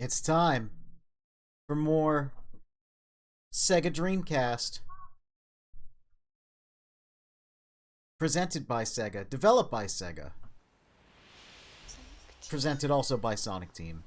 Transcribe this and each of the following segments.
It's time for more Sega Dreamcast. Presented by Sega, developed by Sega. Presented also by Sonic Team.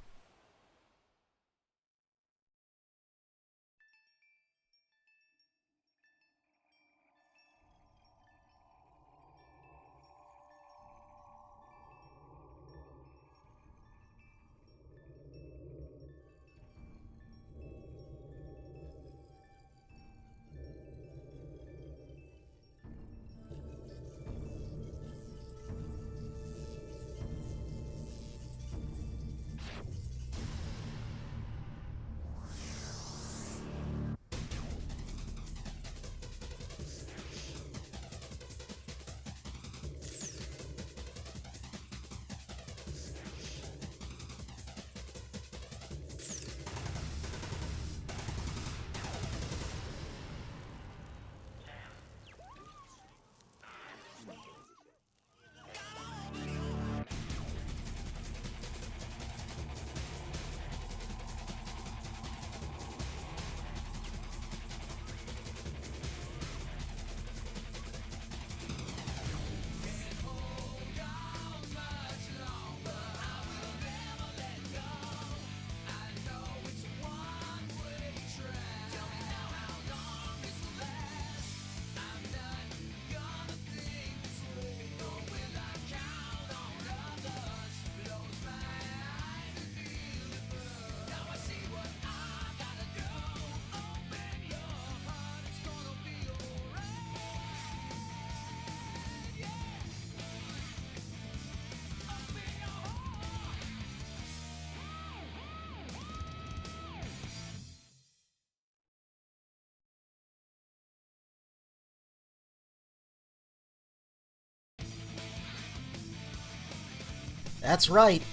That's right.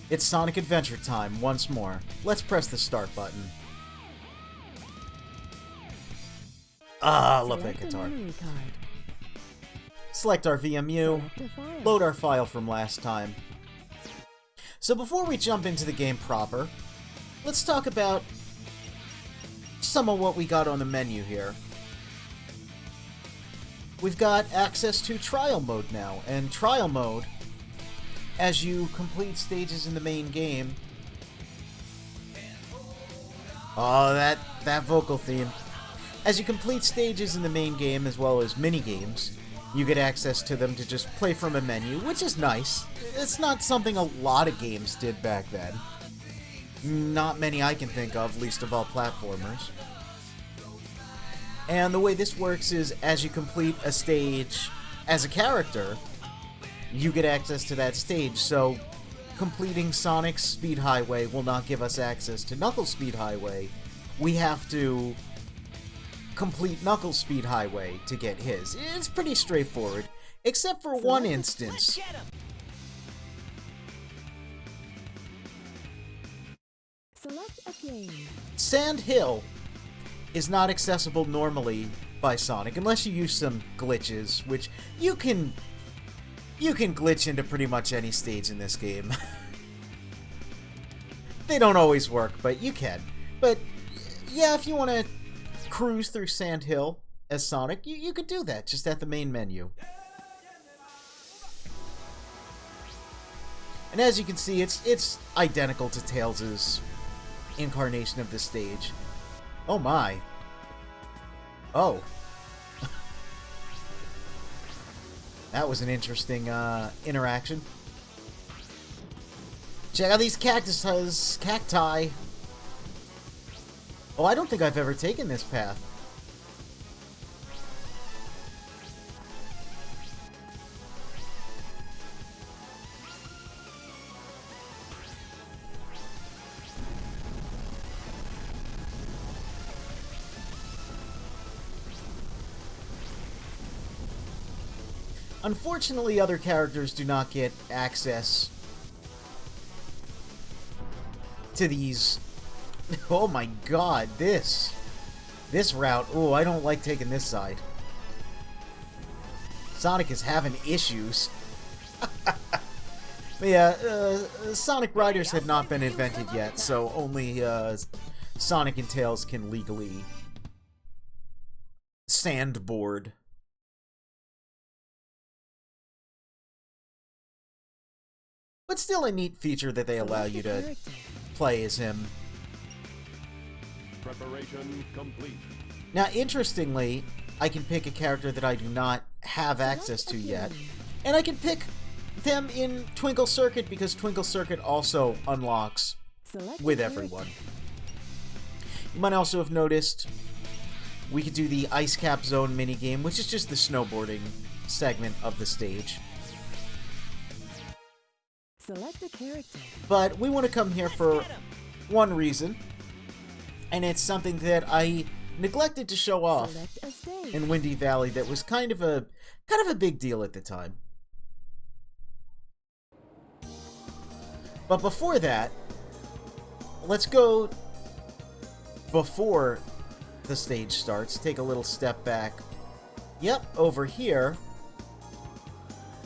It's Sonic Adventure time once more. Let's press the start button. Ah, I love that guitar. Select our VMU, load our file from last time. So before we jump into the game proper, let's talk about some of what we got on the menu here. We've got access to Trial Mode now, and Trial Mode, as you complete stages in the main game... Oh, that vocal theme. As you complete stages in the main game as well as mini-games, you get access to them to just play from a menu, which is nice. It's not something a lot of games did back then. Not many I can think of, least of all platformers. And the way this works is, as you complete a stage as a character, you get access to that stage, so completing Sonic's Speed Highway will not give us access to Knuckles' Speed Highway. We have to complete Knuckles' Speed Highway to get his. It's pretty straightforward, except for one instance. Sand Hill is not accessible normally by Sonic, unless you use some glitches, which you can glitch into pretty much any stage in this game. They don't always work, but you can. But, yeah, if you want to cruise through Sand Hill as Sonic, you could do that, just at the main menu. And as you can see, it's identical to Tails' incarnation of the stage. Oh my. Oh. That was an interesting interaction. Check out these cacti. Oh, I don't think I've ever taken this path. Unfortunately, other characters do not get access to these. Oh my god, this route. Oh, I don't like taking this side. Sonic is having issues. But yeah, Sonic Riders had not been invented yet, so only Sonic and Tails can legally sandboard. But still a neat feature that they allow you to play as him. Preparation complete. Now, interestingly, I can pick a character that I do not have access to yet, and I can pick them in Twinkle Circuit because Twinkle Circuit also unlocks with everyone. You might also have noticed we could do the Ice Cap Zone minigame, which is just the snowboarding segment of the stage. Select a character. But we want to come here for one reason, and it's something that I neglected to show off in Windy Valley that was kind of a big deal at the time. But before that, let's go before the stage starts. Take a little step back. Yep, over here.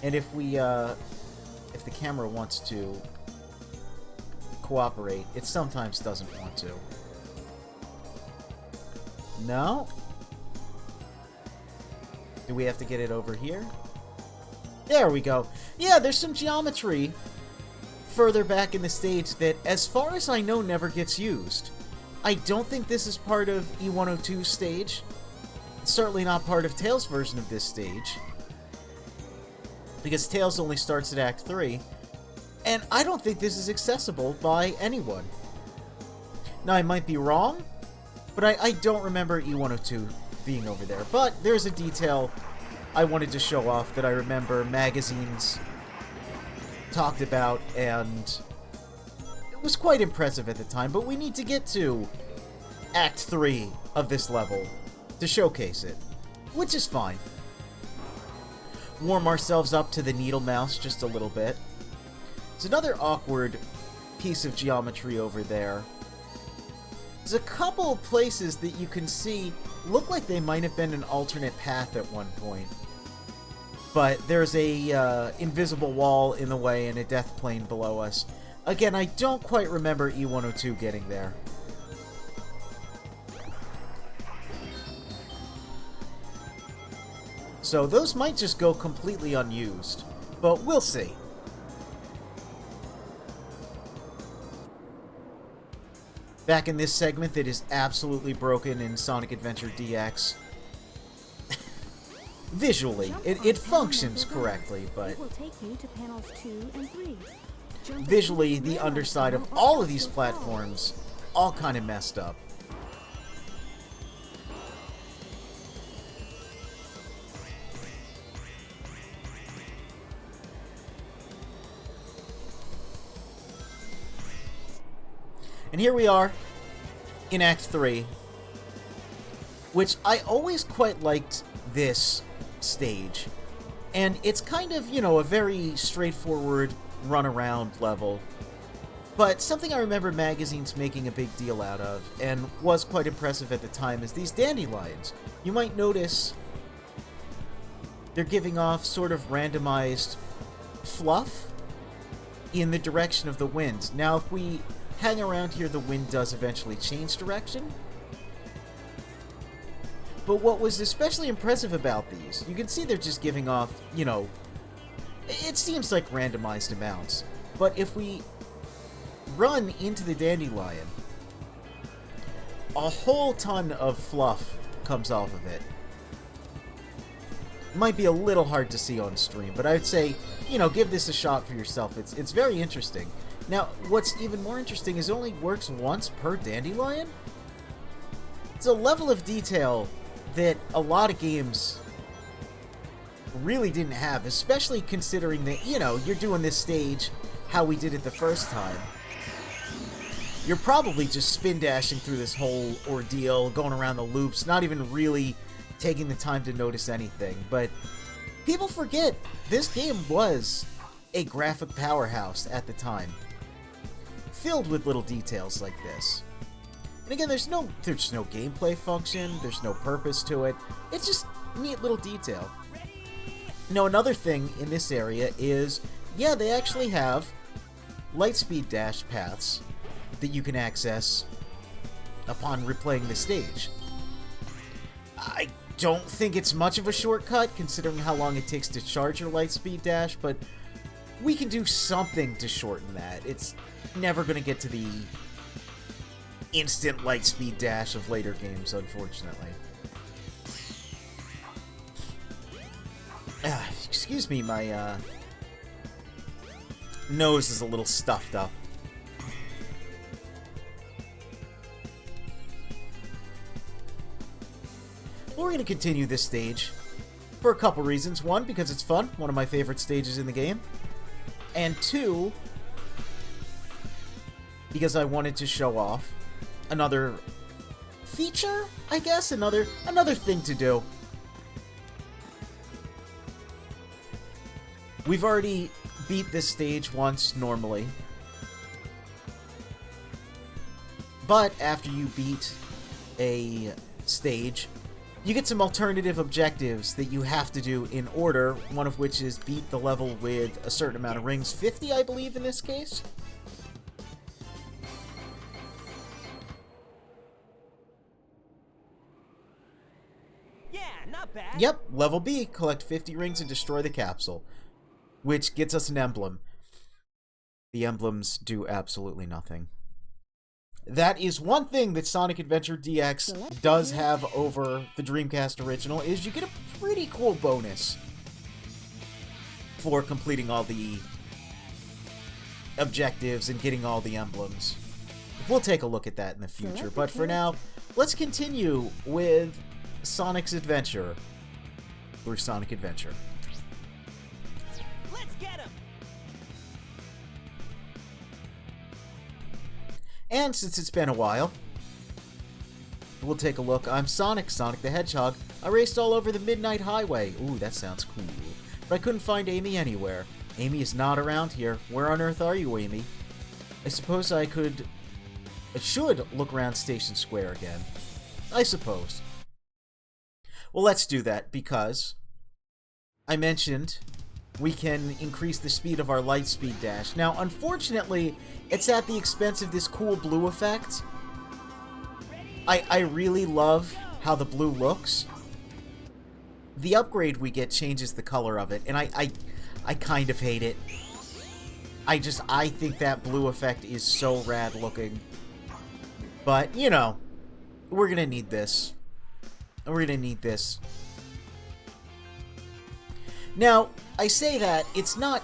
And if we, if the camera wants to cooperate, it sometimes doesn't want to. No? Do we have to get it over here? There we go. Yeah, there's some geometry further back in the stage that, as far as I know, never gets used. I don't think this is part of E102's stage. It's certainly not part of Tails' version of this stage, because Tails only starts at Act 3, and I don't think this is accessible by anyone. Now, I might be wrong, but I don't remember E102 being over there. But there's a detail I wanted to show off that I remember magazines talked about, and it was quite impressive at the time, but we need to get to Act 3 of this level to showcase it, which is fine. Warm ourselves up to the Needle Mouse just a little bit. There's another awkward piece of geometry over there. There's a couple of places that you can see look like they might have been an alternate path at one point. But there's a invisible wall in the way and a death plane below us. Again, I don't quite remember E102 getting there. So those might just go completely unused, but we'll see. Back in this segment that is absolutely broken in Sonic Adventure DX. Visually, it functions correctly, but visually, the underside of all of these platforms all kind of messed up. And here we are in Act 3, which I always quite liked this stage. And it's kind of, you know, a very straightforward run-around level. But something I remember magazines making a big deal out of, and was quite impressive at the time, is these dandelions. You might notice they're giving off sort of randomized fluff in the direction of the wind. Now, if we hang around here, the wind does eventually change direction. But what was especially impressive about these, you can see they're just giving off, you know, it seems like randomized amounts. But if we run into the dandelion, a whole ton of fluff comes off of it. It might be a little hard to see on stream, but I'd say, you know, give this a shot for yourself. It's very interesting. Now, what's even more interesting is it only works once per dandelion? It's a level of detail that a lot of games really didn't have, especially considering that, you know, you're doing this stage how we did it the first time. You're probably just spin dashing through this whole ordeal, going around the loops, not even really taking the time to notice anything. But people forget, this game was a graphic powerhouse at the time, filled with little details like this. And again, there's no gameplay function, there's no purpose to it, it's just neat little detail. Now, another thing in this area is yeah, they actually have lightspeed dash paths that you can access upon replaying the stage. I don't think it's much of a shortcut, considering how long it takes to charge your lightspeed dash, but we can do something to shorten that. It's never going to get to the instant lightspeed dash of later games, unfortunately. Excuse me, my nose is a little stuffed up. We're going to continue this stage for a couple reasons. One, because it's fun, one of my favorite stages in the game. And two, because I wanted to show off another feature, I guess, another thing to do. We've already beat this stage once normally, but after you beat a stage, you get some alternative objectives that you have to do in order, one of which is beat the level with a certain amount of rings, 50 I believe in this case. Yeah, not bad. Yep, level B, collect 50 rings and destroy the capsule, which gets us an emblem. The emblems do absolutely nothing. That is one thing that Sonic Adventure DX does have over the Dreamcast original, is you get a pretty cool bonus for completing all the objectives and getting all the emblems. We'll take a look at that in the future, but for now, let's continue with Sonic's Adventure through Sonic Adventure. Let's get him. And since it's been a while, we'll take a look. I'm Sonic the Hedgehog. I raced all over the Midnight Highway. Ooh, that sounds cool. But I couldn't find Amy anywhere. Amy is not around here. Where on earth are you, Amy? I suppose I should look around Station Square again. I suppose. Well, let's do that, because I mentioned we can increase the speed of our lightspeed dash. Now, unfortunately, it's at the expense of this cool blue effect. I really love how the blue looks. The upgrade we get changes the color of it, and I kind of hate it. I think that blue effect is so rad looking. But, you know, we're gonna need this. We're gonna need this. Now, I say that, it's not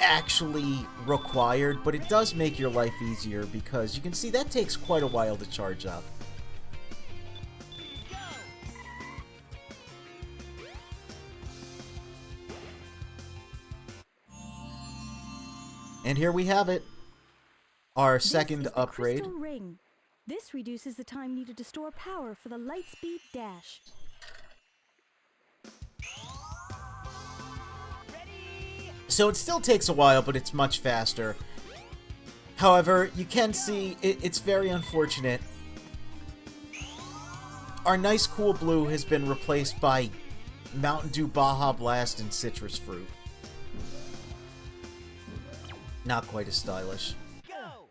actually required, but it does make your life easier, because you can see that takes quite a while to charge up. And here we have it. Our second upgrade. Crystal ring. This reduces the time needed to store power for the lightspeed dash. So it still takes a while, but it's much faster. However, you can see it's very unfortunate. Our nice cool blue has been replaced by Mountain Dew Baja Blast and Citrus Fruit. Not quite as stylish. Go.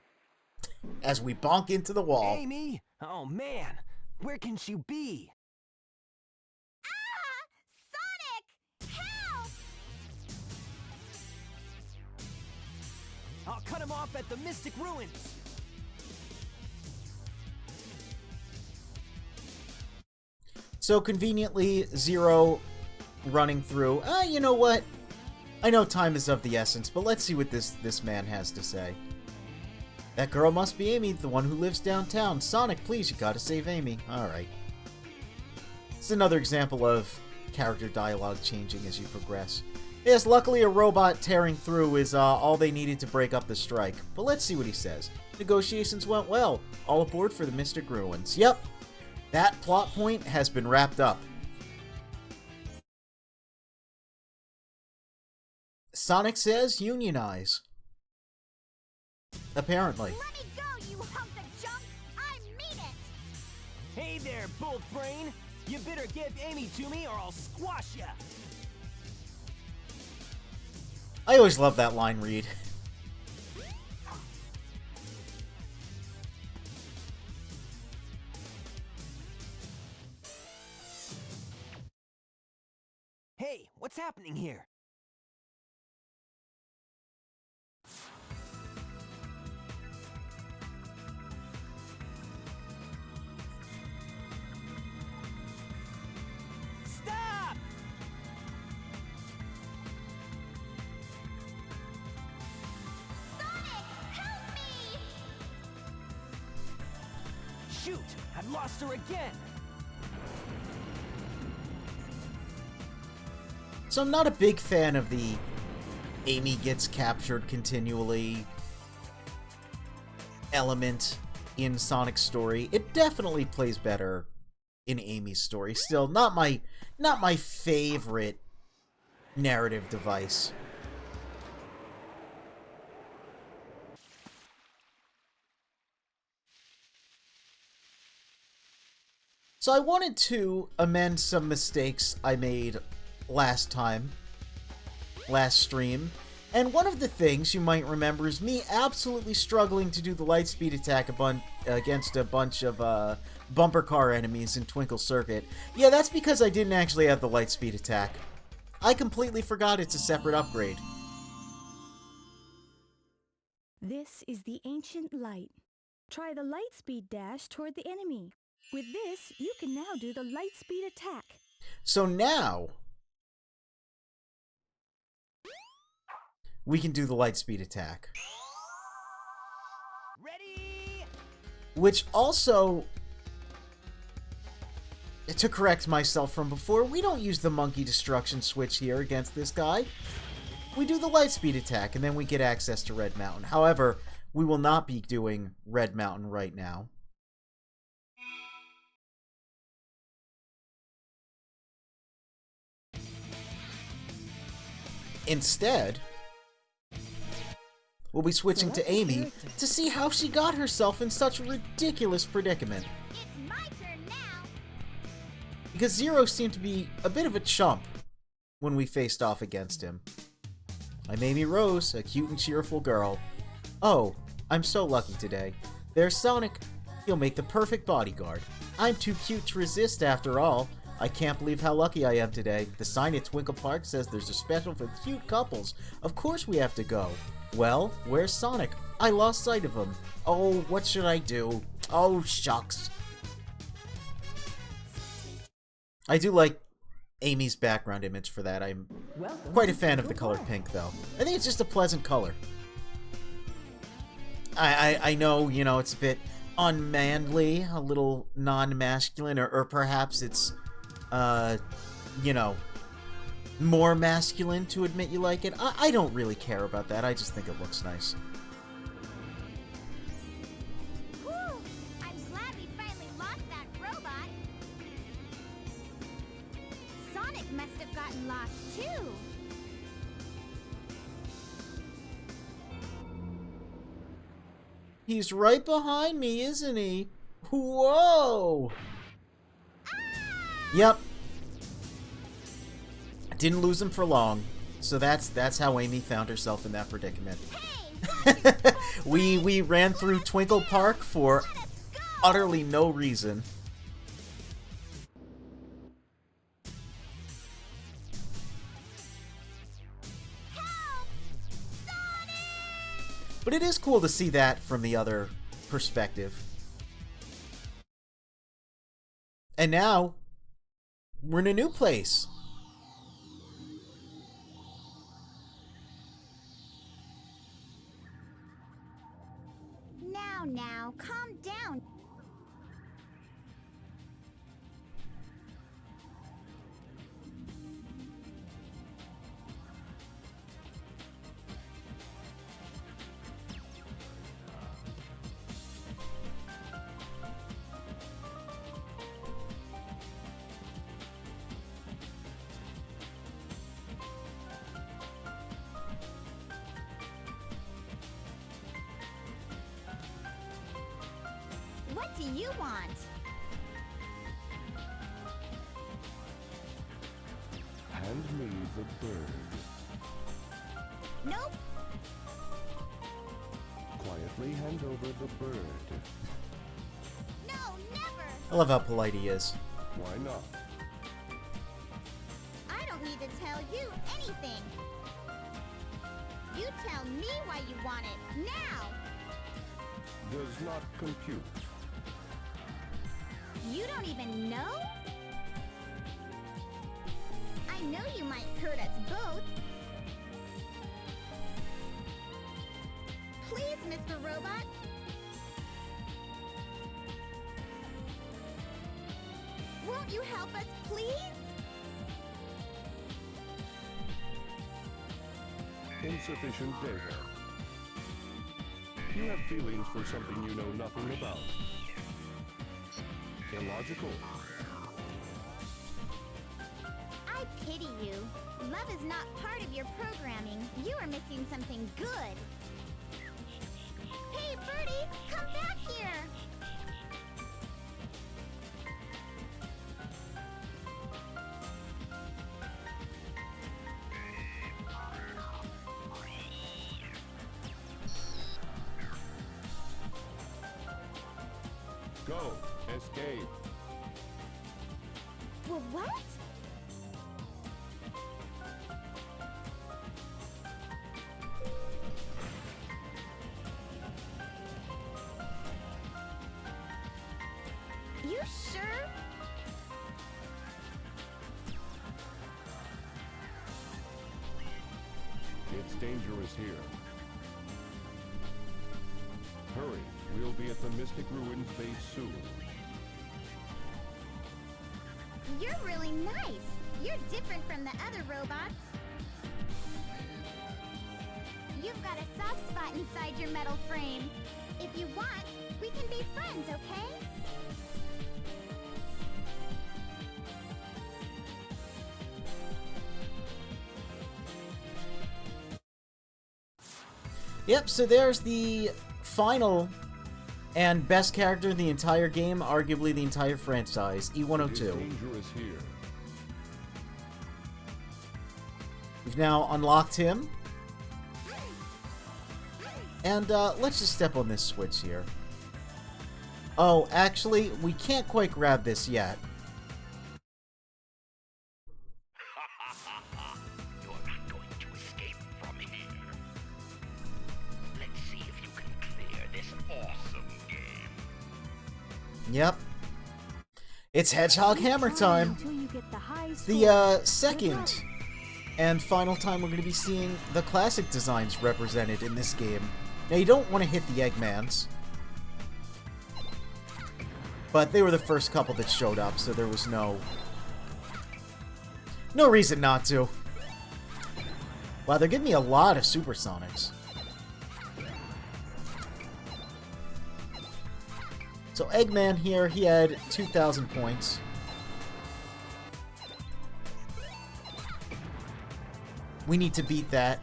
As we bonk into the wall. Amy? Oh man, where can she be? Sonic! Help! I'll cut him off at the Mystic Ruins. So conveniently, Zero running through. You know what? I know time is of the essence, but let's see what this man has to say. That girl must be Amy, the one who lives downtown. Sonic, please, you gotta save Amy. Alright. It's another example of character dialogue changing as you progress. Yes, luckily a robot tearing through is all they needed to break up the strike. But let's see what he says. Negotiations went well. All aboard for the Mystic Ruins. Yep, that plot point has been wrapped up. Sonic says unionize. Apparently. Let me go, you hunk of junk! I mean it! Hey there, Bolt Brain. You better give Amy to me or I'll squash ya. I always love that line read. Hey, what's happening here? Stop! Sonic, help me! Shoot! I've lost her again! So I'm not a big fan of the Amy gets captured continually element in Sonic's story. It definitely plays better in Amy's story. Still, not my favorite narrative device. So I wanted to amend some mistakes I made last stream, and one of the things you might remember is me absolutely struggling to do the lightspeed attack against a bunch of bumper car enemies in Twinkle Circuit. Yeah, that's because I didn't actually have the lightspeed attack. I completely forgot it's a separate upgrade. This is the ancient light. Try the lightspeed dash toward the enemy. With this, you can now do the lightspeed attack. So now we can do the lightspeed attack. Ready? Which also, to correct myself from before, we don't use the monkey destruction switch here against this guy. We do the lightspeed attack, and then we get access to Red Mountain. However, we will not be doing Red Mountain right now. Instead, we'll be switching to Amy to see how she got herself in such a ridiculous predicament. It's my turn now. Because Zero seemed to be a bit of a chump when we faced off against him. I'm Amy Rose, a cute and cheerful girl. Oh, I'm so lucky today. There's Sonic. He'll make the perfect bodyguard. I'm too cute to resist after all. I can't believe how lucky I am today. The sign at Twinkle Park says there's a special for cute couples. Of course we have to go. Well, where's Sonic? I lost sight of him. Oh, what should I do? Oh, shucks. I do like Amy's background image for that. I'm quite a fan of the color pink, though. I think it's just a pleasant color. I know, you know, it's a bit unmanly, a little non-masculine, or perhaps it's, you know, more masculine to admit you like it. I don't really care about that. I just think it looks nice. Whew! I'm glad we finally lost that robot. Sonic must have gotten lost too. He's right behind me, isn't he? Whoa! Yep. Didn't lose him for long. So that's how Amy found herself in that predicament. we ran through Twinkle Park for utterly no reason. But it is cool to see that from the other perspective. And now, we're in a new place. Now, calm down. What do you want? Hand me the bird. Nope. Quietly hand over the bird. No, never. I love how polite he is. Why not? I don't need to tell you anything. You tell me why you want it, now! Does not compute. You don't even know? I know you might hurt us both. Please, Mr. Robot. Won't you help us, please? Insufficient data. You have feelings for something you know nothing about. Illogical. I pity you. Love is not part of your programming. You are missing something good. Hey, Birdie, come back here! Go. Escape. Well, what? You sure? It's dangerous here. Hurry. We'll be at the Mystic Ruins base soon. You're really nice. You're different from the other robots. You've got a soft spot inside your metal frame. If you want, we can be friends, okay? Yep, so there's the final and best character in the entire game, arguably the entire franchise, It's E102. dangerous here. We've now unlocked him. And let's just step on this switch here. Oh, actually, we can't quite grab this yet. You're not going to escape from here. Let's see if you can clear this awesome game. Yep. It's Hedgehog Hammer time. Until you get the high The score. second and final time we're going to be seeing the classic designs represented in this game. Now, you don't want to hit the Eggmans, but they were the first couple that showed up, so there was no reason not to. Wow, they're giving me a lot of Supersonics. So Eggman here, he had 2,000 points. We need to beat that.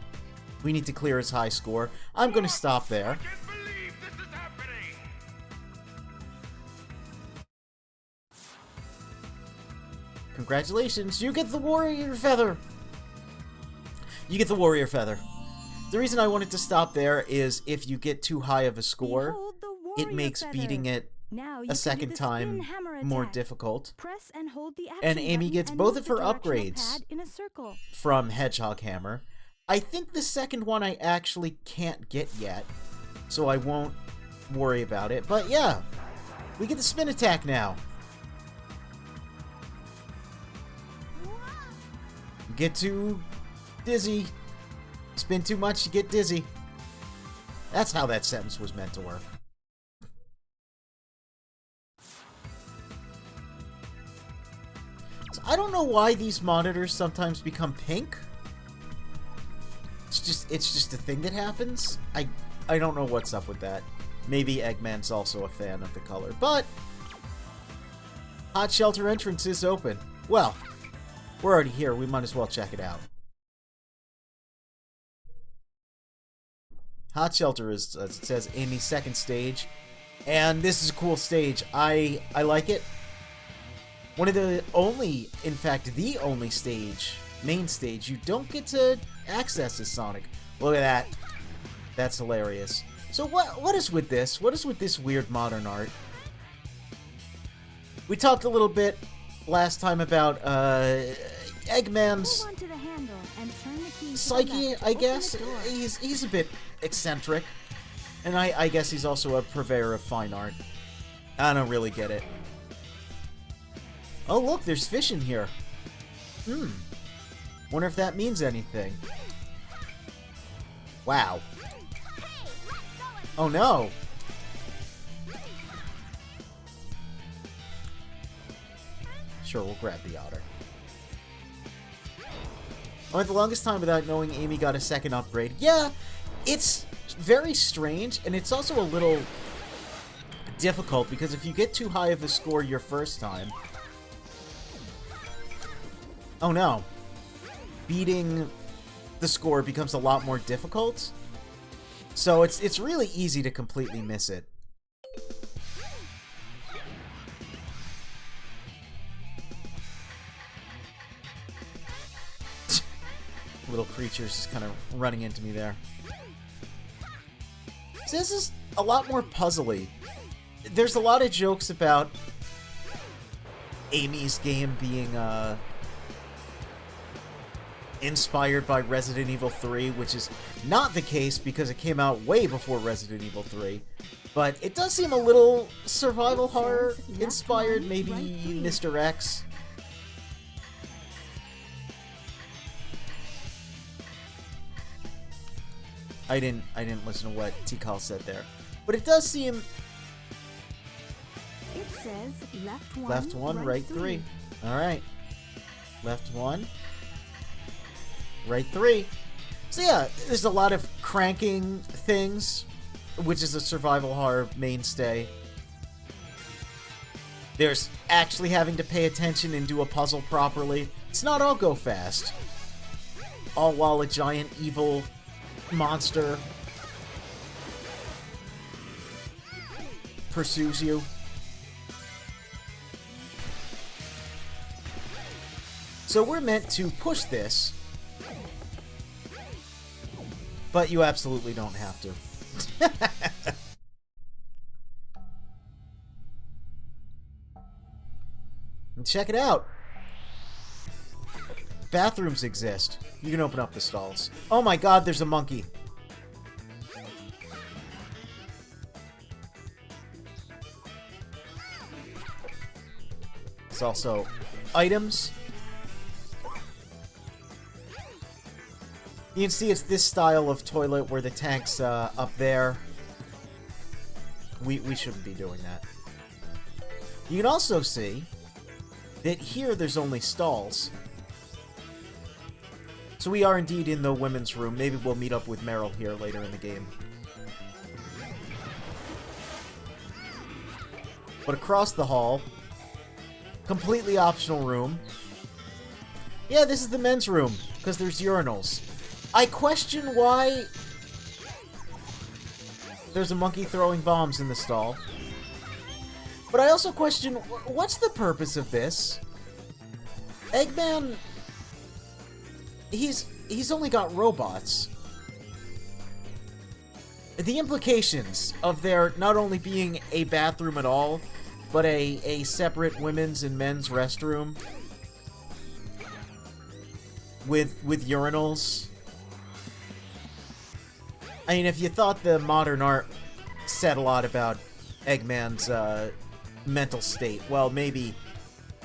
We need to clear his high score. I'm going to stop there. I can't believe this is happening! Congratulations, you get the Warrior Feather! You get the Warrior Feather. The reason I wanted to stop there is if you get too high of a score, Behold the it warrior makes feather. beating it Now you a can do second the time spin hammer more attack. difficult. Press and hold the action And Amy button gets and both move of her the directional upgrades. pad in a circle. From Hedgehog Hammer. I think the second one I actually can't get yet, so I won't worry about it. But yeah, we get the spin attack now. Get too dizzy. Spin too much, you get dizzy. That's how that sentence was meant to work. So I don't know why these monitors sometimes become pink. It's just a thing that happens. I don't know what's up with that. Maybe Eggman's also a fan of the color, but Hot Shelter entrance is open. Well, we're already here. We might as well check it out. Hot Shelter is, as it says, Amy's second stage, and this is a cool stage. I like it. One of the only, in fact, the only stage, main stage, you don't get to access as Sonic. Look at that. That's hilarious. So what is with this? What is with this weird modern art? We talked a little bit last time about Eggman's Hold on to the handle and turn the key to the psyche, left to I open guess. the door. He's a bit eccentric. And I guess he's also a purveyor of fine art. I don't really get it. Oh, look, there's fish in here. Wonder if that means anything. Wow. Oh, no. Sure, we'll grab the otter. I went the longest time without knowing Amy got a second upgrade. Yeah, it's very strange, and it's also a little difficult, because if you get too high of a score your first time... Oh no. Beating the score becomes a lot more difficult. So it's really easy to completely miss it. Little creatures just kind of running into me there. So this is a lot more puzzly. There's a lot of jokes about Amy's game being inspired by Resident Evil 3, which is not the case because it came out way before Resident Evil 3. But it does seem a little survival horror inspired, maybe Mr. X. I didn't listen to what Tikal said there. But it does seem... It says Left one, right three. Alright. Left one. Right three. So yeah, there's a lot of cranking things, which is a survival horror mainstay. There's actually having to pay attention and do a puzzle properly. It's not all go fast. All while a giant evil monster pursues you. So we're meant to push this, but you absolutely don't have to. And check it out. Bathrooms exist. You can open up the stalls. Oh my god, there's a monkey. There's also items. You can see it's this style of toilet where the tank's up there. We shouldn't be doing that. You can also see that here there's only stalls. So we are indeed in the women's room. Maybe we'll meet up with Meryl here later in the game. But across the hall, completely optional room. Yeah, this is the men's room, because there's urinals. I question why there's a monkey throwing bombs in the stall. But I also question, what's the purpose of this? Eggman... He's only got robots. The implications of there not only being a bathroom at all, but a separate women's and men's restroom with urinals. I mean, if you thought the modern art said a lot about Eggman's mental state, well, maybe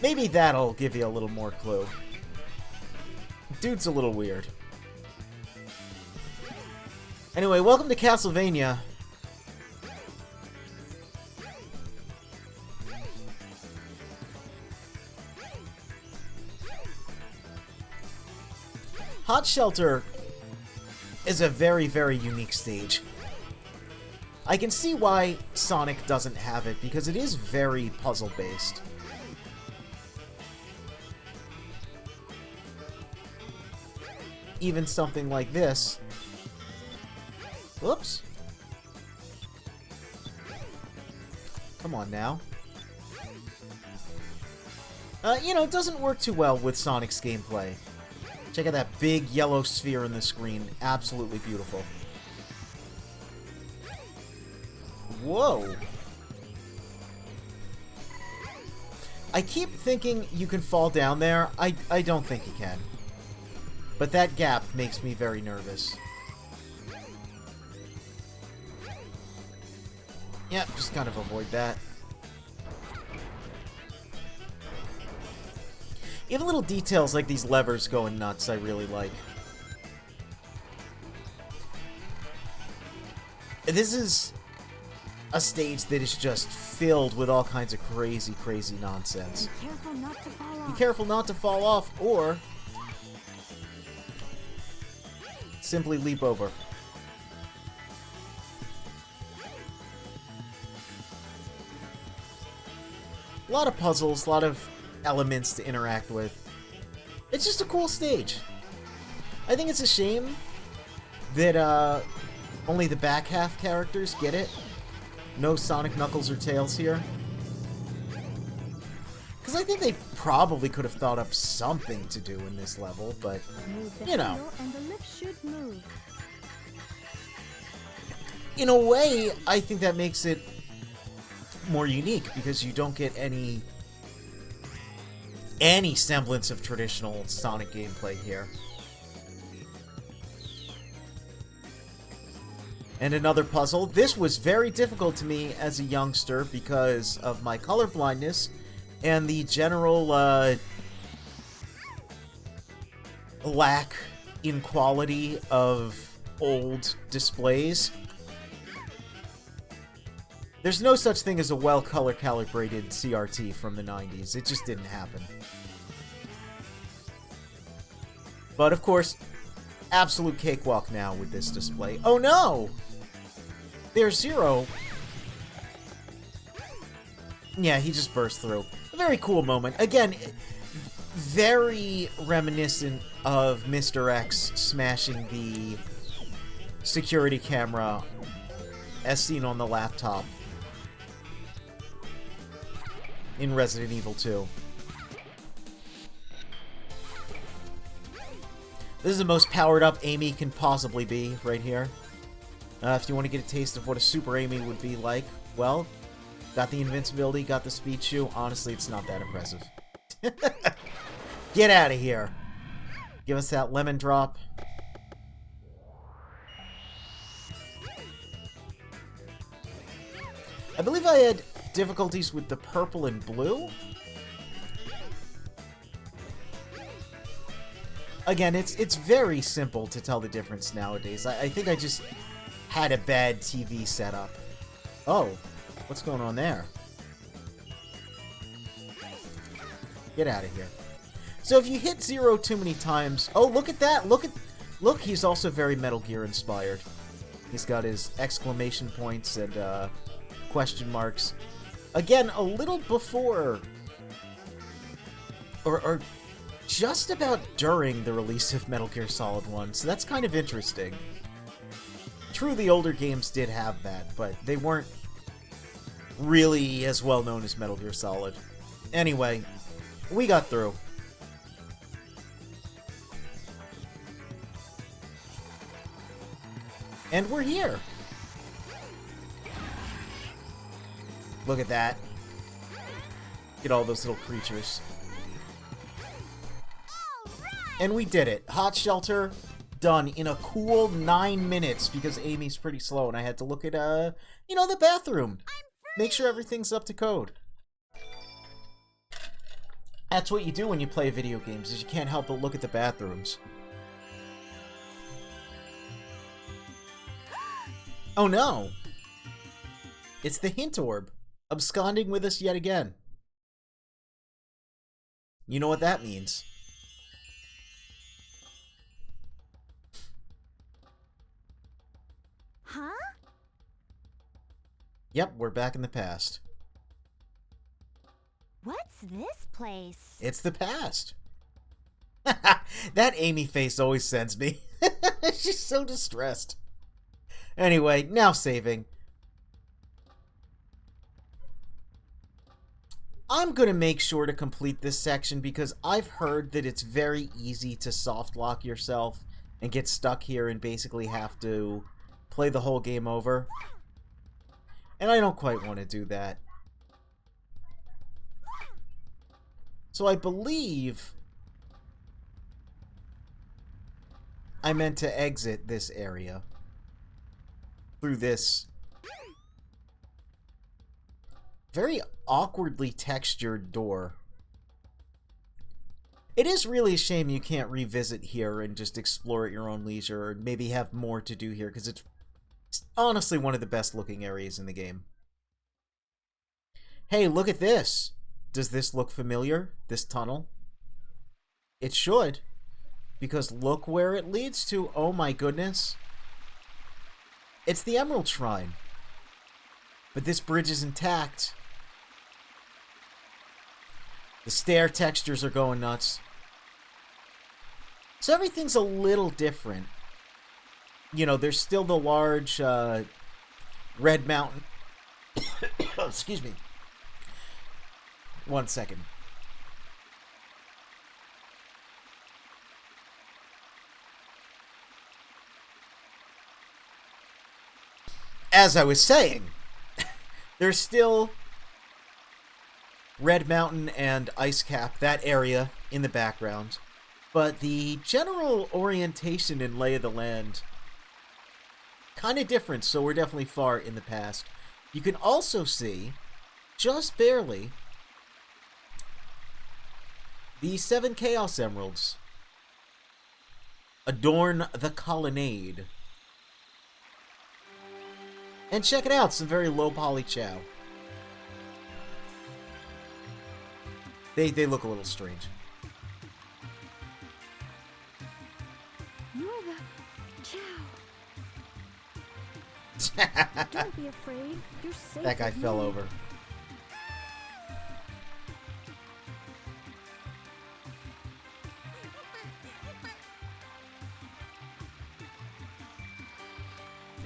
that'll give you a little more clue. Dude's a little weird. Anyway, welcome to Castlevania. Hot Shelter is a very, very unique stage. I can see why Sonic doesn't have it, because it is very puzzle-based. Even something like this. Whoops. Come on now. You know, it doesn't work too well with Sonic's gameplay. Check out that big yellow sphere in the screen. Absolutely beautiful. Whoa! I keep thinking you can fall down there. I don't think you can. But that gap makes me very nervous. Yeah, just kind of avoid that. Even little details like these levers going nuts I really like. This is a stage that is just filled with all kinds of crazy, crazy nonsense. Be careful not to fall off. Be careful not to fall off, or simply leap over. A lot of puzzles, a lot of elements to interact with. It's just a cool stage. I think it's a shame that only the back half characters get it. No Sonic, Knuckles, or Tails here. Because I think they probably could have thought up something to do in this level, but, Move the you know. handle and the lips should move. In a way, I think that makes it more unique, because you don't get any semblance of traditional Sonic gameplay here. And another puzzle. This was very difficult to me as a youngster because of my color blindness and the general lack in quality of old displays. There's no such thing as a well-color calibrated CRT from the 90s. It just didn't happen. But of course, absolute cakewalk now with this display. Oh no! There's Zero. Yeah, he just burst through. A very cool moment. Again, very reminiscent of Mr. X smashing the security camera as seen on the laptop in Resident Evil 2. This is the most powered up Amy can possibly be, right here. If you want to get a taste of what a Super Amy would be like, well, got the invincibility, got the speed shoe. Honestly, it's not that impressive. Get out of here. Give us that lemon drop. I believe I had difficulties with the purple and blue. Again, it's very simple to tell the difference nowadays. I think I just had a bad TV setup. Oh, what's going on there? Get out of here. So if you hit Zero too many times... Oh, look at that! Look, he's also very Metal Gear inspired. He's got his exclamation points and question marks. Again, a little before... Or just about during the release of Metal Gear Solid 1, so that's kind of interesting. True, the older games did have that, but they weren't really as well known as Metal Gear Solid. Anyway, we got through. And we're here. Look at that. Get all those little creatures. And we did it. Hot Shelter, done in a cool 9 minutes because Amy's pretty slow and I had to look at, you know, the bathroom. Make sure everything's up to code. That's what you do when you play video games, is you can't help but look at the bathrooms. Oh no! It's the Hint Orb, absconding with us yet again. You know what that means. Huh? Yep, we're back in the past. What's this place? It's the past. That Amy face always sends me. She's so distressed. Anyway, now saving. I'm gonna make sure to complete this section because I've heard that it's very easy to soft lock yourself and get stuck here and basically have to play the whole game over. And I don't quite want to do that. So I believe I meant to exit this area through this very awkwardly textured door. It is really a shame you can't revisit here and just explore at your own leisure, or maybe have more to do here, because it's honestly one of the best looking areas in the game. Hey, look at this! Does this look familiar? This tunnel? It should, because look where it leads to. Oh my goodness. It's the Emerald Shrine. But this bridge is intact. The stair textures are going nuts. So everything's a little different. You know, there's still the large red mountain. Oh, excuse me. 1 second. As I was saying, there's still Red Mountain and Ice Cap, that area in the background. But the general orientation and lay of the land kind of different, so we're definitely far in the past. You can also see, just barely, the 7 Chaos Emeralds adorn the colonnade. And check it out, some very low poly chow. They look a little strange. You're the Chow. Don't be afraid. You're safe. That guy with fell me. over.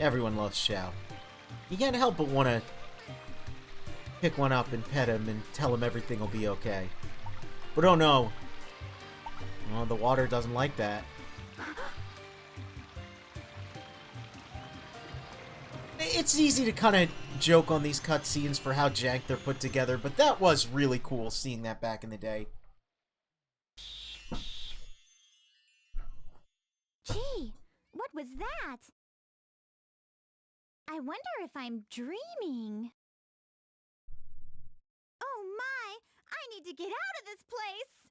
Everyone loves Xiao. You can't help but want to pick one up and pet him and tell him everything will be okay. But oh no. Well, the water doesn't like that. It's easy to kind of joke on these cutscenes for how jank they're put together, but that was really cool seeing that back in the day. Gee, what was that? I wonder if I'm dreaming. Oh my! I need to get out of this place!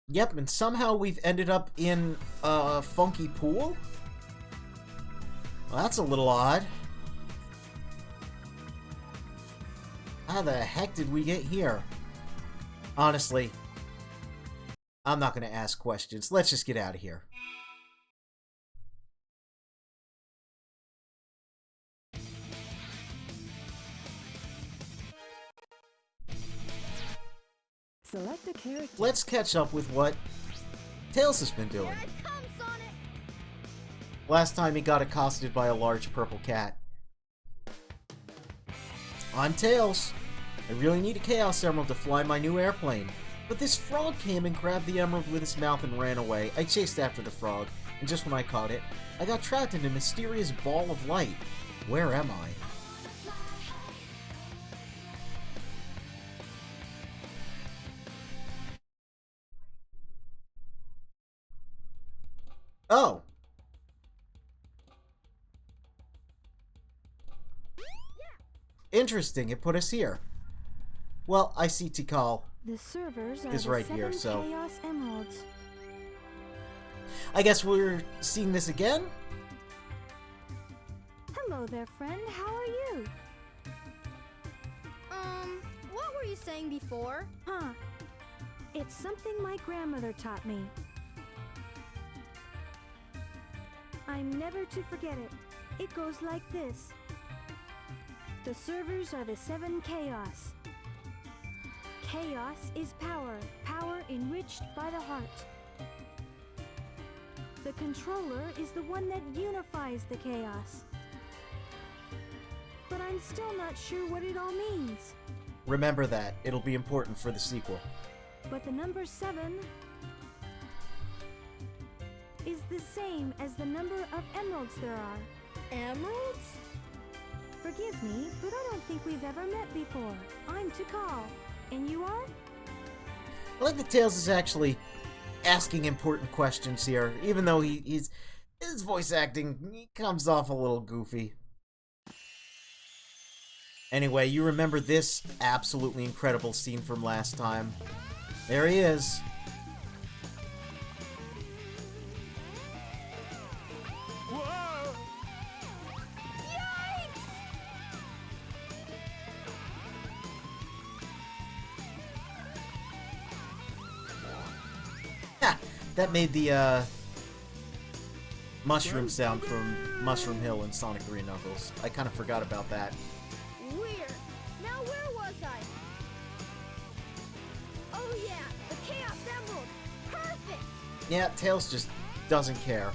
Yep, and somehow we've ended up in a funky pool? Well, that's a little odd. How the heck did we get here? Honestly, I'm not going to ask questions. Let's just get out of here. Select a character. Let's catch up with what Tails has been doing. Here it comes, Sonic! Last time he got accosted by a large purple cat. I'm Tails. I really need a Chaos Emerald to fly my new airplane. But this frog came and grabbed the emerald with its mouth and ran away. I chased after the frog, and just when I caught it, I got trapped in a mysterious ball of light. Where am I? Oh! Interesting, it put us here. Well, I see Tikal. The servers are Is the right 7 here, so- Chaos Emeralds. I guess we're seeing this again? Hello there, friend. How are you? What were you saying before? Huh. It's something my grandmother taught me. I'm never to forget it. It goes like this. The servers are the 7 Chaos. Chaos is power, power enriched by the heart. The controller is the one that unifies the chaos. But I'm still not sure what it all means. Remember that. It'll be important for the sequel. But the number 7 is the same as the number of emeralds there are. Emeralds? Forgive me, but I don't think we've ever met before. I'm Tikal. And you are? I like that Tails is actually asking important questions here, even though his voice acting he comes off a little goofy. Anyway, you remember this absolutely incredible scene from last time. There he is. Whoa! Ha! That made the mushroom sound from Mushroom Hill in Sonic 3 Knuckles. I kind of forgot about that. Weird. Now where was I? Oh yeah, the Chaos Emerald. Perfect. Yeah, Tails just doesn't care.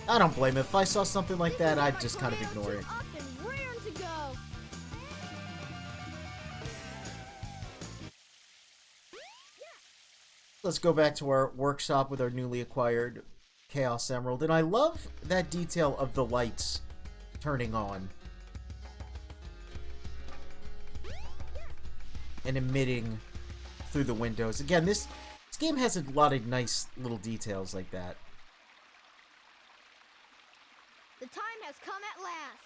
I don't blame him. If I saw something like that, I'd just kind of ignore it. Up and raring to go. Let's go back to our workshop with our newly acquired Chaos Emerald. And I love that detail of the lights turning on and emitting through the windows. Again, this game has a lot of nice little details like that. The time has come at last.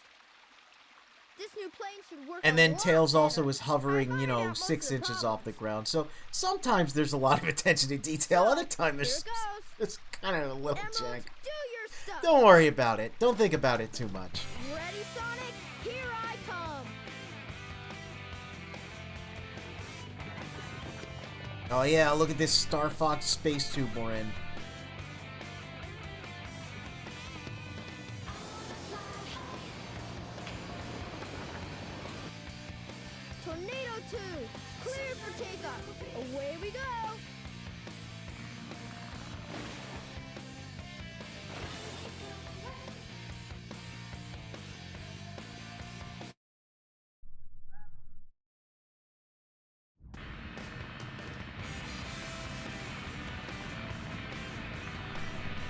This new plane should work. And a then lot Tails also better. is hovering, I you find out know, most 6 of the inches off the problems. ground. So sometimes there's a lot of attention to detail. Other times Here there's it goes. it's kind of a little Emeralds, jank. do your stuff. Don't worry about it. Don't think about it too much. Ready, Sonic? Here I come. Oh yeah, look at this Star Fox space tube we're in. Tornado 2, clear for takeoff. Away we go.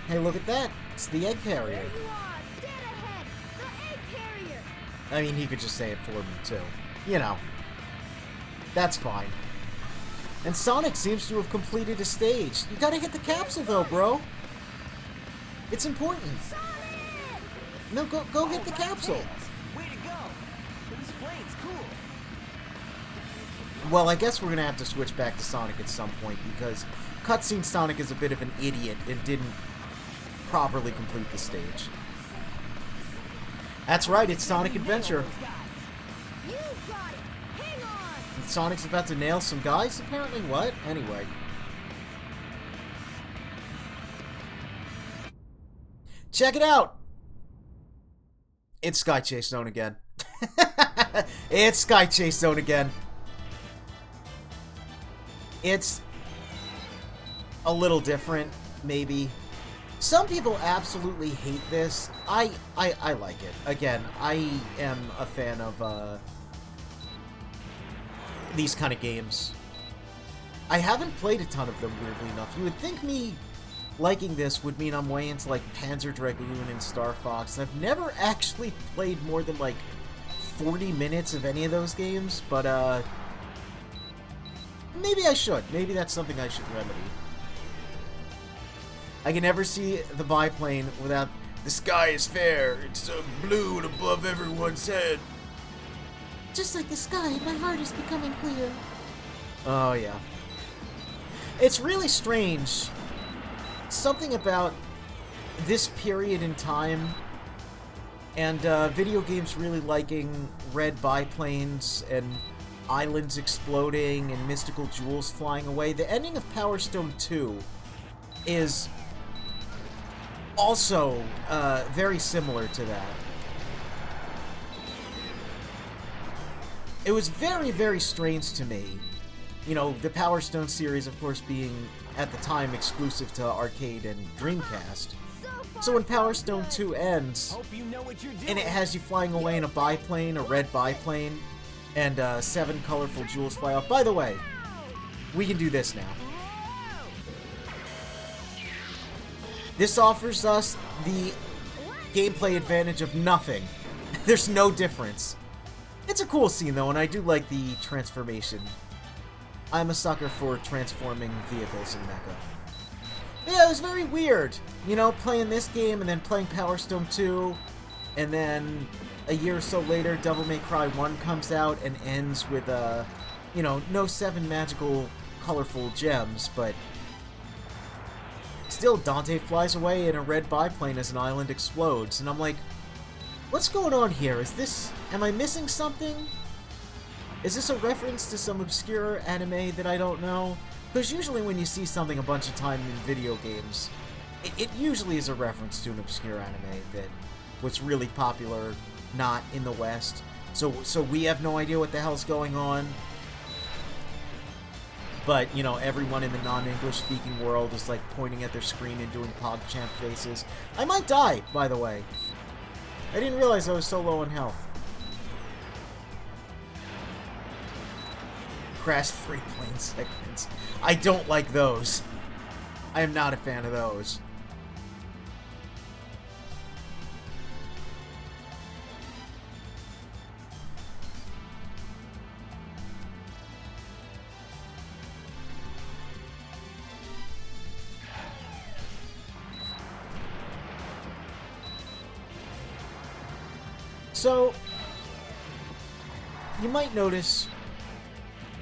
Hey, look at that. It's the egg There carrier. you are, dead ahead. The egg carrier. I mean, he could just say it for me, too. You know. That's fine. And Sonic seems to have completed a stage. You gotta hit the capsule, though, bro. It's important. Sonic! No, go hit the capsule. Way to go! This plane's cool. Well, I guess we're gonna have to switch back to Sonic at some point, because Cutscene Sonic is a bit of an idiot and didn't properly complete the stage. That's right, it's Sonic Adventure. You got it. Hang on. And Sonic's about to nail some guys, apparently? What? Anyway. Check it out! It's Sky Chase Zone again. It's Sky Chase Zone again. It's a little different, maybe. Some people absolutely hate this. I like it. Again, I am a fan of these kind of games. I haven't played a ton of them, weirdly enough. You would think me liking this would mean I'm way into like Panzer Dragoon and Star Fox. And I've never actually played more than like 40 minutes of any of those games, but maybe I should. Maybe that's something I should remedy. I can never see the biplane without the sky is fair. It's blue and above everyone's head. Just like the sky, my heart is becoming clear. Oh, yeah. It's really strange. Something about this period in time and video games really liking red biplanes and islands exploding and mystical jewels flying away. The ending of Power Stone 2 is also very similar to that. It was very, very strange to me. You know, the Power Stone series, of course, being, at the time, exclusive to arcade and Dreamcast. So when Power Stone 2 ends, Hope you know what you're doing. and it has you flying away in a biplane, a red biplane, And 7 colorful jewels fly off. By the way, we can do this now. This offers us the gameplay advantage of nothing. There's no difference. It's a cool scene, though, and I do like the transformation. I'm a sucker for transforming vehicles in Mecha. Yeah, it was very weird. You know, playing this game and then playing Power Stone 2, and then a year or so later, Devil May Cry 1 comes out and ends with, you know, no 7 magical, colorful gems, but still, Dante flies away in a red biplane as an island explodes, and I'm like, what's going on here? Is this... am I missing something? Is this a reference to some obscure anime that I don't know? Because usually when you see something a bunch of time in video games, it usually is a reference to an obscure anime that was really popular, not in the West. So we have no idea what the hell's going on. But, you know, everyone in the non-English speaking world is, like, pointing at their screen and doing PogChamp faces. I might die, by the way. I didn't realize I was so low on health. Crash 3 plane segments. I don't like those. I am not a fan of those. So, you might notice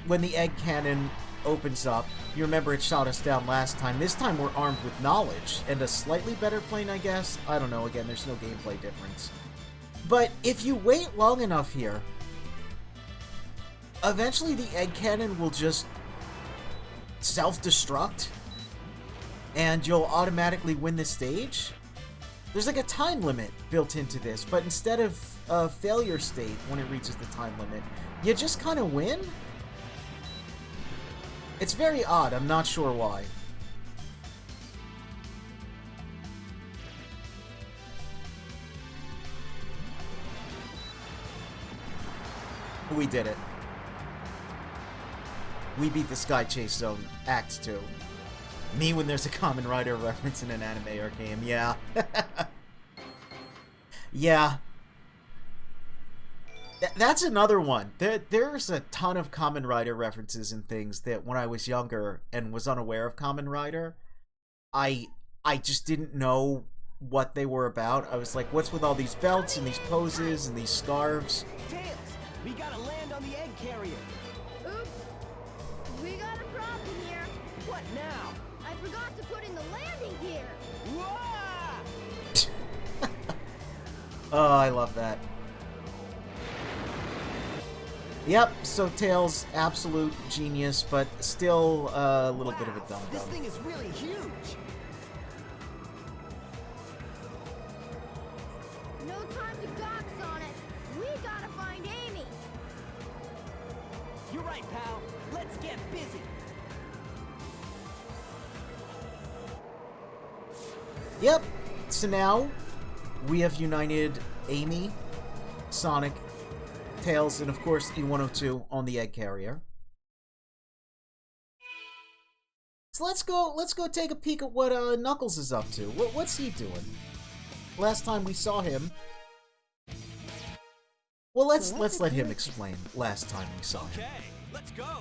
when the egg cannon opens up, you remember it shot us down last time. This time we're armed with knowledge and a slightly better plane, I guess. I don't know, again, there's no gameplay difference. But if you wait long enough here, eventually the egg cannon will just self-destruct and you'll automatically win the stage. There's like a time limit built into this, but instead of a failure state when it reaches the time limit, you just kind of win? It's very odd, I'm not sure why. We did it. We beat the Sky Chase Zone, Act 2. Me when there's a Kamen Rider reference in an anime or game, yeah. Yeah. That's another one. There's a ton of Kamen Rider references and things that when I was younger and was unaware of Kamen Rider, I just didn't know what they were about. I was like, what's with all these belts and these poses and these scarves? Tails, we gotta land on the egg carrier. Oops. We got a problem here. What now? I forgot to put in the landing gear. Whoa! Oh, I love that. Yep, so Tails, absolute genius, but still a little bit of a This dum-dum. thing is really huge. No time to gawk, Sonic. We gotta find Amy. You're right, pal. Let's get busy. Yep, so now we have united Amy, Sonic, Tails, and of course E102 on the egg carrier. So let's go take a peek at what Knuckles is up to. What's he doing? Last time we saw him. Well, let's let him explain. Last time we saw him. Okay, let's go.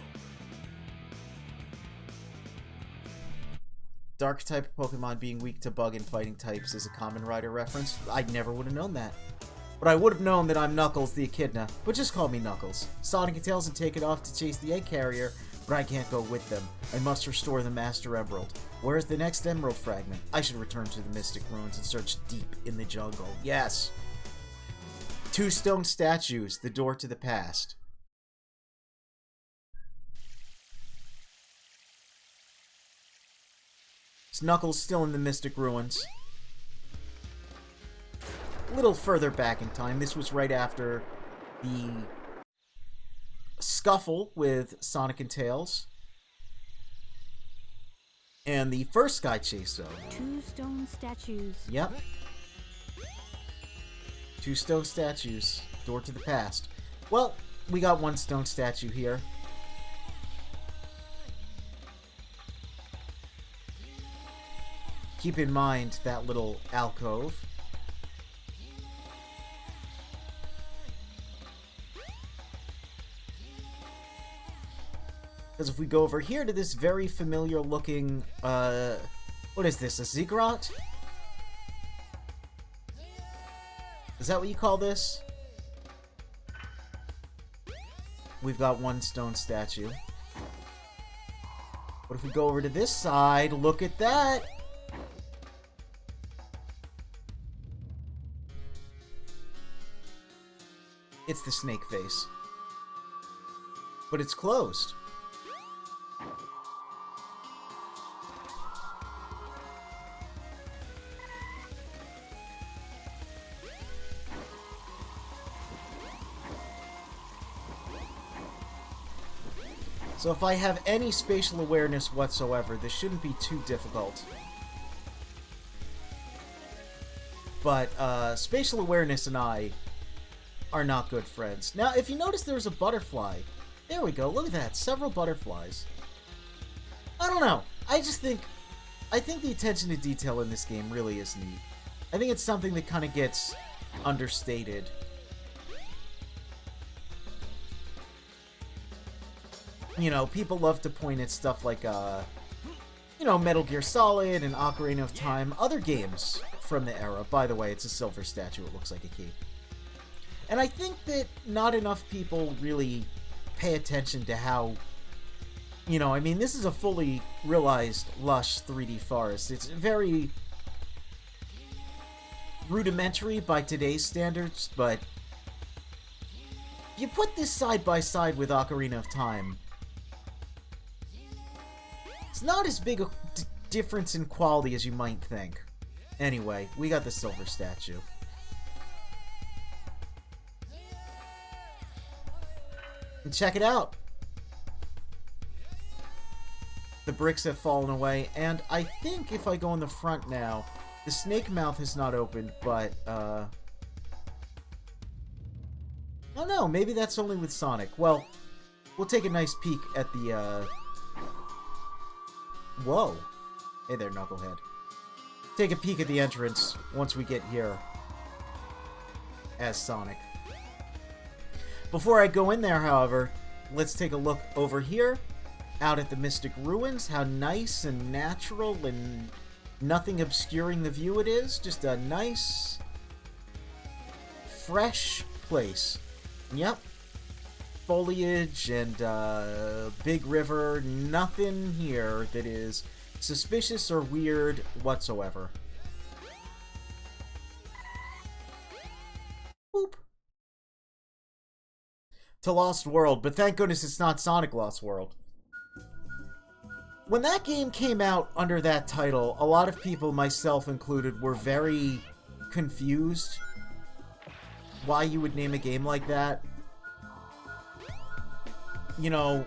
Dark type Pokemon being weak to bug and fighting types is a Kamen Rider reference. I never would have known that. But I would have known that I'm Knuckles the Echidna, but just call me Knuckles. Sonic and Tails have taken off to chase the egg carrier, but I can't go with them. I must restore the Master Emerald. Where's the next Emerald fragment? I should return to the Mystic Ruins and search deep in the jungle. Yes! 2 stone statues, the door to the past. Is Knuckles still in the Mystic Ruins? A little further back in time, this was right after the scuffle with Sonic and Tails. And the first Sky Chase Zone. 2 stone statues. Yep. 2 stone statues. Door to the past. Well, we got one stone statue here. Keep in mind that little alcove. Because if we go over here to this very familiar looking, what is this, a ziggurat? Is that what you call this? We've got one stone statue. But if we go over to this side, look at that! It's the snake face. But it's closed. So if I have any spatial awareness whatsoever, this shouldn't be too difficult. But, spatial awareness and I are not good friends. Now, if you notice there's a butterfly. There we go, look at that, several butterflies. I don't know, I think the attention to detail in this game really is neat. I think it's something that kind of gets understated. You know, people love to point at stuff like, you know, Metal Gear Solid and Ocarina of Time, other games from the era. By the way, it's a silver statue, it looks like a key. And I think that not enough people really pay attention to how, you know, I mean, this is a fully realized, lush 3D forest. It's very rudimentary by today's standards, but you put this side by side with Ocarina of Time, it's not as big a difference in quality as you might think. Anyway, we got the silver statue. And check it out! The bricks have fallen away, and I think if I go in the front now, the snake mouth is not opened, but, oh no, maybe that's only with Sonic. Well, we'll take a nice peek at the, Whoa. Hey there, Knucklehead. Take a peek at the entrance once we get here as Sonic. Before I go in there, however, let's take a look over here, out at the Mystic Ruins, how nice and natural and nothing obscuring the view it is. Just a nice, fresh place. Yep. Foliage and big river, nothing here that is suspicious or weird whatsoever. Boop. To Lost World, but thank goodness it's not Sonic Lost World. When that game came out under that title, a lot of people, myself included, were very confused why you would name a game like that. You know,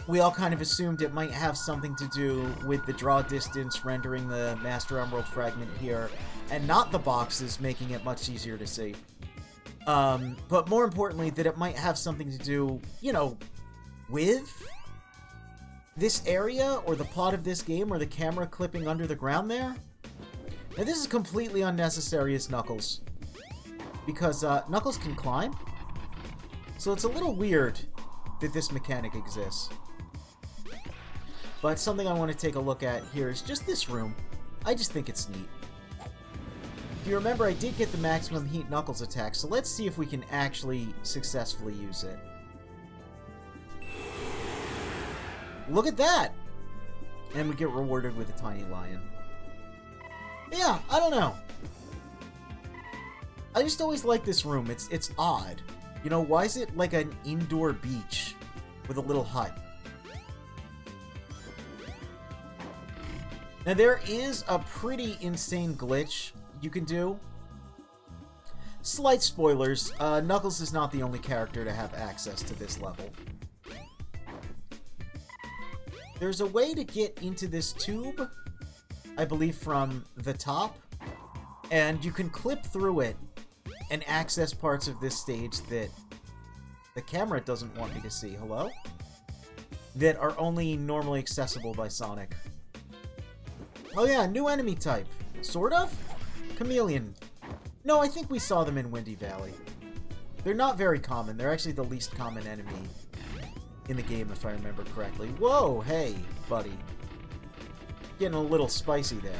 we all kind of assumed it might have something to do with the draw distance rendering the Master Emerald fragment here, and not the boxes making it much easier to see. But more importantly, that it might have something to do, you know, with this area, or the plot of this game, or the camera clipping under the ground there. Now this is completely unnecessary as Knuckles, because Knuckles can climb, so it's a little weird that this mechanic exists. But something I want to take a look at here is just this room. I just think it's neat. If you remember, I did get the maximum heat Knuckles attack, so let's see if we can actually successfully use it. Look at that! And we get rewarded with a tiny lion. Yeah, I don't know. I just always like this room. It's odd. You know, why is it like an indoor beach with a little hut? Now, there is a pretty insane glitch you can do. Slight spoilers, Knuckles is not the only character to have access to this level. There's a way to get into this tube, I believe from the top, and you can clip through it and access parts of this stage that the camera doesn't want me to see. Hello? That are only normally accessible by Sonic. Oh yeah, new enemy type. Sort of? Chameleon. No, I think we saw them in Windy Valley. They're not very common. They're actually the least common enemy in the game, if I remember correctly. Whoa, hey, buddy. Getting a little spicy there.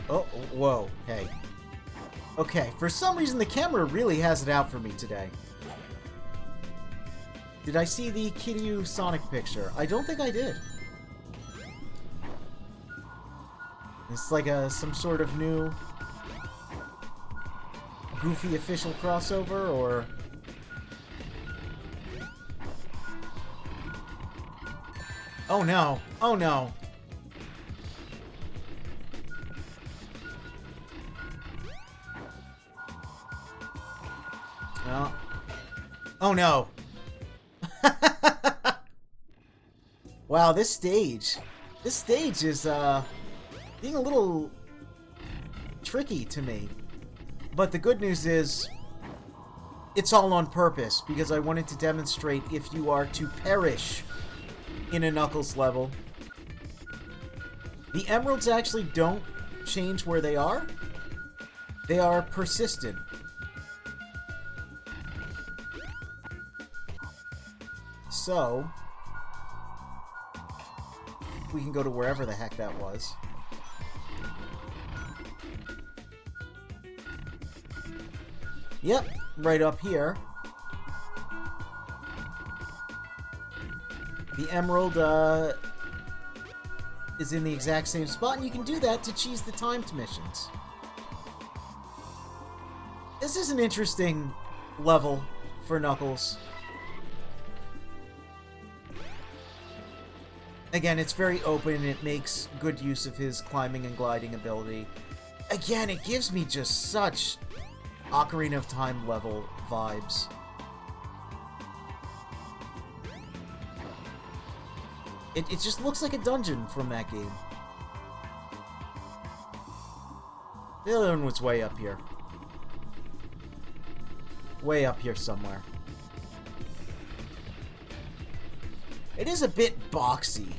Oh, whoa, hey. Okay, for some reason the camera really has it out for me today. Did I see the Kiryu Sonic picture? I don't think I did. It's like some sort of new Goofy official crossover, or... Oh no, oh no. No. Oh no. Wow, this stage is being a little tricky to me. But the good news is it's all on purpose, because I wanted to demonstrate if you are to perish in a Knuckles level, the emeralds actually don't change where they are. They are persistent. So, we can go to wherever the heck that was. Yep, right up here. The emerald is in the exact same spot, and you can do that to cheese the timed missions. This is an interesting level for Knuckles. Again, it's very open, and it makes good use of his climbing and gliding ability. Again, it gives me just such Ocarina of Time level vibes. It just looks like a dungeon from that game. The other one was way up here. Way up here somewhere. It is a bit boxy.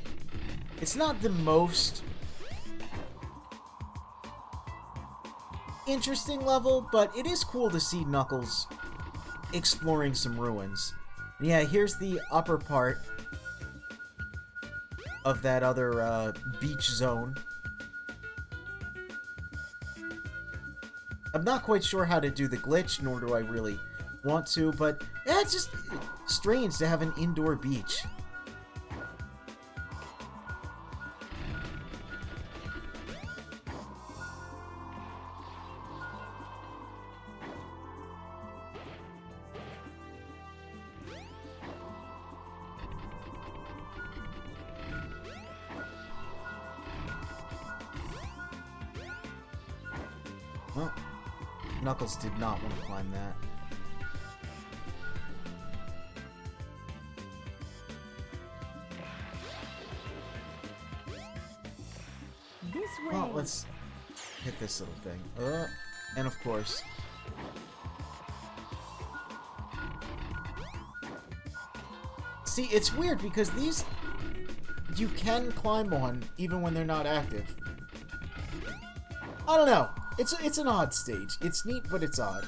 It's not the most interesting level, but it is cool to see Knuckles exploring some ruins. And yeah, here's the upper part of that other beach zone. I'm not quite sure how to do the glitch, nor do I really want to, but yeah, it's just strange to have an indoor beach. Well, Knuckles did not want to climb that. This way. Well, let's hit this little thing. And of course... See, it's weird because these... you can climb on even when they're not active. I don't know. It's an odd stage. It's neat, but it's odd.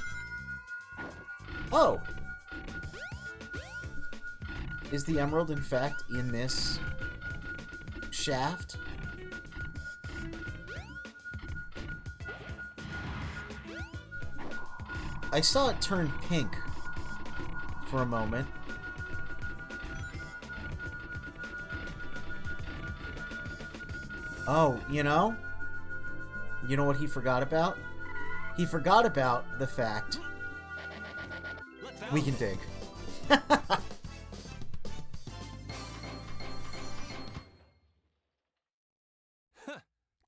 Oh! Is the emerald, in fact, in this shaft? I saw it turn pink for a moment. Oh, you know? You know what he forgot about? He forgot about the fact we can dig.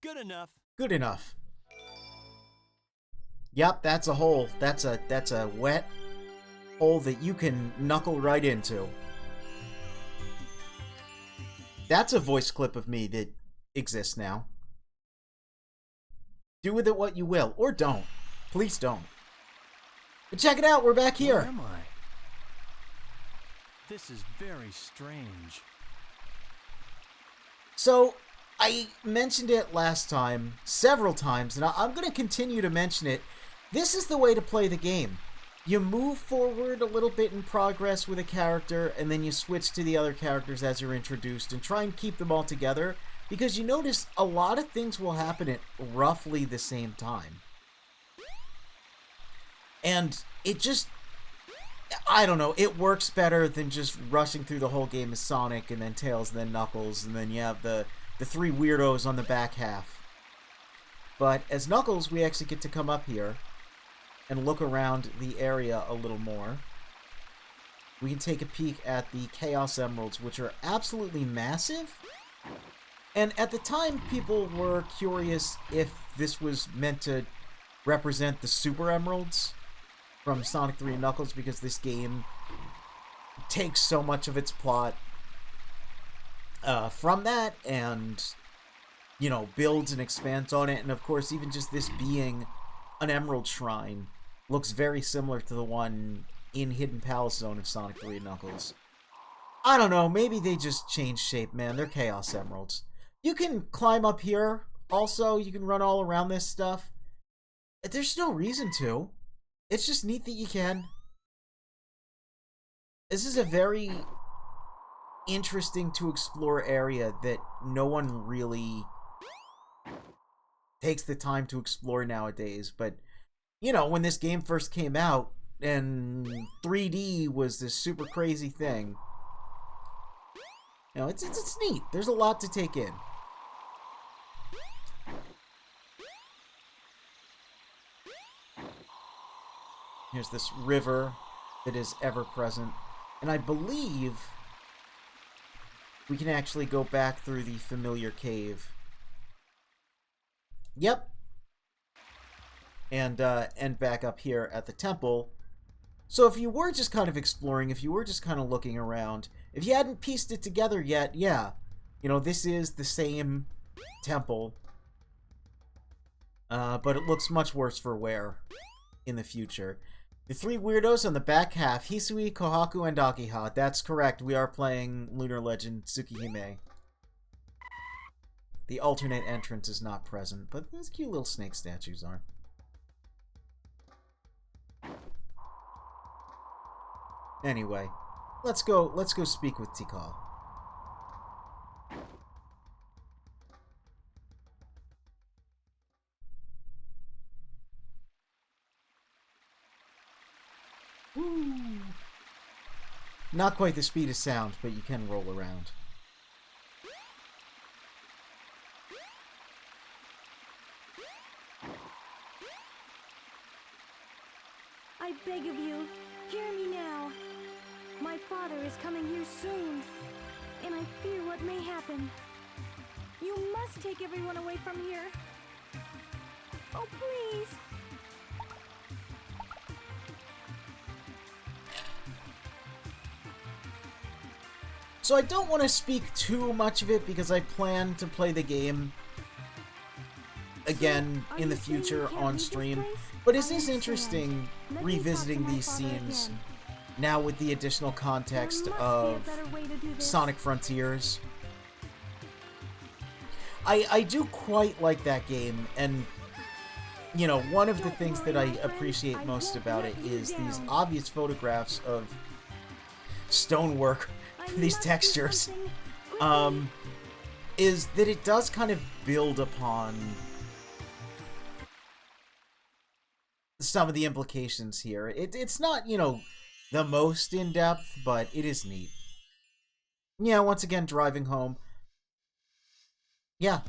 Good enough. Good enough. Yep, that's a hole. That's a wet hole that you can knuckle right into. That's a voice clip of me that exists now. Do with it what you will, or don't. Please don't. But check it out, we're back here. Where am I? This is very strange. So, I mentioned it last time, several times, and I'm going to continue to mention it. This is the way to play the game. You move forward a little bit in progress with a character, and then you switch to the other characters as you're introduced, and try and keep them all together, because you notice a lot of things will happen at roughly the same time. And it just, I don't know, it works better than just rushing through the whole game as Sonic, and then Tails, and then Knuckles, and then you have the three weirdos on the back half. But as Knuckles, we actually get to come up here and look around the area a little more. We can take a peek at the Chaos Emeralds, which are absolutely massive. And at the time, people were curious if this was meant to represent the Super Emeralds from Sonic 3 and Knuckles, because this game takes so much of its plot from that, and, you know, builds and expands on it. And of course, even just this being an Emerald Shrine looks very similar to the one in Hidden Palace Zone of Sonic 3 and Knuckles. I don't know, maybe they just changed shape, man. They're Chaos Emeralds. You can climb up here, also. You can run all around this stuff. There's no reason to. It's just neat that you can. This is a very interesting to explore area that no one really takes the time to explore nowadays. But, you know, when this game first came out, and 3D was this super crazy thing, you know, it's neat. There's a lot to take in. Here's this river that is ever present. And I believe we can actually go back through the familiar cave. Yep. And end back up here at the temple. So if you were just kind of exploring, if you were just kind of looking around, if you hadn't pieced it together yet, yeah, you know, this is the same temple. But it looks much worse for wear in the future. The three weirdos on the back half, Hisui, Kohaku, and Akiha. That's correct, we are playing Lunar Legend Tsukihime. The alternate entrance is not present, but these cute little snake statues are. Anyway, let's go speak with Tikal. Woo. Not quite the speed of sound, but you can roll around. I beg of you, hear me now. My father is coming here soon, and I fear what may happen. You must take everyone away from here. Oh, please. So I don't want to speak too much of it because I plan to play the game again in the future on stream. But it is interesting revisiting these scenes now with the additional context of Sonic Frontiers. I do quite like that game, and you know, one of the things that I appreciate most about it is these obvious photographs of stonework for these textures. Is that it does kind of build upon some of the implications here. It's not, you know, the most in-depth, but it is neat. Yeah, once again, driving home. Yeah,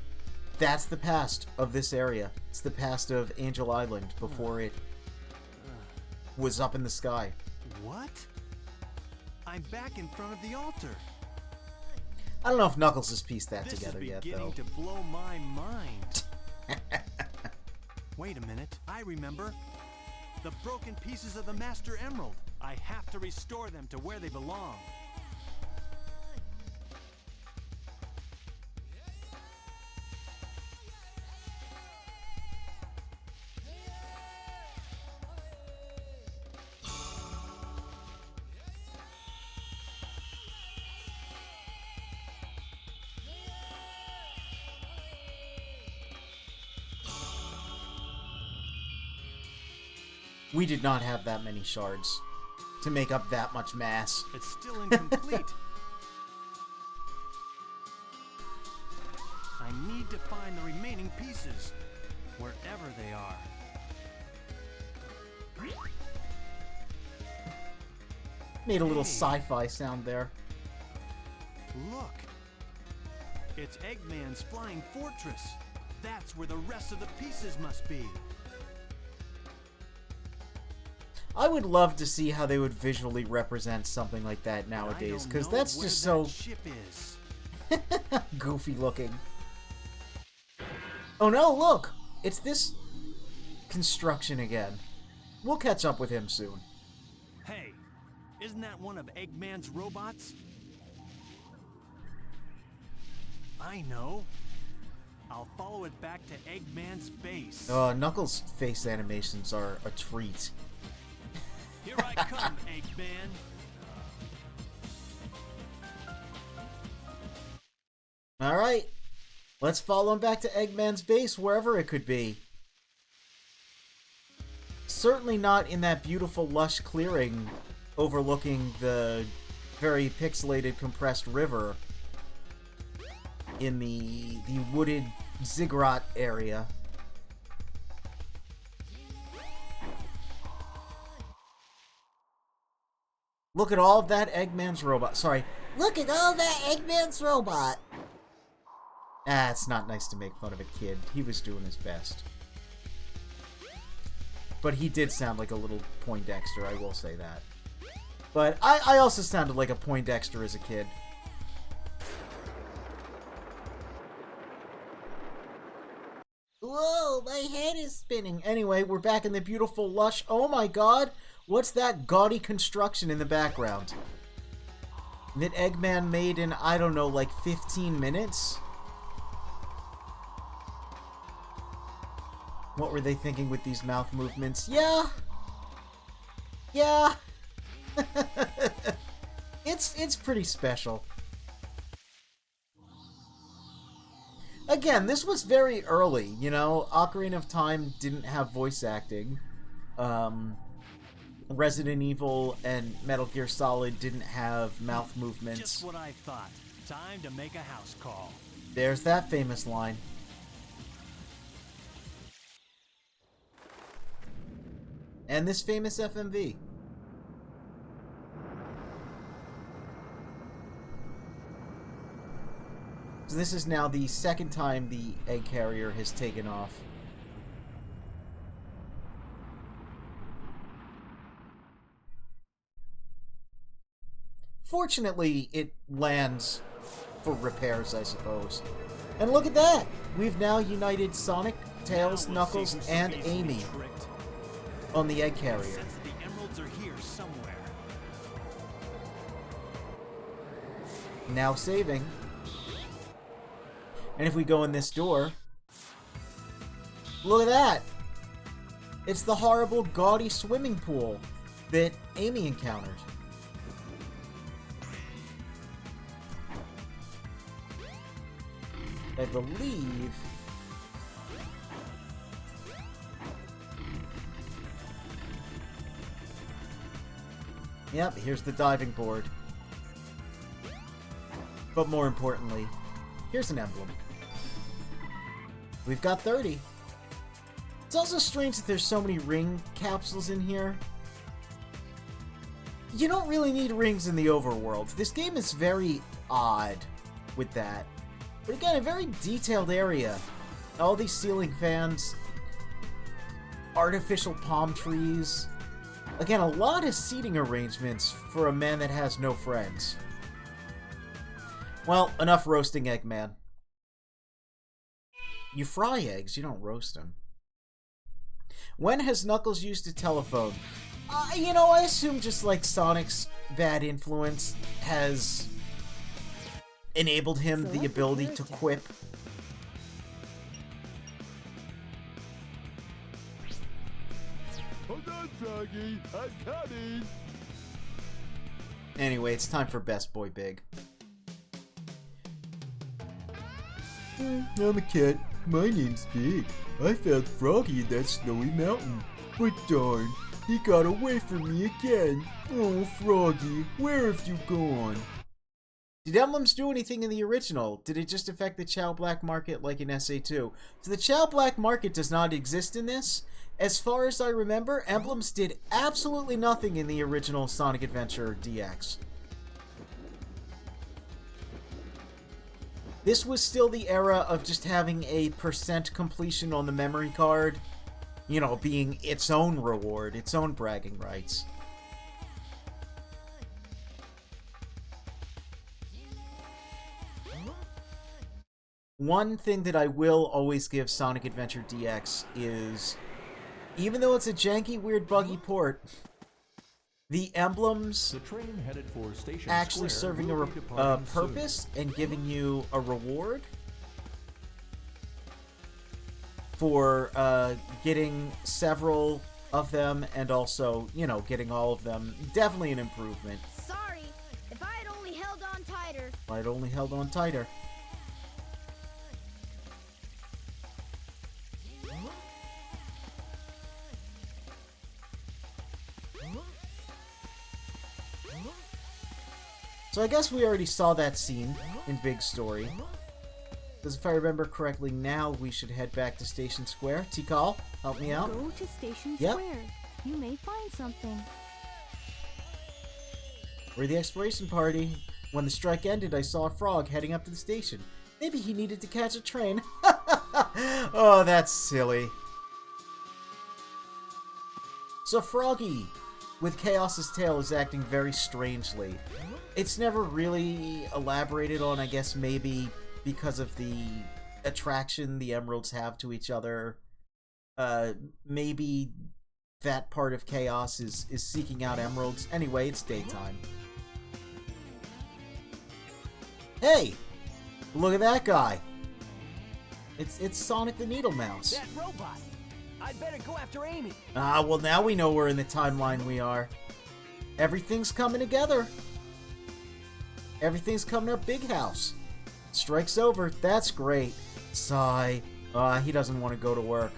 that's the past of this area. It's the past of Angel Island before it was up in the sky. What? I'm back in front of the altar. I don't know if Knuckles has pieced that This together is yet, beginning though. to blow my mind. Wait a minute, I remember. The broken pieces of the Master Emerald. I have to restore them to where they belong. We did not have that many shards to make up that much mass. It's still incomplete. I need to find the remaining pieces, wherever they are. Made a little sci-fi sound there. Look! It's Eggman's flying fortress. That's where the rest of the pieces must be. I would love to see how they would visually represent something like that nowadays, because that's just so ship is. goofy looking. Oh no, look! It's this construction again. We'll catch up with him soon. Hey, isn't that one of Eggman's robots? I know. I'll follow it back to Eggman's base. Knuckles' face animations are a treat. Here I come, Eggman. Alright. Let's follow him back to Eggman's base, wherever it could be. Certainly not in that beautiful, lush clearing overlooking the very pixelated, compressed river in the wooded ziggurat area. Look at all that Eggman's robot. Sorry. Look at all that Eggman's robot. Ah, it's not nice to make fun of a kid. He was doing his best. But he did sound like a little Poindexter, I will say that. But I also sounded like a Poindexter as a kid. Whoa, my head is spinning. Anyway, we're back in the beautiful, lush... Oh my god! What's that gaudy construction in the background? That Eggman made in, I don't know, like 15 minutes? What were they thinking with these mouth movements? Yeah! Yeah! It's pretty special. Again, this was very early, you know? Ocarina of Time didn't have voice acting. Resident Evil and Metal Gear Solid didn't have mouth movements. Just what I thought. Time to make a house call. There's that famous line. And this famous FMV. So this is now the second time the egg carrier has taken off. Fortunately, it lands for repairs, I suppose. And look at that! We've now united Sonic, Tails, Knuckles, and Amy on the egg carrier. Since the emeralds are here somewhere. Now saving. And if we go in this door, look at that! It's the horrible, gaudy swimming pool that Amy encountered. I believe... Yep, here's the diving board. But more importantly, here's an emblem. We've got 30. It's also strange that there's so many ring capsules in here. You don't really need rings in the overworld. This game is very odd with that. But again, a very detailed area. All these ceiling fans, artificial palm trees. Again, a lot of seating arrangements for a man that has no friends. Well, enough roasting Eggman. You fry eggs, you don't roast them. When has Knuckles used a telephone? You know, I assume just like Sonic's bad influence has enabled him the ability to quip. Hold on, Froggy. I'm coming. Anyway, it's time for Best Boy Big. I'm a cat. My name's Big. I found Froggy in that snowy mountain. But darn, he got away from me again. Oh, Froggy, where have you gone? Did emblems do anything in the original? Did it just affect the Chow Black Market like in SA2? So the Chow Black Market does not exist in this. As far as I remember, emblems did absolutely nothing in the original Sonic Adventure DX. This was still the era of just having a % completion on the memory card, you know, being its own reward, its own bragging rights. One thing that I will always give Sonic Adventure DX is, even though it's a janky, weird, buggy port, the emblems The train headed for Station actually Square serving will a be departing purpose and giving you a reward for getting several of them and also, you know, getting all of them. Definitely an improvement. Sorry, if I had only held on tighter. If I'd only held on tighter. So I guess we already saw that scene in Big Story. Because if I remember correctly, now we should head back to Station Square. Tikal, help me out. Go to Station Yep. Square. You may find something. We're the exploration party. When the strike ended, I saw a frog heading up to the station. Maybe he needed to catch a train. Oh, that's silly. So Froggy, with Chaos's tail, is acting very strangely. It's never really elaborated on, I guess maybe because of the attraction the emeralds have to each other. Maybe that part of Chaos is seeking out emeralds. Anyway, it's daytime. Hey! Look at that guy! It's Sonic the Needle Mouse. That robot. I'd better go after Amy. Ah, well now we know where in the timeline we are. Everything's coming together. Everything's coming up big house. Strike's over. That's great. Sigh. He doesn't want to go to work.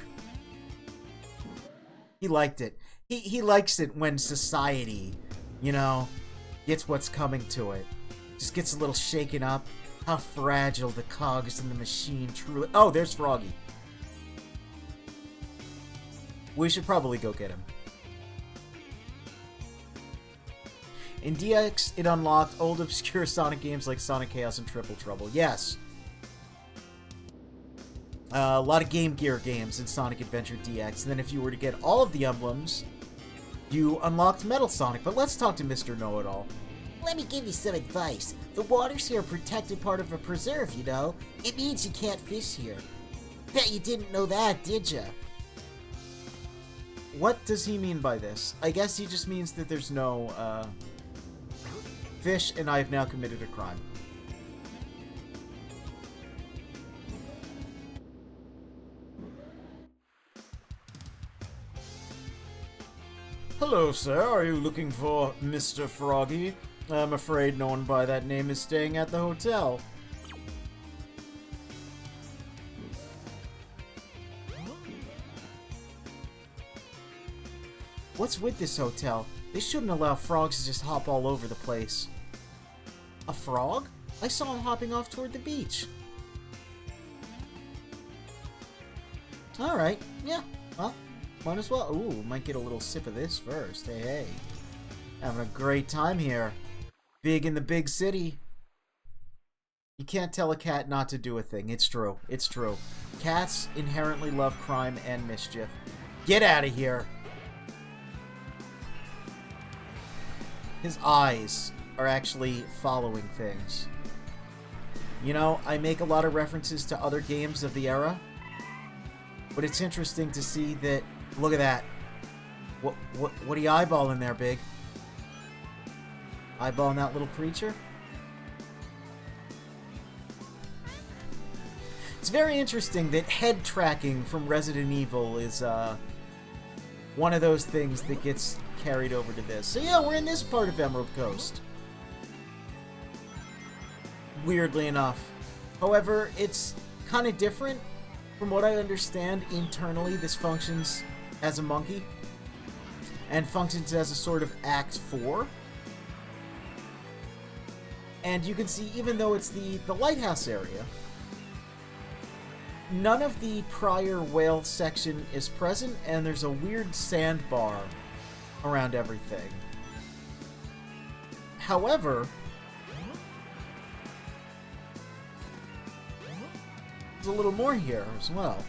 He liked it. He likes it when society, you know, gets what's coming to it. Just gets a little shaken up. How fragile the cogs in the machine truly... Oh, there's Froggy. We should probably go get him. In DX, it unlocked old obscure Sonic games like Sonic Chaos and Triple Trouble. Yes. A lot of Game Gear games in Sonic Adventure DX. And then if you were to get all of the emblems, you unlocked Metal Sonic. But let's talk to Mr. Know-It-All. Let me give you some advice. The waters here are protected part of a preserve, you know? It means you can't fish here. Bet you didn't know that, did ya? What does he mean by this? I guess he just means that there's no, fish, and I've now committed a crime. Hello, sir. Are you looking for Mr. Froggy? I'm afraid no one by that name is staying at the hotel. What's with this hotel? They shouldn't allow frogs to just hop all over the place. A frog? I saw him hopping off toward the beach. Alright, yeah, well, might as well. Ooh, might get a little sip of this first. Hey, hey. Having a great time here. Big in the big city. You can't tell a cat not to do a thing. It's true. It's true. Cats inherently love crime and mischief. Get out of here. His eyes are actually following things. You know, I make a lot of references to other games of the era, but it's interesting to see that Look at that. What are you eyeballing there, Big? Eyeballing that little creature? It's very interesting that head tracking from Resident Evil is one of those things that gets carried over to this. So yeah, we're in this part of Emerald Coast. Weirdly enough. However, it's kind of different. From what I understand, internally this functions as a monkey. And functions as a sort of Act 4. And you can see, even though it's the lighthouse area, none of the prior whale section is present, and there's a weird sandbar around everything. However, there's a little more here as well.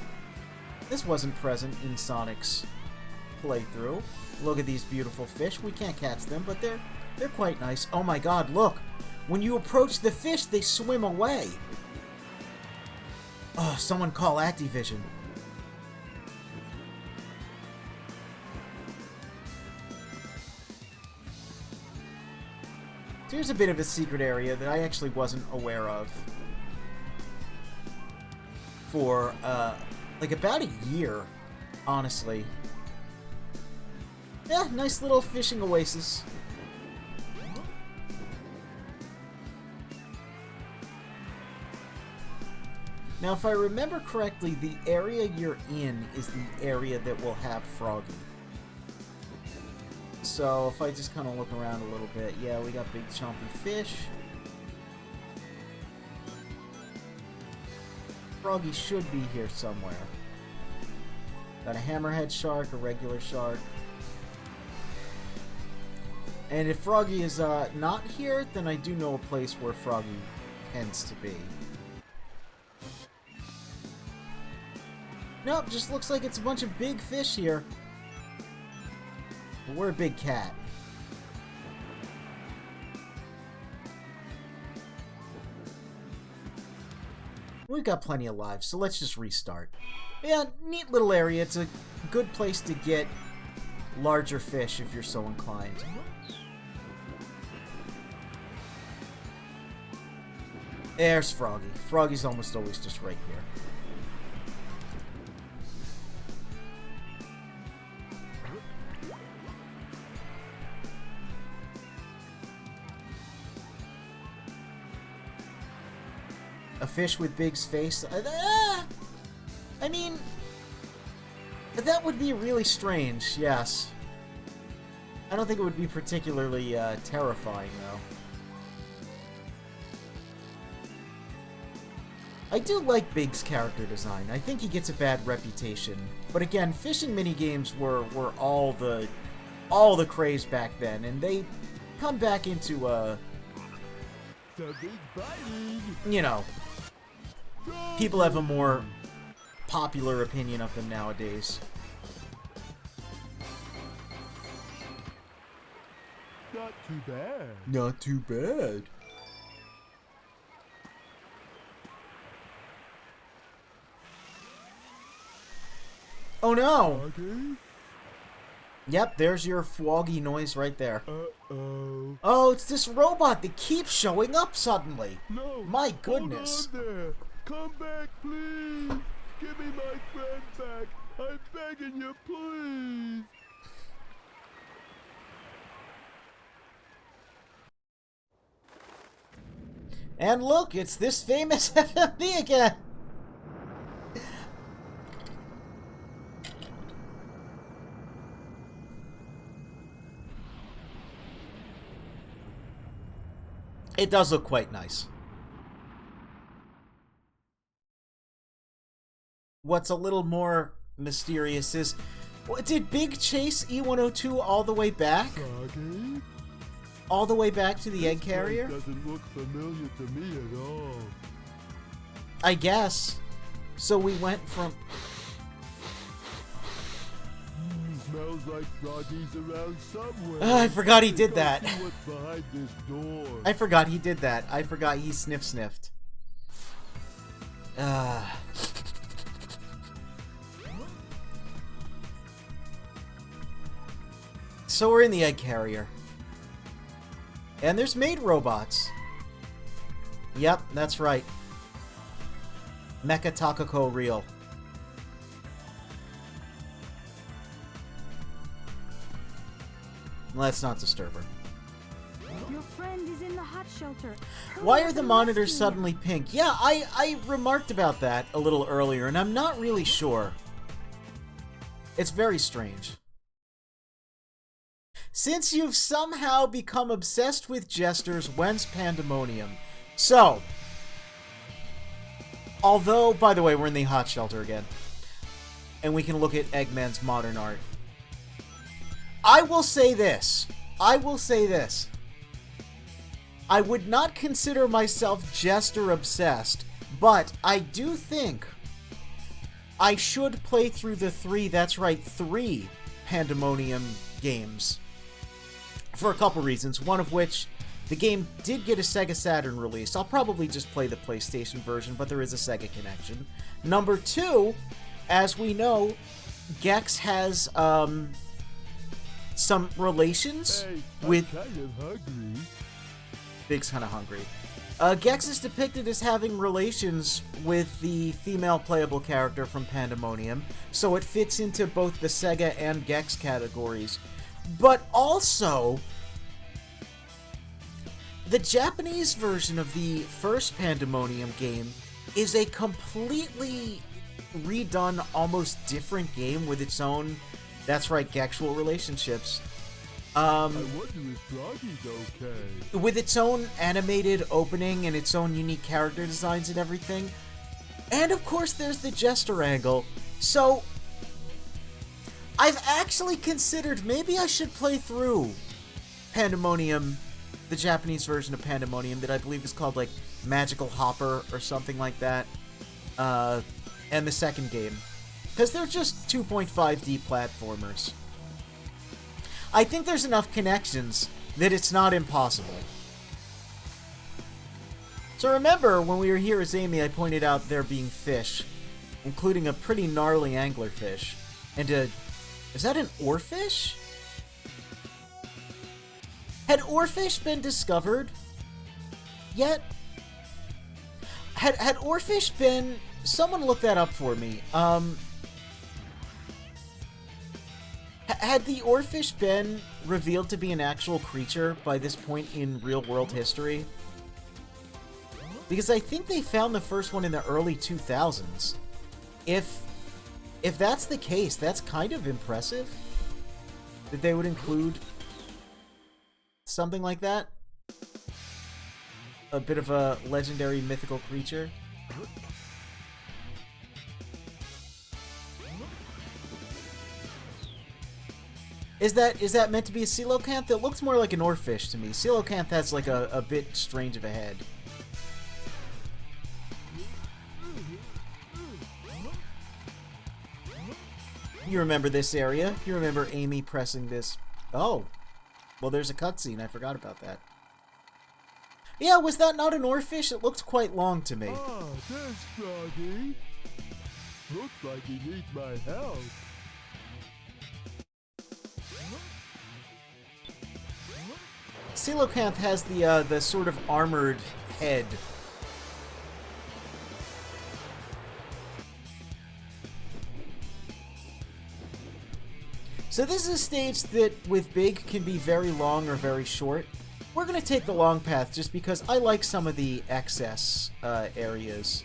This wasn't present in Sonic's playthrough. Look at these beautiful fish. We can't catch them, but they're quite nice. Oh my god, look! When you approach the fish, they swim away. Oh, someone call Activision. So here's a bit of a secret area that I actually wasn't aware of for, like about a year, honestly. Yeah, nice little fishing oasis. Now, if I remember correctly, the area you're in is the area that will have Froggy. So, if I just kind of look around a little bit, yeah, we got big chompy fish. Froggy should be here somewhere. Got a hammerhead shark, a regular shark. And if Froggy is not here, then I do know a place where Froggy tends to be. Nope, just looks like it's a bunch of big fish here. But we're a big cat. We've got plenty of lives, so let's just restart. Yeah, neat little area. It's a good place to get larger fish if you're so inclined. There's Froggy. Froggy's almost always just right here. A fish with Big's face. I mean, that would be really strange, yes. I don't think it would be particularly terrifying, though. I do like Big's character design. I think he gets a bad reputation. But again, fishing minigames were all the craze back then, and they come back into you know, people have a more popular opinion of them nowadays. Not too bad. Not too bad. Oh no! Okay. Yep, there's your Froggy noise right there. Uh-oh. Oh, it's this robot that keeps showing up suddenly. No. My goodness. Hold on there. Come back, please. Give me my friend back. I'm begging you, please. And look, it's this famous FMV again. It does look quite nice. What's a little more mysterious is, did Big chase E102 all the way back? Froggy? All the way back to the egg carrier? This doesn't look familiar to me at all. I guess. So we went from... Smells like Froggy's around somewhere. I forgot he did that. See what's behind this door. I forgot he did that. I forgot he sniffed. So we're in the egg carrier. And there's maid robots. Yep, that's right. Mecha Takako real. Let's not disturb her. Your friend is in the hot shelter. Why are the monitors suddenly pink? Yeah, I remarked about that a little earlier, and I'm not really sure. It's very strange. Since you've somehow become obsessed with jesters, whence pandemonium? So, although, by the way, we're in the hot shelter again, and we can look at Eggman's modern art. I will say this. I would not consider myself jester obsessed, but I do think I should play through the three Pandemonium games. For a couple reasons, one of which, the game did get a Sega Saturn release. I'll probably just play the PlayStation version, but there is a Sega connection. Number two, as we know, Gex has some relations with... kind of hungry. Big's kind of hungry. Gex is depicted as having relations with the female playable character from Pandemonium, so it fits into both the Sega and Gex categories. But also, the Japanese version of the first Pandemonium game is a completely redone, almost different game with its own, that's right, Gexual relationships. I wonder if Froggy's okay. With its own animated opening and its own unique character designs and everything. And of course there's the Jester angle. So, I've actually considered maybe I should play through Pandemonium, the Japanese version of Pandemonium that I believe is called like Magical Hopper or something like that. And the second game. Because they're just 2.5D platformers. I think there's enough connections that it's not impossible. So remember, when we were here as Amy, I pointed out there being fish, including a pretty gnarly anglerfish. And is that an oarfish? Had oarfish been discovered yet? Had oarfish been... Someone look that up for me. Had the oarfish been revealed to be an actual creature by this point in real-world history? Because I think they found the first one in the early 2000s. If that's the case, that's kind of impressive. That they would include something like that. A bit of a legendary mythical creature. Is that meant to be a coelacanth? That looks more like an oarfish to me. Coelacanth has like a bit strange of a head. You remember this area? You remember Amy pressing this... Oh. Well, there's a cutscene. I forgot about that. Yeah, was that not an oarfish? It looked quite long to me. Ah, there's Froggy. Looks like he needs my help. Coelacanth has the sort of armored head. So this is a stage that, with Big, can be very long or very short. We're going to take the long path just because I like some of the excess areas.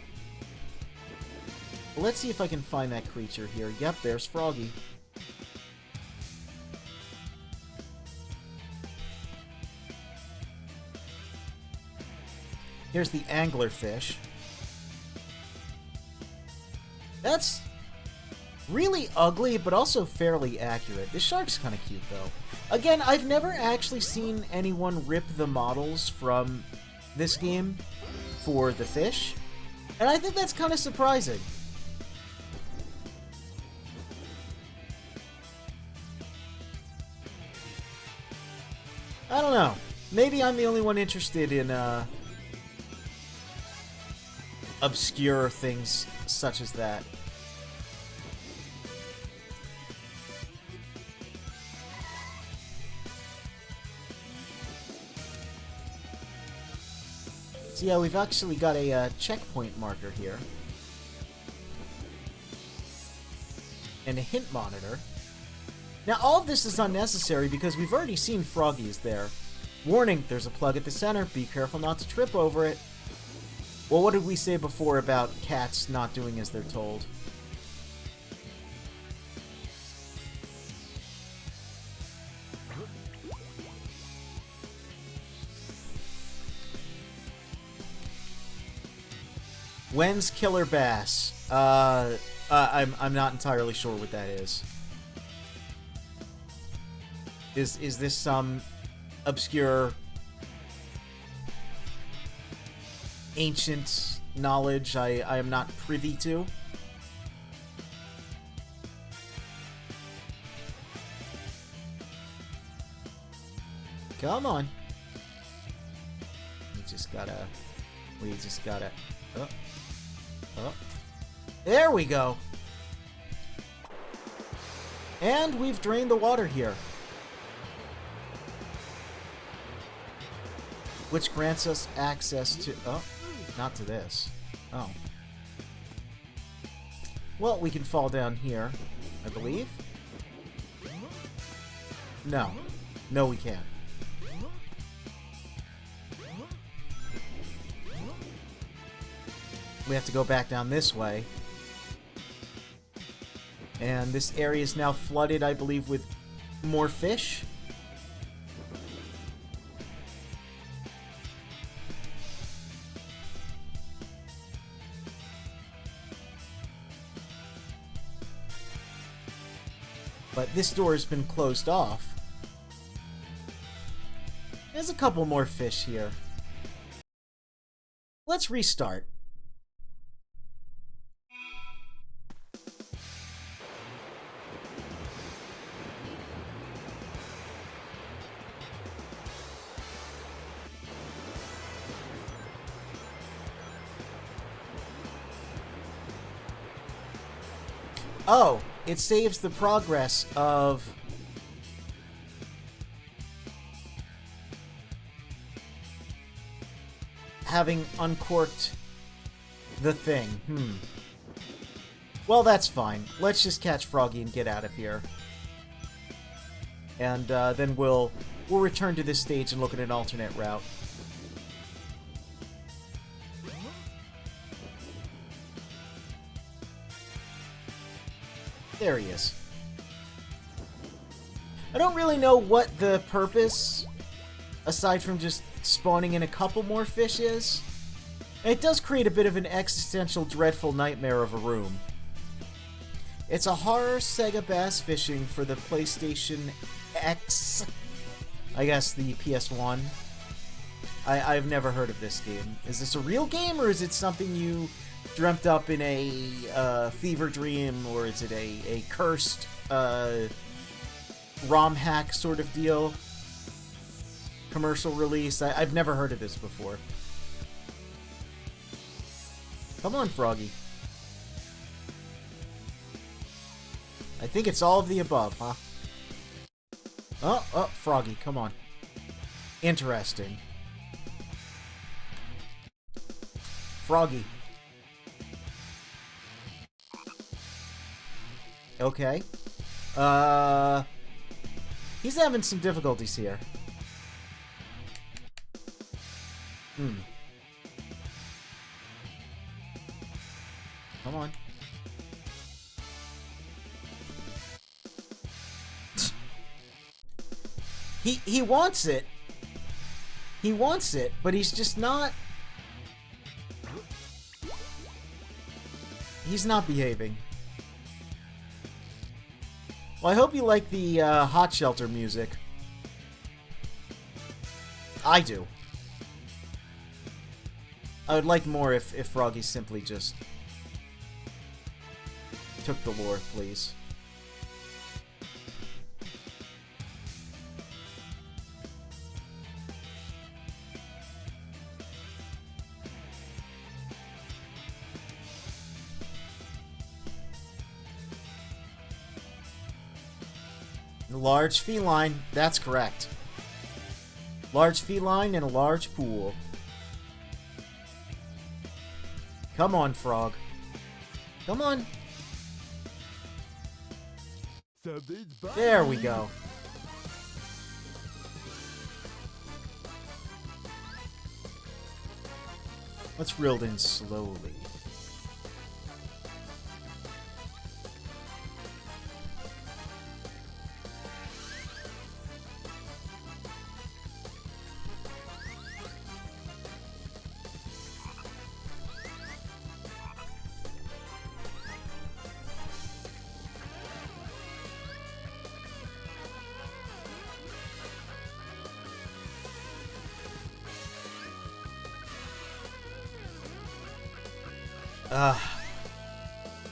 Let's see if I can find that creature here. Yep, there's Froggy. Here's the anglerfish. That's really ugly, but also fairly accurate. The shark's kind of cute, though. Again, I've never actually seen anyone rip the models from this game for the fish, and I think that's kind of surprising. I don't know. Maybe I'm the only one interested in, obscure things such as that. So yeah, we've actually got a checkpoint marker here. And a hint monitor. Now, all of this is unnecessary because we've already seen Froggies there. Warning, there's a plug at the center. Be careful not to trip over it. Well, what did we say before about cats not doing as they're told? When's Killer Bass? I'm not entirely sure what that is. Is this some obscure ancient knowledge I am not privy to? Come on. We just gotta... Oh. Oh. There we go! And we've drained the water here. Which grants us access to... Oh, not to this. Oh. Well, we can fall down here, I believe. No. No, we can't. We have to go back down this way. And this area is now flooded, I believe, with more fish. But this door has been closed off. There's a couple more fish here. Let's restart. Oh, it saves the progress of... having uncorked the thing. Well, that's fine. Let's just catch Froggy and get out of here. And then we'll return to this stage and look at an alternate route. There he is. I don't really know what the purpose, aside from just spawning in a couple more fish, is. And it does create a bit of an existential, dreadful nightmare of a room. It's a horror Sega bass fishing for the PlayStation X. I guess the PS1. I've never heard of this game. Is this a real game, or is it something you dreamt up in a fever dream, or is it a cursed ROM hack sort of deal? Commercial release? I've never heard of this before. Come on, Froggy. I think it's all of the above, huh? Oh, Froggy, come on. Interesting. Froggy. Okay. He's having some difficulties here. Come on. He wants it. He wants it, but he's just not... He's not behaving. Well, I hope you like the Hot Shelter music. I do. I would like more if Froggy simply just took the lure, please. Large feline, that's correct. Large feline in a large pool. Come on, frog. Come on. Something's There we biting. go. Let's reel it in slowly.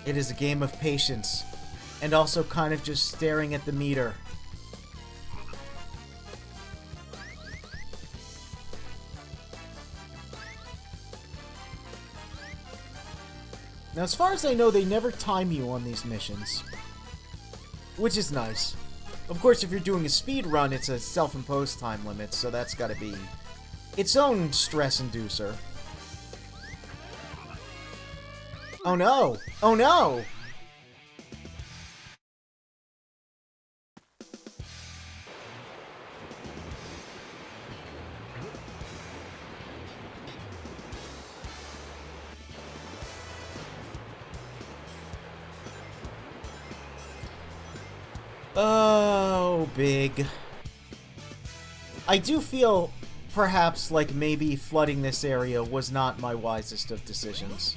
It is a game of patience, and also kind of just staring at the meter. Now, as far as I know, they never time you on these missions, which is nice. Of course, if you're doing a speed run, it's a self-imposed time limit, so that's gotta be its own stress inducer. Oh no! Oh no! Oh, big. I do feel, perhaps, like maybe flooding this area was not my wisest of decisions.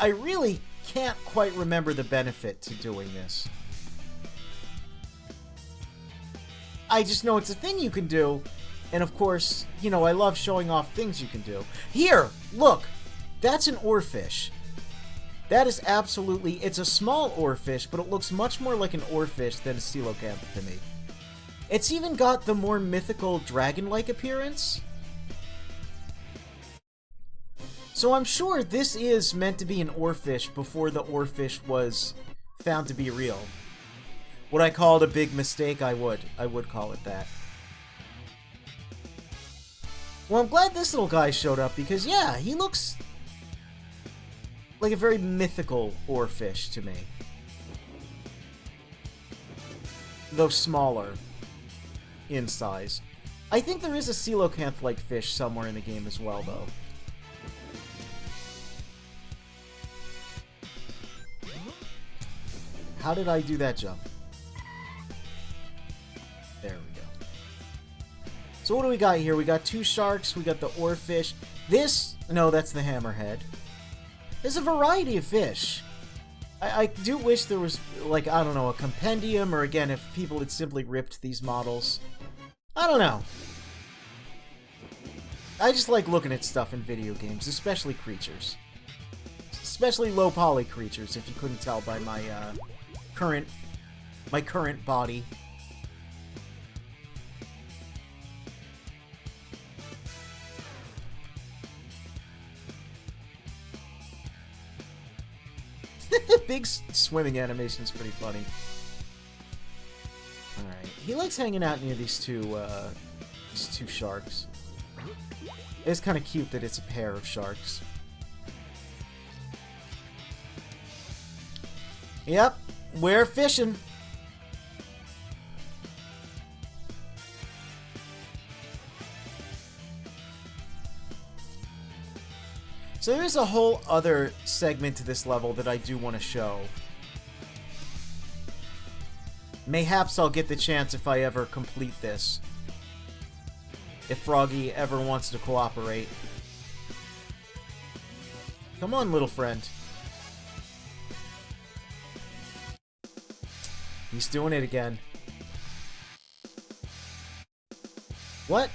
I really can't quite remember the benefit to doing this. I just know it's a thing you can do, and of course, you know, I love showing off things you can do. Here! Look! That's an oarfish. That is absolutely... It's a small oarfish, but it looks much more like an oarfish than a coelacanth to me. It's even got the more mythical dragon-like appearance. So I'm sure this is meant to be an oarfish before the oarfish was found to be real. Would I call it a big mistake? I would. I would call it that. Well, I'm glad this little guy showed up because, yeah, he looks like a very mythical oarfish to me. Though smaller in size. I think there is a coelacanth-like fish somewhere in the game as well, though. How did I do that jump? There we go. So what do we got here? We got two sharks, we got the oarfish. This... No, that's the hammerhead. There's a variety of fish. I do wish there was, like, I don't know, a compendium, or again, if people had simply ripped these models. I don't know. I just like looking at stuff in video games, especially creatures. Especially low-poly creatures, if you couldn't tell by my, current body. Big swimming animation's pretty funny. Alright. He likes hanging out near these two sharks. It's kind of cute that it's a pair of sharks. Yep, we're fishing. So there's a whole other segment to this level that I do want to show. Mayhaps I'll get the chance if I ever complete this. If Froggy ever wants to cooperate. Come on, little friend. He's doing it again. What?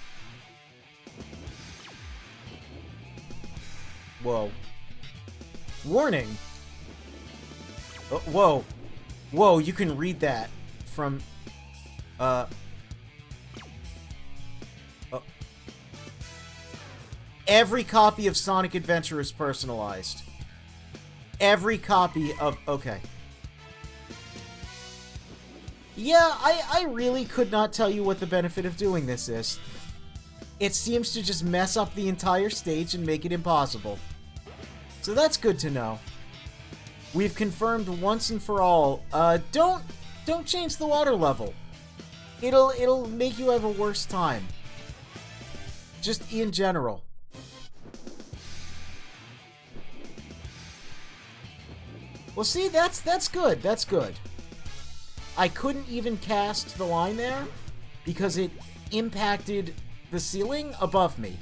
Whoa. Warning! Oh, whoa. Whoa, you can read that from... Every copy of Sonic Adventure is personalized. Every copy of... Okay. Yeah, I really could not tell you what the benefit of doing this is. it seems to just mess up the entire stage and make it impossible. So that's good to know. We've confirmed once and for all, don't change the water level. It'll make you have a worse time. Just in general. Well, see, that's good. That's good. I couldn't even cast the line there because it impacted the ceiling above me.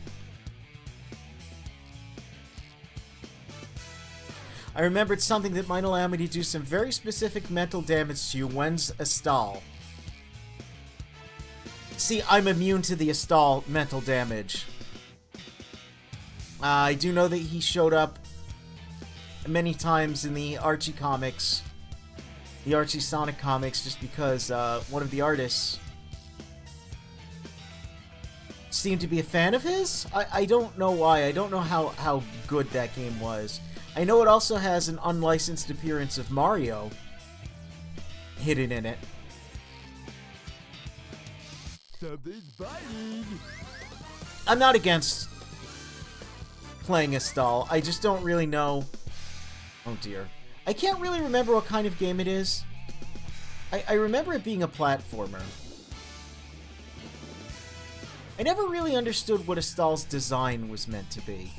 I remembered something that might allow me to do some very specific mental damage to you. When's Astal? See, I'm immune to the Astal mental damage. I do know that he showed up many times in the Archie comics. The Archie Sonic comics, just because one of the artists seemed to be a fan of his? I don't know why. I don't know how good that game was. I know it also has an unlicensed appearance of Mario hidden in it. Something's biting. I'm not against playing Astal. I just don't really know. Oh dear. I can't really remember what kind of game it is. I remember it being a platformer. I never really understood what Astal's design was meant to be.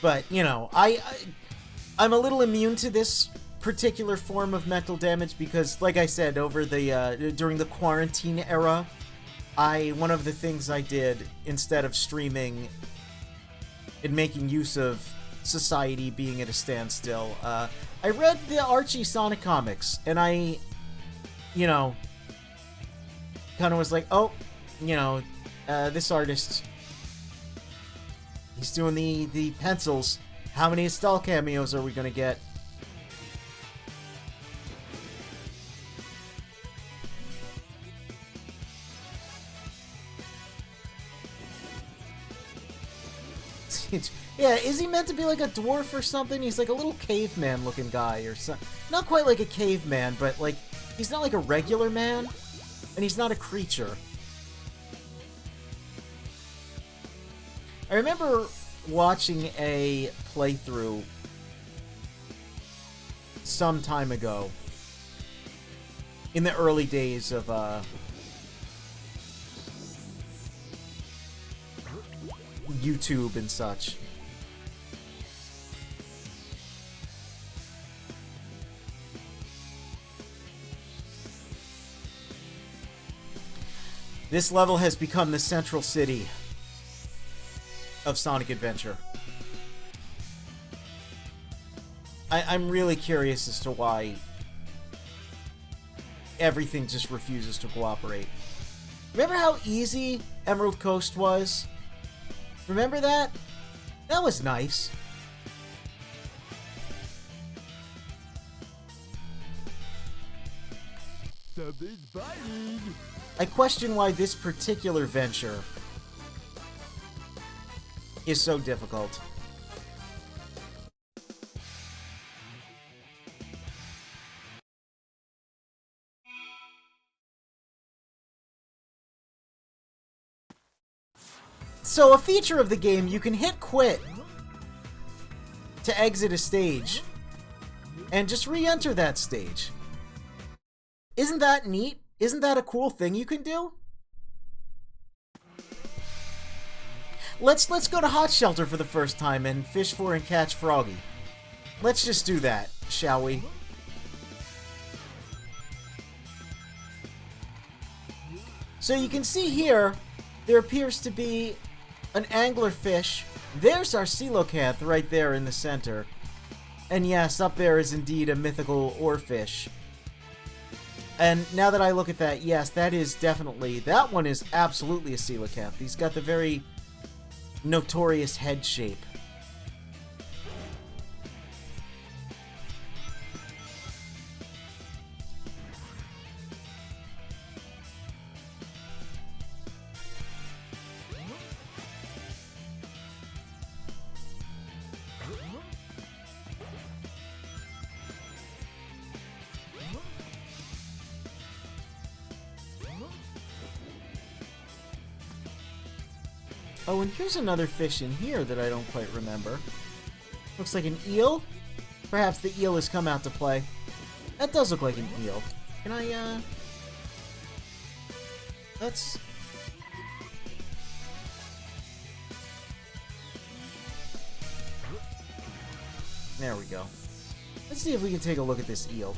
But, you know, I'm a little immune to this particular form of mental damage because, like I said, over the during the quarantine era, one of the things I did instead of streaming and making use of society being at a standstill, I read the Archie Sonic comics, and I, you know, kind of was like, oh, you know, this artist, he's doing the pencils. How many Astal cameos are we gonna get? Yeah, is he meant to be like a dwarf or something? He's like a little caveman looking guy or something. Not quite like a caveman, but like, he's not like a regular man, and he's not a creature. I remember watching a playthrough some time ago in the early days of YouTube and such. This level has become the central city of Sonic Adventure. I'm really curious as to why everything just refuses to cooperate. Remember how easy Emerald Coast was? Remember that? That was nice. Something's biting. I question why this particular venture is so difficult. So, a feature of the game, you can hit quit to exit a stage and just re-enter that stage. Isn't that neat? Isn't that a cool thing you can do? Let's go to Hot Shelter for the first time and fish for and catch Froggy. Let's just do that, shall we? So you can see here, there appears to be an anglerfish. There's our coelacanth right there in the center. And yes, up there is indeed a mythical oarfish. And now that I look at that, yes, that is definitely, that one is absolutely a coelacanth. He's got the very notorious head shape. Oh, and here's another fish in here that I don't quite remember. Looks like an eel? Perhaps the eel has come out to play. That does look like an eel. Can I, let's... There we go. Let's see if we can take a look at this eel.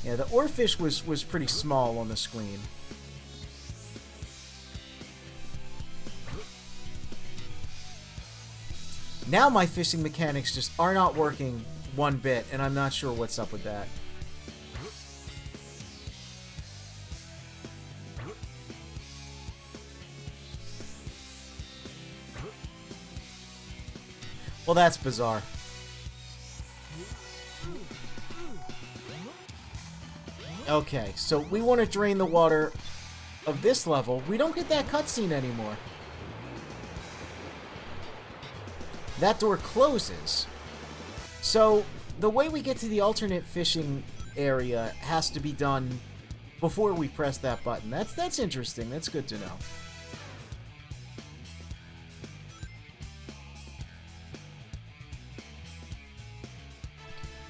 Yeah, the oarfish was pretty small on the screen. Now my fishing mechanics just are not working one bit, and I'm not sure what's up with that. Well, that's bizarre. Okay, so we want to drain the water of this level. We don't get that cutscene anymore. That door closes. So, the way we get to the alternate fishing area has to be done before we press that button. That's interesting. That's good to know.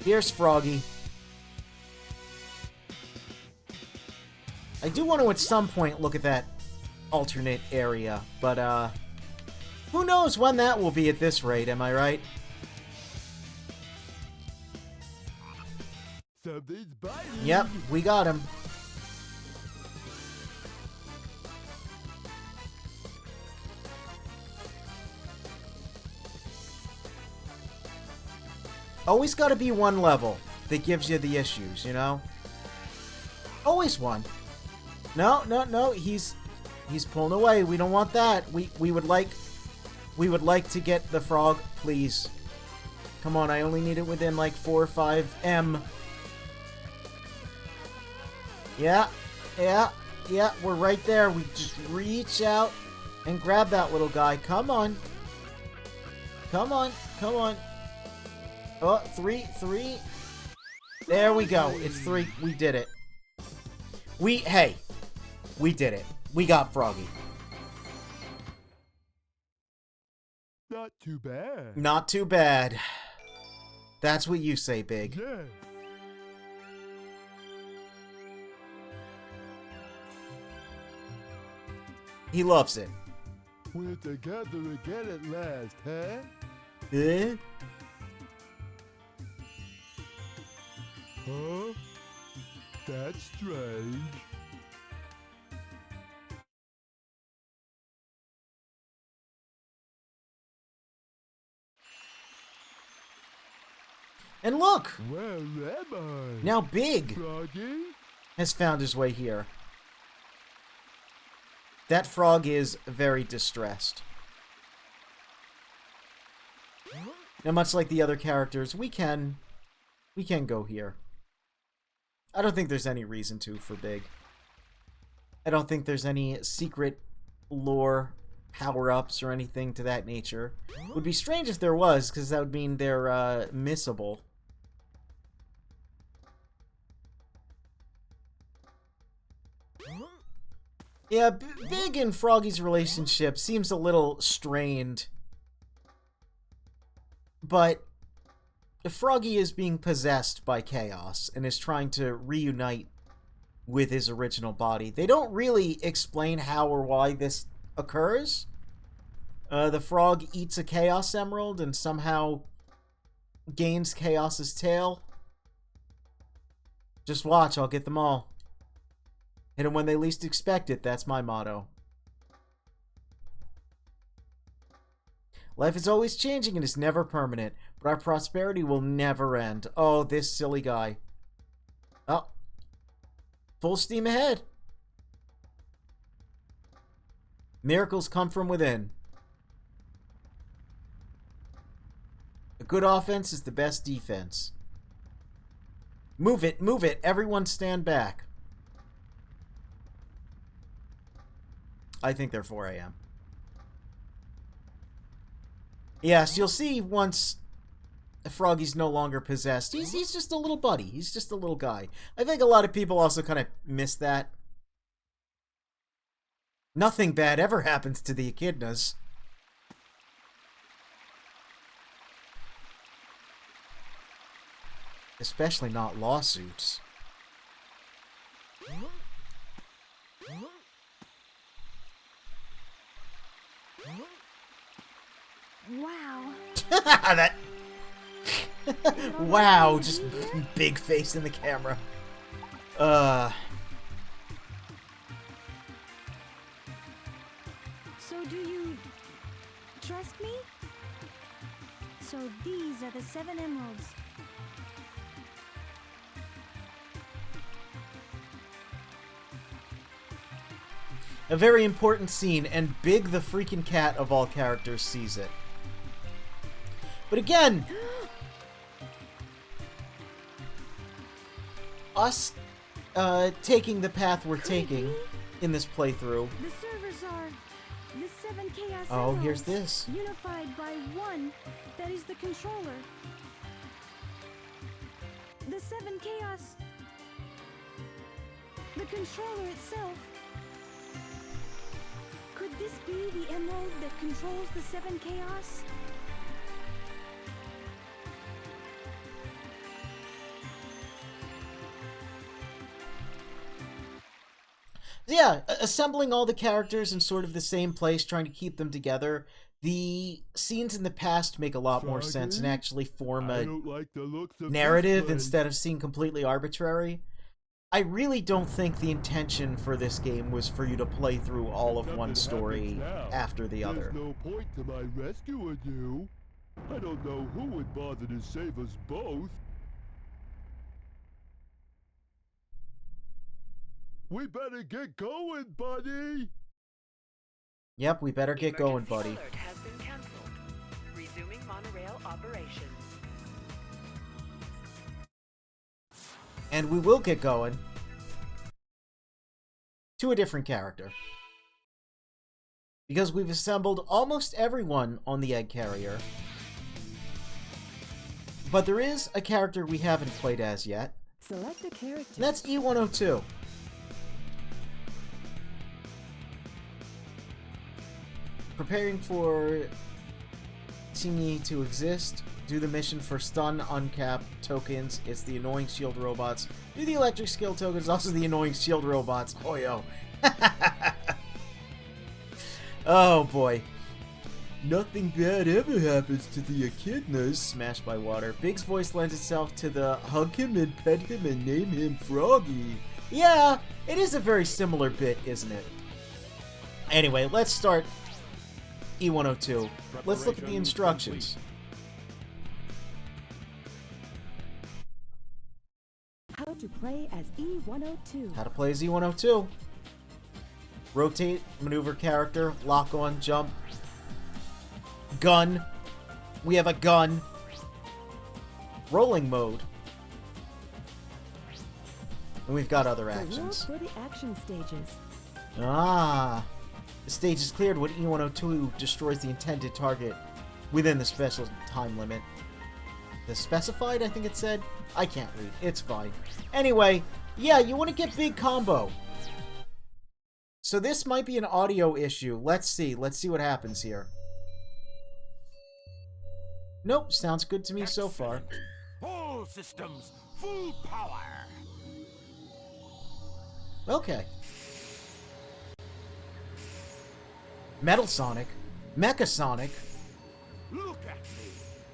Here's Froggy. I do want to at some point look at that alternate area, but who knows when that will be at this rate, am I right? Something's biting. Yep, we got him. Always gotta be one level that gives you the issues, you know? Always one. No, he's pulling away. We don't want that. We would like to get the frog, please. Come on, I only need it within like 4 or 5 M. Yeah, we're right there. We just reach out and grab that little guy. Come on. Oh, 3. There we go. It's 3. We did it. Hey, we did it. We got Froggy. Not too bad. Not too bad. That's what you say, Big. Yeah. He loves it. We're together again at last, huh? Eh? Huh? That's strange. And look! Where am I? Now Big Froggy? has found his way here. That frog is very distressed. Now, much like the other characters, we can go here. I don't think there's any reason to for Big. I don't think there's any secret lore power-ups or anything to that nature. Would be strange if there was, because that would mean they're missable. Yeah, Big and Froggy's relationship seems a little strained. But Froggy is being possessed by chaos and is trying to reunite with his original body. They don't really explain how or why this occurs. The frog eats a Chaos Emerald and somehow gains Chaos's tail. Just watch, I'll get them all. Hit them when they least expect it, that's my motto. Life is always changing and is never permanent, but our prosperity will never end. Oh, this silly guy. Oh. Full steam ahead. Miracles come from within. A good offense is the best defense. Move it, move it. Everyone stand back. I think they're 4 a.m. Yes, you'll see once Froggy's no longer possessed. He's just a little buddy. He's just a little guy. I think a lot of people also kind of miss that. Nothing bad ever happens to the echidnas. Especially not lawsuits. Wow. That. Wow, just big face in the camera. So do you trust me? So these are the 7 emeralds. A very important scene, and Big the freaking cat of all characters sees it. But again, us taking the path we're taking in this playthrough. The servers are the 7 chaos Oh, here's emeralds, this. unified by one that is the controller. The 7 chaos. The controller itself. Could this be the emerald that controls the 7 chaos? Yeah, assembling all the characters in sort of the same place, trying to keep them together. The scenes in the past make a lot more sense and actually form I a don't like the looks of narrative this place. instead of seem completely arbitrary. I really don't think the intention for this game was for you to play through all of one Something story happens now. after the other. There's no point to my rescuing you. I don't know who would bother to save us both. We better get going, buddy! Yep, we better get going, buddy. Alert has been canceled. Resuming monorail operations. And we will get going to a different character. Because we've assembled almost everyone on the egg carrier. But there is a character we haven't played as yet. Select a character. And that's E102. Preparing for Team to exist. Do the mission for stun uncap tokens. It's the annoying shield robots. Do the electric skill tokens. Also the annoying shield robots. Oh yo. Oh boy. Nothing bad ever happens to the echidnas. Smashed by water. Big's voice lends itself to the hug him and pet him and name him Froggy. Yeah, it is a very similar bit, isn't it? Anyway, let's start E102. Let's look at the instructions. How to play as E102. How to play as E102. Rotate, maneuver character, lock on, jump. Gun. We have a gun. Rolling mode. And we've got other actions. For the action stages. Ah. The stage is cleared when E102 destroys the intended target within the special time limit. The specified, I think it said? I can't read. It's fine. Anyway, yeah, you want to get big combo. So this might be an audio issue. Let's see. Let's see what happens here. Nope, sounds good to me so far. All systems, full power. Okay. Metal Sonic. Mecha Sonic. Look at me.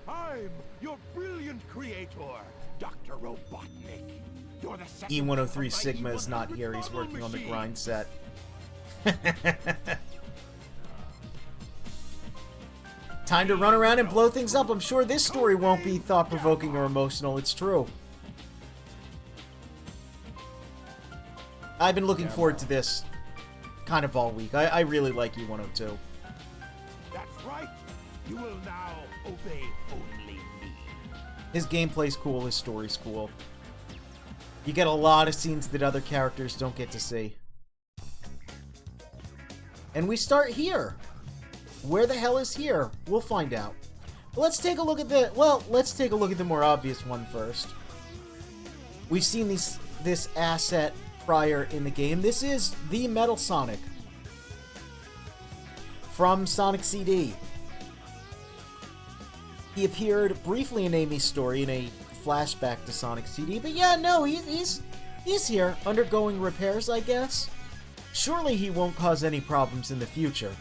I'm your brilliant creator, Dr. Robotnik. You're the second E103 Sigma is not here. He's working on the grind set. Time to run around and blow things up. I'm sure this story won't be thought-provoking or emotional. It's true. I've been looking forward to this kind of all week. I really like E102. That's right. You will now obey only me. His gameplay's cool. His story's cool. You get a lot of scenes that other characters don't get to see. And we start here. Where the hell is here? We'll find out. Let's take a look at the... Well, let's take a look at the more obvious one first. We've seen this asset prior in the game. This is the Metal Sonic. from Sonic CD. He appeared briefly in Amy's story in a flashback to Sonic CD, but yeah, no, he's here, undergoing repairs, I guess. Surely he won't cause any problems in the future.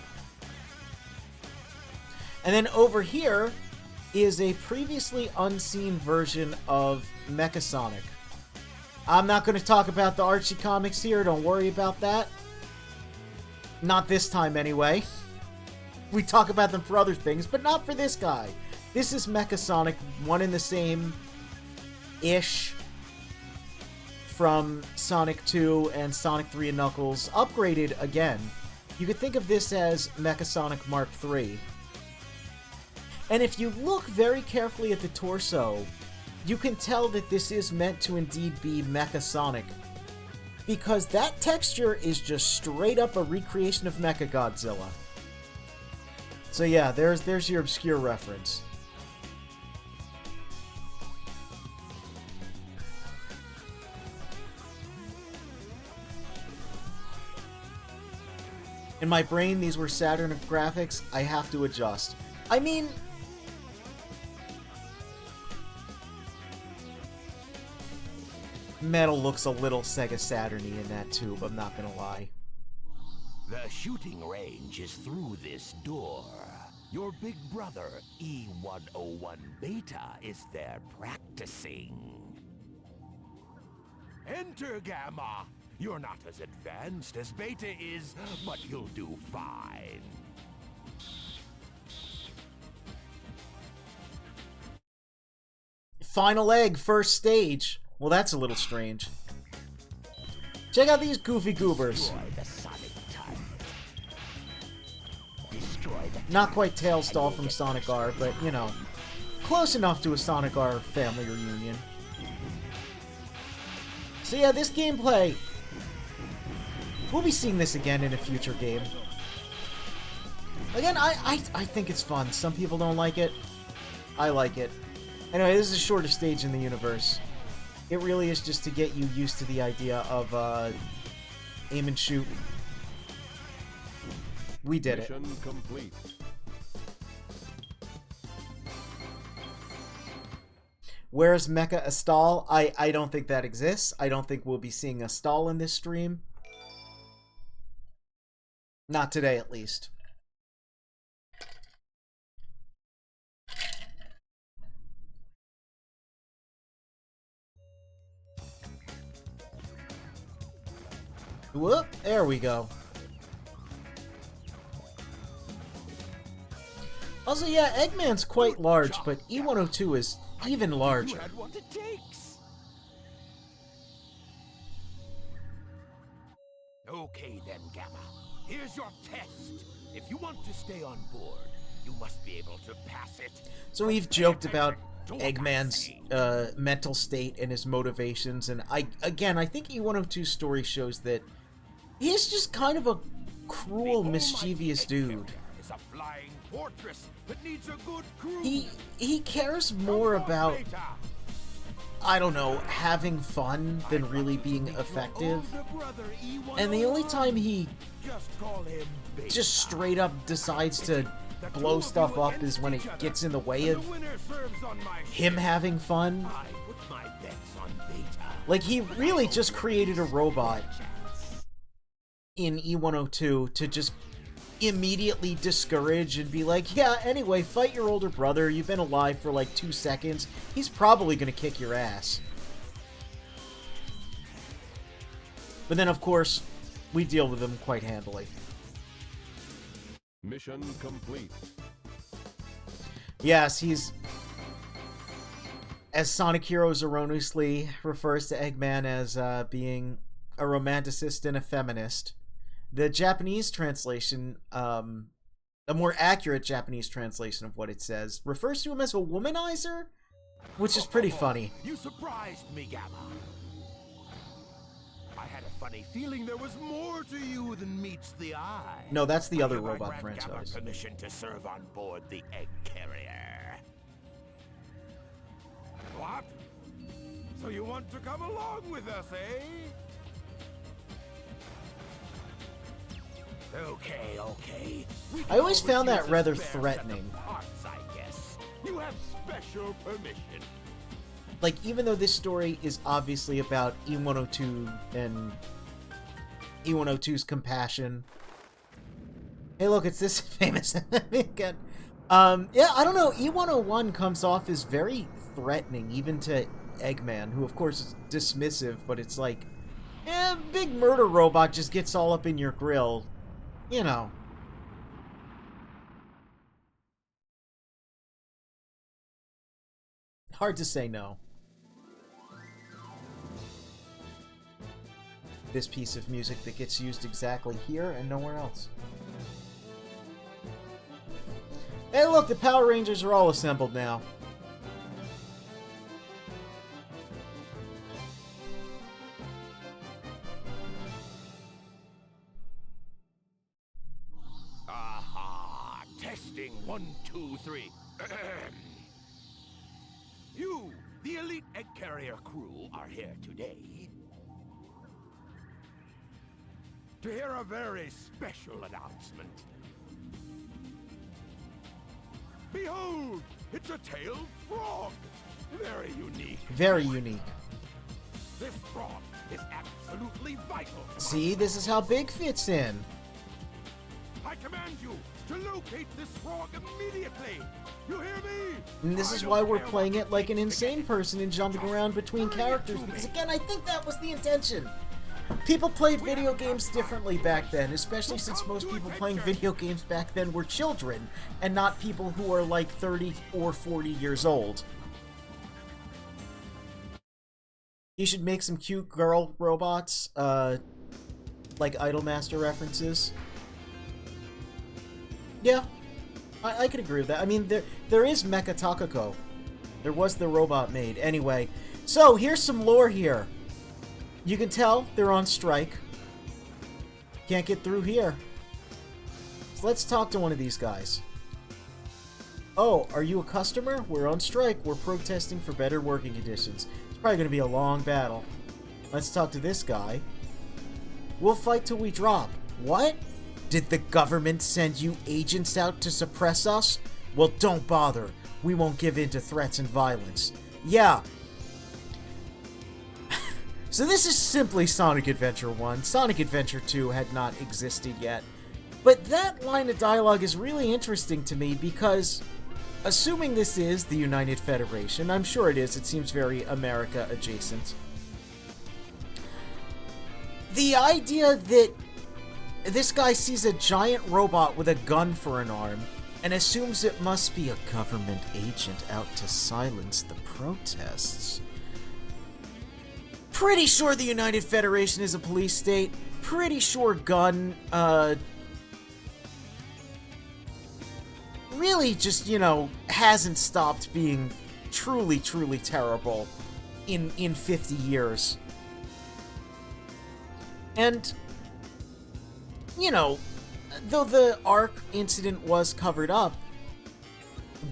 And then over here is a previously unseen version of Mecha Sonic. I'm not going to talk about the Archie comics here, don't worry about that. Not this time, anyway. We talk about them for other things, but not for this guy. This is Mecha Sonic, one and the same-ish from Sonic 2 and Sonic 3 and Knuckles, upgraded again. You could think of this as Mecha Sonic Mark III. And if you look very carefully at the torso, you can tell that this is meant to indeed be Mecha Sonic. Because that texture is just straight up a recreation of Mecha Godzilla. So yeah, there's your obscure reference. In my brain, these were Saturn graphics. I have to adjust. I mean, Metal looks a little Sega Saturn-y in that tube, I'm not gonna lie. The shooting range is through this door. Your big brother, E101 Beta, is there practicing. Enter, Gamma! You're not as advanced as Beta is, but you'll do fine. Final egg, first stage. Well, that's a little strange. Check out these goofy goobers. Not quite Tailstall from Sonic R, but, you know, close enough to a Sonic R family reunion. So yeah, this gameplay, we'll be seeing this again in a future game. Again, I think it's fun. Some people don't like it. I like it. Anyway, this is the shortest stage in the universe. It really is just to get you used to the idea of aim and shoot. We did it. Mission complete. Where's Mecha Astal? I don't think that exists. I don't think we'll be seeing Astal in this stream. Not today, at least. Whoop, there we go. Also, yeah, Eggman's quite large, but E102 is even larger. What it takes. Okay then, Gamma. Here's your test. If you want to stay on board, you must be able to pass it. So we've joked about Eggman's mental state and his motivations, and I think E102's story shows that he's just kind of a cruel, mischievous dude. It's a flying fortress that needs a good crew. He cares more about, I don't know, having fun than really being effective. And the only time he just straight up decides to blow stuff up is when it gets in the way of him having fun. Like, he really just created a robot in E102 to just immediately discourage and be like, yeah, anyway, fight your older brother, you've been alive for like 2 seconds, he's probably gonna kick your ass. But then, of course, we deal with him quite handily. Mission complete. Yes, he's, as Sonic Heroes erroneously refers to Eggman as being a romanticist and a feminist. The Japanese translation, a more accurate Japanese translation of what it says, refers to him as a womanizer, which is pretty funny. You surprised me, Gamma. I had a funny feeling there was more to you than meets the eye. No, that's the other Give robot my Grand Gamma franchise. permission to serve on board the egg carrier. What? So you want to come along with us, eh? Okay. I always found that rather threatening. Parts, I guess. You have special permission. Like, even though this story is obviously about E102 and E102's compassion. Hey, look, it's this famous enemy again. Yeah, I don't know. E101 comes off as very threatening, even to Eggman, who, of course, is dismissive, but it's like, big murder robot just gets all up in your grill. You know. Hard to say no. This piece of music that gets used exactly here and nowhere else. Hey, look, the Power Rangers are all assembled now. Aha! Testing 1, 2, 3. You, the elite egg carrier crew, are here today to hear a very special announcement. Behold, it's a tailed frog. Very unique. Very unique. This frog is absolutely vital. See, this is how Big fits in. I command you to locate this frog immediately. You hear me? And this is why we're playing it like an insane person and jumping around between characters, because again, I think that was the intention. People played video games differently back then, especially since most people playing video games back then were children, and not people who are like 30 or 40 years old. You should make some cute girl robots, like Idolmaster references. Yeah, I could agree with that. I mean, there is Mecha Takako. There was the robot made. Anyway, so here's some lore here. You can tell they're on strike. Can't get through here. So let's talk to one of these guys. Oh, are you a customer? We're on strike. We're protesting for better working conditions. It's probably going to be a long battle. Let's talk to this guy. We'll fight till we drop. What? Did the government send you agents out to suppress us? Well, don't bother. We won't give in to threats and violence. Yeah. So this is simply Sonic Adventure 1. Sonic Adventure 2 had not existed yet. But that line of dialogue is really interesting to me because, assuming this is the United Federation, I'm sure it is, it seems very America adjacent. The idea that this guy sees a giant robot with a gun for an arm and assumes it must be a government agent out to silence the protests. Pretty sure the United Federation is a police state. Pretty sure gun, really just, you know, hasn't stopped being truly, truly terrible in 50 years. And, you know, though the Ark incident was covered up,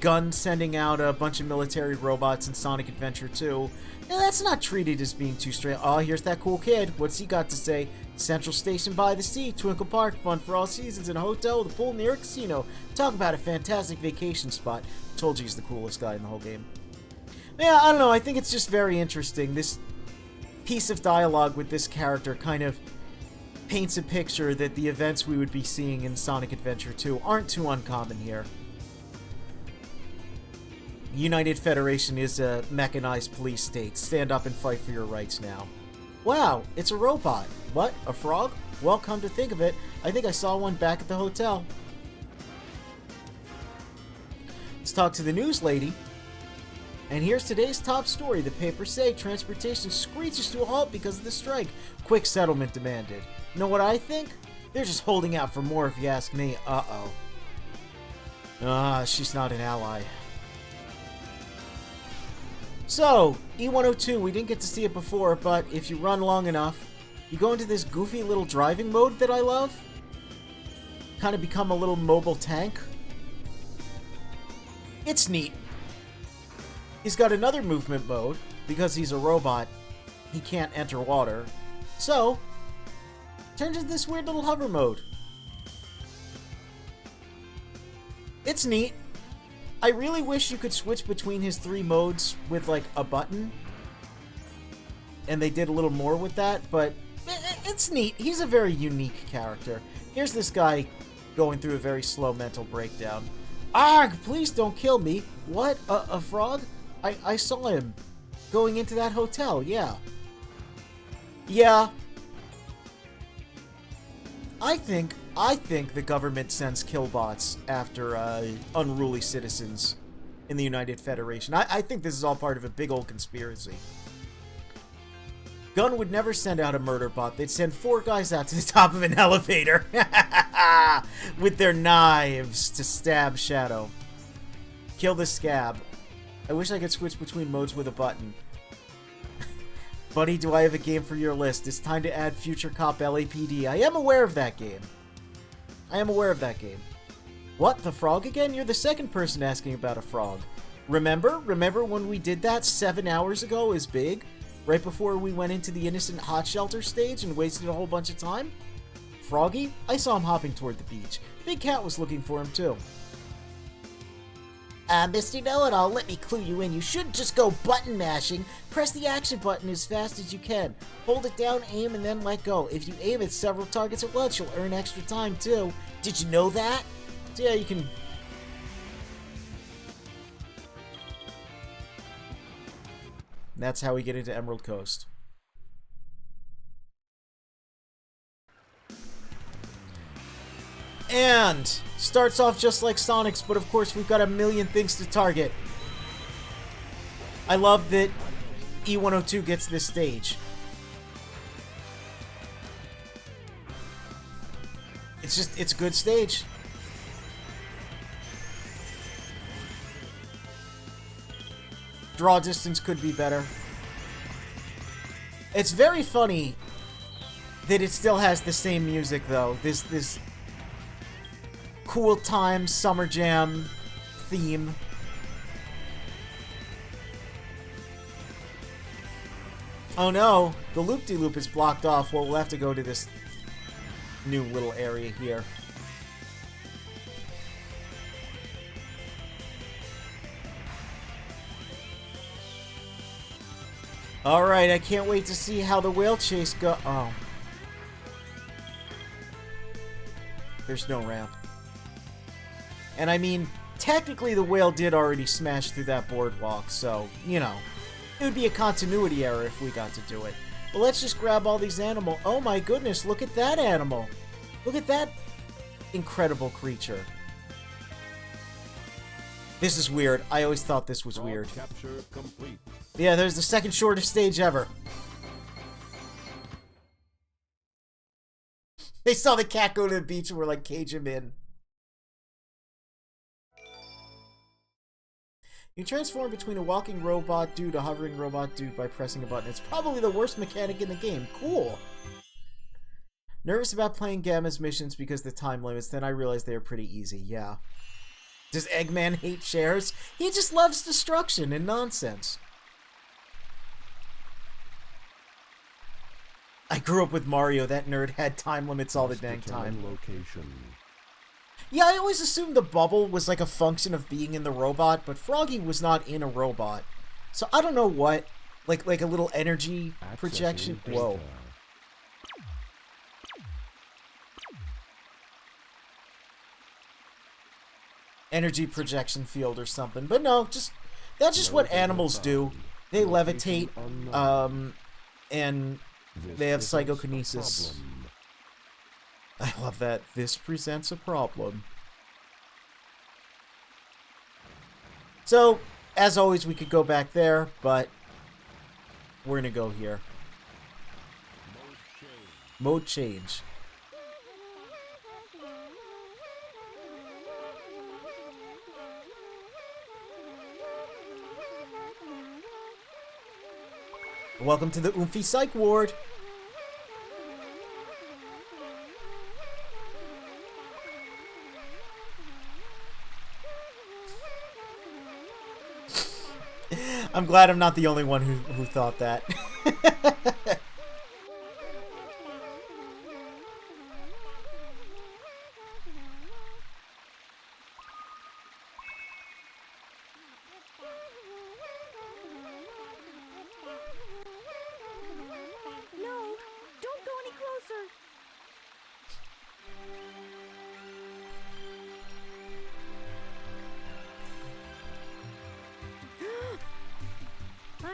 Gun sending out a bunch of military robots in Sonic Adventure 2, that's not treated as being too straight. Oh, here's that cool kid. What's he got to say? Central Station by the sea, Twinkle Park, fun for all seasons, in a hotel with a pool near a casino. Talk about a fantastic vacation spot. Told you he's the coolest guy in the whole game. Yeah, I don't know. I think it's just very interesting. This piece of dialogue with this character kind of paints a picture that the events we would be seeing in Sonic Adventure 2 aren't too uncommon here. United Federation is a mechanized police state. Stand up and fight for your rights now. Wow, it's a robot. What? A frog? Well, come to think of it, I think I saw one back at the hotel. Let's talk to the news lady. And here's today's top story. The papers say transportation screeches to a halt because of the strike. Quick settlement demanded. Know what I think? They're just holding out for more if you ask me. Uh-oh. She's not an ally. So, E102, we didn't get to see it before, but if you run long enough, you go into this goofy little driving mode that I love. Kind of become a little mobile tank. It's neat. He's got another movement mode. Because he's a robot, he can't enter water. So, turns into this weird little hover mode. It's neat. I really wish you could switch between his 3 modes with, like, a button. And they did a little more with that, but it's neat. He's a very unique character. Here's this guy going through a very slow mental breakdown. Arg! Please don't kill me. What? A frog? I saw him going into that hotel, yeah. Yeah. I think the government sends killbots after unruly citizens in the United Federation. I think this is all part of a big old conspiracy. Gun would never send out a murder bot. They'd send 4 guys out to the top of an elevator with their knives to stab Shadow. Kill the scab. I wish I could switch between modes with a button. Buddy, do I have a game for your list? It's time to add Future Cop LAPD. I am aware of that game. What? The frog again? You're the second person asking about a frog. Remember? Remember when we did that 7 hours ago as Big? Right before we went into the innocent hot shelter stage and wasted a whole bunch of time? Froggy? I saw him hopping toward the beach. Big Cat was looking for him too. Mr. Know-It-All, let me clue you in. You shouldn't just go button mashing. Press the action button as fast as you can. Hold it down, aim, and then let go. If you aim at several targets at once, you'll earn extra time too. Did you know that? So yeah, you can... That's how we get into Emerald Coast. And starts off just like Sonic's, but of course we've got a million things to target. I love that E102 gets this stage. It's a good stage. Draw distance could be better. It's very funny that it still has the same music though. This cool time summer jam theme. Oh no, the loop-de-loop is blocked off. Well, we'll have to go to this new little area here. Alright, I can't wait to see how the whale chase go- oh. There's no ramp. And I mean, technically the whale did already smash through that boardwalk, so, you know. It would be a continuity error if we got to do it. But let's just grab all these animals. Oh my goodness, look at that animal. Look at that incredible creature. This is weird. I always thought this was weird. Capture complete. Yeah, there's the second shortest stage ever. They saw the cat go to the beach and were like, cage him in. You transform between a walking robot dude, a hovering robot dude by pressing a button. It's probably the worst mechanic in the game. Cool. Nervous about playing Gamma's missions because the time limits, then I realized they were pretty easy. Yeah. Does Eggman hate shares? He just loves destruction and nonsense. I grew up with Mario. That nerd had time limits all the dang time. Location. Yeah, I always assumed the bubble was like a function of being in the robot, but Froggy was not in a robot. So I don't know what, like a little energy projection. Whoa. Energy projection field or something. But no, that's just what animals do. They levitate, and they have psychokinesis. I love that. This presents a problem. So, as always, we could go back there, but we're gonna go here. Mode change. Welcome to the Oomphy Psych Ward. I'm glad I'm not the only one who thought that.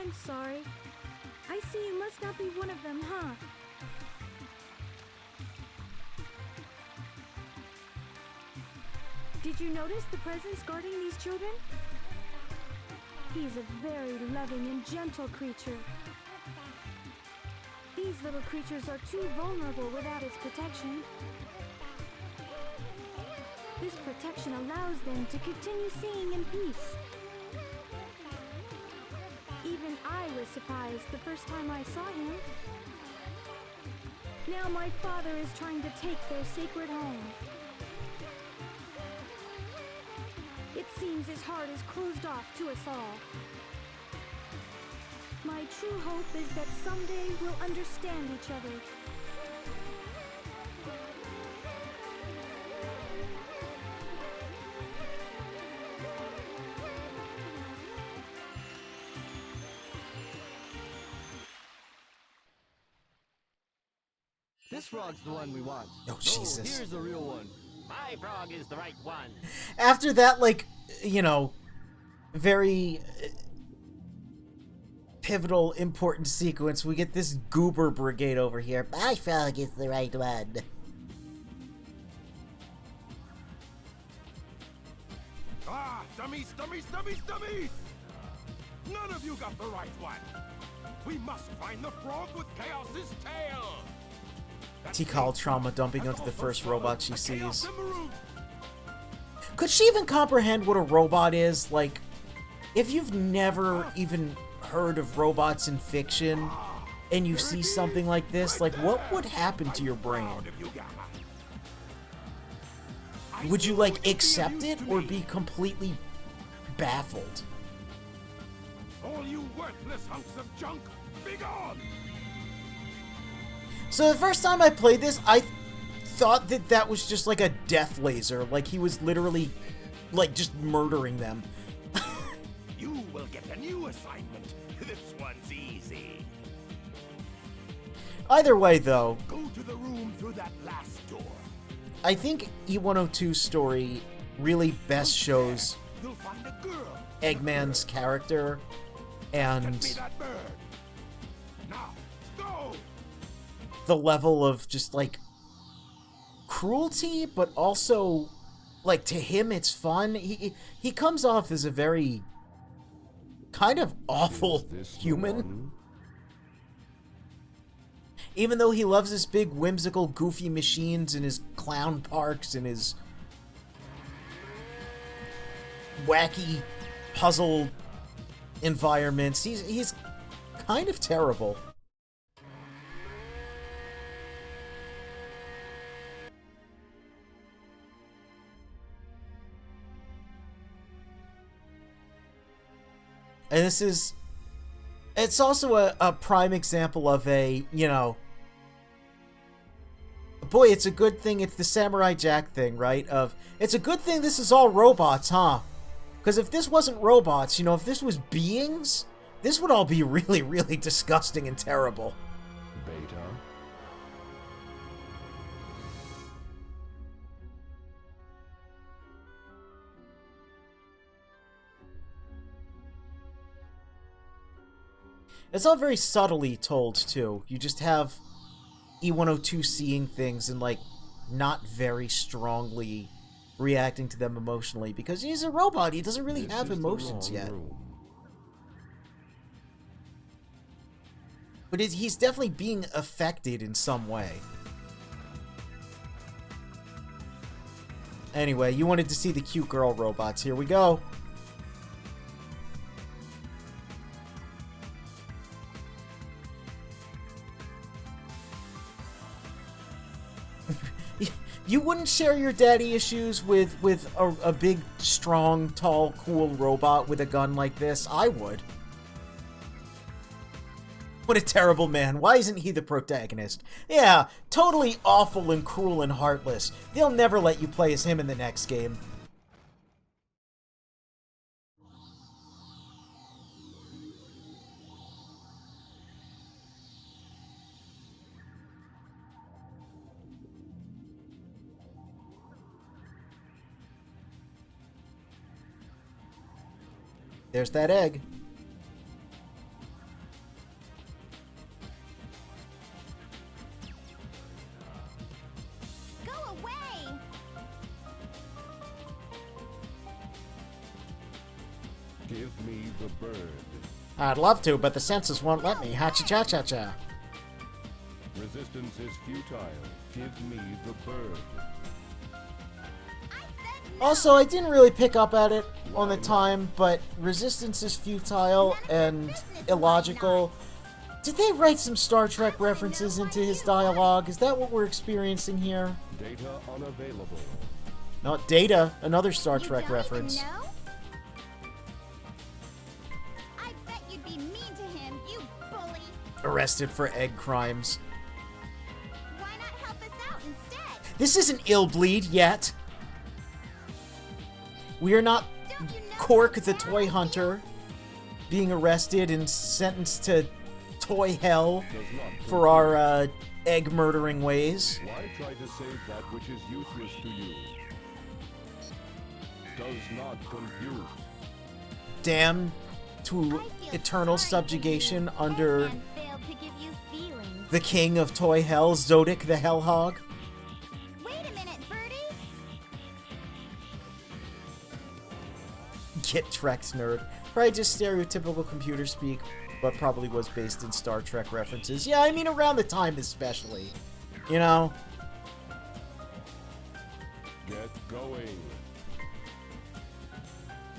I'm sorry. I see you must not be one of them, huh? Did you notice the presence guarding these children? He's a very loving and gentle creature. These little creatures are too vulnerable without its protection. This protection allows them to continue seeing in peace. Even I was surprised the first time I saw him. Now my father is trying to take their sacred home. It seems his heart is closed off to us all. My true hope is that someday we'll understand each other. This frog's the one we want. Oh, Jesus. Here's the real one. My frog is the right one. After that, like, you know, very pivotal, important sequence, we get this goober brigade over here. My frog is the right one. Ah, dummies, dummies, dummies, dummies! None of you got the right one. We must find the frog with Chaos's tail. Tikal trauma dumping onto the first robot she sees. Emerald. Could she even comprehend what a robot is? Like, if you've never even heard of robots in fiction, and you see something like this, like, what would happen to your brain? Would you, like, accept it, or be completely baffled? All you worthless hunks of junk, be gone! So the first time I played this, I thought that that was just like a death laser. Like he was literally, like, just murdering them. You will get a new assignment. This one's easy. Either way, though, Go to the room through that last door. I think E102's story really best shows You'll find a girl. Eggman's character and Get me that bird. Now, go! the level of just, like, cruelty, but also, like, to him it's fun. He comes off as a very kind of awful human. Even though he loves his big, whimsical, goofy machines and his clown parks and his wacky puzzle environments, he's kind of terrible. And this is... It's also a prime example of a, you know... Boy, it's a good thing it's the Samurai Jack thing, right? Of, it's a good thing this is all robots, huh? Because if this wasn't robots, you know, if this was beings, this would all be really, really disgusting and terrible. Beta. It's all very subtly told, too. You just have E102 seeing things and, like, not very strongly reacting to them emotionally, because he's a robot. He doesn't really have emotions yet. But he's definitely being affected in some way. Anyway, you wanted to see the cute girl robots. Here we go. You wouldn't share your daddy issues with a big, strong, tall, cool robot with a gun like this? I would. What a terrible man. Why isn't he the protagonist? Yeah, totally awful and cruel and heartless. They'll never let you play as him in the next game. There's that egg. Give me the bird. I'd love to, but the census won't let me. Ha-cha-cha-cha-cha. Resistance is futile. Give me the bird. Also, I didn't really pick up at it on the time, but resistance is futile and illogical. Did they write some Star Trek references into his dialogue? Is that what we're experiencing here? Data unavailable. Not Data, another Star Trek reference. Even know? I bet you'd be mean to him, you bully. Arrested for egg crimes. Why not help us out instead? This isn't ill bleed yet. We are not Don't you know Cork what the that Toy is? Hunter being arrested and sentenced to toy hell Does not for our egg murdering ways. Why try to save that which is useless to you? Does not compute. Damned to I feel eternal sorry for subjugation you. under Eggman failed to give you feelings. the king of toy hell, Zodic the Hellhog. Wait a minute, Birdie. Get Trex nerd. Probably just stereotypical computer speak, but probably was based in Star Trek references. Yeah, I mean around the time especially. You know? Get going.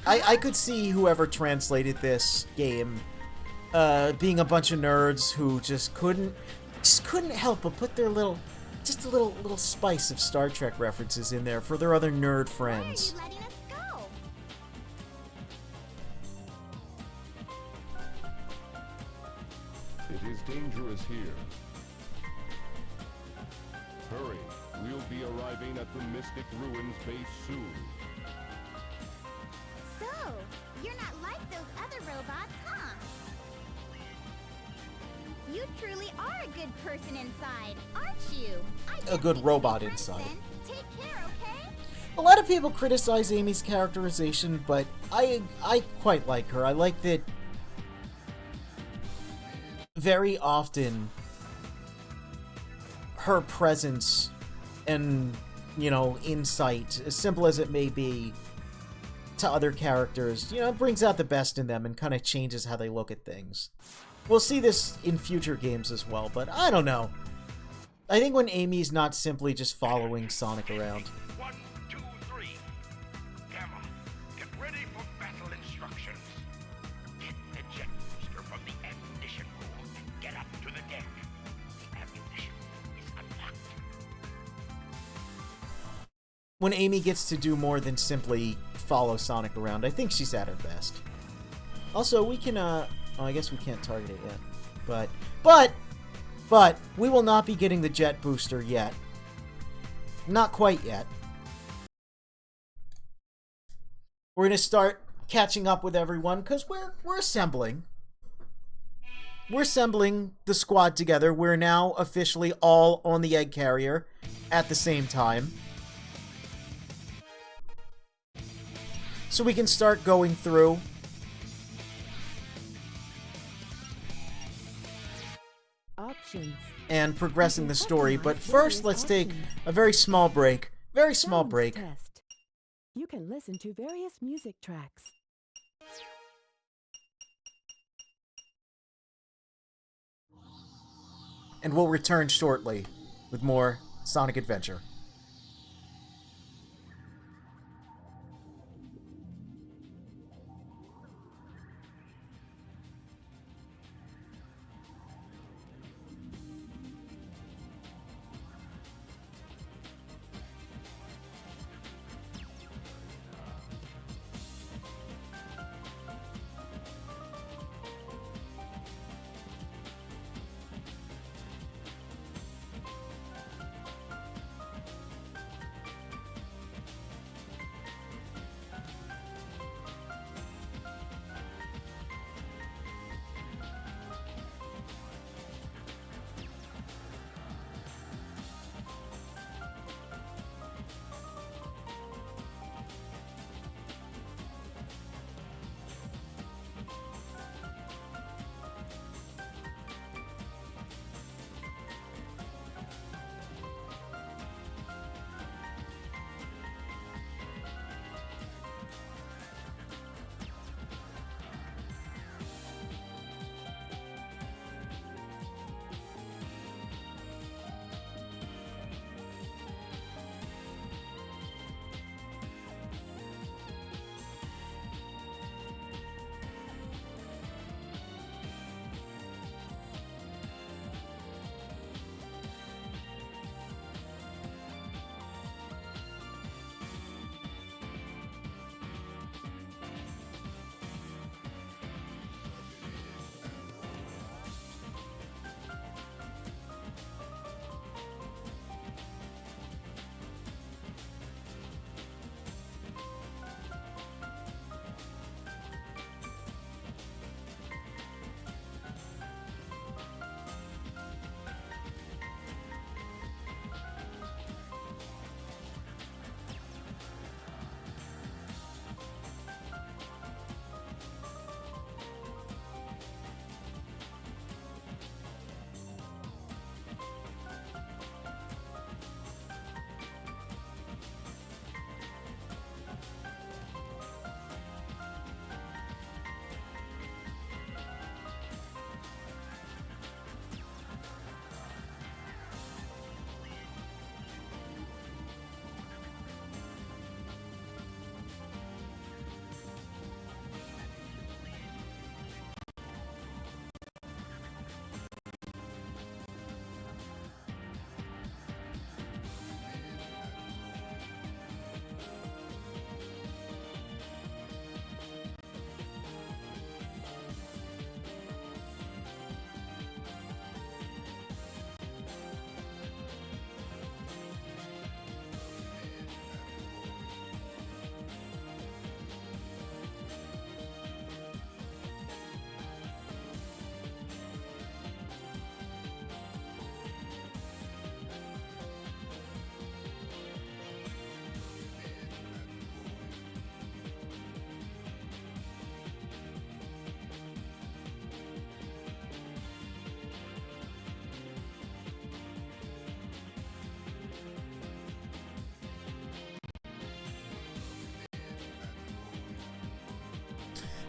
I could see whoever translated this game being a bunch of nerds who just couldn't help but put their little spice of Star Trek references in there for their other nerd friends. Why are you letting us go? It is dangerous here. Hurry. We'll be arriving at the Mystic Ruins base soon. So, you're not like those other robots, huh? You truly are a good person inside, aren't you? A good robot inside. Take care, okay? A lot of people criticize Amy's characterization, but I quite like her. I like that very often her presence and, you know, insight, as simple as it may be, to other characters, you know, it brings out the best in them and kind of changes how they look at things. We'll see this in future games as well, but I don't know. I think when Amy's not simply just following Sonic around. 1, 2, 3. Gamma, get ready for battle instructions. Get the jet booster from the ammunition room and get up to the deck. The ammunition is unlocked. When Amy gets to do more than simply follow Sonic around, I think she's at her best. Also, we can, oh, I guess we can't target it yet. But, we will not be getting the jet booster yet. Not quite yet. We're gonna start catching up with everyone, because we're assembling. We're assembling the squad together. We're now officially all on the egg carrier at the same time. So we can start going through Options. and progressing the story. But first, let's take a very small break. Very small Sounds break. Test. You can listen to various music tracks. And we'll return shortly with more Sonic Adventure.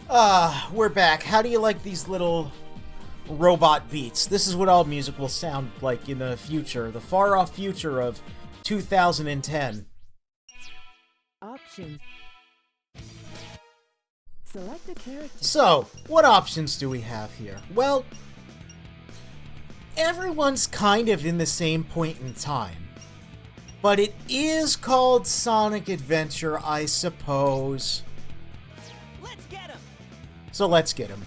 We're back. How do you like these little robot beats? This is what all music will sound like in the future, the far-off future of 2010. Options. Select a character. So, what options do we have here? Well, everyone's kind of in the same point in time. But it is called Sonic Adventure, I suppose. Let's get him! So let's get him.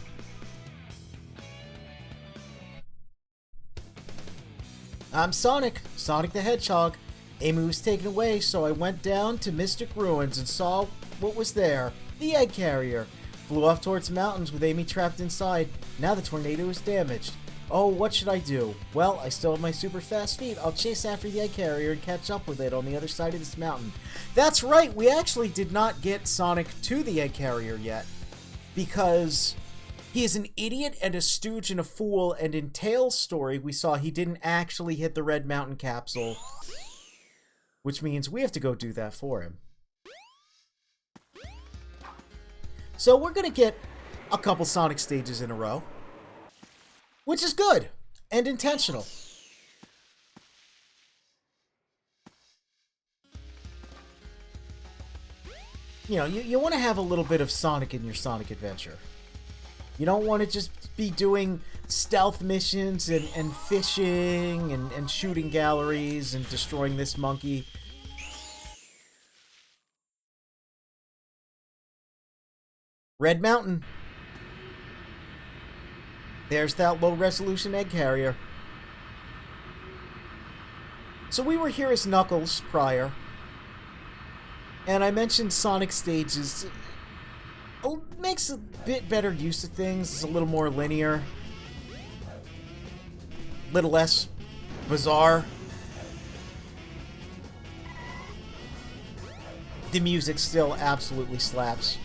I'm Sonic, Sonic the Hedgehog. Amy was taken away, so I went down to Mystic Ruins and saw what was there. The egg carrier. Flew off towards the mountains with Amy trapped inside. Now the tornado is damaged. Oh, what should I do? Well, I still have my super fast feet. I'll chase after the egg carrier and catch up with it on the other side of this mountain. That's right, we actually did not get Sonic to the egg carrier yet. Because he is an idiot and a stooge and a fool, and in Tails' story we saw he didn't actually hit the Red Mountain capsule. Which means we have to go do that for him. So we're gonna get a couple Sonic stages in a row. Which is good and intentional. You know, you want to have a little bit of Sonic in your Sonic Adventure. You don't want to just be doing stealth missions and fishing and shooting galleries and destroying this monkey. Red Mountain. There's that low-resolution egg carrier. So we were here as Knuckles prior. And I mentioned Sonic stages. Makes a bit better use of things. It's a little more linear. A little less bizarre. The music still absolutely slaps.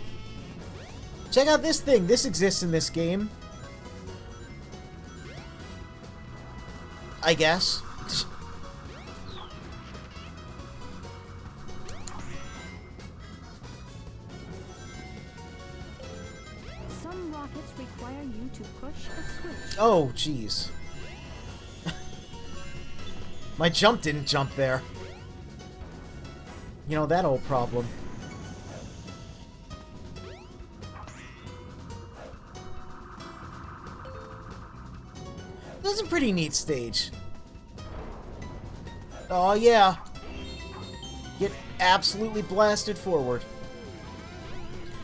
Check out this thing. This exists in this game. I guess. Some rockets require you to push a switch. Oh, jeez. My jump didn't jump there. You know, that old problem. This is a pretty neat stage. Oh, yeah. Get absolutely blasted forward.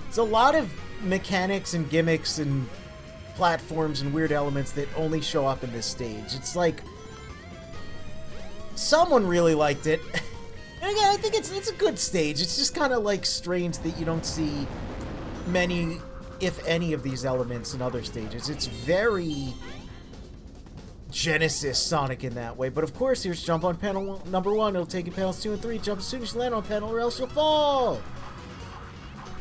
There's a lot of mechanics and gimmicks and platforms and weird elements that only show up in this stage. It's like someone really liked it. And again, I think it's a good stage. It's just kind of like strange that you don't see many, if any, of these elements in other stages. It's very Genesis Sonic in that way. But of course, here's jump on panel number 1. It'll take you panels 2 and 3. Jump as soon as you land on panel or else you'll fall.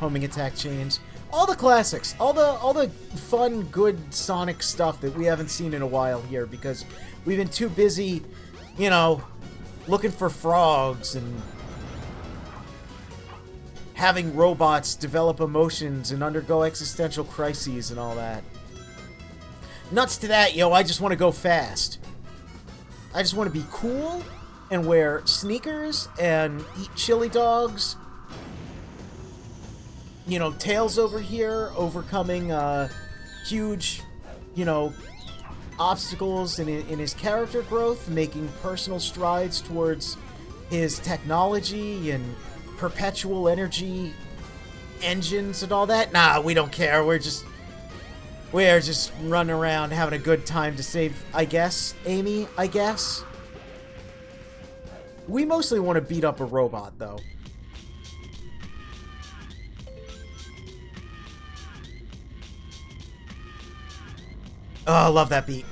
Homing attack chains. All the classics. All the fun, good Sonic stuff that we haven't seen in a while here because we've been too busy, you know, looking for frogs and having robots develop emotions and undergo existential crises and all that. Nuts to that, yo, I just want to go fast. I just want to be cool and wear sneakers and eat chili dogs. You know, Tails over here overcoming huge, you know, obstacles in his character growth, making personal strides towards his technology and perpetual energy engines and all that. Nah, we don't care. We're just running around having a good time to save, I guess, Amy, I guess. We mostly want to beat up a robot, though. Oh, I love that beat.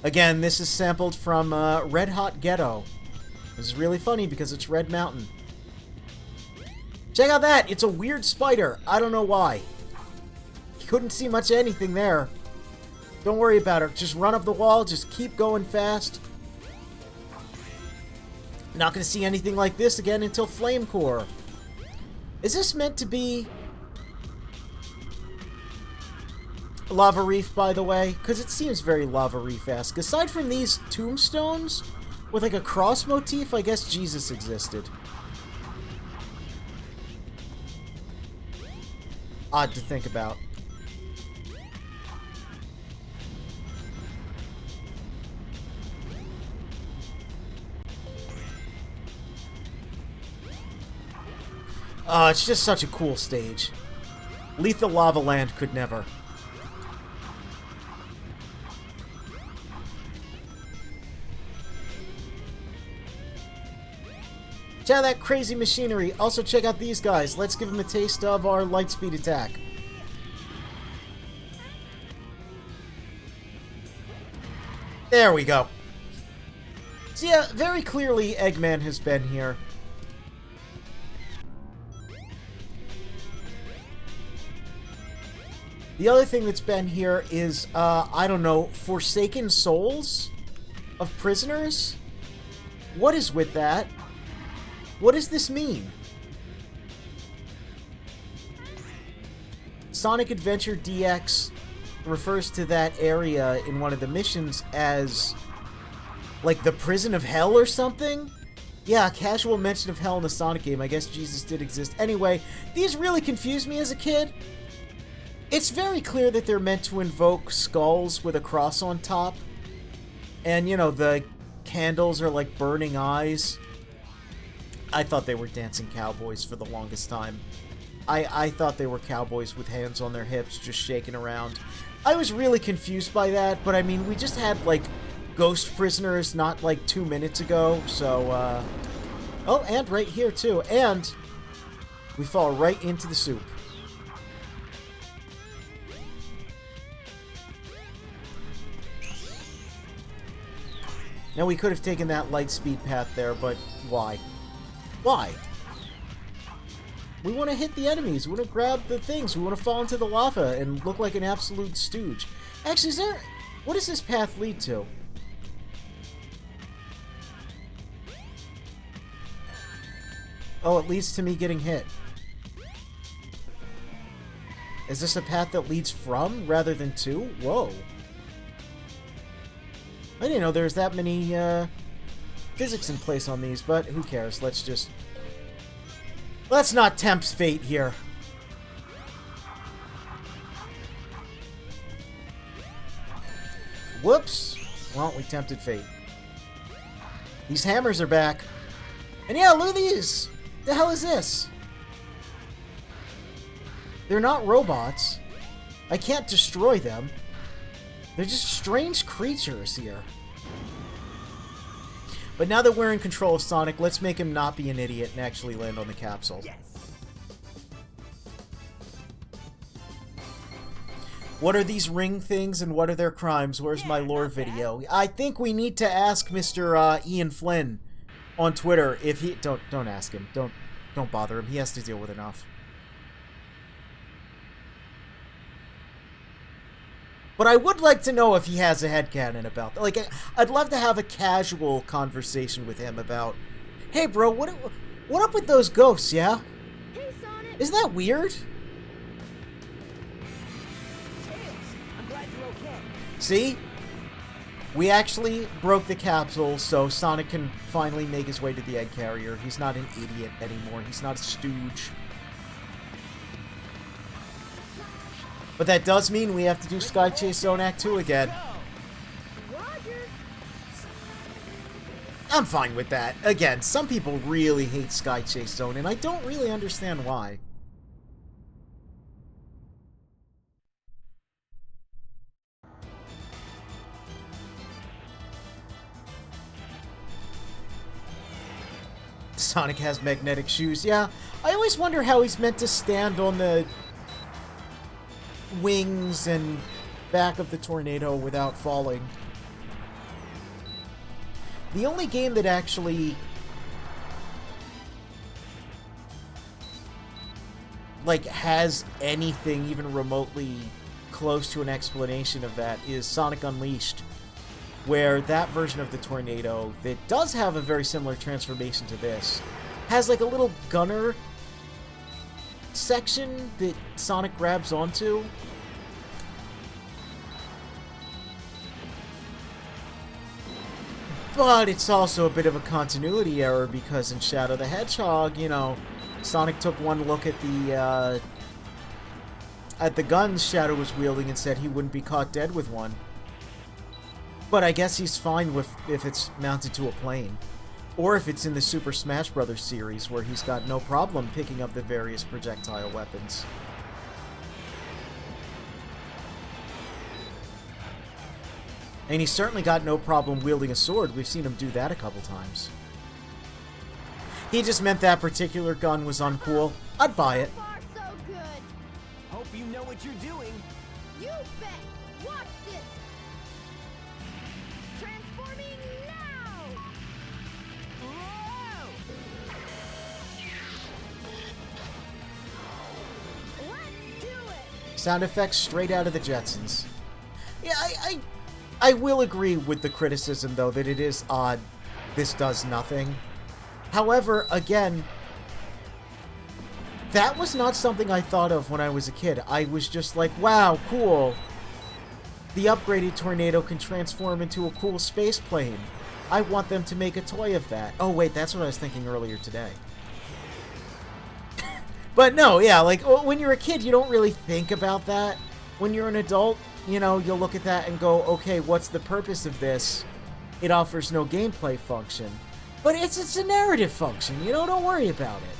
Again, this is sampled from Red Hot Ghetto. This is really funny because it's Red Mountain. Check out that! It's a weird spider. I don't know why. Couldn't see much of anything there. Don't worry about it. Just run up the wall. Just keep going fast. Not going to see anything like this again until Flame Core. Is this meant to be Lava Reef, by the way? Because it seems very Lava Reef-esque. Aside from these tombstones with like a cross motif, I guess Jesus existed. Odd to think about. It's just such a cool stage. Lethal Lava Land could never. Check out that crazy machinery. Also check out these guys. Let's give them a taste of our Lightspeed attack. There we go. So yeah, very clearly Eggman has been here. The other thing that's been here is, I don't know, Forsaken Souls of prisoners? What is with that? What does this mean? Sonic Adventure DX refers to that area in one of the missions as, like, the prison of hell or something? Yeah, a casual mention of hell in a Sonic game. I guess Jesus did exist. Anyway, these really confused me as a kid. It's very clear that they're meant to invoke skulls with a cross on top. And, you know, the candles are like burning eyes. I thought they were dancing cowboys for the longest time. I thought they were cowboys with hands on their hips just shaking around. I was really confused by that, but I mean, we just had, like, ghost prisoners not, like, 2 minutes ago, so, Oh, and right here, too. And we fall right into the soup. Now, we could have taken that light speed path there, but why? Why? We want to hit the enemies. We want to grab the things. We want to fall into the lava and look like an absolute stooge. Actually, is there... What does this path lead to? Oh, it leads to me getting hit. Is this a path that leads from rather than to? Whoa. I didn't know there's that many physics in place on these, but who cares? Let's not tempt fate here. Whoops. Well, we tempted fate. These hammers are back. And yeah, look at these. The hell is this? They're not robots. I can't destroy them. They're just strange creatures here. But now that we're in control of Sonic, let's make him not be an idiot and actually land on the capsule. Yes. What are these ring things and what are their crimes? Where's my lore video? I think we need to ask Mr. Ian Flynn on Twitter if he... Don't ask him. Don't bother him. He has to deal with enough. But I would like to know if he has a headcanon about that. Like, I'd love to have a casual conversation with him about, hey, bro, what up with those ghosts, yeah? Hey, Sonic. Isn't that weird? Tails, I'm glad you're okay. See? We actually broke the capsule, so Sonic can finally make his way to the egg carrier. He's not an idiot anymore. He's not a stooge. But that does mean we have to do Sky Chase Zone Act 2 again. Roger. I'm fine with that. Again, some people really hate Sky Chase Zone, and I don't really understand why. Sonic has magnetic shoes. Yeah, I always wonder how he's meant to stand on the wings and back of the tornado without falling. The only game that actually like has anything even remotely close to an explanation of that is Sonic Unleashed, where that version of the tornado that does have a very similar transformation to this has like a little gunner section that Sonic grabs onto. But it's also a bit of a continuity error because in Shadow the Hedgehog, you know, Sonic took one look at the guns Shadow was wielding and said he wouldn't be caught dead with one. But I guess he's fine with if it's mounted to a plane. Or if it's in the Super Smash Bros. Series where he's got no problem picking up the various projectile weapons. And he's certainly got no problem wielding a sword. We've seen him do that a couple times. He just meant that particular gun was uncool. I'd buy it. So far, so good. Hope you know what you're doing. You bet. Watch this. Transforming now. Whoa! Let's do it. Sound effects straight out of the Jetsons. Yeah, I will agree with the criticism, though, that it is odd this does nothing. However, again, that was not something I thought of when I was a kid. I was just like, wow, cool. The upgraded tornado can transform into a cool space plane. I want them to make a toy of that. Oh, wait, that's what I was thinking earlier today. But no, yeah, like, when you're a kid, you don't really think about that. When you're an adult, you know, you'll look at that and go, okay, what's the purpose of this? It offers no gameplay function. But it's a narrative function, you know, don't worry about it.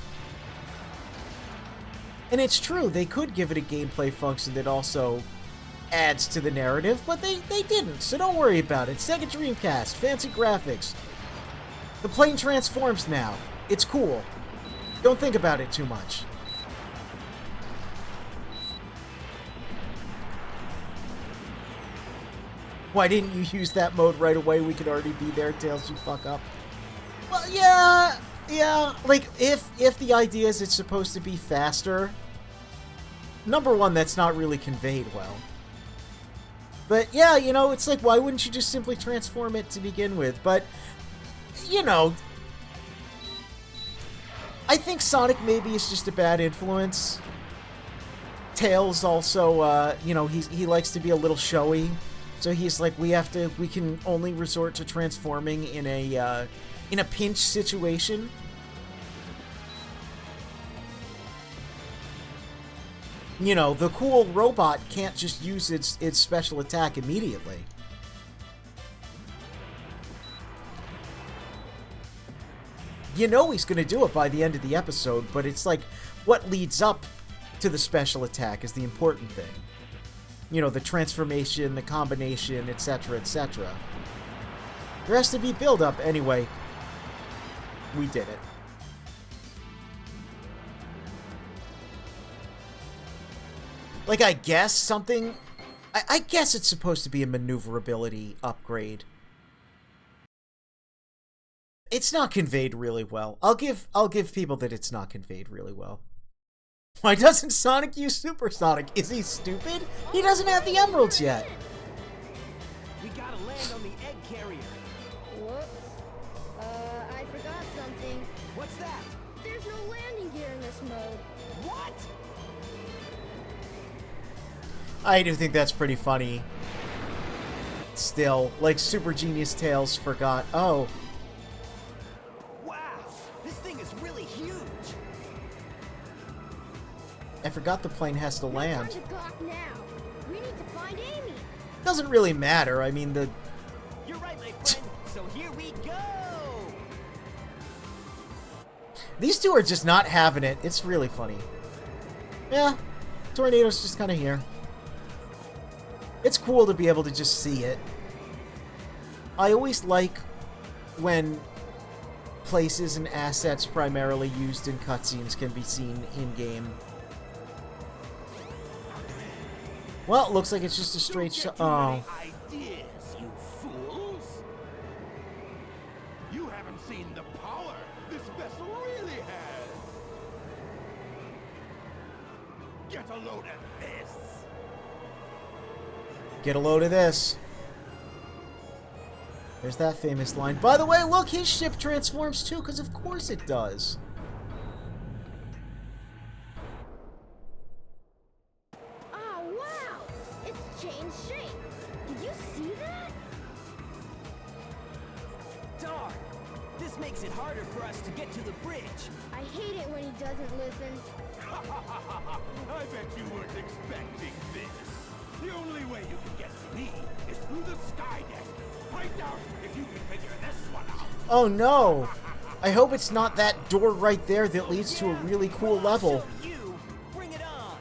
And it's true, they could give it a gameplay function that also adds to the narrative, but they didn't, so don't worry about it. Sega Dreamcast, fancy graphics. The plane transforms now. It's cool. Don't think about it too much. Why didn't you use that mode right away? We could already be there, Tails, you fuck up. Well, yeah, like, if the idea is it's supposed to be faster, number one, that's not really conveyed well. But, yeah, you know, it's like, why wouldn't you just simply transform it to begin with? But, you know, I think Sonic maybe is just a bad influence. Tails also, you know, he likes to be a little showy. So he's like, we can only resort to transforming in a pinch situation. You know, the cool robot can't just use its special attack immediately. You know he's gonna do it by the end of the episode, but it's like, what leads up to the special attack is the important thing. You know, the transformation, the combination, etc., etc. There has to be build-up anyway. We did it. Like, I guess something... I guess it's supposed to be a maneuverability upgrade. It's not conveyed really well. I'll give people that it's not conveyed really well. Why doesn't Sonic use Supersonic? Is he stupid? He doesn't have the emeralds yet. We gotta land on the egg carrier. Whoops. I forgot something. What's that? There's no landing gear in this mode. What? I do think that's pretty funny. Still, like Super Genius Tails forgot. Oh. Wow, this thing is really huge. I forgot the plane has to land. Time to gawk now. We need to find Amy. Doesn't really matter. I mean, You're right, my friend. So here we go. these two are just not having it. It's really funny. Yeah, tornado's just kind of here. It's cool to be able to just see it. I always like when places and assets primarily used in cutscenes can be seen in-game. Well, it looks like it's just a straight shot. Oh. Ideas, you fools! You haven't seen the power this vessel really has. Get a load of this. Get a load of this. There's that famous line. By the way, look, his ship transforms too, because of course it does. Oh, wow! It's changed shape. Did you see that? makes it harder for us to get to the bridge. I hate it when he doesn't listen. I bet you weren't expecting this. The only way you can get to me is through the sky deck. Find out if you can figure this one out. Oh no! I hope it's not that door right there that leads to a really cool level. Show you. Bring it on.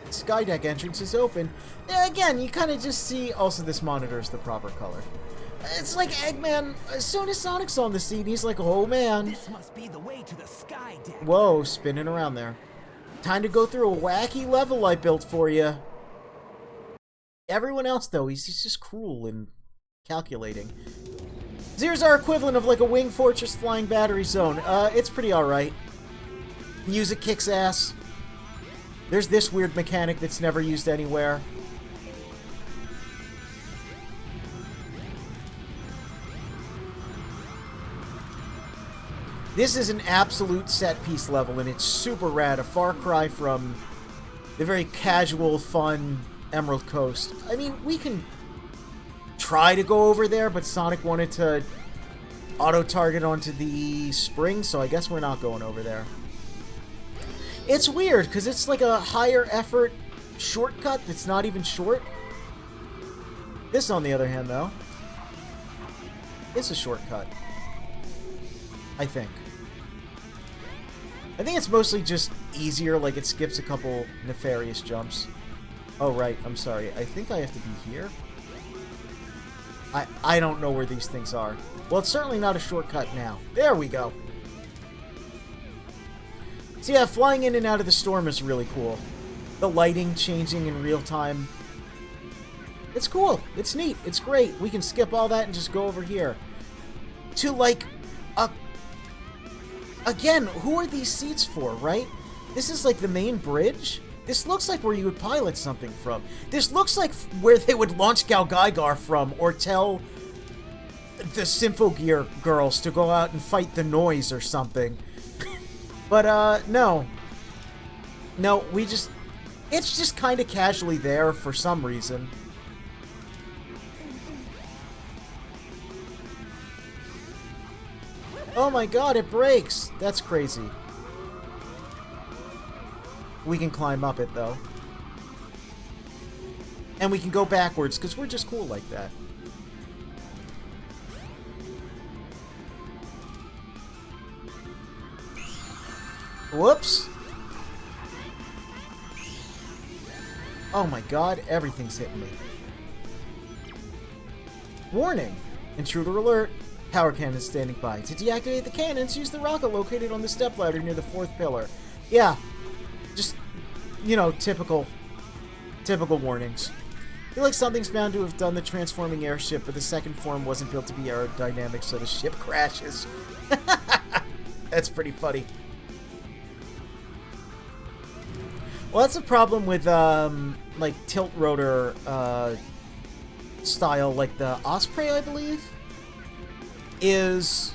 Skydeck entrance is open. Yeah, again, you kind of just see... Also, this monitor is the proper color. It's like Eggman, as soon as Sonic's on the scene, he's like, oh man. This must be the way to the sky deck. Whoa, spinning around there. Time to go through a wacky level I built for you. Everyone else, though, he's just cruel and calculating. Here's our equivalent of like a Wing Fortress Flying Battery Zone. It's pretty alright. Music kicks ass. There's this weird mechanic that's never used anywhere. This is an absolute set-piece level, and it's super rad. A far cry from the very casual, fun Emerald Coast. I mean, we can try to go over there, but Sonic wanted to auto-target onto the spring, so I guess we're not going over there. It's weird, because it's like a higher effort shortcut that's not even short. This, on the other hand, though, is a shortcut. I think. I think it's mostly just easier, like it skips a couple nefarious jumps. Oh, right, I'm sorry. I think I have to be here? I don't know where these things are. Well, it's certainly not a shortcut now. There we go. So yeah, flying in and out of the storm is really cool. The lighting changing in real time. It's cool. It's neat. It's great. We can skip all that and just go over here. To, like, a... Again, who are these seats for, right? This is, like, the main bridge? This looks like where you would pilot something from. This looks like where they would launch Gal Gaigar from, or tell the Symphogear girls to go out and fight the noise or something. But, no. No, we just... It's just kind of casually there for some reason. Oh my god, it breaks! That's crazy. We can climb up it, though. And we can go backwards, because we're just cool like that. Whoops! Oh my god, everything's hitting me. Warning! Intruder alert! Power cannon standing by. To deactivate the cannons, use the rocket located on the stepladder near the 4th pillar. Yeah. Just, you know, typical warnings. I feel like something's bound to have done the transforming airship, but the second form wasn't built to be aerodynamic, so the ship crashes. That's pretty funny. Well, that's a problem with, like, tilt rotor, style, like the Osprey, I believe, is...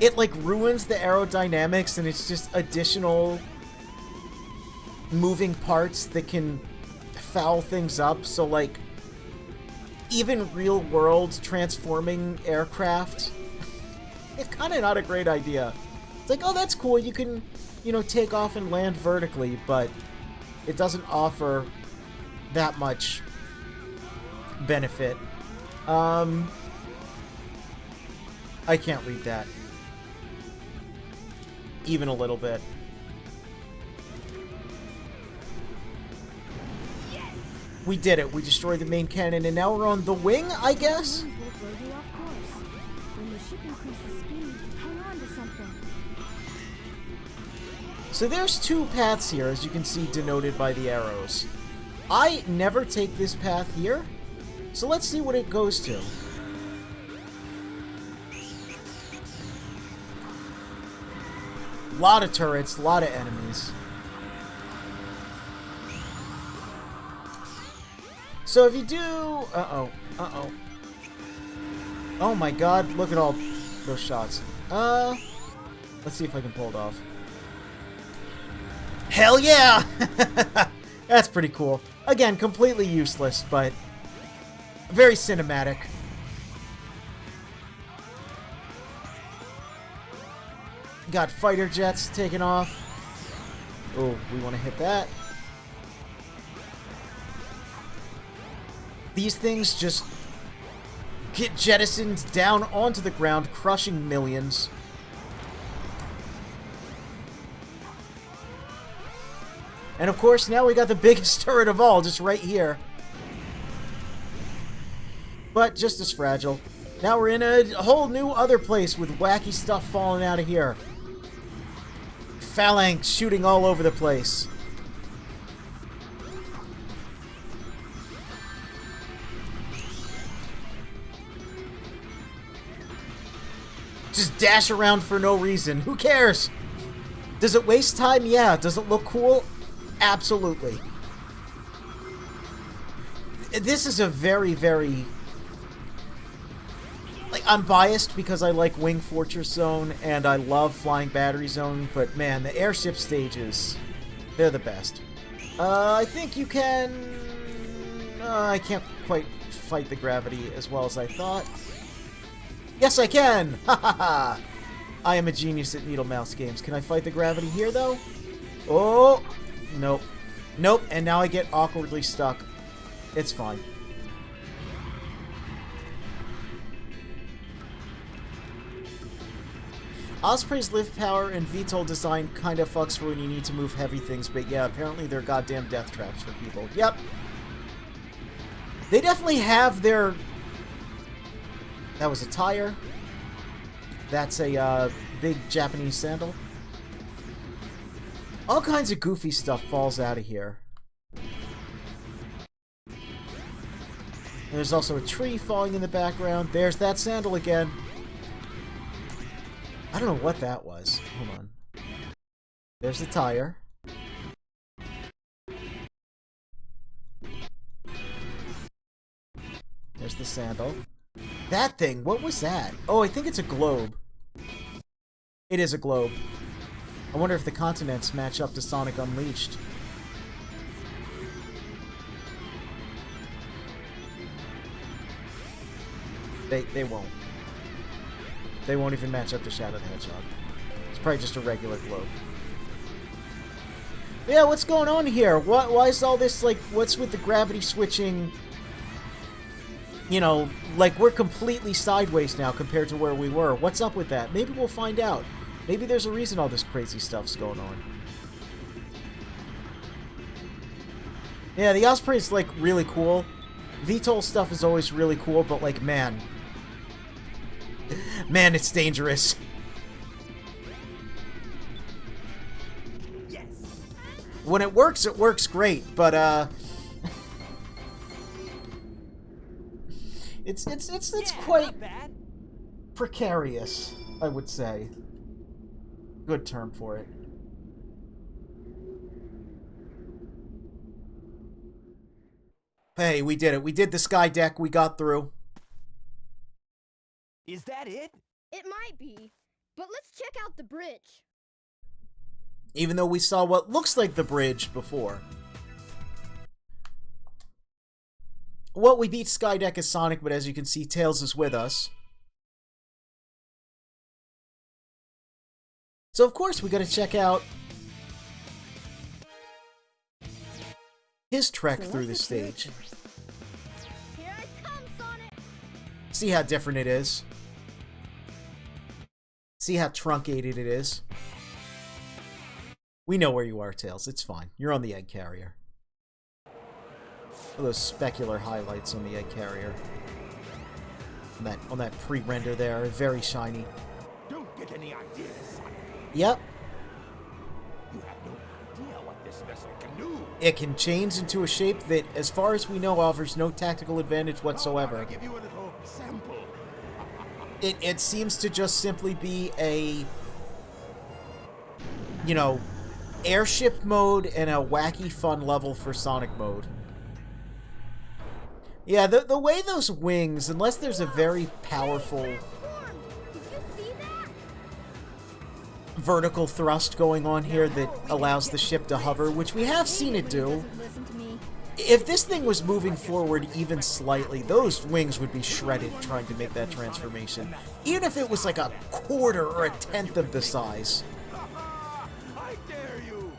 it, like, ruins the aerodynamics, and it's just additional moving parts that can foul things up. So, like, even real-world transforming aircraft, it's kind of not a great idea. It's like, oh, that's cool, you can, you know, take off and land vertically, but it doesn't offer that much benefit. I can't read that. Even a little bit. We did it. We destroyed the main cannon, and now we're on the wing, I guess? So there's two paths here, as you can see denoted by the arrows. I never take this path here, so let's see what it goes to. Lot of turrets, lot of enemies. So if you do... Uh-oh. Oh my god, look at all those shots. Let's see if I can pull it off. Hell yeah! That's pretty cool. Again, completely useless, but very cinematic. Got fighter jets taking off. Oh, we want to hit that. These things just get jettisoned down onto the ground, crushing millions. And of course, now we got the biggest turret of all, just right here. But just as fragile. Now we're in a whole new other place with wacky stuff falling out of here. Phalanx shooting all over the place. Just dash around for no reason. Who cares? Does it waste time? Yeah. Does it look cool? Absolutely. This is a very, very... Like, I'm biased because I like Wing Fortress Zone and I love Flying Battery Zone, but man, the airship stages, they're the best. I think you can... I can't quite fight the gravity as well as I thought. Yes, I can! Ha ha ha! I am a genius at needle mouse games. Can I fight the gravity here, though? Oh! Nope. Nope, and now I get awkwardly stuck. It's fine. Osprey's lift power and VTOL design kinda fucks for when you need to move heavy things, but yeah, apparently they're goddamn death traps for people. Yep. They definitely have their... That was a tire. That's a big Japanese sandal. All kinds of goofy stuff falls out of here. And there's also a tree falling in the background. There's that sandal again. I don't know what that was. Hold on. There's the tire. There's the sandal. That thing, what was that? Oh, I think it's a globe. It is a globe. I wonder if the continents match up to Sonic Unleashed. They won't. They won't even match up to Shadow the Hedgehog. It's probably just a regular globe. Yeah, what's going on here? Why is all this, like, what's with the gravity switching? You know, like, we're completely sideways now compared to where we were. What's up with that? Maybe we'll find out. Maybe there's a reason all this crazy stuff's going on. Yeah, the Osprey's, like, really cool. VTOL stuff is always really cool, but, like, man... Man, it's dangerous. Yes. When it works great, but, It's quite precarious, I would say. Good term for it. Hey, we did it. We did the sky deck. We got through. Is that it? It might be, but let's check out the bridge. Even though we saw what looks like the bridge before. Well, we beat Skydeck as Sonic, but as you can see, Tails is with us. So, of course, we gotta check out his trek through the stage. Here I come, Sonic! See how different it is. See how truncated it is. We know where you are, Tails. It's fine. You're on the egg carrier. Those specular highlights on the egg carrier. On that pre-render there. Very shiny. Don't get any ideas, Sonic. Yep. You have no idea what this vessel can do. It can change into a shape that, as far as we know, offers no tactical advantage whatsoever. I'll give you a little sample. It seems to just simply be a, you know, airship mode and a wacky fun level for Sonic mode. Yeah, the way those wings, unless there's a very powerful... Did you see that? vertical thrust going on here that allows the ship to hover, which we have seen it do. Listen to me. If this thing was moving forward even slightly, those wings would be shredded trying to make that transformation. Even if it was like a quarter or a tenth of the size. I dare you!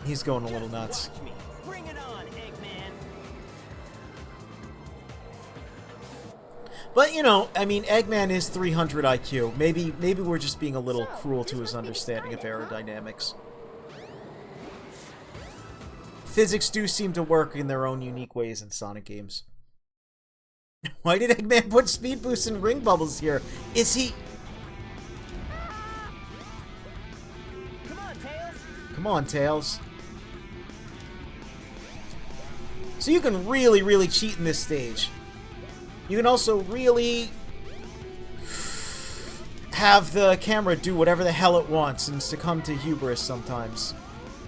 He's going a little nuts. Watch me. Bring it on, Eggman. But, you know, I mean, Eggman is 300 IQ. Maybe we're just being a little cruel to his understanding of aerodynamics. Physics do seem to work in their own unique ways in Sonic games. Why did Eggman put speed boosts and ring bubbles here? Is he... Come on, Tails. Come on, Tails. So you can really, really cheat in this stage. You can also really have the camera do whatever the hell it wants and succumb to hubris sometimes.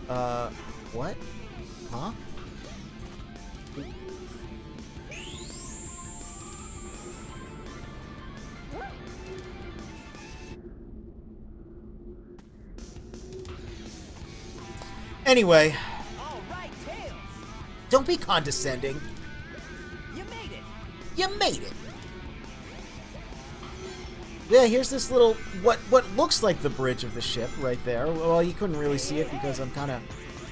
What? Huh? Anyway. All right, Tails. Don't be condescending. You made it. You made it. Yeah, here's this little, what looks like the bridge of the ship right there. Well, you couldn't really see it because I'm kind of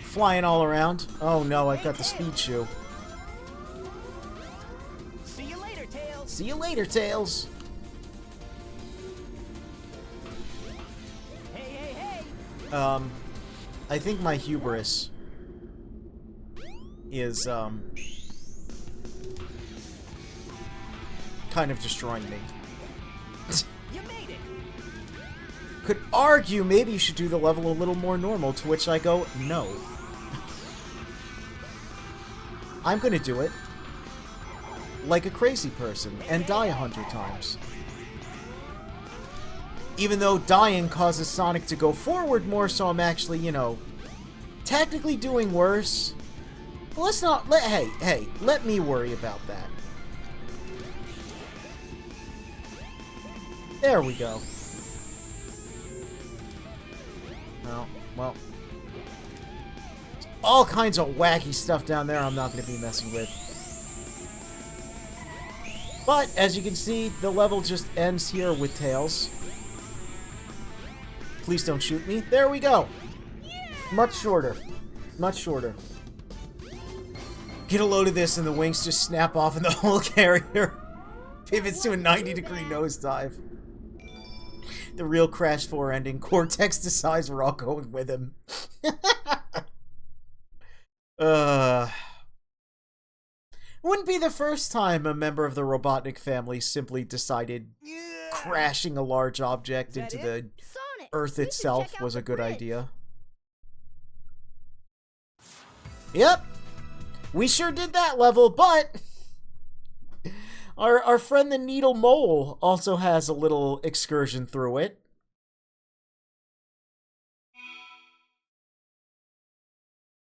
flying all around. Oh no, I've got the speed shoe. See you later, Tails. See you later, Tails. Hey, hey, hey. I think my hubris is, kind of destroying me. You made it. Could argue maybe you should do the level a little more normal, to which I go, no. I'm gonna do it like a crazy person and die 100 times. Even though dying causes Sonic to go forward more, so I'm actually, you know, technically doing worse. But let's not, hey, let me worry about that. There we go. No, well. All kinds of wacky stuff down there I'm not going to be messing with. But, as you can see, the level just ends here with Tails. Please don't shoot me. There we go. Much shorter. Much shorter. Get a load of this and the wings just snap off and the whole carrier pivots to a 90-degree nosedive. The real Crash 4 ending. Cortex decides we're all going with him. Wouldn't be the first time a member of the Robotnik family simply decided crashing a large object into the Sonic, Earth we should itself check out was the a good bridge. idea. Yep. We sure did that level, but our friend the Needle Mole also has a little excursion through it.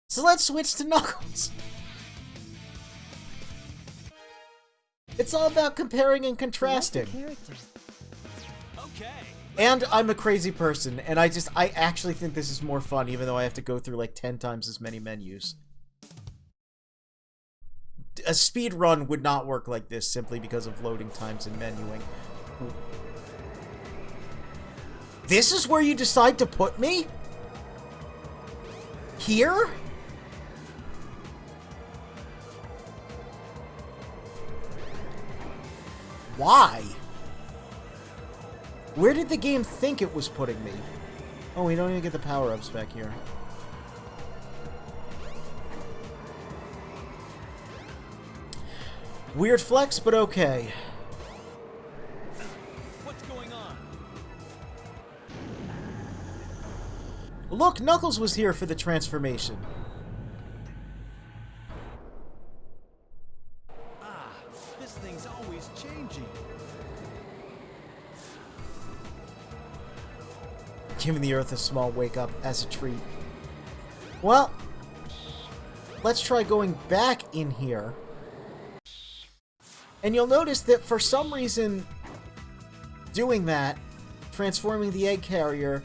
So let's switch to Knuckles. It's all about comparing and contrasting. Okay. And I'm a crazy person, and I actually think this is more fun, even though I have to go through like 10 times as many menus. A speed run would not work like this simply because of loading times and menuing. This is where you decide to put me? Here? Why? Where did the game think it was putting me? Oh, we don't even get the power-ups back here. Weird flex, but okay. What's going on? Look, Knuckles was here for the transformation. Ah, this thing's always changing. Giving the Earth a small wake-up as a treat. Well, let's try going back in here. And you'll notice that for some reason, doing that, transforming the egg carrier,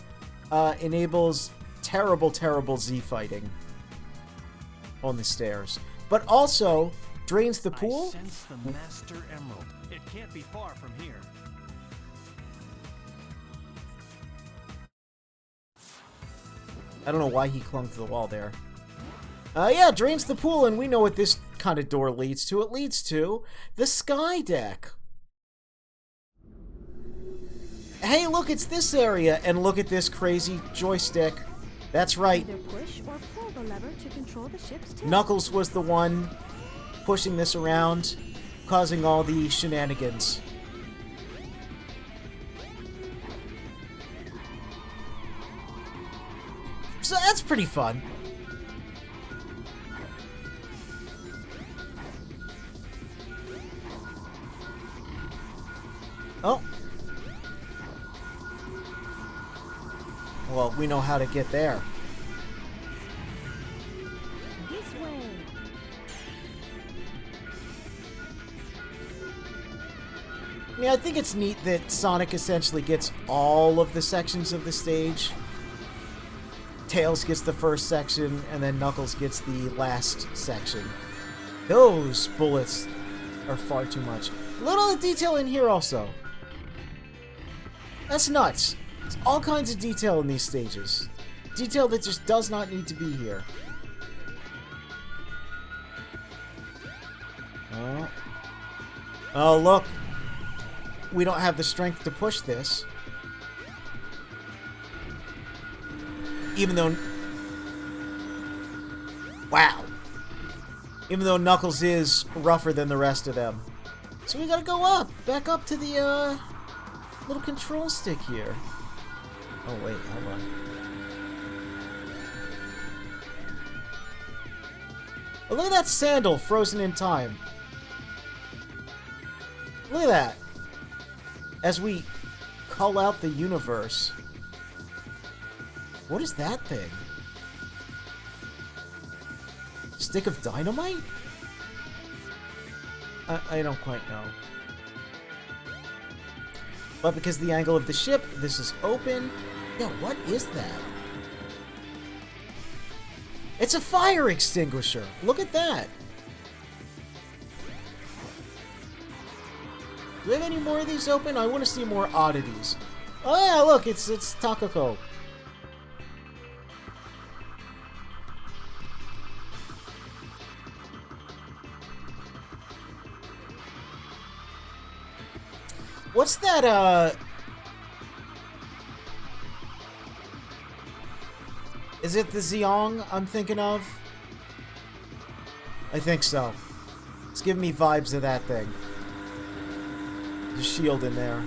enables terrible, terrible Z fighting on the stairs. But also drains the pool. I sense the Master Emerald. It can't be far from here. I don't know why he clung to the wall there. Yeah, drains the pool, and we know what this kind of door leads to. It leads to the sky deck. Hey, look, it's this area, and look at this crazy joystick. That's right. Either push or pull the lever to control the ship's tilt. Knuckles was the one pushing this around, causing all the shenanigans. So that's pretty fun. Oh. Well, we know how to get there. This way. Yeah, I think it's neat that Sonic essentially gets all of the sections of the stage. Tails gets the first section, and then Knuckles gets the last section. Those bullets are far too much. A little detail in here also. That's nuts. There's all kinds of detail in these stages. Detail that just does not need to be here. Oh. Oh, look. We don't have the strength to push this. Even though... Wow. Even though Knuckles is rougher than the rest of them. So we gotta go up. Back up to the, little control stick here. Oh, wait. Hold on. Oh, look at that sandal frozen in time. Look at that. As we call out the universe. What is that thing? Stick of dynamite? I don't quite know. But because the angle of the ship, this is open. Yeah, what is that? It's a fire extinguisher. Look at that. Do we have any more of these open? I want to see more oddities. Oh yeah, look, it's Takako. What's that, is it the Zeong I'm thinking of? I think so. It's giving me vibes of that thing. The shield in there.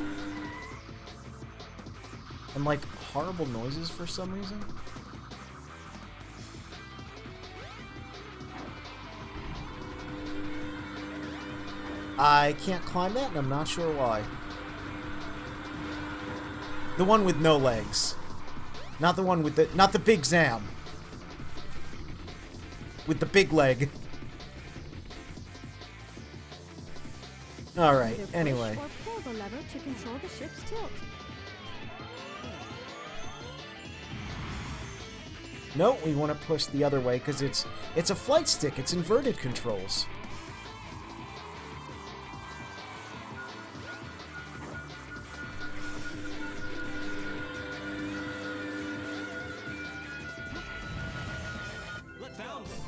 And, like, horrible noises for some reason. I can't climb that, and I'm not sure why. The one with no legs. Not the one with the... Not the big Zam. With the big leg. Alright, anyway. Or pull the lever to control the ship's tilt. No, we want to push the other way because it's a flight stick. It's inverted controls.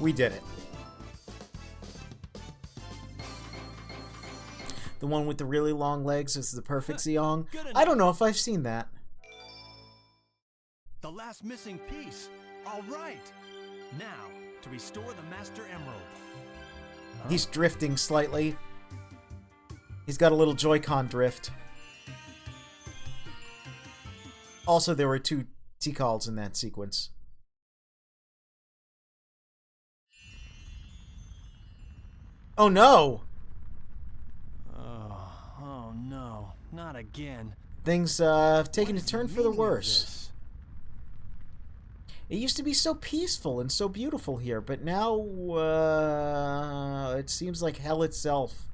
We did it. The one with the really long legs is the perfect Zeong. I don't know if I've seen that. The last missing piece. All right. Now, to restore the Master Emerald. He's drifting slightly. He's got a little Joy-Con drift. Also, there were 2 T-calls in that sequence. Oh no! Oh no, not again. Things have taken a What is turn the for the meaning of worse. this? It used to be so peaceful and so beautiful here, but now it seems like hell itself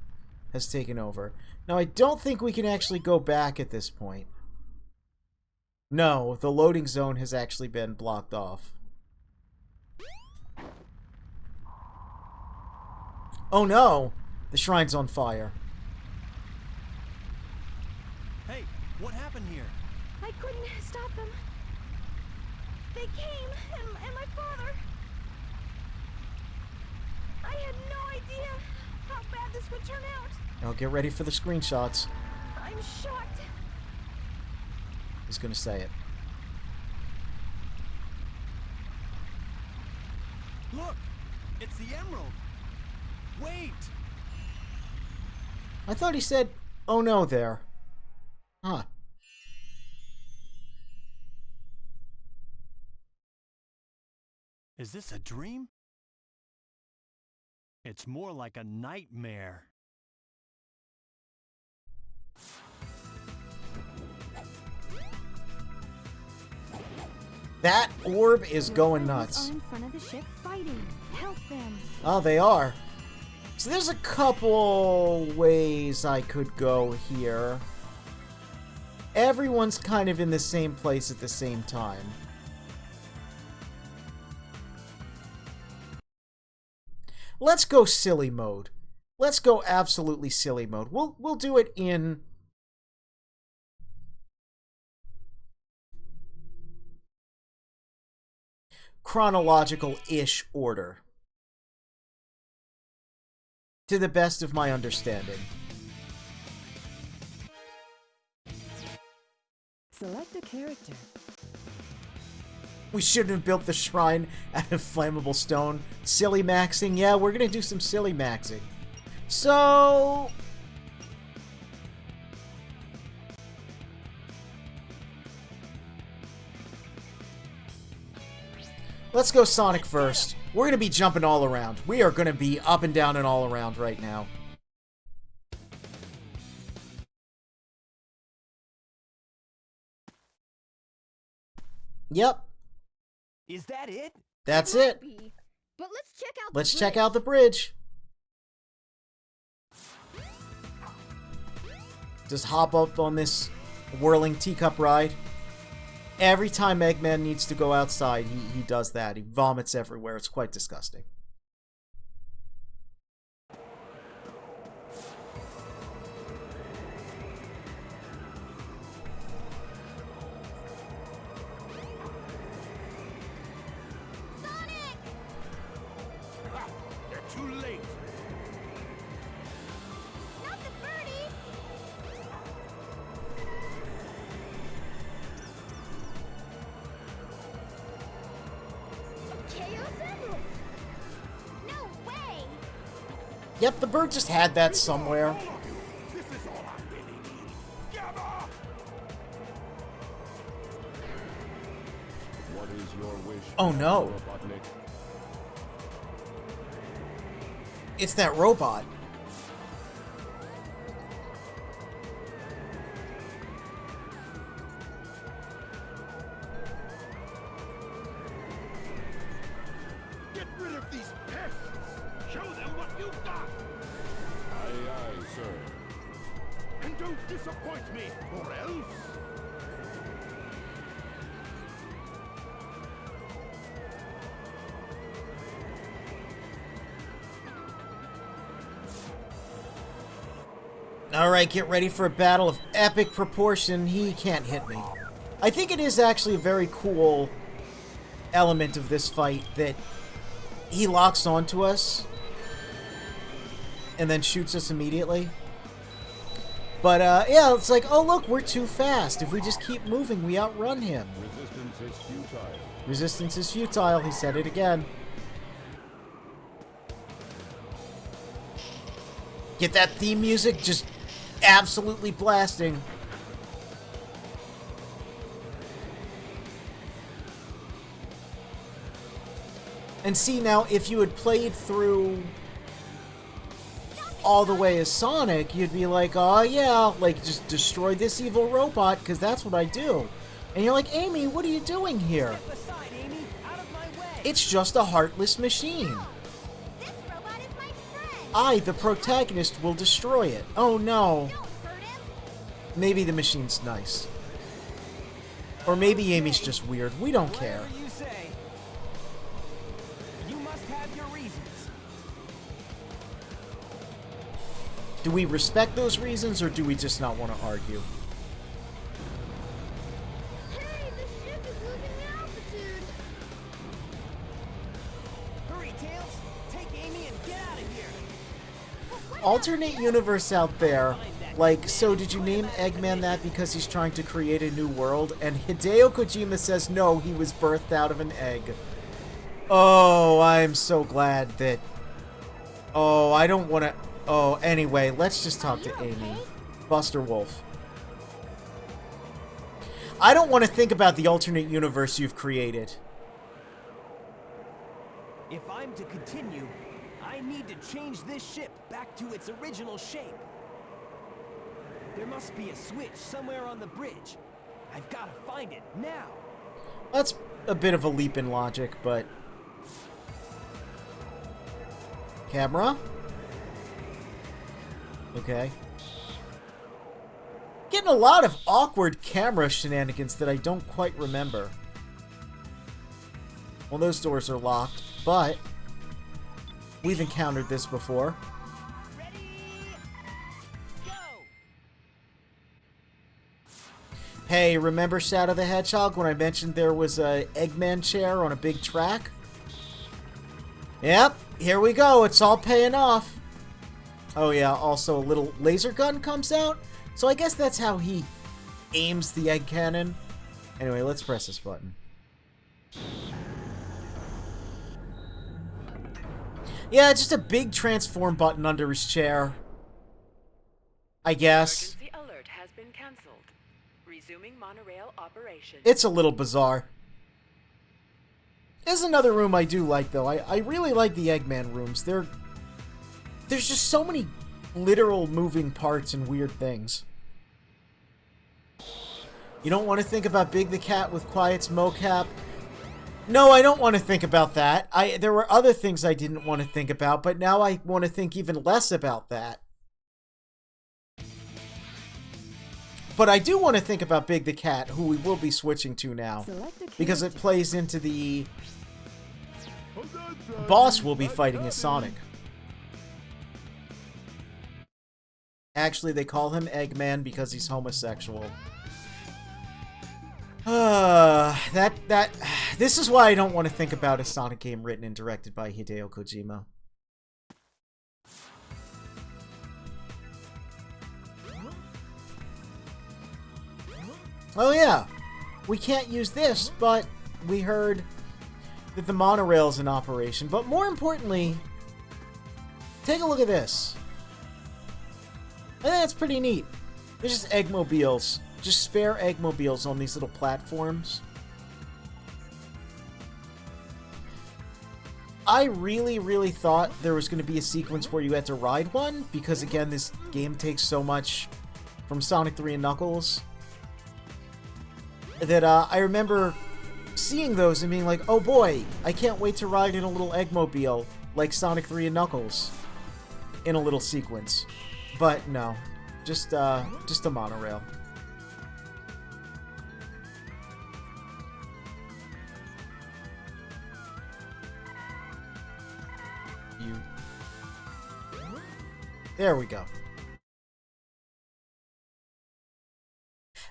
has taken over. Now, I don't think we can actually go back at this point. No, the loading zone has actually been blocked off. Oh no! The shrine's on fire. Hey, what happened here? I couldn't stop them. They came, and my father. I had no idea how bad this would turn out. Now get ready for the screenshots. I'm shocked. He's gonna say it. Look! It's the emerald! Wait! I thought he said, oh no there. Huh. Is this a dream? It's more like a nightmare. That orb is going Are nuts. in front of the ship fighting. Help them. Oh, they are. So there's a couple ways I could go here. Everyone's kind of in the same place at the same time. Let's go silly mode. Let's go absolutely silly mode. We'll do it in chronological-ish order. To the best of my understanding. Select a character. We shouldn't have built the shrine out of flammable stone. Silly maxing. Yeah, we're gonna do some silly maxing. So... let's go Sonic first. We're gonna be jumping all around. We are gonna be up and down and all around right now. Yep. Is that it? That's Might it. be. But let's check out Let's the check bridge. out the bridge. Just hop up on this whirling teacup ride. Every time Eggman needs to go outside, he does that. He vomits everywhere. It's quite disgusting. Sonic! Ha! They're too late. Not the birdie! A Chaos Emerald! No way! Yep, the bird just had that somewhere. All of you, this is all I really need. Gamma! What is your wish? Oh no. Robotnik? It's that robot. Get rid of these pests! Show them what you've got! Aye, aye, sir. And don't disappoint me, or else... Alright, get ready for a battle of epic proportion. He can't hit me. I think it is actually a very cool element of this fight that he locks onto us and then shoots us immediately. But, yeah, it's like, oh look, we're too fast. If we just keep moving, we outrun him. Resistance is futile. Resistance is futile, he said it again. Get that theme music just absolutely blasting. And see, now, if you had played through all the way as Sonic, you'd be like, oh yeah, like, just destroy this evil robot, because that's what I do. And you're like, Amy, what are you doing here? Step aside, Amy. Out of my way. It's just a heartless machine. This robot is my friend! I, the protagonist, will destroy it. Oh no. Don't hurt him! Maybe the machine's nice. Or maybe Amy's just weird. We don't care. Whatever you say. You must have your reasons. Do we respect those reasons, or do we just not want to argue? Hey, the ship is losing altitude. Hurry, Tails. Take Amy and get out of here. Alternate universe out there. Like, so did you name Eggman that because he's trying to create a new world? And Hideo Kojima says no, he was birthed out of an egg. Oh, I'm so glad that... Oh, I don't want to... Oh, anyway, let's just talk to Amy. Buster Wolf. I don't want to think about the alternate universe you've created. If I'm to continue, I need to change this ship back to its original shape. There must be a switch somewhere on the bridge. I've got to find it now. That's a bit of a leap in logic, but... Camera? Okay. Getting a lot of awkward camera shenanigans that I don't quite remember. Well, those doors are locked, but... We've encountered this before. Hey, remember Shadow the Hedgehog when I mentioned there was a Eggman chair on a big track? Yep, here we go. It's all paying off. Oh yeah, also a little laser gun comes out. So I guess that's how he aims the egg cannon. Anyway, let's press this button. Yeah, just a big transform button under his chair. I guess. Emergency alert has been cancelled. Resuming monorail operation. It's a little bizarre. There's another room I do like, though. I really like the Eggman rooms. There's just so many literal moving parts and weird things. You don't want to think about Big the Cat with Quiet's mocap? No, I don't want to think about that. There were other things I didn't want to think about, but now I want to think even less about that. But I do want to think about Big the Cat, who we will be switching to now, because it plays into the boss we'll be fighting as Sonic. Actually, they call him Eggman because he's homosexual. This is why I don't want to think about a Sonic game written and directed by Hideo Kojima. Oh yeah, we can't use this, but we heard that the monorail's in operation. But more importantly, take a look at this. I think that's pretty neat. There's just Eggmobiles. Just spare Eggmobiles on these little platforms. I really thought there was going to be a sequence where you had to ride one, because again, this game takes so much from Sonic 3 and Knuckles, that I remember seeing those and being like, oh boy, I can't wait to ride in a little Eggmobile like Sonic 3 and Knuckles in a little sequence. But no, just a monorail. There we go.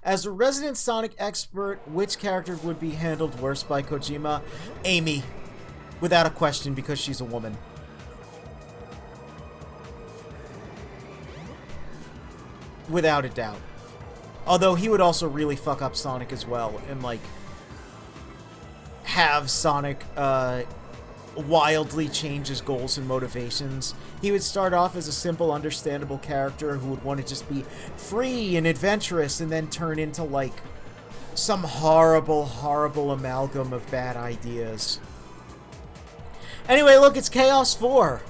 As a resident Sonic expert, which character would be handled worse by Kojima? Amy. Without a question, because she's a woman. Without a doubt. Although he would also really fuck up Sonic as well, and like have Sonic wildly change his goals and motivations. He would start off as a simple, understandable character who would want to just be free and adventurous, and then turn into like some horrible amalgam of bad ideas. Anyway, look, it's Chaos 4.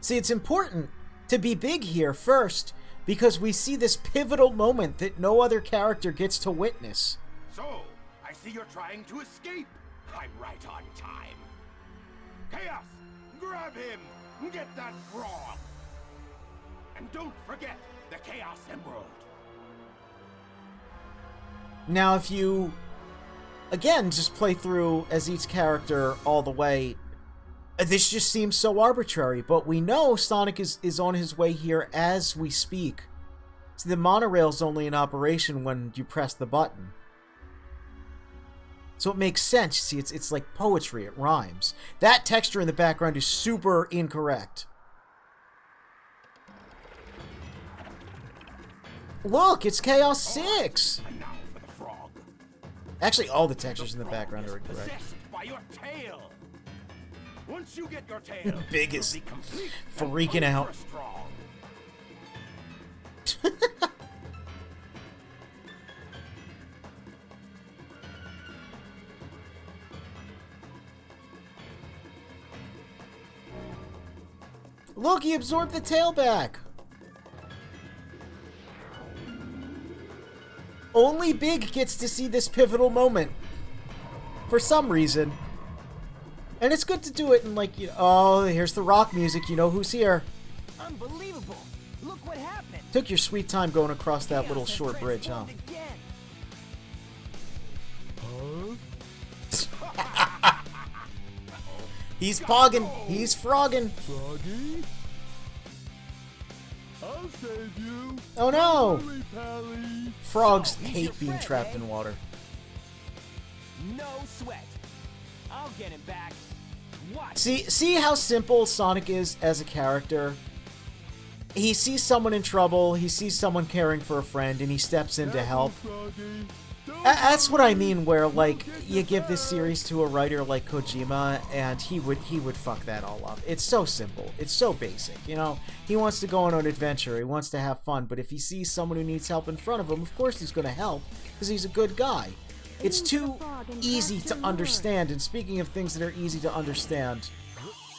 See, it's important to be big here first, because we see this pivotal moment that no other character gets to witness. I see you're trying to escape. I'm right on time. Chaos, grab him. Get that frog. And don't forget the Chaos Emerald. Now, if you, again, just play through as each character all the way, this just seems so arbitrary, but we know Sonic is on his way here as we speak. So the monorail's only in operation when you press the button. So it makes sense. See, it's like poetry. It rhymes. That texture in the background is super incorrect. Look, it's Chaos 6! And now for the frog. Actually, all the textures in the background Frog are is incorrect. possessed by your tail. Once you get your tail, Big is you'll be complete freaking and out. ultra strong. Look, he absorbed the tail back! Only Big gets to see this pivotal moment. For some reason. And it's good to do it in, like, oh, here's the rock music, you know who's here. Unbelievable! Look what happened! Took your sweet time going across that Chaos little has short bridge, huh? transformed again. He's pogging. He's frogging. Froggy? I'll save you. Oh no! Hurry, Pally. Frogs So, he's hate your being friend, trapped eh? in water. No sweat. I'll get him back. Watch. See how simple Sonic is as a character? He sees someone in trouble, he sees someone caring for a friend, and he steps in to help. Froggy. That's what I mean, where, like, you give this series to a writer like Kojima, and he would fuck that all up. It's so simple. It's so basic, you know? He wants to go on an adventure, he wants to have fun, but if he sees someone who needs help in front of him, of course he's gonna help, because he's a good guy. It's too easy to understand, and speaking of things that are easy to understand,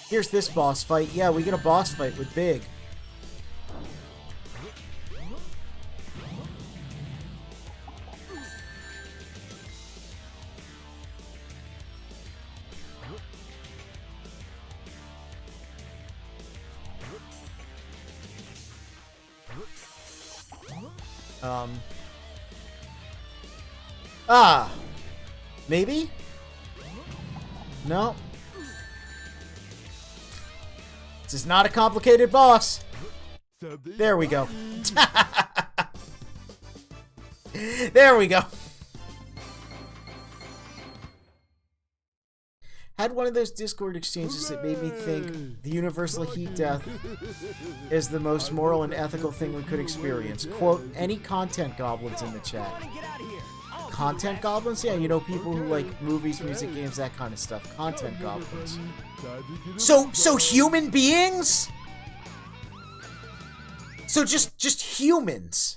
here's this boss fight. Yeah, we get a boss fight with Big. Maybe? No. This is not a complicated boss. There we go. There we go. Had one of those Discord exchanges that made me think the universal heat death is the most moral and ethical thing we could experience. Quote, any content goblins in the chat. Content goblins? Yeah, you know, people who like movies, music, games, that kind of stuff. Content goblins. So human beings? So just humans.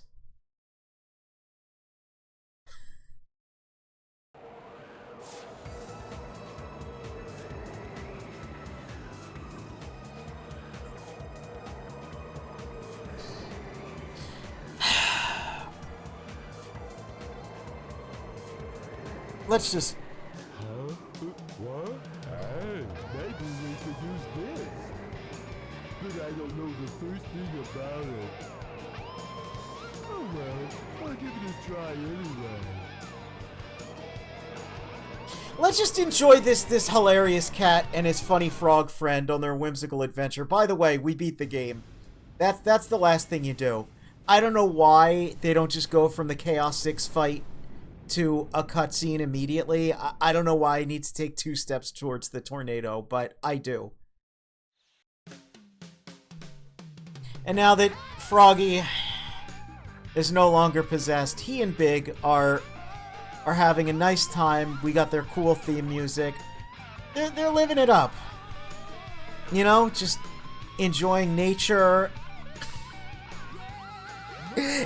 Let's just... Huh? What? Hey, maybe we could use this. But I don't know the first thing about it. Oh well, I'll give it a try anyway. Let's just enjoy this hilarious cat and his funny frog friend on their whimsical adventure. By the way, we beat the game. That's the last thing you do. I don't know why they don't just go from the Chaos 6 fight to a cutscene immediately. I don't know why I need to take 2 steps towards the tornado, but I do. And now that Froggy is no longer possessed, he and Big are having a nice time. We got their cool theme music. They're living it up. You know, just enjoying nature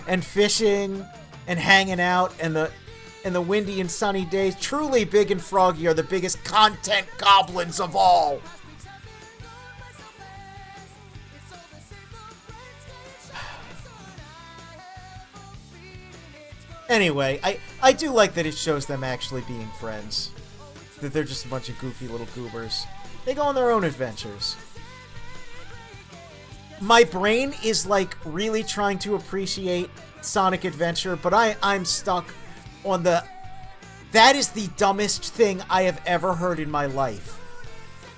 and fishing and hanging out and the windy and sunny days. Truly, Big and Froggy are the biggest content goblins of all. Anyway, I do like that it shows them actually being friends. That they're just a bunch of goofy little goobers. They go on their own adventures. My brain is, like, really trying to appreciate Sonic Adventure, but I'm stuck on the... That is the dumbest thing I have ever heard in my life.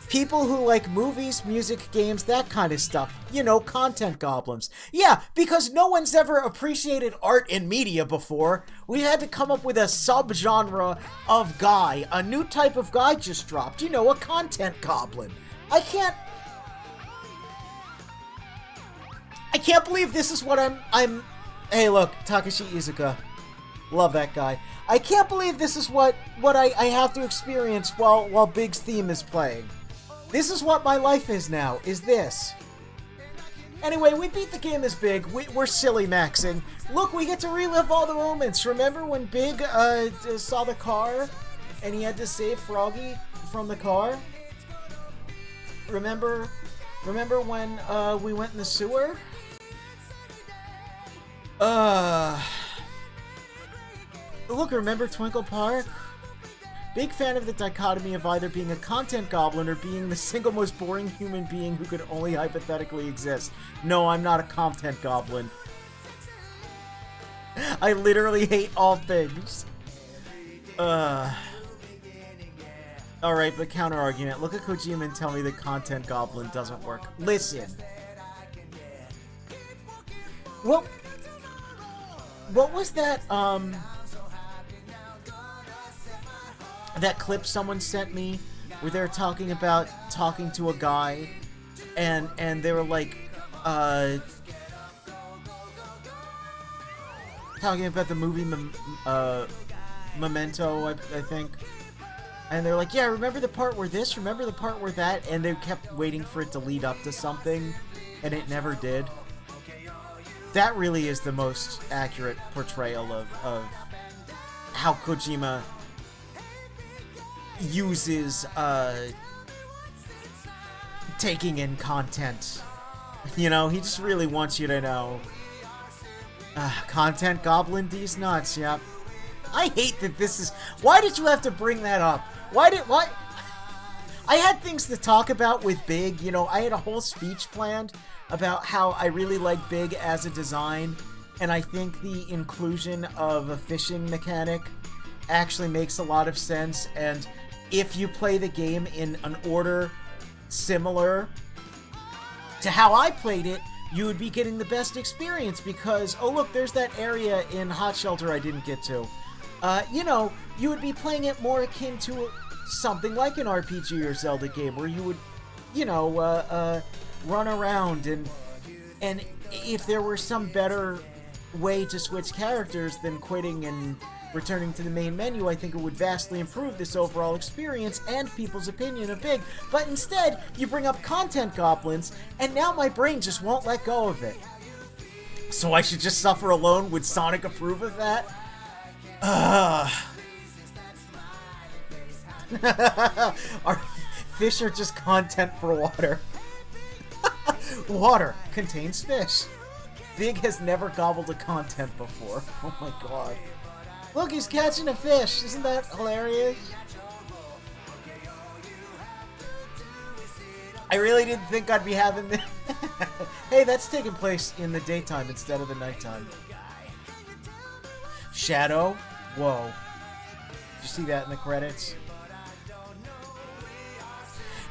People who like movies, music, games, that kind of stuff. You know, content goblins. Yeah, because no one's ever appreciated art in media before. We had to come up with a subgenre of guy. A new type of guy just dropped. You know, a content goblin. I can't believe this is what I'm... Hey, look, Takashi Iizuka. Love that guy. I can't believe this is what I have to experience while Big's theme is playing. This is what my life is now, is this. Anyway, we beat the game as Big. We're silly maxing. Look, we get to relive all the moments. Remember when Big saw the car and he had to save Froggy from the car? Remember when we went in the sewer? Look, remember Twinkle Park? Big fan of the dichotomy of either being a content goblin or being the single most boring human being who could only hypothetically exist. No, I'm not a content goblin. I literally hate all things. Alright, but counter-argument. Look at Kojima and tell me the content goblin doesn't work. Listen. Well, what was that, that clip someone sent me where they're talking about talking to a guy and they were like talking about the movie Memento, I think, and they're like, yeah, remember the part where this, remember the part where that, and they kept waiting for it to lead up to something and it never did. That really is the most accurate portrayal of how Kojima uses taking in content. You know, he just really wants you to know. Content goblin D's nuts, yep. I hate that this is... Why did you have to bring that up? Why? I had things to talk about with Big, you know, I had a whole speech planned about how I really like Big as a design, and I think the inclusion of a fishing mechanic actually makes a lot of sense, and if you play the game in an order similar to how I played it, you would be getting the best experience because, oh look, there's that area in Hot Shelter I didn't get to. You know, you would be playing it more akin to something like an RPG or Zelda game where you would, you know, run around and if there were some better way to switch characters than quitting and returning to the main menu, I think it would vastly improve this overall experience and people's opinion of Big. But instead, you bring up content goblins, and now my brain just won't let go of it. So I should just suffer alone? Would Sonic approve of that? Our fish are just content for water. Water contains fish. Big has never gobbled a content before. Oh my god. Look, he's catching a fish. Isn't that hilarious? I really didn't think I'd be having this. Hey, that's taking place in the daytime instead of the nighttime. Shadow? Whoa. Did you see that in the credits?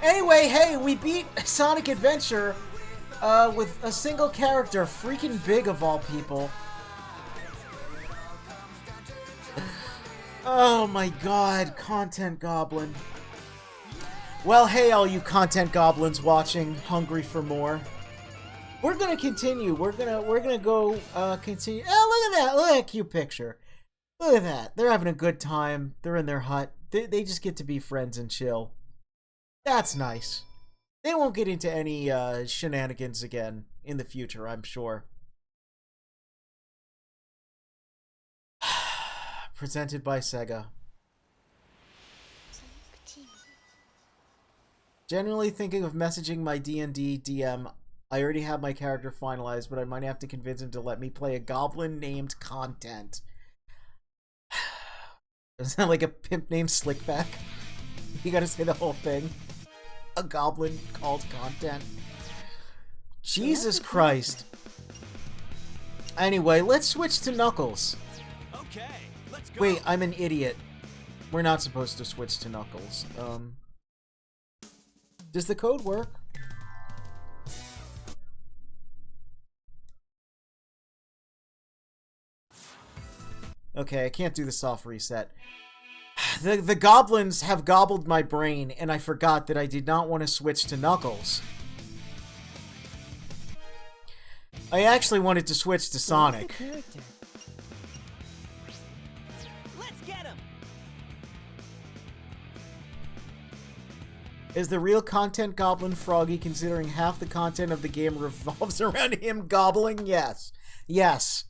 Anyway, hey, we beat Sonic Adventure with a single character, freaking Big of all people. Oh my god, Content Goblin. Well, hey, all you Content Goblins watching, hungry for more. We're gonna continue. We're gonna go continue. Oh, look at that! Look at that cute picture. Look at that. They're having a good time. They're in their hut. They just get to be friends and chill. That's nice. They won't get into any shenanigans again in the future, I'm sure. Presented by Sega. Generally thinking of messaging my D&D DM. I already have my character finalized, but I might have to convince him to let me play a goblin named Content. Is that like a pimp named Slickback? You gotta say the whole thing. A goblin called content. Jesus Christ. Anyway, let's switch to Knuckles. Okay, let's go. Wait, I'm an idiot. We're not supposed to switch to Knuckles. Does the code work? Okay, I can't do the soft reset. The goblins have gobbled my brain, and I forgot that I did not want to switch to Knuckles. I actually wanted to switch to Sonic. Let's get him. Is the real content goblin Froggy, considering half the content of the game revolves around him gobbling? Yes. Yes.